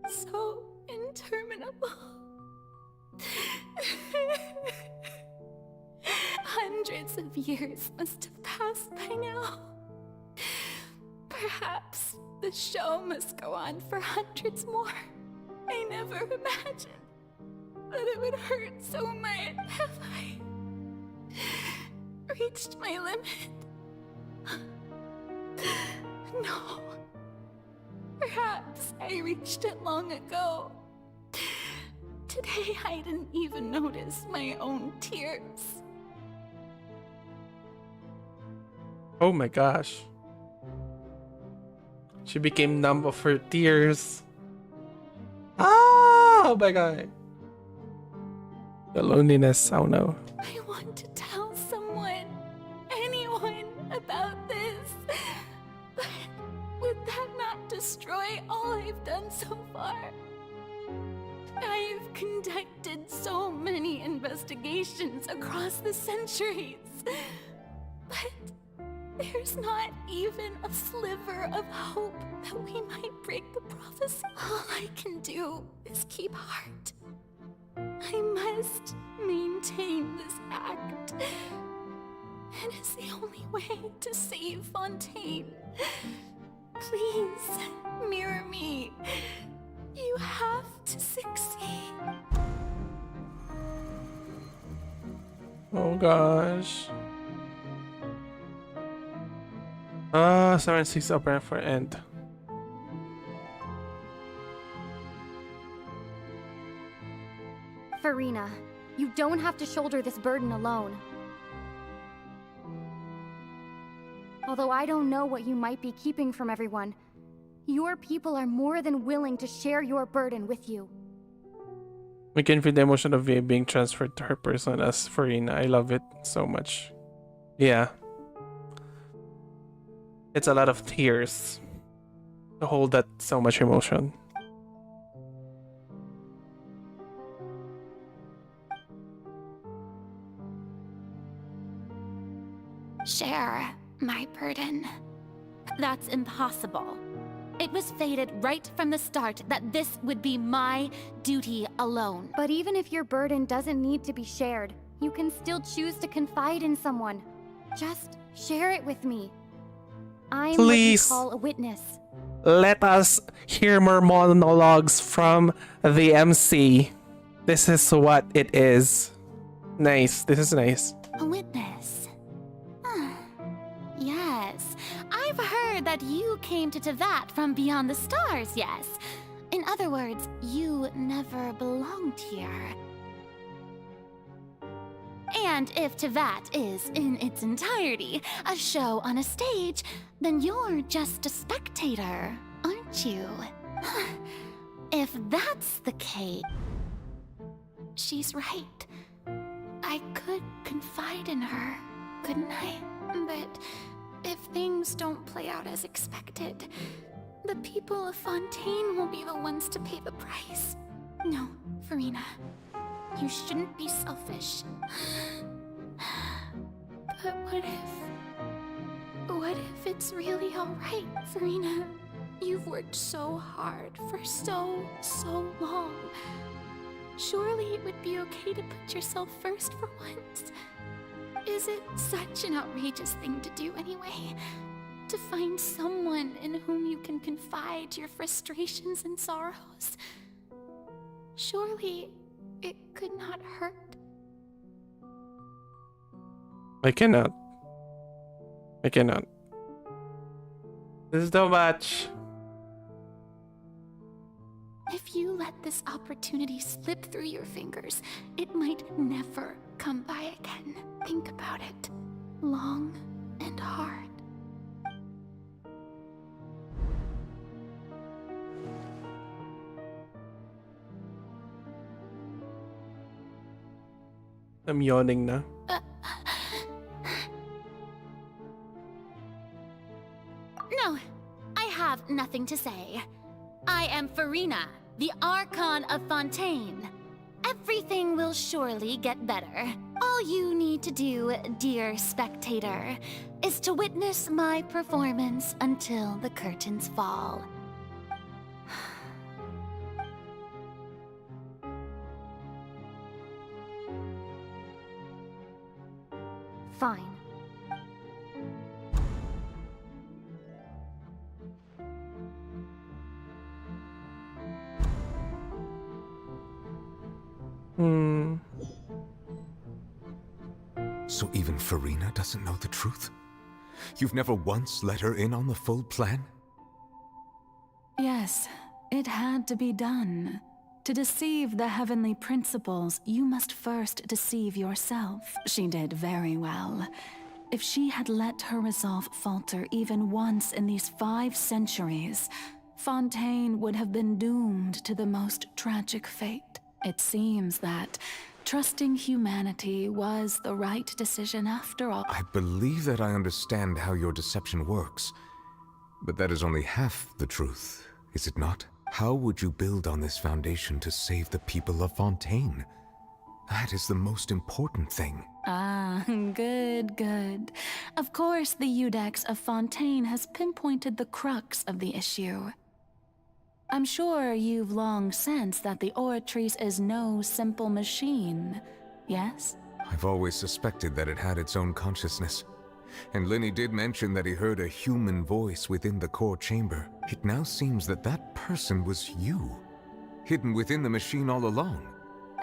So interminable. Hundreds of years must have passed by now. Perhaps the show must go on for hundreds more. I never imagined that it would hurt so much. Have I?
reached my limit. No. Perhaps I reached it long ago. Today I didn't even notice my own tears.
Oh my gosh. She became numb of her tears. Ah, oh my god. The loneliness, oh no.
I want to tell someone, anyone, about this. But would that not destroy all I've done so far? I've conducted so many investigations across the centuries. But there's not even a sliver of hope that we might break the prophecy. All I can do is keep heart. I must maintain this act. It is the only way to save Fontaine. Please, mirror me. You have to succeed.
Oh gosh. 7-6 upper for end.
Farina, you don't have to shoulder this burden alone. Although I don't know what you might be keeping from everyone, your people are more than willing to share your burden with you.
We can feel the emotion of V being transferred to her person as Farina. I love it so much. Yeah. It's a lot of tears to hold that so much emotion.
Share my burden. That's impossible. It was fated right from the start that this would be my duty alone.
But even if your burden doesn't need to be shared, you can still choose to confide in someone. Just share it with me. I'm
Please.
what you call a witness.
Let us hear more monologues from the MC. This is what it is. Nice. This is nice.
A witness. Yes. I've heard that you came to Tevat from beyond the stars, yes. In other words, you never belonged here. And if Tevat is, in its entirety, a show on a stage, then you're just a spectator, aren't you? If that's the case... She's right. I could confide in her, couldn't I? But if things don't play out as expected, the people of Fontaine will be the ones to pay the price. No, Farina. You shouldn't be selfish. But what if it's really alright, Farina? You've worked so hard for so long. Surely it would be okay to put yourself first for once. Is it such an outrageous thing to do anyway? To find someone in whom you can confide your frustrations and sorrows? Surely it could not hurt.
I cannot. This is too much.
If you let this opportunity slip through your fingers, it might never come by again. Think about it. Long and hard.
I'm yawning na.
No, I have nothing to say. I am Farina, the Archon of Fontaine. Everything will surely get better. All you need to do, dear spectator, is to witness my performance until the curtains fall.
Fine.
So even Farina doesn't know the truth? You've never once let her in on the full plan?
Yes, it had to be done. To deceive the heavenly principles, you must first deceive yourself. She did very well. If she had let her resolve falter even once in these 5 centuries, Fontaine would have been doomed to the most tragic fate. It seems that trusting humanity was the right decision after all.
I believe that I understand how your deception works, but that is only half the truth, is it not? How would you build on this foundation to save the people of Fontaine? That is the most important thing.
Ah, good. Of course, the Iudex of Fontaine has pinpointed the crux of the issue. I'm sure you've long sensed that the Oratrice is no simple machine, yes?
I've always suspected that it had its own consciousness. And Lenny did mention that he heard a human voice within the core chamber. It now seems that that person was you, hidden within the machine all along.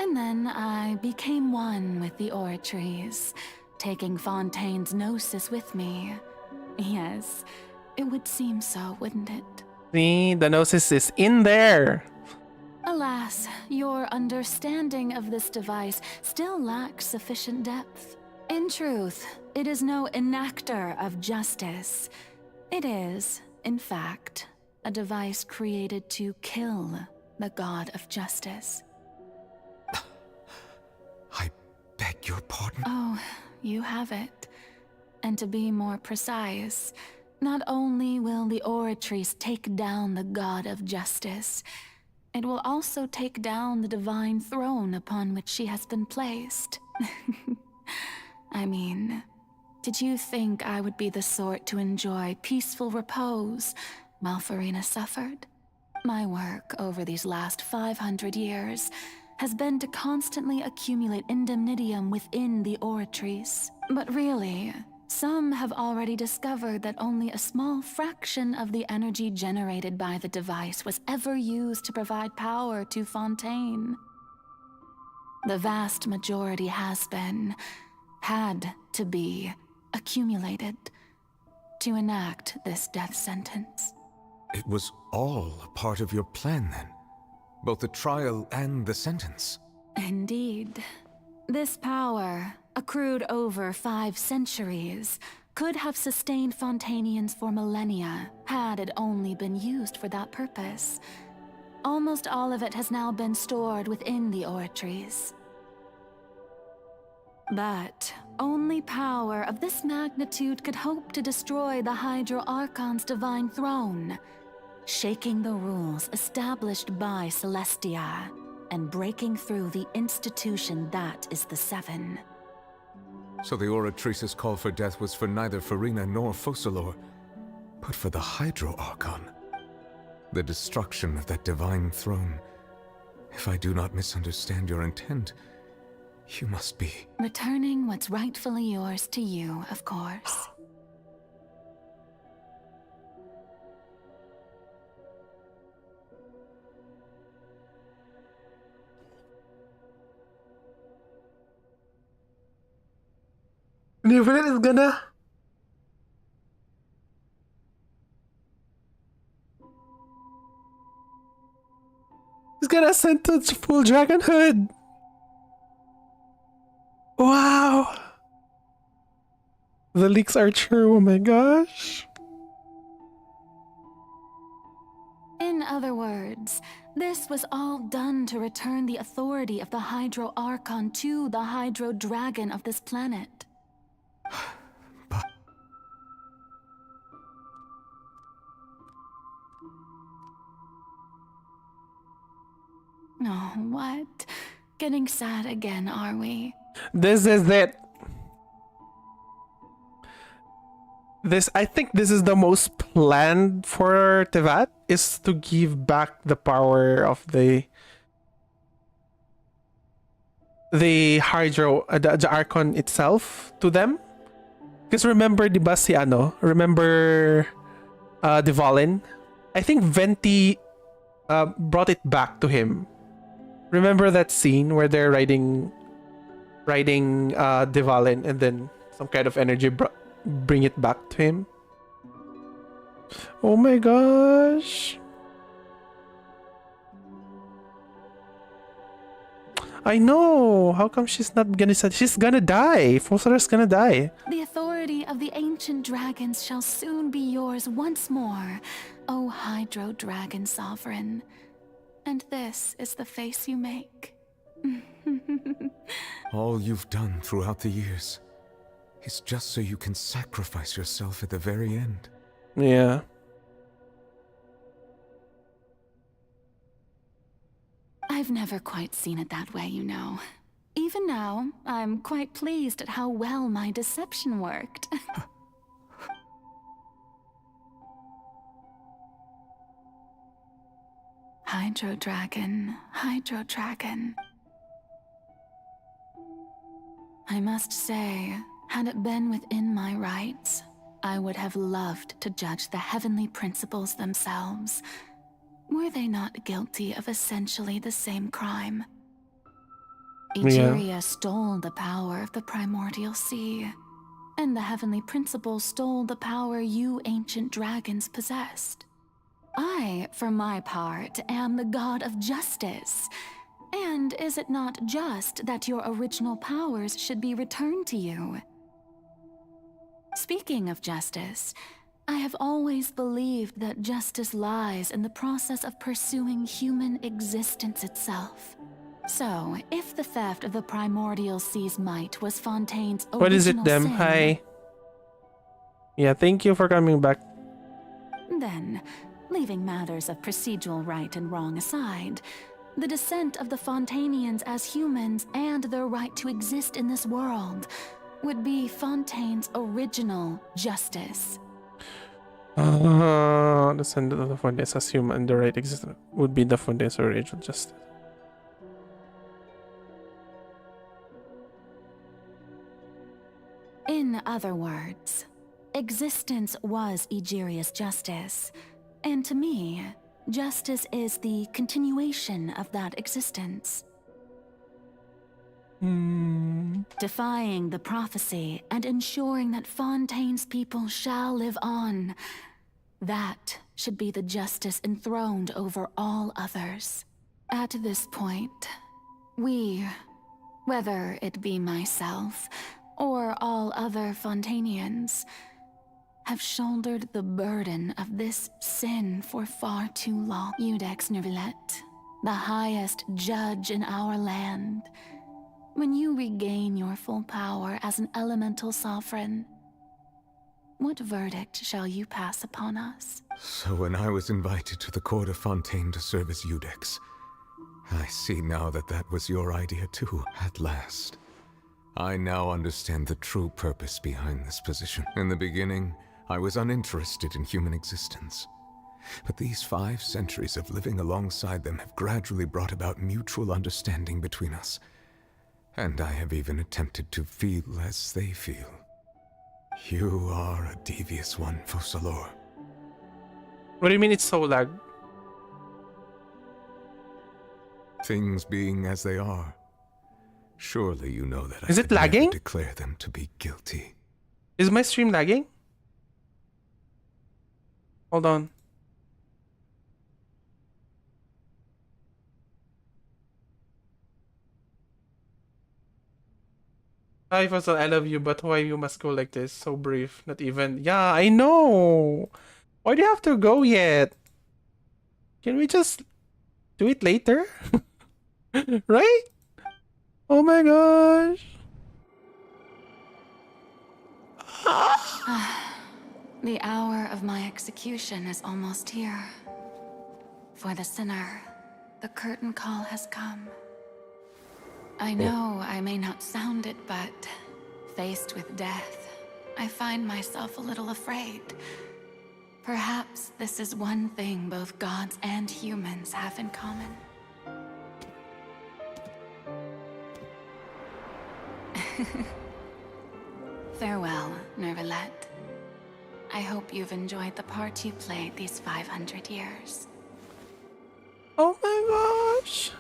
And then I became one with the Oratrice, taking Fontaine's gnosis with me. Yes, it would seem so, wouldn't it?
See, the gnosis is in there.
Alas, your understanding of this device still lacks sufficient depth. In truth, it is no enactor of justice. It is, in fact, a device created to kill the god of justice.
I beg your pardon?
Oh, you have it. And to be more precise, not only will the Oratrice take down the god of justice, it will also take down the divine throne upon which she has been placed. I mean, did you think I would be the sort to enjoy peaceful repose while Farina suffered? My work over these last 500 years has been to constantly accumulate indemnitium within the Oratrice. But really, some have already discovered that only a small fraction of the energy generated by the device was ever used to provide power to Fontaine. The vast majority had to be accumulated to enact this death sentence.
It was all a part of your plan then? Both the trial and the sentence?
Indeed. This power, accrued over 5 centuries, could have sustained Fontainians for millennia, had it only been used for that purpose. Almost all of it has now been stored within the Oratrice. But only power of this magnitude could hope to destroy the Hydro Archon's divine throne, shaking the rules established by Celestia, and breaking through the institution that is the Seven.
So the Oratrice's call for death was for neither Farina nor Focalor, but for the Hydro Archon. The destruction of that divine throne. If I do not misunderstand your intent, you must be...
Returning what's rightfully yours to you, of course.
Niven is gonna... He's gonna sentence full dragonhood. Wow. The leaks are true, oh my gosh.
In other words, this was all done to return the authority of the Hydro Archon to the Hydro Dragon of this planet. Oh, what? Getting sad again, are we?
This is it. I think this is the most planned for Tevat, is to give back the power of the Hydro, the Archon itself to them. Because remember, diba si ano? Remember Devalin? I think Venti brought it back to him. Remember that scene where they're riding riding Divalin and then some kind of energy bring it back to him. Oh my gosh. I know. How come she's not gonna? She's gonna die. Fosara's gonna die.
The authority of the ancient dragons shall soon be yours once more, O Hydro Dragon Sovereign. And this is the face you make.
All you've done throughout the years is just so you can sacrifice yourself at the very end.
Yeah.
I've never quite seen it that way, you know. Even now, I'm quite pleased at how well my deception worked. Hydro Dragon, Hydro Dragon. I must say, had it been within my rights, I would have loved to judge the heavenly principles themselves. Were they not guilty of essentially the same crime? Egeria stole the power of the primordial sea, and the heavenly principles stole the power you ancient dragons possessed. I, for my part, am the god of justice. And is it not just that your original powers should be returned to you? Speaking of justice, I have always believed that justice lies in the process of pursuing human existence itself. So, if the theft of the primordial sea's might was Fontaine's original
What is it, them?
sin,
Hi. Yeah, thank you for coming back.
then, leaving matters of procedural right and wrong aside, the descent of the Fontainians as humans and their right to exist in this world would be Fontaine's original justice.
The descendant of the Fontaines as human and the right existence would be the Fontaine's original justice.
In other words, existence was Egeria's justice, and to me, justice is the continuation of that existence. Defying the prophecy and ensuring that Fontaine's people shall live on. That should be the justice enthroned over all others. At this point, we, whether it be myself or all other Fontainians, have shouldered the burden of this sin for far too long. Iudex Neuvillette, the highest judge in our land, when you regain your full power as an elemental sovereign, what verdict shall you pass upon us?
So when I was invited to the court of Fontaine to serve as Iudex, I see now that that was your idea too, at last. I now understand the true purpose behind this position. In the beginning, I was uninterested in human existence. But these 5 centuries of living alongside them have gradually brought about mutual understanding between us. And I have even attempted to feel as they feel. You are a devious one, Focalors.
What do you mean it's so lag?
Things being as they are, surely you know that
Is
I
it
could never
lagging?
declare them to be guilty.
Is my stream lagging? Hold on. Hi, Fossil, I love you, but why you must go like this? So brief, not even. Yeah, I know. Why do you have to go yet? Can we just do it later? Right? Oh my gosh.
The hour of my execution is almost here. For the sinner, the curtain call has come. I know I may not sound it, but faced with death, I find myself a little afraid. Perhaps this is one thing both gods and humans have in common. Farewell, Neuvillette. I hope you've enjoyed the part you played these 500 years.
Oh my gosh.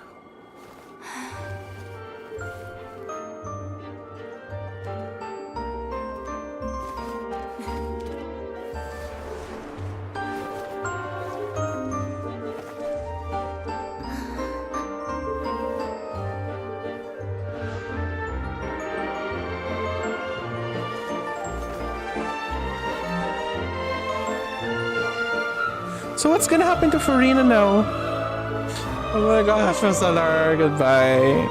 So what's gonna happen to Farina now? Oh my gosh, Salar, goodbye.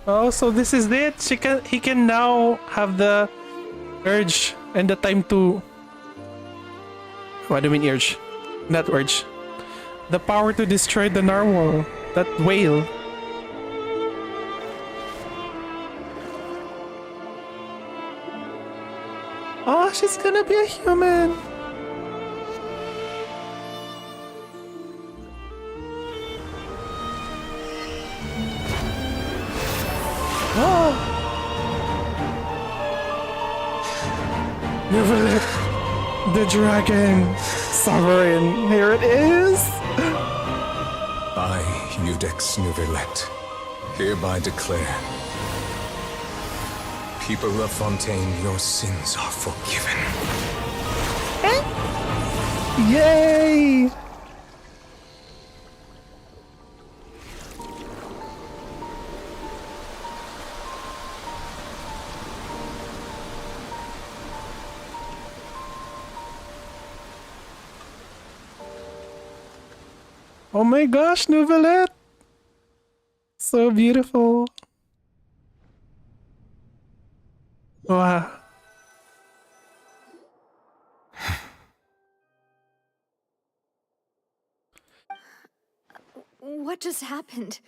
Oh, so this is it. He can now have the urge and the time to. What do you mean urge? Not urge. The power to destroy the narwhal, that whale. Oh, she's gonna be a human. Oh. Neverlet, the dragon, sovereign, here it is.
I, Eudex Neverlet, hereby declare, people of Fontaine, your sins are forgiven.
Yay! Oh my gosh, Neverlet! So beautiful. Wow.
What just happened?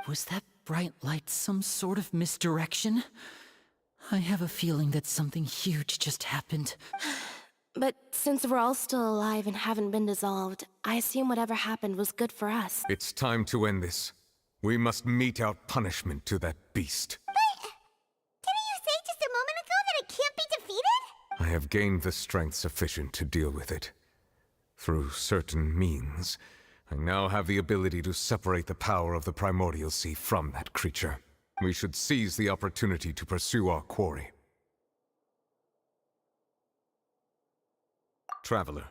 Was that bright light some sort of misdirection? I have a feeling that something huge just happened.
But since we're all still alive and haven't been dissolved, I assume whatever happened was good for us.
It's time to end this. We must mete out punishment to that beast.
Didn't you say just a moment ago that it can't be defeated?
I have gained the strength sufficient to deal with it. Through certain means, I now have the ability to separate the power of the Primordial Sea from that creature. We should seize the opportunity to pursue our quarry. Traveler,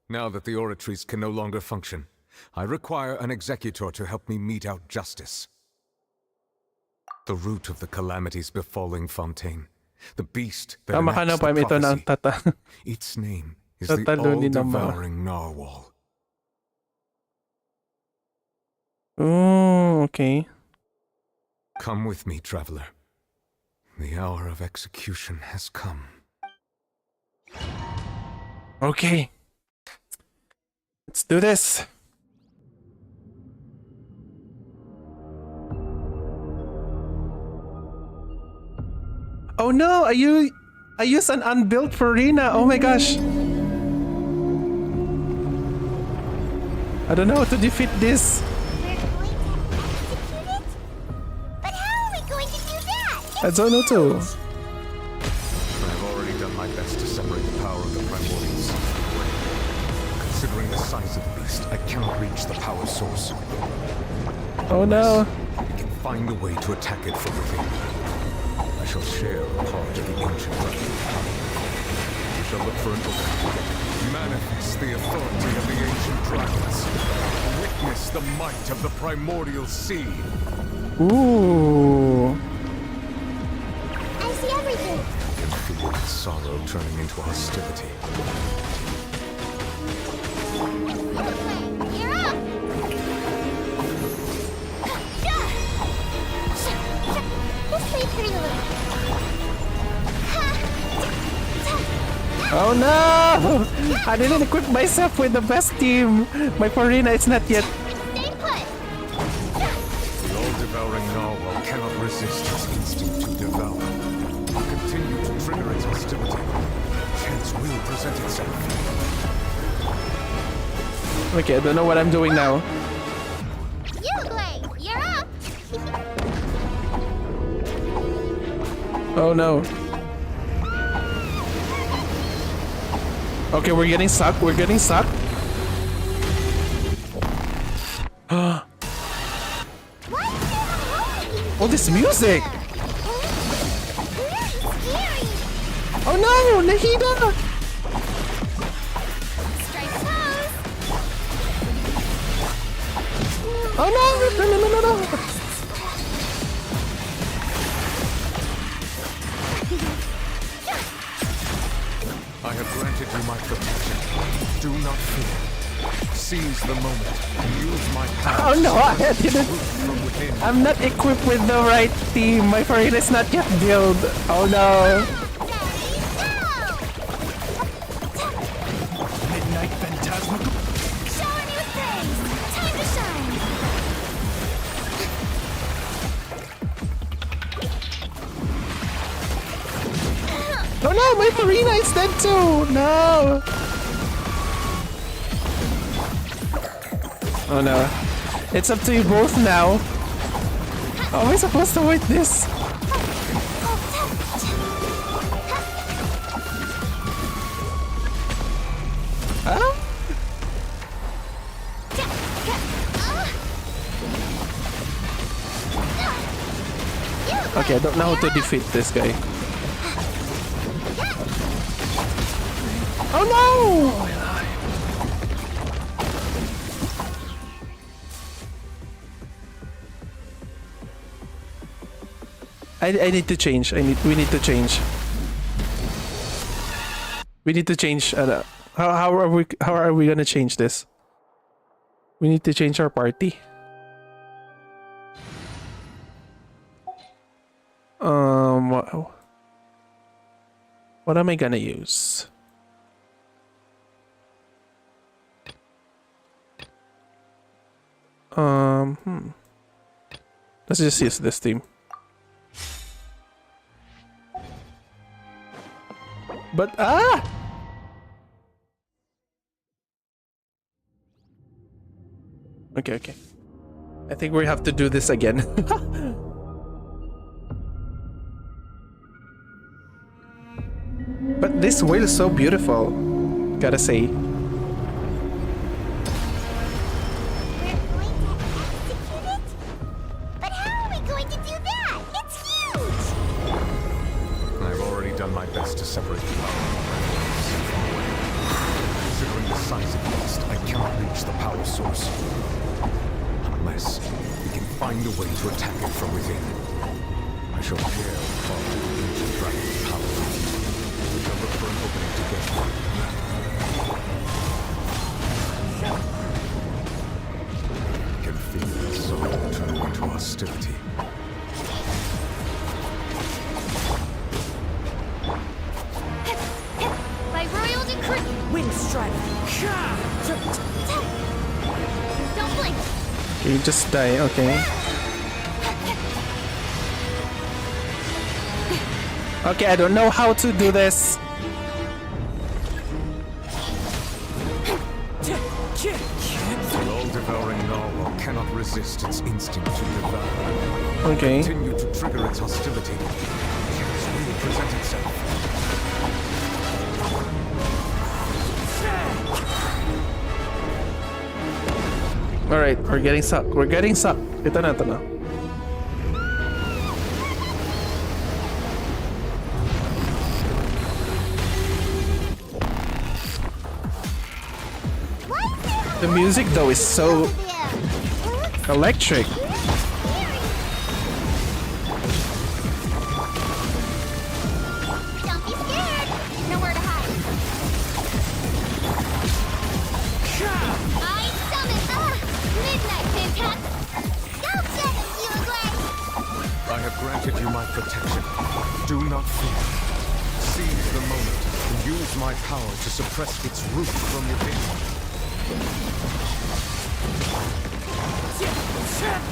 now that the oratories can no longer function, I require an executor to help me mete out justice. The root of the calamities befalling Fontaine, the beast that enacts the prophecy, its name is the all-devouring narwhal.
Oh, okay.
Come with me, traveler. The hour of execution has come.
Okay. Let's do this. Oh no, I use an unbuilt Farina. Oh my gosh. I don't know how to defeat this.
But how are we going to do that?
I don't know too.
I've already done my best to separate the power of the Primordials. Considering the size of the beast, I cannot reach the power source.
Oh no.
We can find a way to attack it from within. I shall share a part of the ancient weapon. We shall look for an opening. Manifest the authority of the ancient dragons. Witness the might of the Primordial Sea.
Ooh.
I see everything.
I can feel sorrow turning into hostility.
You're up! This way, pretty little.
Oh no! I didn't equip myself with the best team. My Farina is not yet.
Stay put.
The all-devouring narwhal cannot resist its instinct to devour. I'll continue to trigger its hostility. Chance will present itself.
Okay, I don't know what I'm doing now.
You, Blade, you're up.
Oh no. Okay, we're getting sucked. We're getting sucked. Oh, this music! Oh no, Nahida! Oh no! No!
I have granted you my protection. Do not fear. Seize the moment and use my power.
Oh no, I didn't.
From within.
I'm not equipped with the right team. My Farina is not yet built. Oh no.
Midnight Phantasmical.
Showing you things! Time to shine!
Oh no, my Farina is dead too. No. Oh no. It's up to you both now. How am I supposed to avoid this? Huh? Okay, I don't know how to defeat this guy. Oh no! I need to change. We need to change. We need to change. How are we gonna change this? We need to change our party. What am I gonna use? Let's just use this team. But Okay. I think we have to do this again. But this whale is so beautiful, gotta say.
But how are we going to do that? It's huge!
I've already done my best to separate the power. Considering the size of the beast, I cannot reach the power source. Unless we can find a way to attack it from within. I shall dare follow the ancient dragon's power. We shall look for an opening to get one. I can feel the soul turn into hostility.
By royal decree!
Wind strike!
Don't blink!
You just die, okay. Okay, I don't know how to do this.
The all-devouring narwhal cannot resist its instinct to devour.
Okay.
Continue to trigger its hostility. Its will present itself.
Alright, we're getting sucked. We're getting sucked. Ito na. The music though is so electric.
Don't be scared! Nowhere to hide. I summon the Midnight Phantasm! Go get him, Yulaglar!
I have granted you my protection. Do not fear. Seize the moment and use my power to suppress its root from within.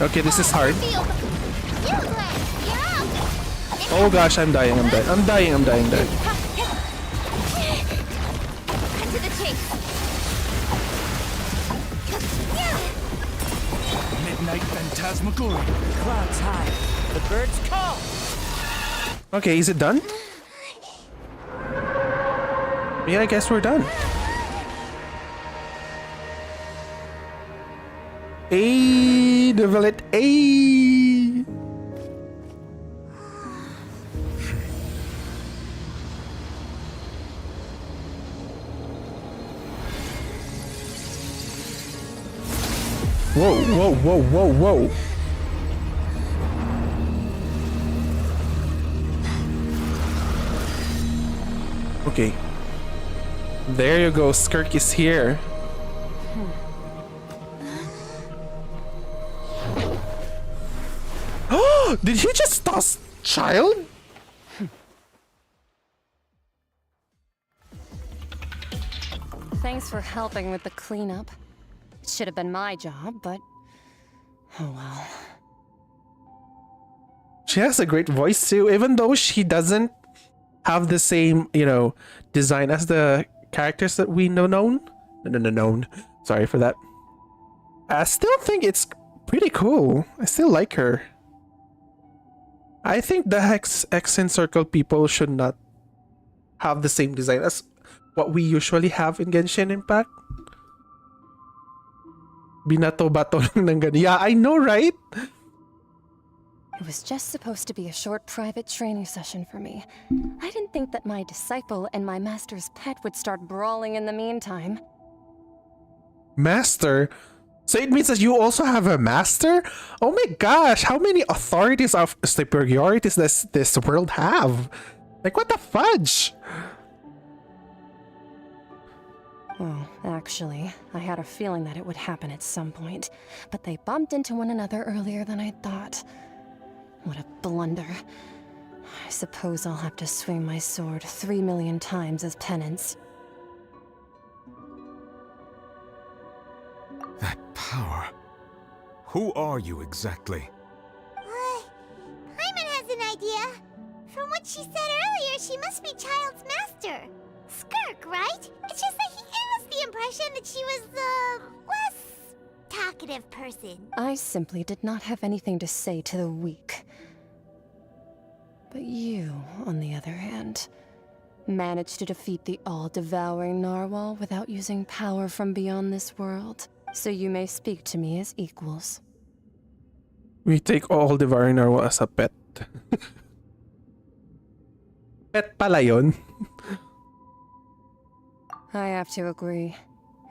Okay, this is hard. Oh gosh, I'm dying.
To the chase.
Midnight Phantasmagoria.
Clouds high. The birds call.
Okay, is it done? Yeah, I guess we're done. A develop A. Whoa, whoa, whoa, whoa, whoa. Okay. There you go, Skirk is here. Oh, did he just toss child?
Thanks for helping with the cleanup. It should have been my job, but oh well.
She has a great voice too, even though she doesn't have the same, design as the characters that we known. No. Sorry for that. I still think it's pretty cool. I still like her. I think the X and Circle people should not have the same design as what we usually have in Genshin Impact. Binato-bato lang ng ganyan. Yeah, I know, right?
It was just supposed to be a short private training session for me. I didn't think that my disciple and my master's pet would start brawling in the meantime.
Master? So it means that you also have a master? Oh my gosh, how many authorities of superiorities does this world have? Like, what the fudge?
Well, actually, I had a feeling that it would happen at some point, but they bumped into one another earlier than I thought. What a blunder. I suppose I'll have to swing my sword 3 million times as penance.
That power. Who are you exactly?
Paimon has an idea. From what she said earlier, she must be Child's master. Skirk, right? It's just that he gave us the impression that she was the less talkative person.
I simply did not have anything to say to the weak. But you, on the other hand, managed to defeat the all-devouring narwhal without using power from beyond this world. So you may speak to me as equals.
We take all devouring narwhal as a pet. Pet pala yun.
I have to agree.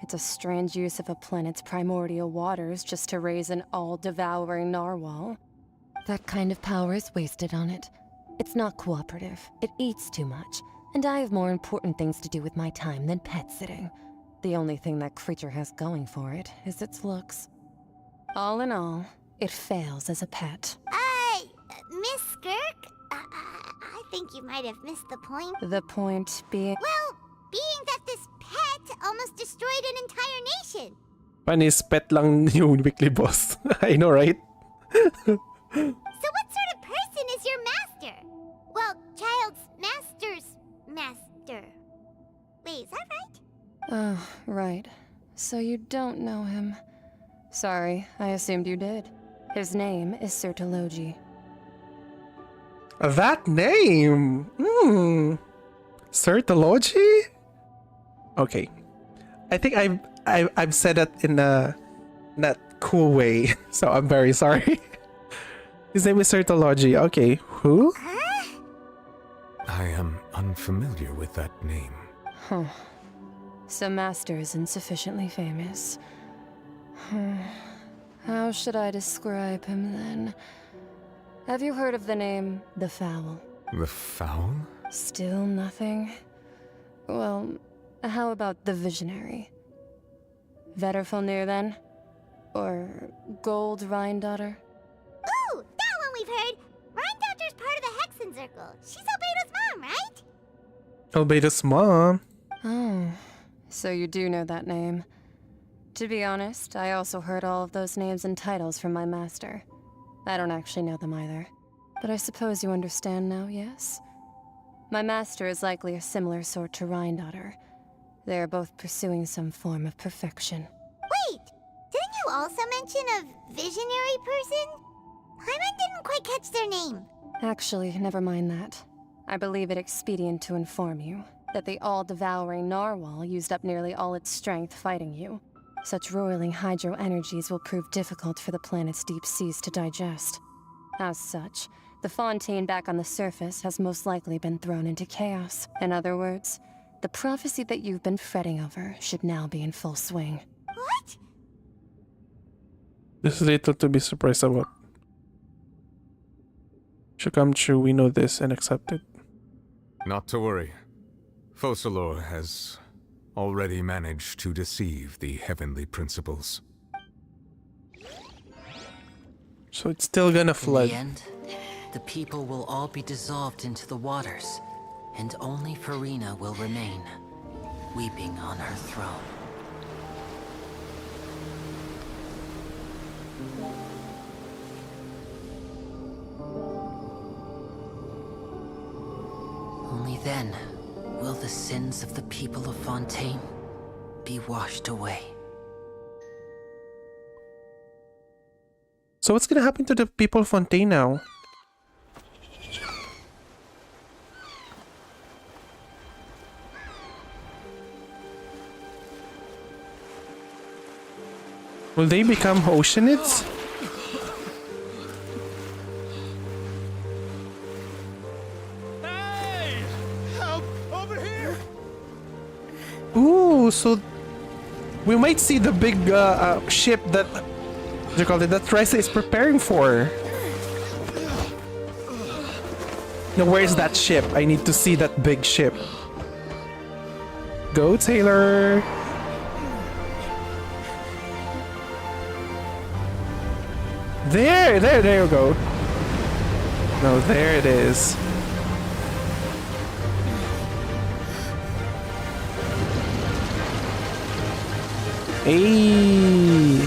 It's a strange use of a planet's primordial waters just to raise an all-devouring narwhal. That kind of power is wasted on it. It's not cooperative. It eats too much. And I have more important things to do with my time than pet sitting. The only thing that creature has going for it is its looks. All in all, it fails as a pet.
Miss Skirk? I think you might have missed the point.
The point being...
Well, being that this pet almost destroyed an entire nation.
Panis pet lang yung weekly boss. I know, right?
So what sort of person is your master? Well, Child's master's master. Wait, is that right?
Oh, right. So you don't know him. Sorry, I assumed you did. His name is Sertologi.
That name? Sertologi? Okay. I think I've said that in a not cool way, so I'm very sorry. His name is Sertologi. Okay, who?
I am unfamiliar with that name.
Huh. So Master is insufficiently famous. How should I describe him then? Have you heard of the name The Fowl?
The Fowl?
Still nothing? Well, how about the Visionary? Vetterfulnir then? Or Gold Rhine-daughter?
Ooh, that one we've heard! Rhine-daughter's part of the Hexen Circle. She's Albedo's mom, right?
Albedo's mom.
Oh, so you do know that name. To be honest, I also heard all of those names and titles from my master. I don't actually know them either. But I suppose you understand now, yes? My master is likely a similar sort to Rhine-daughter. They are both pursuing some form of perfection.
Wait! Didn't you also mention a visionary person? Paimon didn't quite catch their name.
Actually, never mind that. I believe it expedient to inform you. that the all-devouring narwhal used up nearly all its strength fighting you. Such roiling hydro energies will prove difficult for the planet's deep seas to digest. As such, the Fontaine back on the surface has most likely been thrown into chaos. In other words, the prophecy that you've been fretting over should now be in full swing.
What?
There's little to be surprised about. Should come true, we know this and accept it.
Not to worry. Focalor has already managed to deceive the heavenly principles.
So it's still gonna flood.
In the end, the people will all be dissolved into the waters, and only Farina will remain, weeping on her throne. Only then will the sins of the people of Fontaine be washed away.
So what's gonna happen to the people of Fontaine now? Will they become oceanids?
Hey! Help! Over here!
Ooh, so we might see the big ship that what do you call it, that Trisa is preparing for. Now where's that ship? I need to see that big ship. Go, Taylor. There you go. No, there it is. Hey.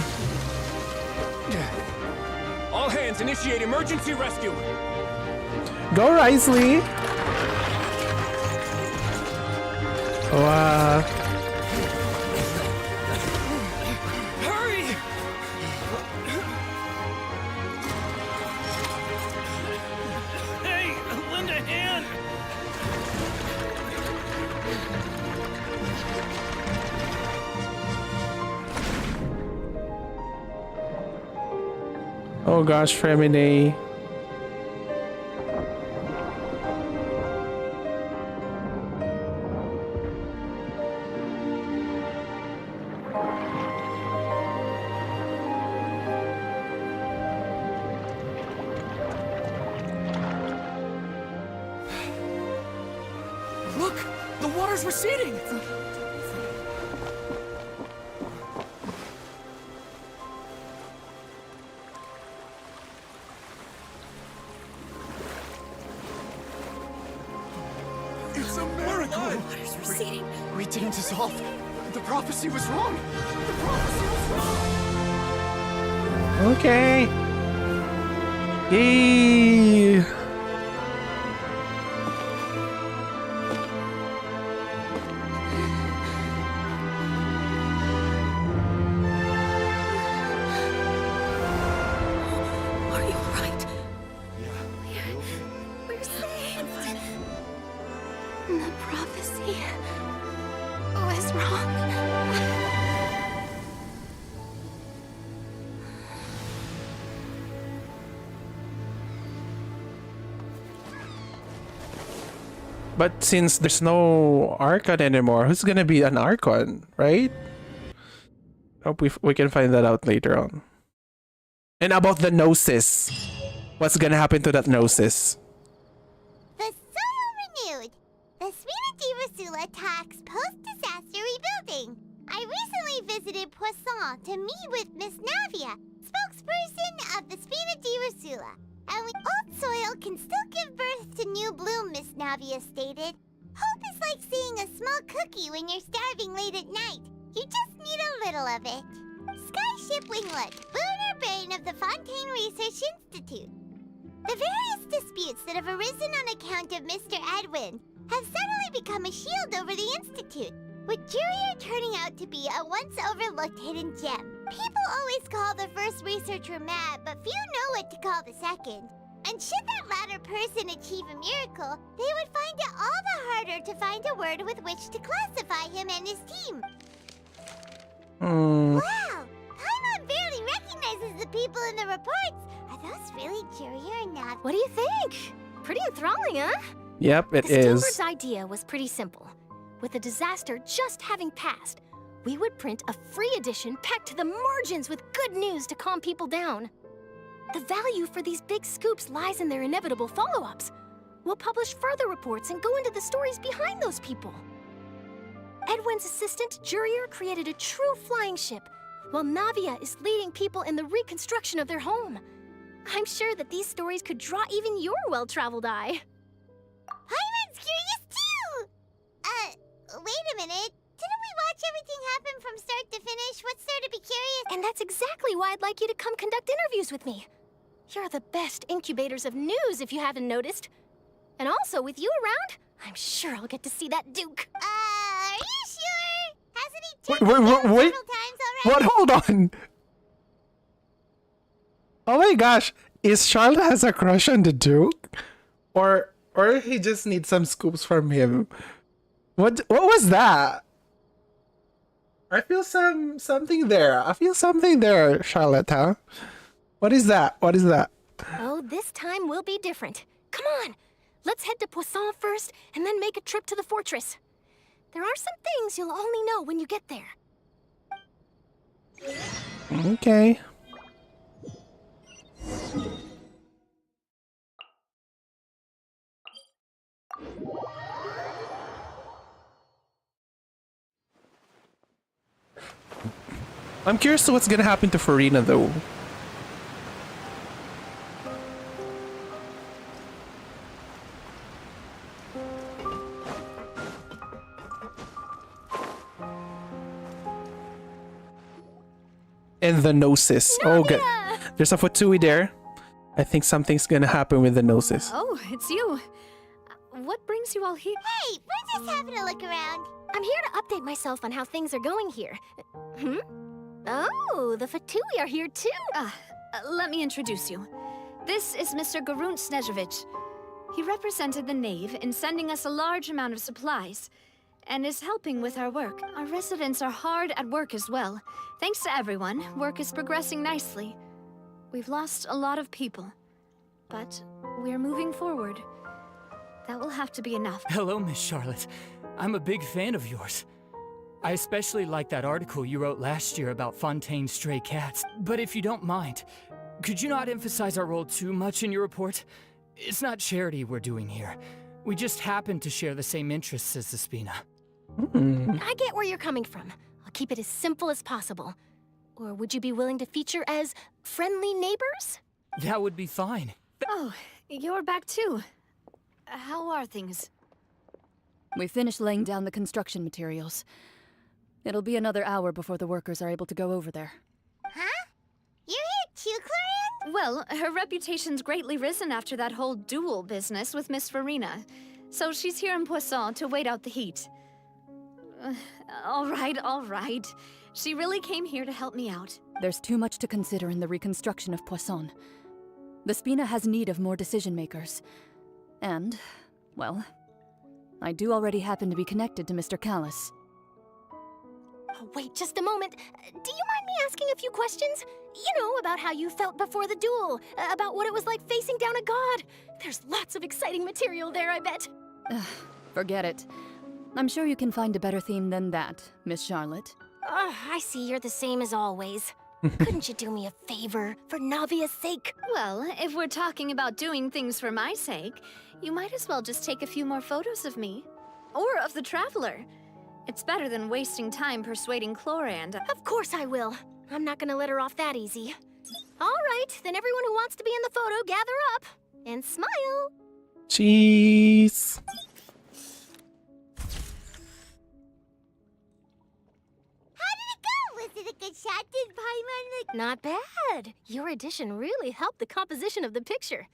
All hands initiate emergency rescue.
Go, Risley. Wow.
Hurry! Hey, lend a hand.
Oh gosh, Femine.
Look, the water's receding.
It's a miracle!
Water's receding.
We didn't dissolve. The prophecy was wrong. The prophecy was wrong.
Okay. Yay.
Are you alright?
We're saved. The prophecy was wrong.
But since there's no Archon anymore, who's gonna be an Archon, right? Hope we can find that out later on. And about the Gnosis. What's gonna happen to that Gnosis?
The soil renewed. The Spina di Rosula tax post-disaster rebuilding. I recently visited Poisson to meet with Miss Navia, spokesperson of the Spina di Rosula. And old soil can still give birth to new bloom, Miss Navia stated. Hope is like seeing a small cookie when you're starving late at night. You just need a little of it. Skyship Winglet, booner brain of the Fontaine Research Institute. The various disputes that have arisen on account of Mr. Edwin have suddenly become a shield over the Institute, with Jurier turning out to be a once overlooked hidden gem. People always call the first researcher mad, but few know what to call the second. And should that latter person achieve a miracle, they would find it all the harder to find a word with which to classify him and his team. Wow! Paimon barely recognizes the people in the reports. Are those really Jurier and Navi?
What do you think? Pretty enthralling, huh?
Yep, it
the
is.
Steelbird's idea was pretty simple. With the disaster just having passed, we would print a free edition packed to the margins with good news to calm people down. The value for these big scoops lies in their inevitable follow-ups. We'll publish further reports and go into the stories behind those people. Edwin's assistant, Jurier, created a true flying ship, while Navia is leading people in the reconstruction of their home. I'm sure that these stories could draw even your well-traveled eye.
Paimon's curious too! Wait a minute. Didn't we watch everything happen from start to finish? What's there to be curious?
And that's exactly why I'd like you to come conduct interviews with me. You're the best incubators of news, if you haven't noticed. And also, with you around, I'm sure I'll get to see that Duke.
Are you sure? Hasn't he turned me down
wait.
several times already?
What? Hold on. Oh my gosh. Is Charlotte has a crush on the Duke? Or he just needs some scoops from him? What was that? I feel something there. I feel something there, Charlotte, huh? What is that? What is that?
Oh, this time will be different. Come on, let's head to Poisson first, and then make a trip to the fortress. There are some things you'll only know when you get there.
Okay. I'm curious to what's gonna happen to Farina though. And the Gnosis. Oh, good. There's a Futsui there. I think something's gonna happen with the Gnosis.
Oh, it's you. What brings you all here?
Hey, we're just having a look around.
I'm here to update myself on how things are going here. Oh, the Fatui are here too.
Let me introduce you. This is Mr. Garunt Snezhevich. He represented the Knave in sending us a large amount of supplies, and is helping with our work. Our residents are hard at work as well. Thanks to everyone, work is progressing nicely. We've lost a lot of people, but we're moving forward. That will have to be enough.
Hello, Miss Charlotte. I'm a big fan of yours. I especially like that article you wrote last year about Fontaine's stray cats. But if you don't mind, could you not emphasize our role too much in your report? It's not charity we're doing here. We just happen to share the same interests as the Spina.
I get where you're coming from. I'll keep it as simple as possible. Or would you be willing to feature as friendly neighbors?
That would be fine.
Oh, you're back too. How are things?
We finished laying down the construction materials. It'll be another hour before the workers are able to go over there.
Huh? You're here too, Clorian?
Well, her reputation's greatly risen after that whole duel business with Miss Farina. So she's here in Poisson to wait out the heat. All right. She really came here to help me out.
There's too much to consider in the reconstruction of Poisson. The Spina has need of more decision-makers. And, well, I do already happen to be connected to Mr. Callis.
Oh, wait just a moment. Do you mind me asking a few questions? You know, about how you felt before the duel, about what it was like facing down a god. There's lots of exciting material there, I bet.
Forget it. I'm sure you can find a better theme than that, Miss Charlotte.
I see you're the same as always. Couldn't you do me a favor, for Navia's sake?
Well, if we're talking about doing things for my sake, you might as well just take a few more photos of me. Or of the Traveler. It's better than wasting time persuading Clorian.
Of course I will. I'm not gonna let her off that easy. All right, then everyone who wants to be in the photo, gather up. And smile.
Cheese.
Was it a good shot? Did Paimon look...
Not bad. Your addition really helped the composition of the picture.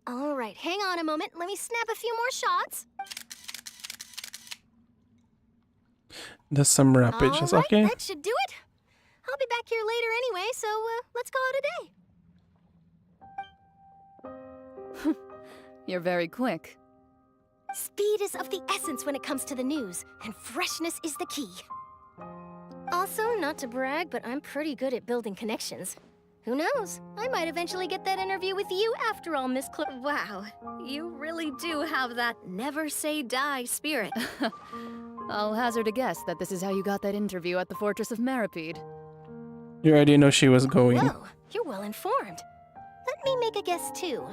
All right, hang on a moment. Let me snap a few more shots.
There's some rapages,
All right,
okay?
that should do it. I'll be back here later anyway, so let's call it a day.
You're very quick.
Speed is of the essence when it comes to the news, and freshness is the key. Also, not to brag, but I'm pretty good at building connections. Who knows? I might eventually get that interview with you after all, Miss Cl-
Wow, you really do have that never say die spirit.
I'll hazard a guess that this is how you got that interview at the Fortress of Meripede.
You already know she was going.
Whoa, you're well informed. Let me make a guess too.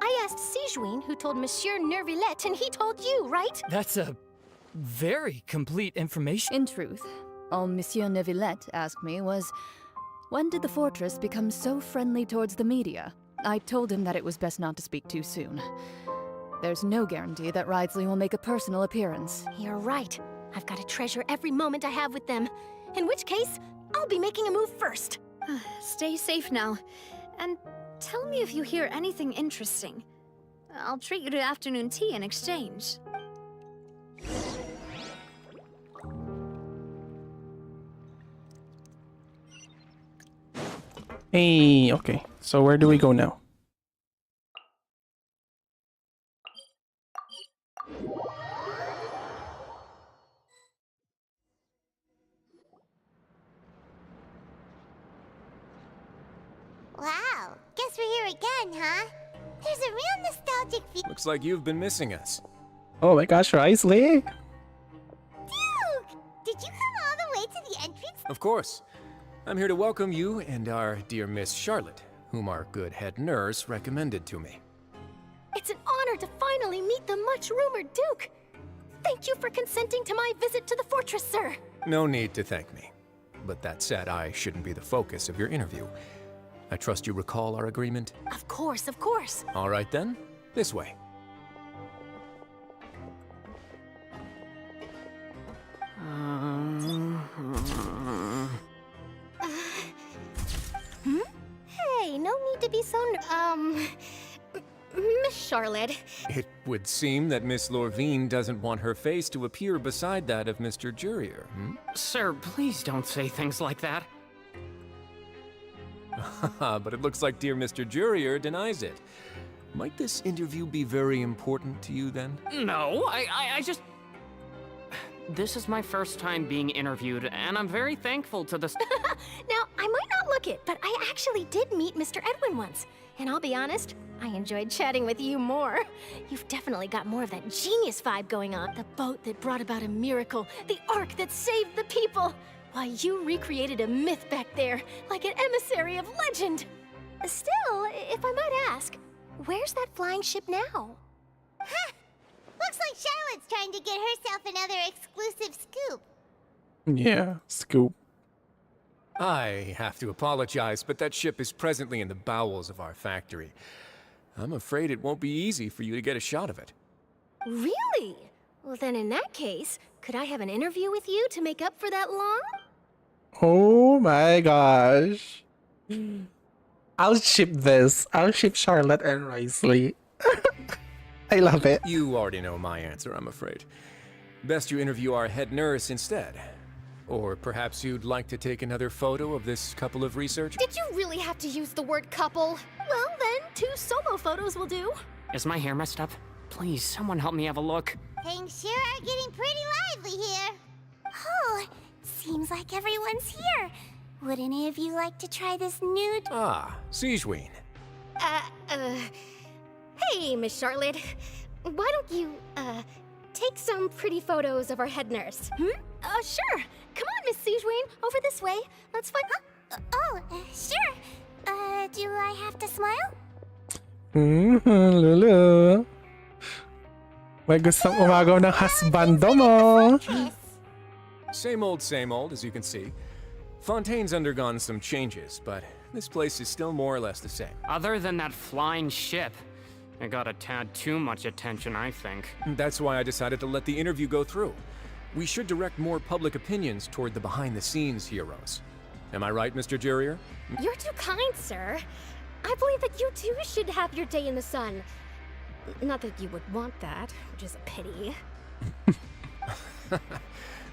I asked Sigewinne, who told Monsieur Nervillette, and he told you, right?
That's a very complete information.
In truth, all Monsieur Neuvillette asked me was, when did the fortress become so friendly towards the media? I told him that it was best not to speak too soon. There's no guarantee that Ridesley will make a personal appearance.
You're right. I've got to treasure every moment I have with them. In which case, I'll be making a move first.
Stay safe now. And tell me if you hear anything interesting. I'll treat you to afternoon tea in exchange.
Hey, okay. So where do we go now?
Wow, guess we're here again, huh? There's a real nostalgic feel.
Looks like you've been missing us.
Oh my gosh, Risley!
Duke! Did you come all the way to the entrance?
Of course. I'm here to welcome you and our dear Miss Charlotte, whom our good head nurse recommended to me.
It's an honor to finally meet the much-rumored Duke. Thank you for consenting to my visit to the fortress, sir.
No need to thank me. But that said, I shouldn't be the focus of your interview. I trust you recall our agreement?
Of course, of course.
All right then, this way.
Hey, no need to be so Miss Charlotte.
It would seem that Miss Lorvine doesn't want her face to appear beside that of Mr. Jurier, hmm?
Sir, please don't say things like that.
But it looks like dear Mr. Jurier denies it. Might this interview be very important to you then?
No, I just... This is my first time being interviewed, and I'm very thankful to the...
Now, I might not look it, but I actually did meet Mr. Edwin once. And I'll be honest, I enjoyed chatting with you more. You've definitely got more of that genius vibe going on. The boat that brought about a miracle, the ark that saved the people. Why, you recreated a myth back there, like an emissary of legend. Still, if I might ask, where's that flying ship now?
Huh! Looks like Charlotte's trying to get herself another exclusive scoop.
Yeah, scoop.
I have to apologize, but that ship is presently in the bowels of our factory. I'm afraid it won't be easy for you to get a shot of it.
Really? Well, then in that case, could I have an interview with you to make up for that long?
Oh my gosh. I'll ship this. I'll ship Charlotte and Risley. I love it.
You already know my answer, I'm afraid. Best you interview our head nurse instead. Or perhaps you'd like to take another photo of this couple of researchers?
Did you really have to use the word couple? Well, then, 2 solo photos will do.
Is my hair messed up? Please, someone help me have a look.
Things sure are getting pretty lively here. Oh, seems like everyone's here. Would any of you like to try this nude?
Ah, Sigewinne.
Hey, Miss Charlotte. Why don't you, take some pretty photos of our head nurse? Sure. Come on, Miss Sigewinne. Over this way. Let's find...
Sure. Do I have to smile?
Lulu. May gustong umagaw ng husbando mo.
Same old, as you can see. Fontaine's undergone some changes, but this place is still more or less the same.
Other than that flying ship, it got a tad too much attention, I think.
That's why I decided to let the interview go through. We should direct more public opinions toward the behind-the-scenes heroes. Am I right, Mr. Jurier?
You're too kind, sir. I believe that you too should have your day in the sun. Not that you would want that, which is a pity.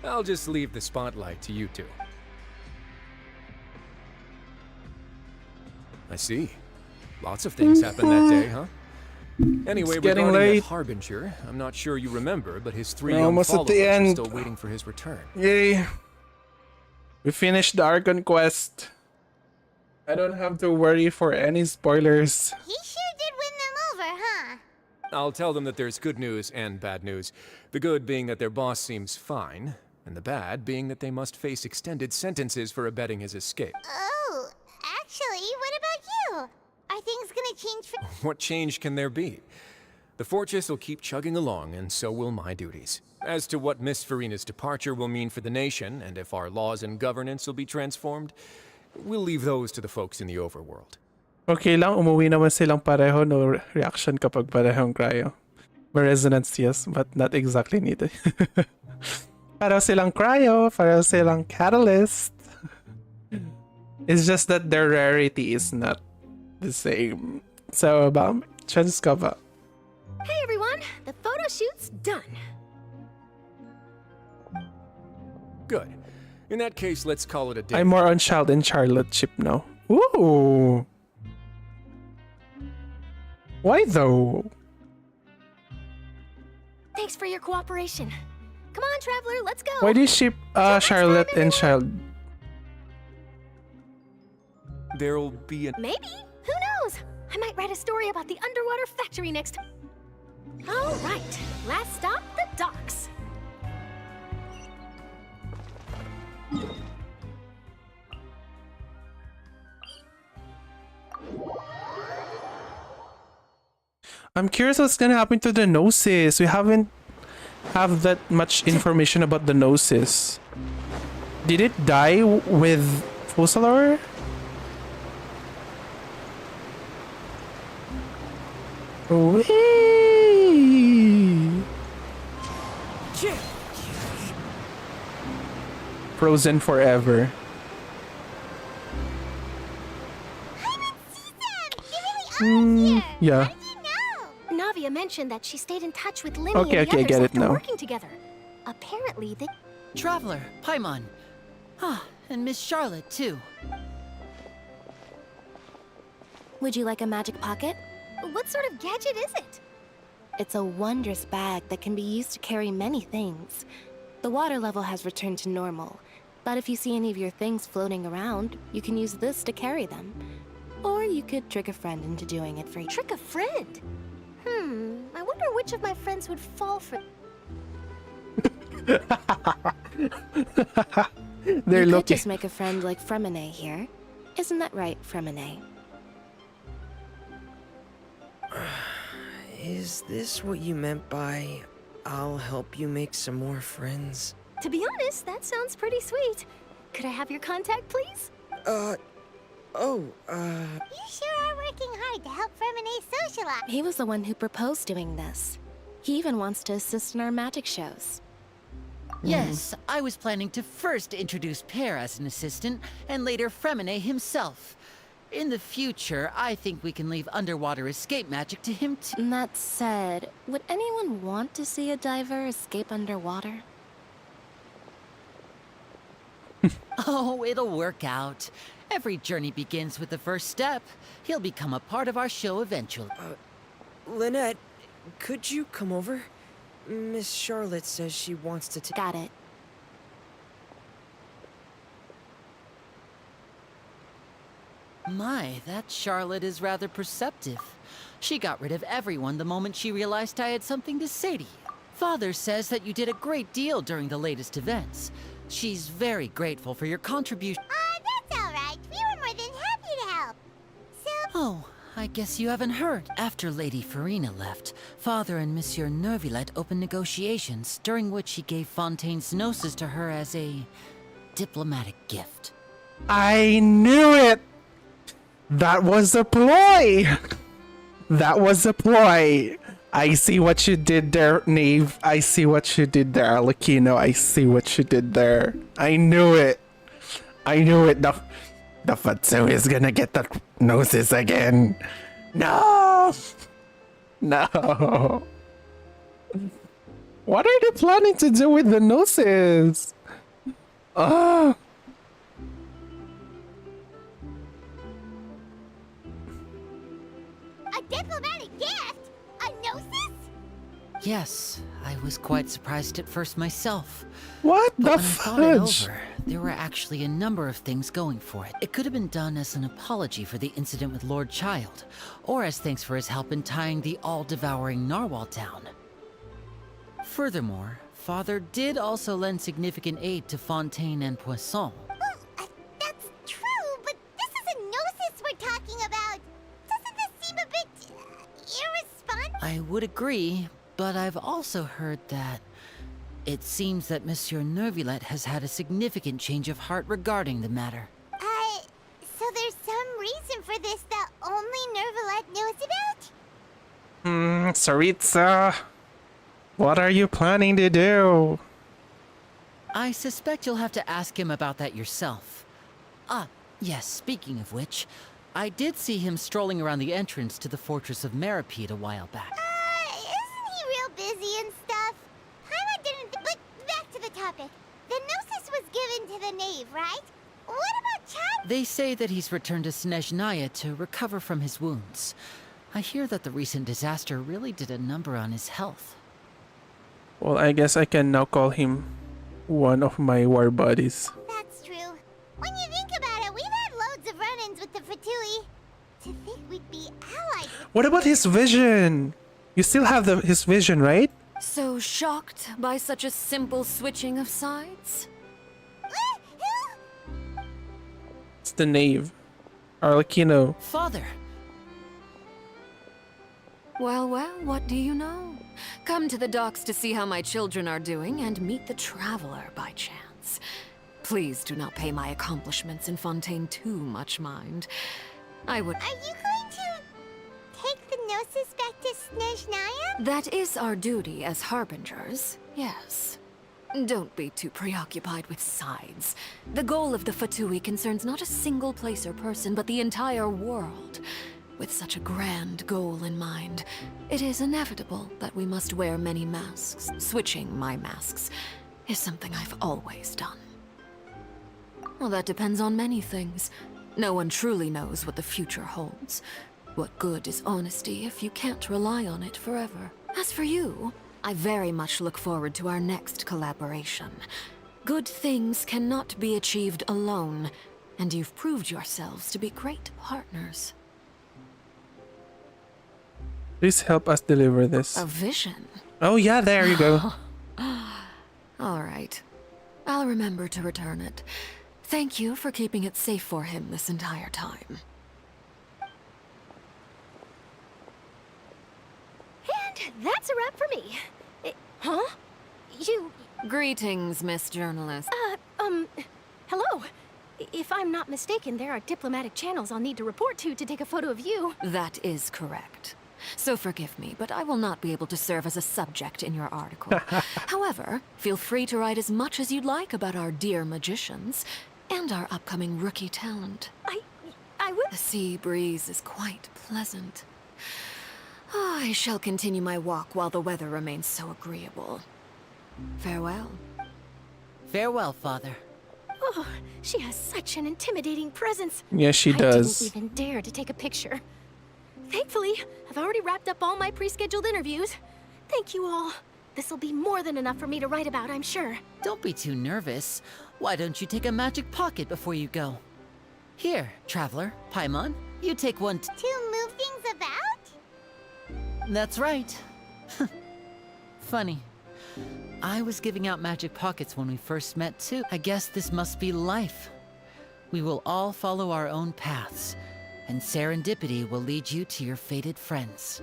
I'll just leave the spotlight to you two. I see. Lots of things happened that day, huh? Anyway,
It's getting
regarding
late.
that Harbinger, I'm not sure you remember, but his 3
We're
young
almost at
followers
the
are
end.
still waiting for his return.
Yay. We finished the Archon quest. I don't have to worry for any spoilers.
He sure did win them over, huh?
I'll tell them that there's good news and bad news. The good being that their boss seems fine, and the bad being that they must face extended sentences for abetting his escape.
Oh, actually, what about you? Are things gonna change for—
What change can there be? The fortress will keep chugging along, and so will my duties. As to what Miss Farina's departure will mean for the nation, and if our laws and governance will be transformed, we'll leave those to the folks in the overworld.
Okay lang, umuwi naman silang pareho. No reaction kapag parehong cryo. May resonance, yes, but not exactly needed. Pareho silang cryo, pareho silang catalyst. It's just that their rarity is not the same. So, chance ka ba?
Hey everyone, the photo shoot's done.
Good. In that case, let's call it a day.
I'm more on Child and Charlotte ship now. Ooh. Why though?
Thanks for your cooperation. Come on, Traveler, let's go.
Why do you ship Charlotte and Child?
There'll be a—
Maybe. Who knows? I might write a story about the underwater factory next. All right, last stop, the docks.
I'm curious what's gonna happen to the Gnosis. We haven't have that much information about the Gnosis. Did it die with Fussalor? Whee! Frozen forever. Yeah.
Navia mentioned that she stayed in touch with Limmy
Okay,
and the
okay, I
others
get it
after
now.
working together. Apparently, they—
Traveler, Paimon. Ah, and Miss Charlotte, too.
Would you like a magic pocket?
What sort of gadget is it?
It's a wondrous bag that can be used to carry many things. The water level has returned to normal, but if you see any of your things floating around, you can use this to carry them. Or you could trick a friend into doing it for you.
Trick a friend? I wonder which of my friends would fall for—
They're
you could
looking.
just make a friend like Fremine here. Isn't that right, Fremine?
Is this what you meant by, I'll help you make some more friends?
To be honest, that sounds pretty sweet. Could I have your contact, please?
You sure are working hard to help Fremine socialize.
He was the one who proposed doing this. He even wants to assist in our magic shows.
Yes, I was planning to first introduce Pear as an assistant, and later Fremine himself. In the future, I think we can leave underwater escape magic to him too.
That said, would anyone want to see a diver escape underwater?
Oh, it'll work out. Every journey begins with the first step. He'll become a part of our show eventually.
Lynette, could you come over? Miss Charlotte says she wants to
Got it.
My, that Charlotte is rather perceptive. She got rid of everyone the moment she realized I had something to say to you. Father says that you did a great deal during the latest events. She's very grateful for your contribution.
That's all right. We were more than happy to help. So—
Oh, I guess you haven't heard. After Lady Farina left, Father and Monsieur Nervillet opened negotiations, during which he gave Fontaine's Gnosis to her as a diplomatic gift.
I knew it! That was a ploy! That was a ploy! I see what you did there, Knave. I see what you did there, Alakino. I see what you did there. I knew it. I knew it. The Fatsu is gonna get the Gnosis again. No! No! What are they planning to do with the Gnosis? Ah!
a diplomatic gift?
Yes, I was quite surprised at first myself.
What
But
the
when I thought it
fudge?
over, there were actually a number of things going for it. It could have been done as an apology for the incident with Lord Child, or as thanks for his help in tying the all-devouring narwhal down. Furthermore, Father did also lend significant aid to Fontaine and Poisson.
That's true, but this is a gnosis we're talking about. Doesn't this seem a bit irresponsible?
I would agree, but I've also heard that it seems that Monsieur Nervulet has had a significant change of heart regarding the matter.
So there's some reason for this that only Nervulet knows about?
Saritsa, what are you planning to do?
I suspect you'll have to ask him about that yourself. Ah, yes, speaking of which, I did see him strolling around the entrance to the Fortress of Meripede a while back.
Isn't he real busy and stuff? Paimon didn't. But back to the topic. The gnosis was given to the knave, right? What about Chad?
They say that he's returned to Snezhnaya to recover from his wounds. I hear that the recent disaster really did a number on his health.
Well, I guess I can now call him one of my war buddies.
That's true. When you think about it, we've had loads of run-ins with the Fatui. To think we'd be allied with...
What about his vision? You still have his vision, right?
So shocked by such a simple switching of sides?
It's the knave. Arlecchino.
Father!
Well, what do you know? Come to the docks to see how my children are doing and meet the traveler by chance. Please do not pay my accomplishments in Fontaine too much mind. I would...
Are you going to take the gnosis back to Snezhnaya?
That is our duty as harbingers, yes. Don't be too preoccupied with sides. The goal of the Fatui concerns not a single place or person, but the entire world. With such a grand goal in mind, it is inevitable that we must wear many masks. Switching my masks is something I've always done. Well, that depends on many things. No one truly knows what the future holds. What good is honesty if you can't rely on it forever? As for you, I very much look forward to our next collaboration. Good things cannot be achieved alone, and you've proved yourselves to be great partners.
Please help us deliver this.
A vision?
Oh yeah, there you go.
All right. I'll remember to return it. Thank you for keeping it safe for him this entire time.
And that's a wrap for me. Huh? You...
Greetings, Miss Journalist.
Hello. If I'm not mistaken, there are diplomatic channels I'll need to report to take a photo of you.
That is correct. So forgive me, but I will not be able to serve as a subject in your article. However, feel free to write as much as you'd like about our dear magicians and our upcoming rookie talent.
I will...
The sea breeze is quite pleasant. I shall continue my walk while the weather remains so agreeable. Farewell.
Farewell, Father.
Oh, she has such an intimidating presence.
Yes, she does.
I didn't even dare to take a picture. Thankfully, I've already wrapped up all my pre-scheduled interviews. Thank you all. This'll be more than enough for me to write about, I'm sure.
Don't be too nervous. Why don't you take a magic pocket before you go? Here, traveler, Paimon, you take one
To move things about?
That's right. Funny. I was giving out magic pockets when we first met too. I guess this must be life. We will all follow our own paths, and serendipity will lead you to your fated friends.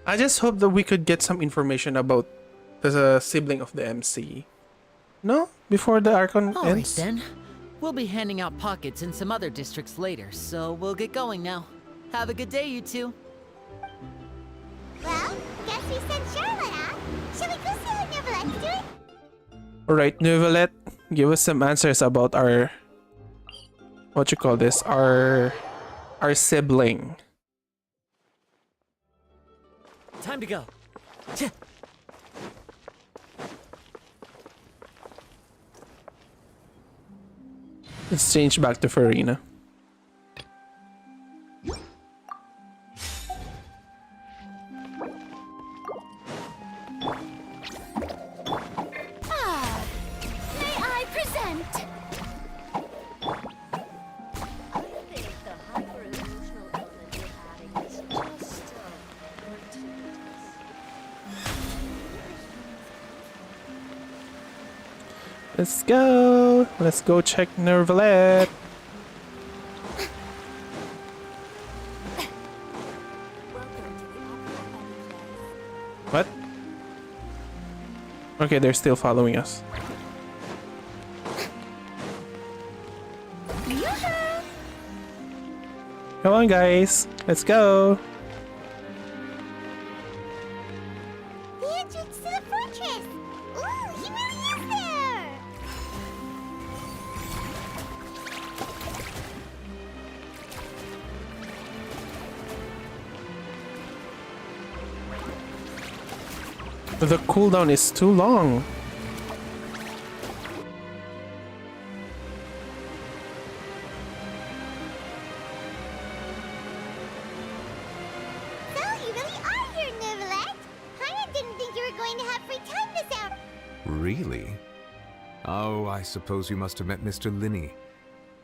I just hope that we could get some information about the sibling of the MC. No? Before the Archon
All right
ends?
then. We'll be handing out pockets in some other districts later, so we'll get going now. Have a good day, you two.
Well, guess we sent Charlotte out. Shall we go see how Nervulet's doing?
Alright, Nervulet, give us some answers about our... What you call this? Our sibling.
Time to go.
Let's change back to Farina. Let's go. Let's go check Nervalet. What? Okay, they're still following us. Come on, guys. Let's go.
The entrance to the fortress! Ooh, he really is there!
The cooldown is too long.
So, you really are here, Nervalet! Paimon didn't think you were going to have free time this hour.
Really? Oh, I suppose you must have met Mr. Linney.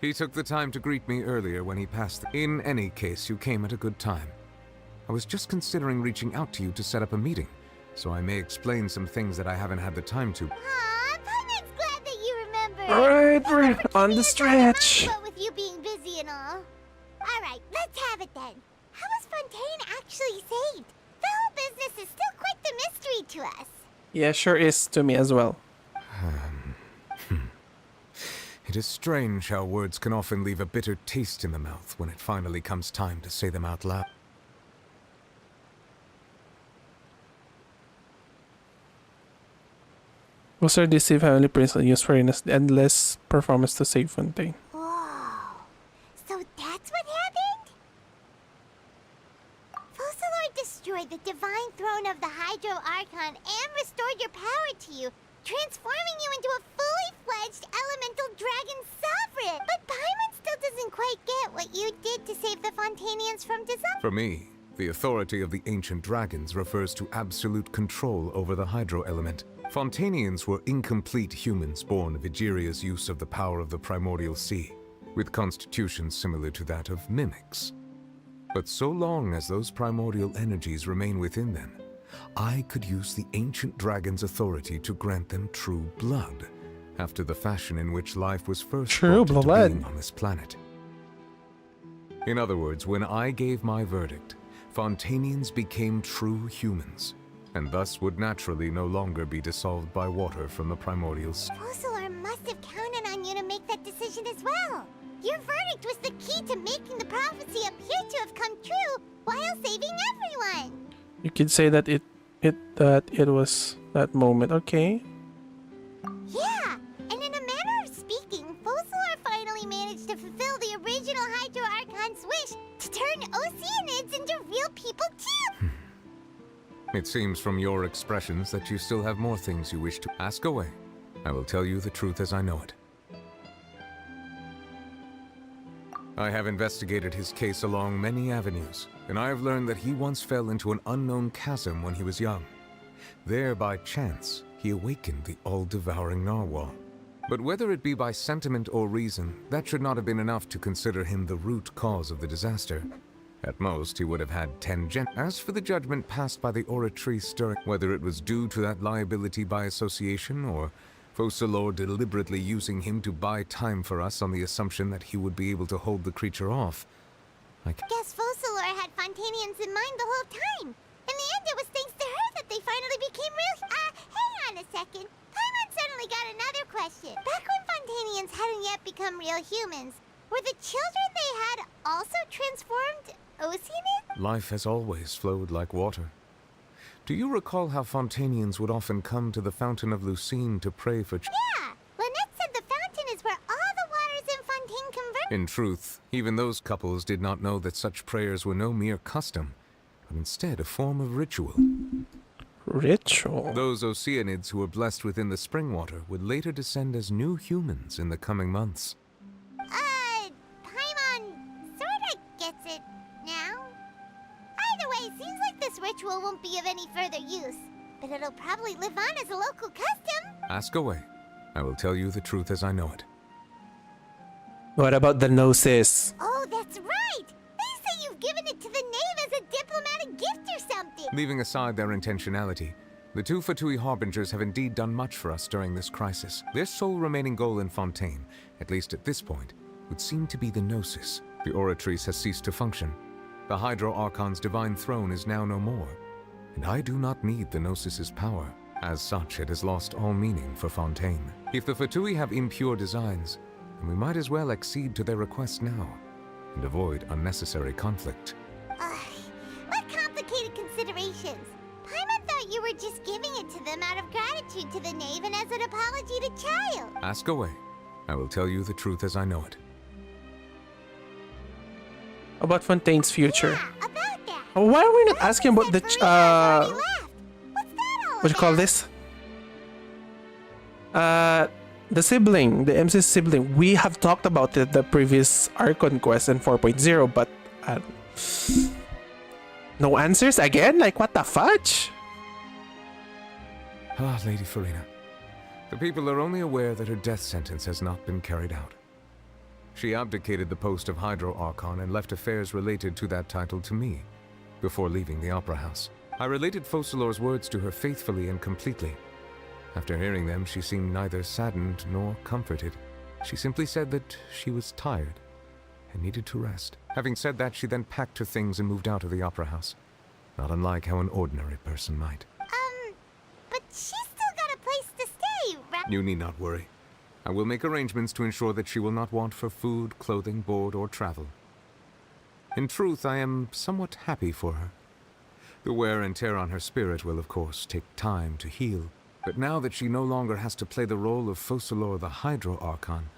He took the time to greet me earlier when he passed. In any case, you came at a good time. I was just considering reaching out to you to set up a meeting, so I may explain some things that I haven't had the time to.
Aw, Paimon's glad that you remember.
Alright, we're on the stretch.
But with you being busy and all. Alright, let's have it then. How was Fontaine actually saved? The whole business is still quite the mystery to us.
Yeah, sure is to me as well.
It is strange how words can often leave a bitter taste in the mouth when it finally comes time to say them out loud.
Was our deceived family prince used for an endless performance to save Fontaine?
Whoa. So that's what happened? Focalor destroyed the divine throne of the Hydro Archon and restored your power to you, transforming you into a fully fledged elemental dragon sovereign. But Paimon still doesn't quite get what you did to save the Fontainians from dissolving.
For me, the authority of the ancient dragons refers to absolute control over the hydro element. Fontainians were incomplete humans born of Egeria's use of the power of the primordial sea, with constitutions similar to that of mimics. But so long as those primordial energies remain within them, I could use the ancient dragon's authority to grant them true blood, after the fashion in which life was first brought into being on this planet. In other words, when I gave my verdict, Fontainians became true humans, and thus would naturally no longer be dissolved by water from the primordial sea.
Focalor must have counted on you to make that decision as well. Your verdict was the key to making the prophecy appear to have come true while saving everyone.
You could say that it was that moment. Okay.
Yeah, and in a manner of speaking, Focalor finally managed to fulfill the original Hydro Archon's wish to turn Oceanids into real people too.
It seems from your expressions that you still have more things you wish to ask away. I will tell you the truth as I know it. I have investigated his case along many avenues, and I have learned that he once fell into an unknown chasm when he was young. There, by chance, he awakened the all-devouring narwhal. But whether it be by sentiment or reason, that should not have been enough to consider him the root cause of the disaster. At most, he would have had 10 gen. As for the judgment passed by the Oratree stirring, whether it was due to that liability by association, or Focalor deliberately using him to buy time for us on the assumption that he would be able to hold the creature off, I
guess Focalor had Fontainians in mind the whole time. In the end, it was thanks to her that they finally became real. Hang on a second. Paimon suddenly got another question. Back when Fontainians hadn't yet become real humans, were the children they had also transformed Oceanids?
Life has always flowed like water. Do you recall how Fontainians would often come to the Fountain of Lucine to pray for
Yeah! Lynette said the fountain is where all the waters in Fontaine converge.
In truth, even those couples did not know that such prayers were no mere custom, but instead a form of ritual.
Ritual?
Those Oceanids who were blessed within the spring water would later descend as new humans in the coming months.
Paimon sorta gets it now. Either way, seems like this ritual won't be of any further use, but it'll probably live on as a local custom.
Ask away. I will tell you the truth as I know it.
What about the gnosis?
Oh, that's right! They say you've given it to the knave as a diplomatic gift or something.
Leaving aside their intentionality, The two Fatui Harbingers have indeed done much for us during this crisis. Their sole remaining goal in Fontaine, at least at this point, would seem to be the Gnosis. The Oratrice has ceased to function. The Hydro Archon's divine throne is now no more, and I do not need the Gnosis's power. As such, it has lost all meaning for Fontaine. If the Fatui have impure designs, then we might as well accede to their request now, and avoid unnecessary conflict.
What complicated considerations? Paimon thought you were just giving it to them out of gratitude to the knave and as an apology to Child.
Ask away. I will tell you the truth as I know it.
About Fontaine's future. Why are we not asking about the what do you call this? The sibling, the MC's sibling. We have talked about it the previous Archon quest in 4.0, but no answers again? Like, what the fudge?
Ah, Lady Farina. The people are only aware that her death sentence has not been carried out. She abdicated the post of Hydro Archon and left affairs related to that title to me, before leaving the Opera House. I related Focalor's words to her faithfully and completely. After hearing them, she seemed neither saddened nor comforted. She simply said that she was tired and needed to rest. Having said that, she then packed her things and moved out of the Opera House, not unlike how an ordinary person might.
But she's still got a place to stay, right?
You need not worry. I will make arrangements to ensure that she will not want for food, clothing, board, or travel. In truth, I am somewhat happy for her. The wear and tear on her spirit will, of course, take time to heal. But now that she no longer has to play the role of Focalor the Hydro Archon,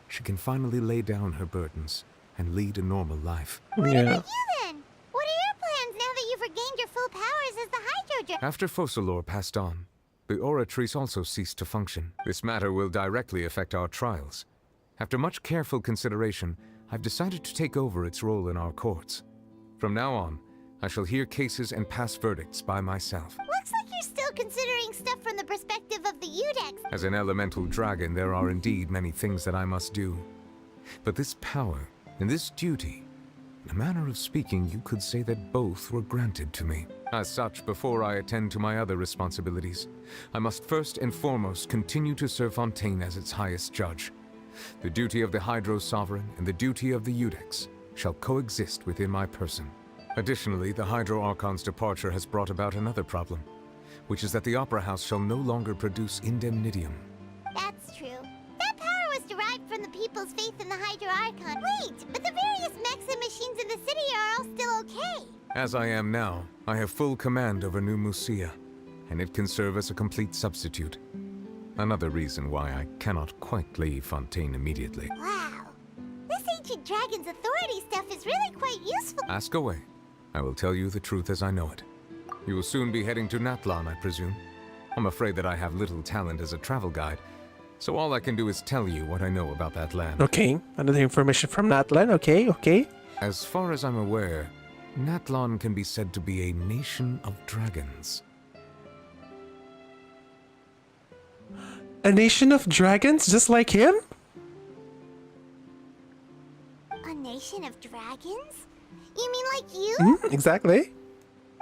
she can finally lay down her burdens and lead a normal life.
What about you then? What are your plans now that you've regained your full powers as the Hydro?
After Focalor passed on, the Oratrice also ceased to function. This matter will directly affect our trials. After much careful consideration, I've decided to take over its role in our courts. From now on, I shall hear cases and pass verdicts by myself.
Looks like you're still considering stuff from the perspective of the Udex.
As an elemental dragon, there are indeed many things that I must do. But this power and this duty, in a manner of speaking, you could say that both were granted to me. As such, before I attend to my other responsibilities, I must first and foremost continue to serve Fontaine as its highest judge. The duty of the Hydro Sovereign and the duty of the Udex shall coexist within my person. Additionally, the Hydro Archon's departure has brought about another problem, which is that the Opera House shall no longer produce indemnitium.
That's true. That power was derived from the people's faith in the Hydro Archon. Wait, but the various mechs and machines in the city are all still okay.
As I am now, I have full command over New Musia, and it can serve as a complete substitute. Another reason why I cannot quite leave Fontaine immediately.
Wow. This ancient dragon's authority stuff is really quite useful.
Ask away. I will tell you the truth as I know it. You will soon be heading to Natlan, I presume. I'm afraid that I have little talent as a travel guide, so all I can do is tell you what I know about that land.
Okay, another information from Natlan. Okay.
As far as I'm aware, Natlan can be said to be a nation of dragons.
A nation of dragons just like him?
A nation of dragons? You mean like you?
Exactly.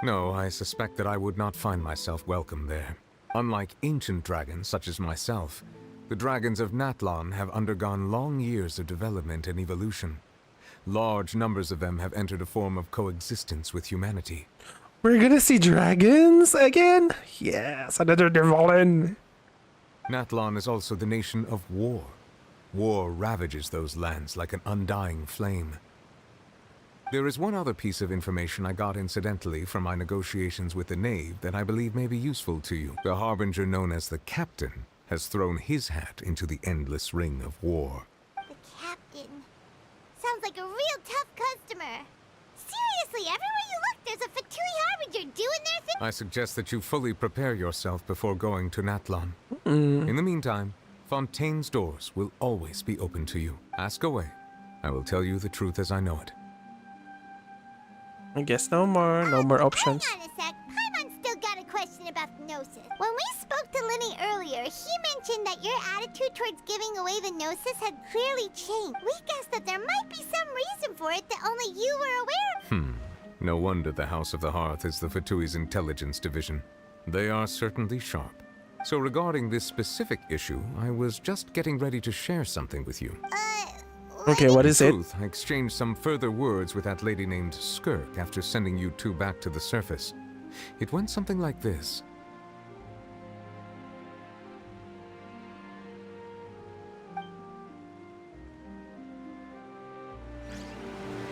No, I suspect that I would not find myself welcome there. Unlike ancient dragons such as myself, the dragons of Natlan have undergone long years of development and evolution. Large numbers of them have entered a form of coexistence with humanity.
We're gonna see dragons again? Yes, another Dervalin.
Natlan is also the nation of war. War ravages those lands like an undying flame. There is one other piece of information I got incidentally from my negotiations with the Knave that I believe may be useful to you. The Harbinger known as the Captain has thrown his hat into the endless ring of war.
The Captain. Sounds like a real tough customer. Seriously, everywhere you look, there's a Fatui Harbinger doing their thing.
I suggest that you fully prepare yourself before going to Natlan. In the meantime, Fontaine's doors will always be open to you. Ask away. I will tell you the truth as I know it.
I guess no more options.
Hang on a sec. Paimon's still got a question about the Gnosis. When we spoke to Linny earlier, he mentioned that your attitude towards giving away the Gnosis had clearly changed. We guessed that there might be some reason for it that only you were aware of.
No wonder the House of the Hearth is the Fatui's intelligence division. They are certainly sharp. So regarding this specific issue, I was just getting ready to share something with you.
Okay, what is it?
In truth, I exchanged some further words with that lady named Skirk after sending you two back to the surface. It went something like this.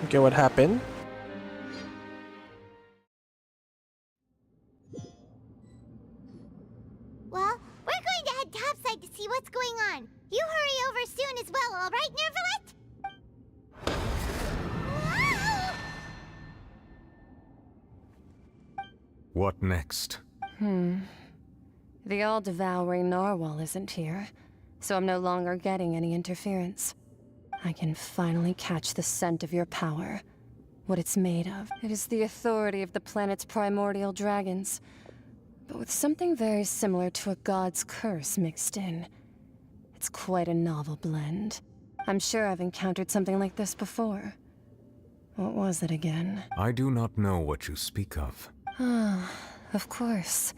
Okay, what happened?
Well, we're going to head topside to see what's going on. You hurry over soon as well, all right, Nervalet?
What next?
The all-devouring narwhal isn't here, so I'm no longer getting any interference. I can finally catch the scent of your power. What it's made of. It is the authority of the planet's primordial dragons, but with something very similar to a god's curse mixed in. It's quite a novel blend. I'm sure I've encountered something like this before. What was it again?
I do not know what you speak of.
Ah, of course.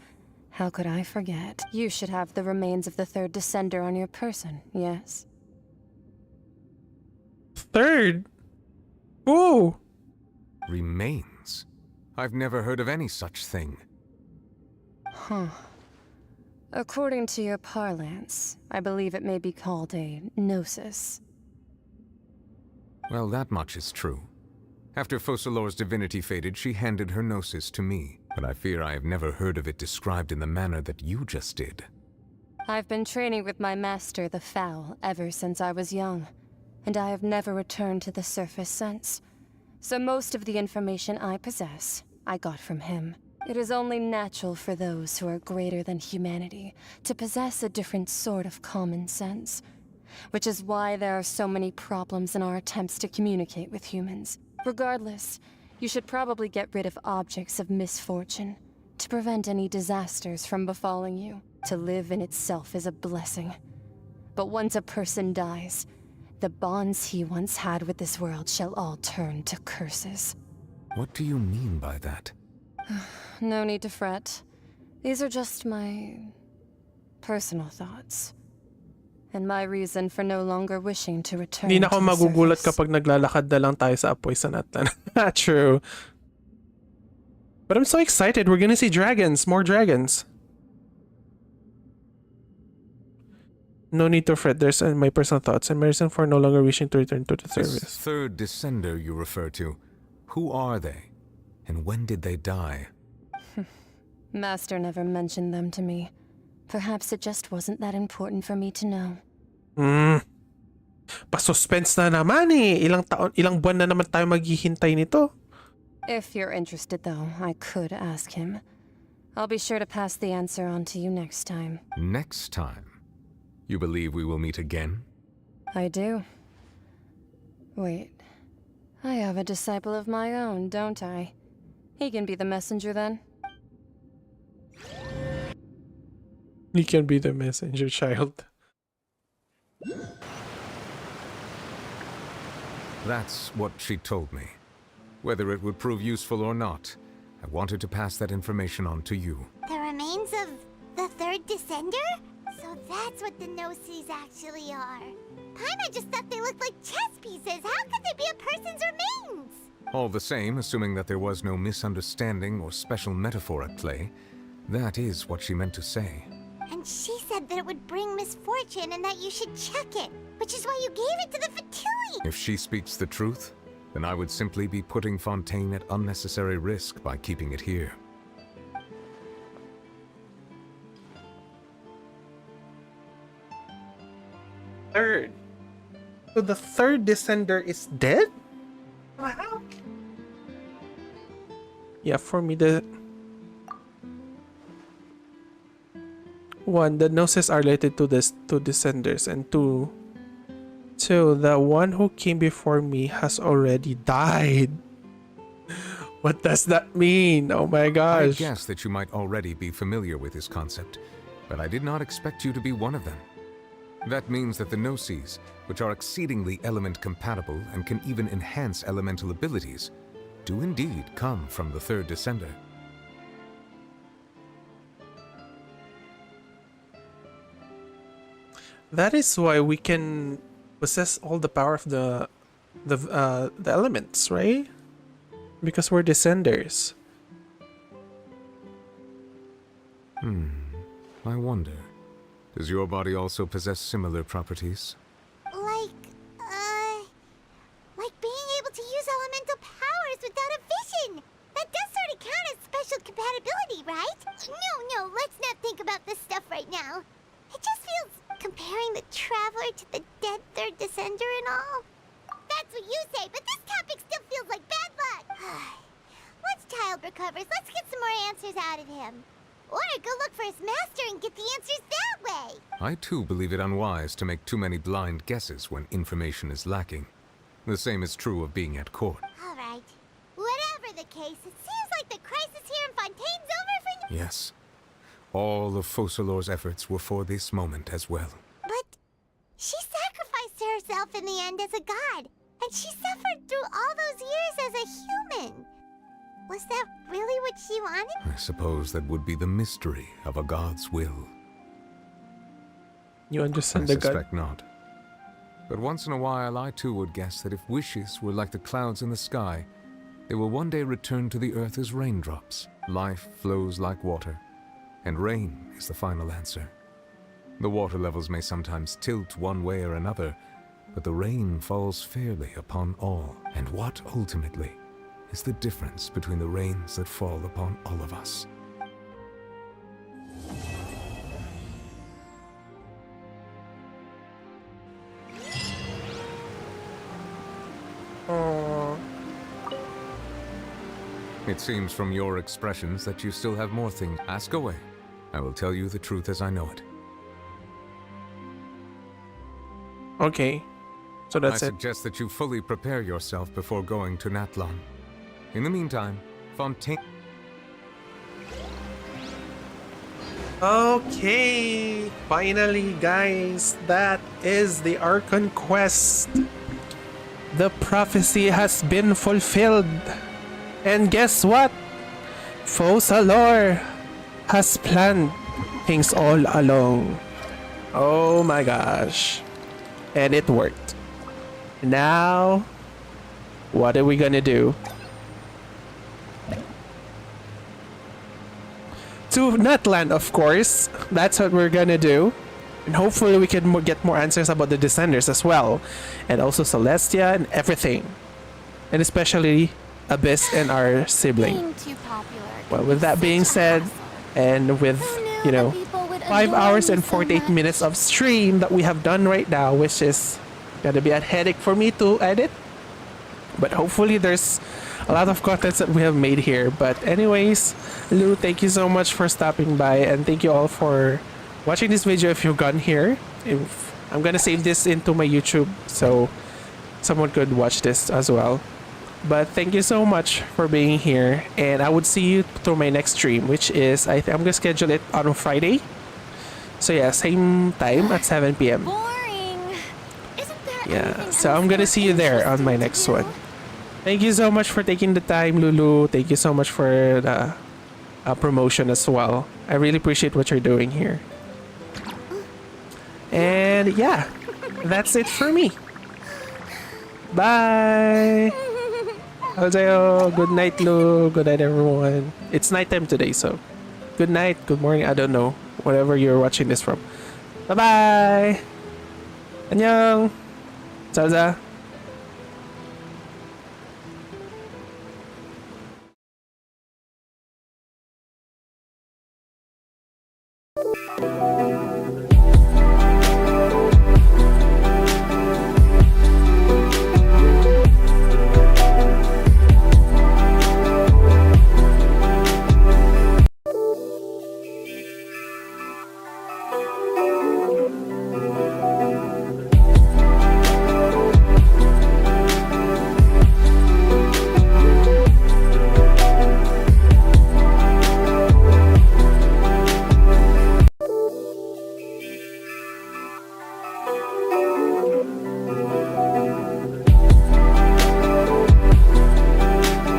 How could I forget? You should have the remains of the third descender on your person, yes?
Third? Ooh!
Remains? I've never heard of any such thing.
Huh. According to your parlance, I believe it may be called a gnosis.
Well, that much is true. After Focalor's divinity faded, she handed her gnosis to me, but I fear I have never heard of it described in the manner that you just did.
I've been training with my master, the Foul, ever since I was young, and I have never returned to the surface since. So most of the information I possess, I got from him. It is only natural for those who are greater than humanity to possess a different sort of common sense, which is why there are so many problems in our attempts to communicate with humans. Regardless, you should probably get rid of objects of misfortune to prevent any disasters from befalling you. To live in itself is a blessing. But once a person dies, the bonds he once had with this world shall all turn to curses.
What do you mean by that?
No need to fret. These are just my personal thoughts. And my reason for no longer wishing to return
Hindi na ako
to the
magugulat
surface.
kapag naglalakad na lang tayo sa apoy sa Natlan. True. But I'm so excited. We're gonna see dragons. More dragons. No need to fret. There's my personal thoughts and my reason for no longer wishing to return to the
This
service.
third descender you refer to, who are they? And when did they die?
Master never mentioned them to me. Perhaps it just wasn't that important for me to know.
Pa-suspense na naman eh. Ilang buwan na naman tayo maghihintay nito.
If you're interested though, I could ask him. I'll be sure to pass the answer on to you next time.
Next time? You believe we will meet again?
I do. Wait. I have a disciple of my own, don't I? He can be the messenger then.
He can be the messenger child.
That's what she told me. Whether it would prove useful or not, I wanted to pass that information on to you.
The remains of the third descender? So that's what the Gnosis actually are. Paimon just thought they looked like chess pieces. How could they be a person's remains?
All the same, assuming that there was no misunderstanding or special metaphor at play, that is what she meant to say.
And she said that it would bring misfortune and that you should check it, which is why you gave it to the Fatui.
If she speaks the truth, then I would simply be putting Fontaine at unnecessary risk by keeping it here.
Third. So the third descender is dead? Wow. Yeah, for me the the gnosis are related to this two descenders, and two, the one who came before me has already died. What does that mean? Oh my
I
gosh.
guess that you might already be familiar with this concept, but I did not expect you to be one of them. That means that the Gnosis, which are exceedingly element compatible and can even enhance elemental abilities, do indeed come from the third descender.
That is why we can possess all the power of the elements, right? Because we're descenders.
I wonder, does your body also possess similar properties?
Like being able to use elemental powers without a vision. That does sort of count as special compatibility, right? No, let's not think about this stuff right now. It just feels comparing the Traveler to the dead third descender and all. That's what you say, but this topic still feels like bad luck. Once Child recovers, let's get some more answers out of him. Or go look for his master and get the answers that way.
I too believe it unwise to make too many blind guesses when information is lacking. The same is true of being at court.
All right. Whatever the case, it seems like the crisis here in Fontaine's over for now.
Yes. All of Focalor's efforts were for this moment as well.
But she sacrificed herself in the end as a god, and she suffered through all those years as a human. Was that really what she wanted?
I suppose that would be the mystery of a god's will.
You understand
I
the god?
suspect not. But once in a while, I too would guess that if wishes were like the clouds in the sky, they will one day return to the earth as raindrops. Life flows like water, and rain is the final answer. The water levels may sometimes tilt one way or another, but the rain falls fairly upon all. And what ultimately is the difference between the rains that fall upon all of us?
Aww.
It seems from your expressions that you still have more things. Ask away. I will tell you the truth as I know it.
Okay. So that's
I
it.
suggest that you fully prepare yourself before going to Natlan. In the meantime, Fontaine...
Okay, finally guys, that is the Archon quest. The prophecy has been fulfilled. And guess what? Focalor has planned things all along. Oh my gosh. And it worked. Now, what are we gonna do? To Natlan, of course. That's what we're gonna do. And hopefully we can get more answers about the Descenders as well. And also Celestia and everything. And especially Abyss and our sibling. Well, with that being said, and with, you know, 5 hours and 48 minutes of stream that we have done right now, which is gonna be a headache for me to edit. But hopefully there's a lot of contents that we have made here. But anyways, Lou, thank you so much for stopping by, and thank you all for watching this video if you've gone here. I'm gonna save this into my YouTube so someone could watch this as well. But thank you so much for being here, and I would see you through my next stream, which is I'm gonna schedule it on Friday. So yeah, same time at 7 p.m. Yeah, so I'm gonna see you there on my next one. Thank you so much for taking the time, Lulu. Thank you so much for the promotion as well. I really appreciate what you're doing here. And yeah, that's it for me. Bye. Haseyo. Good night, Lu. Good night, everyone. It's nighttime today, so good night, good morning. I don't know, whatever you're watching this from. Bye bye. 안녕. 자자.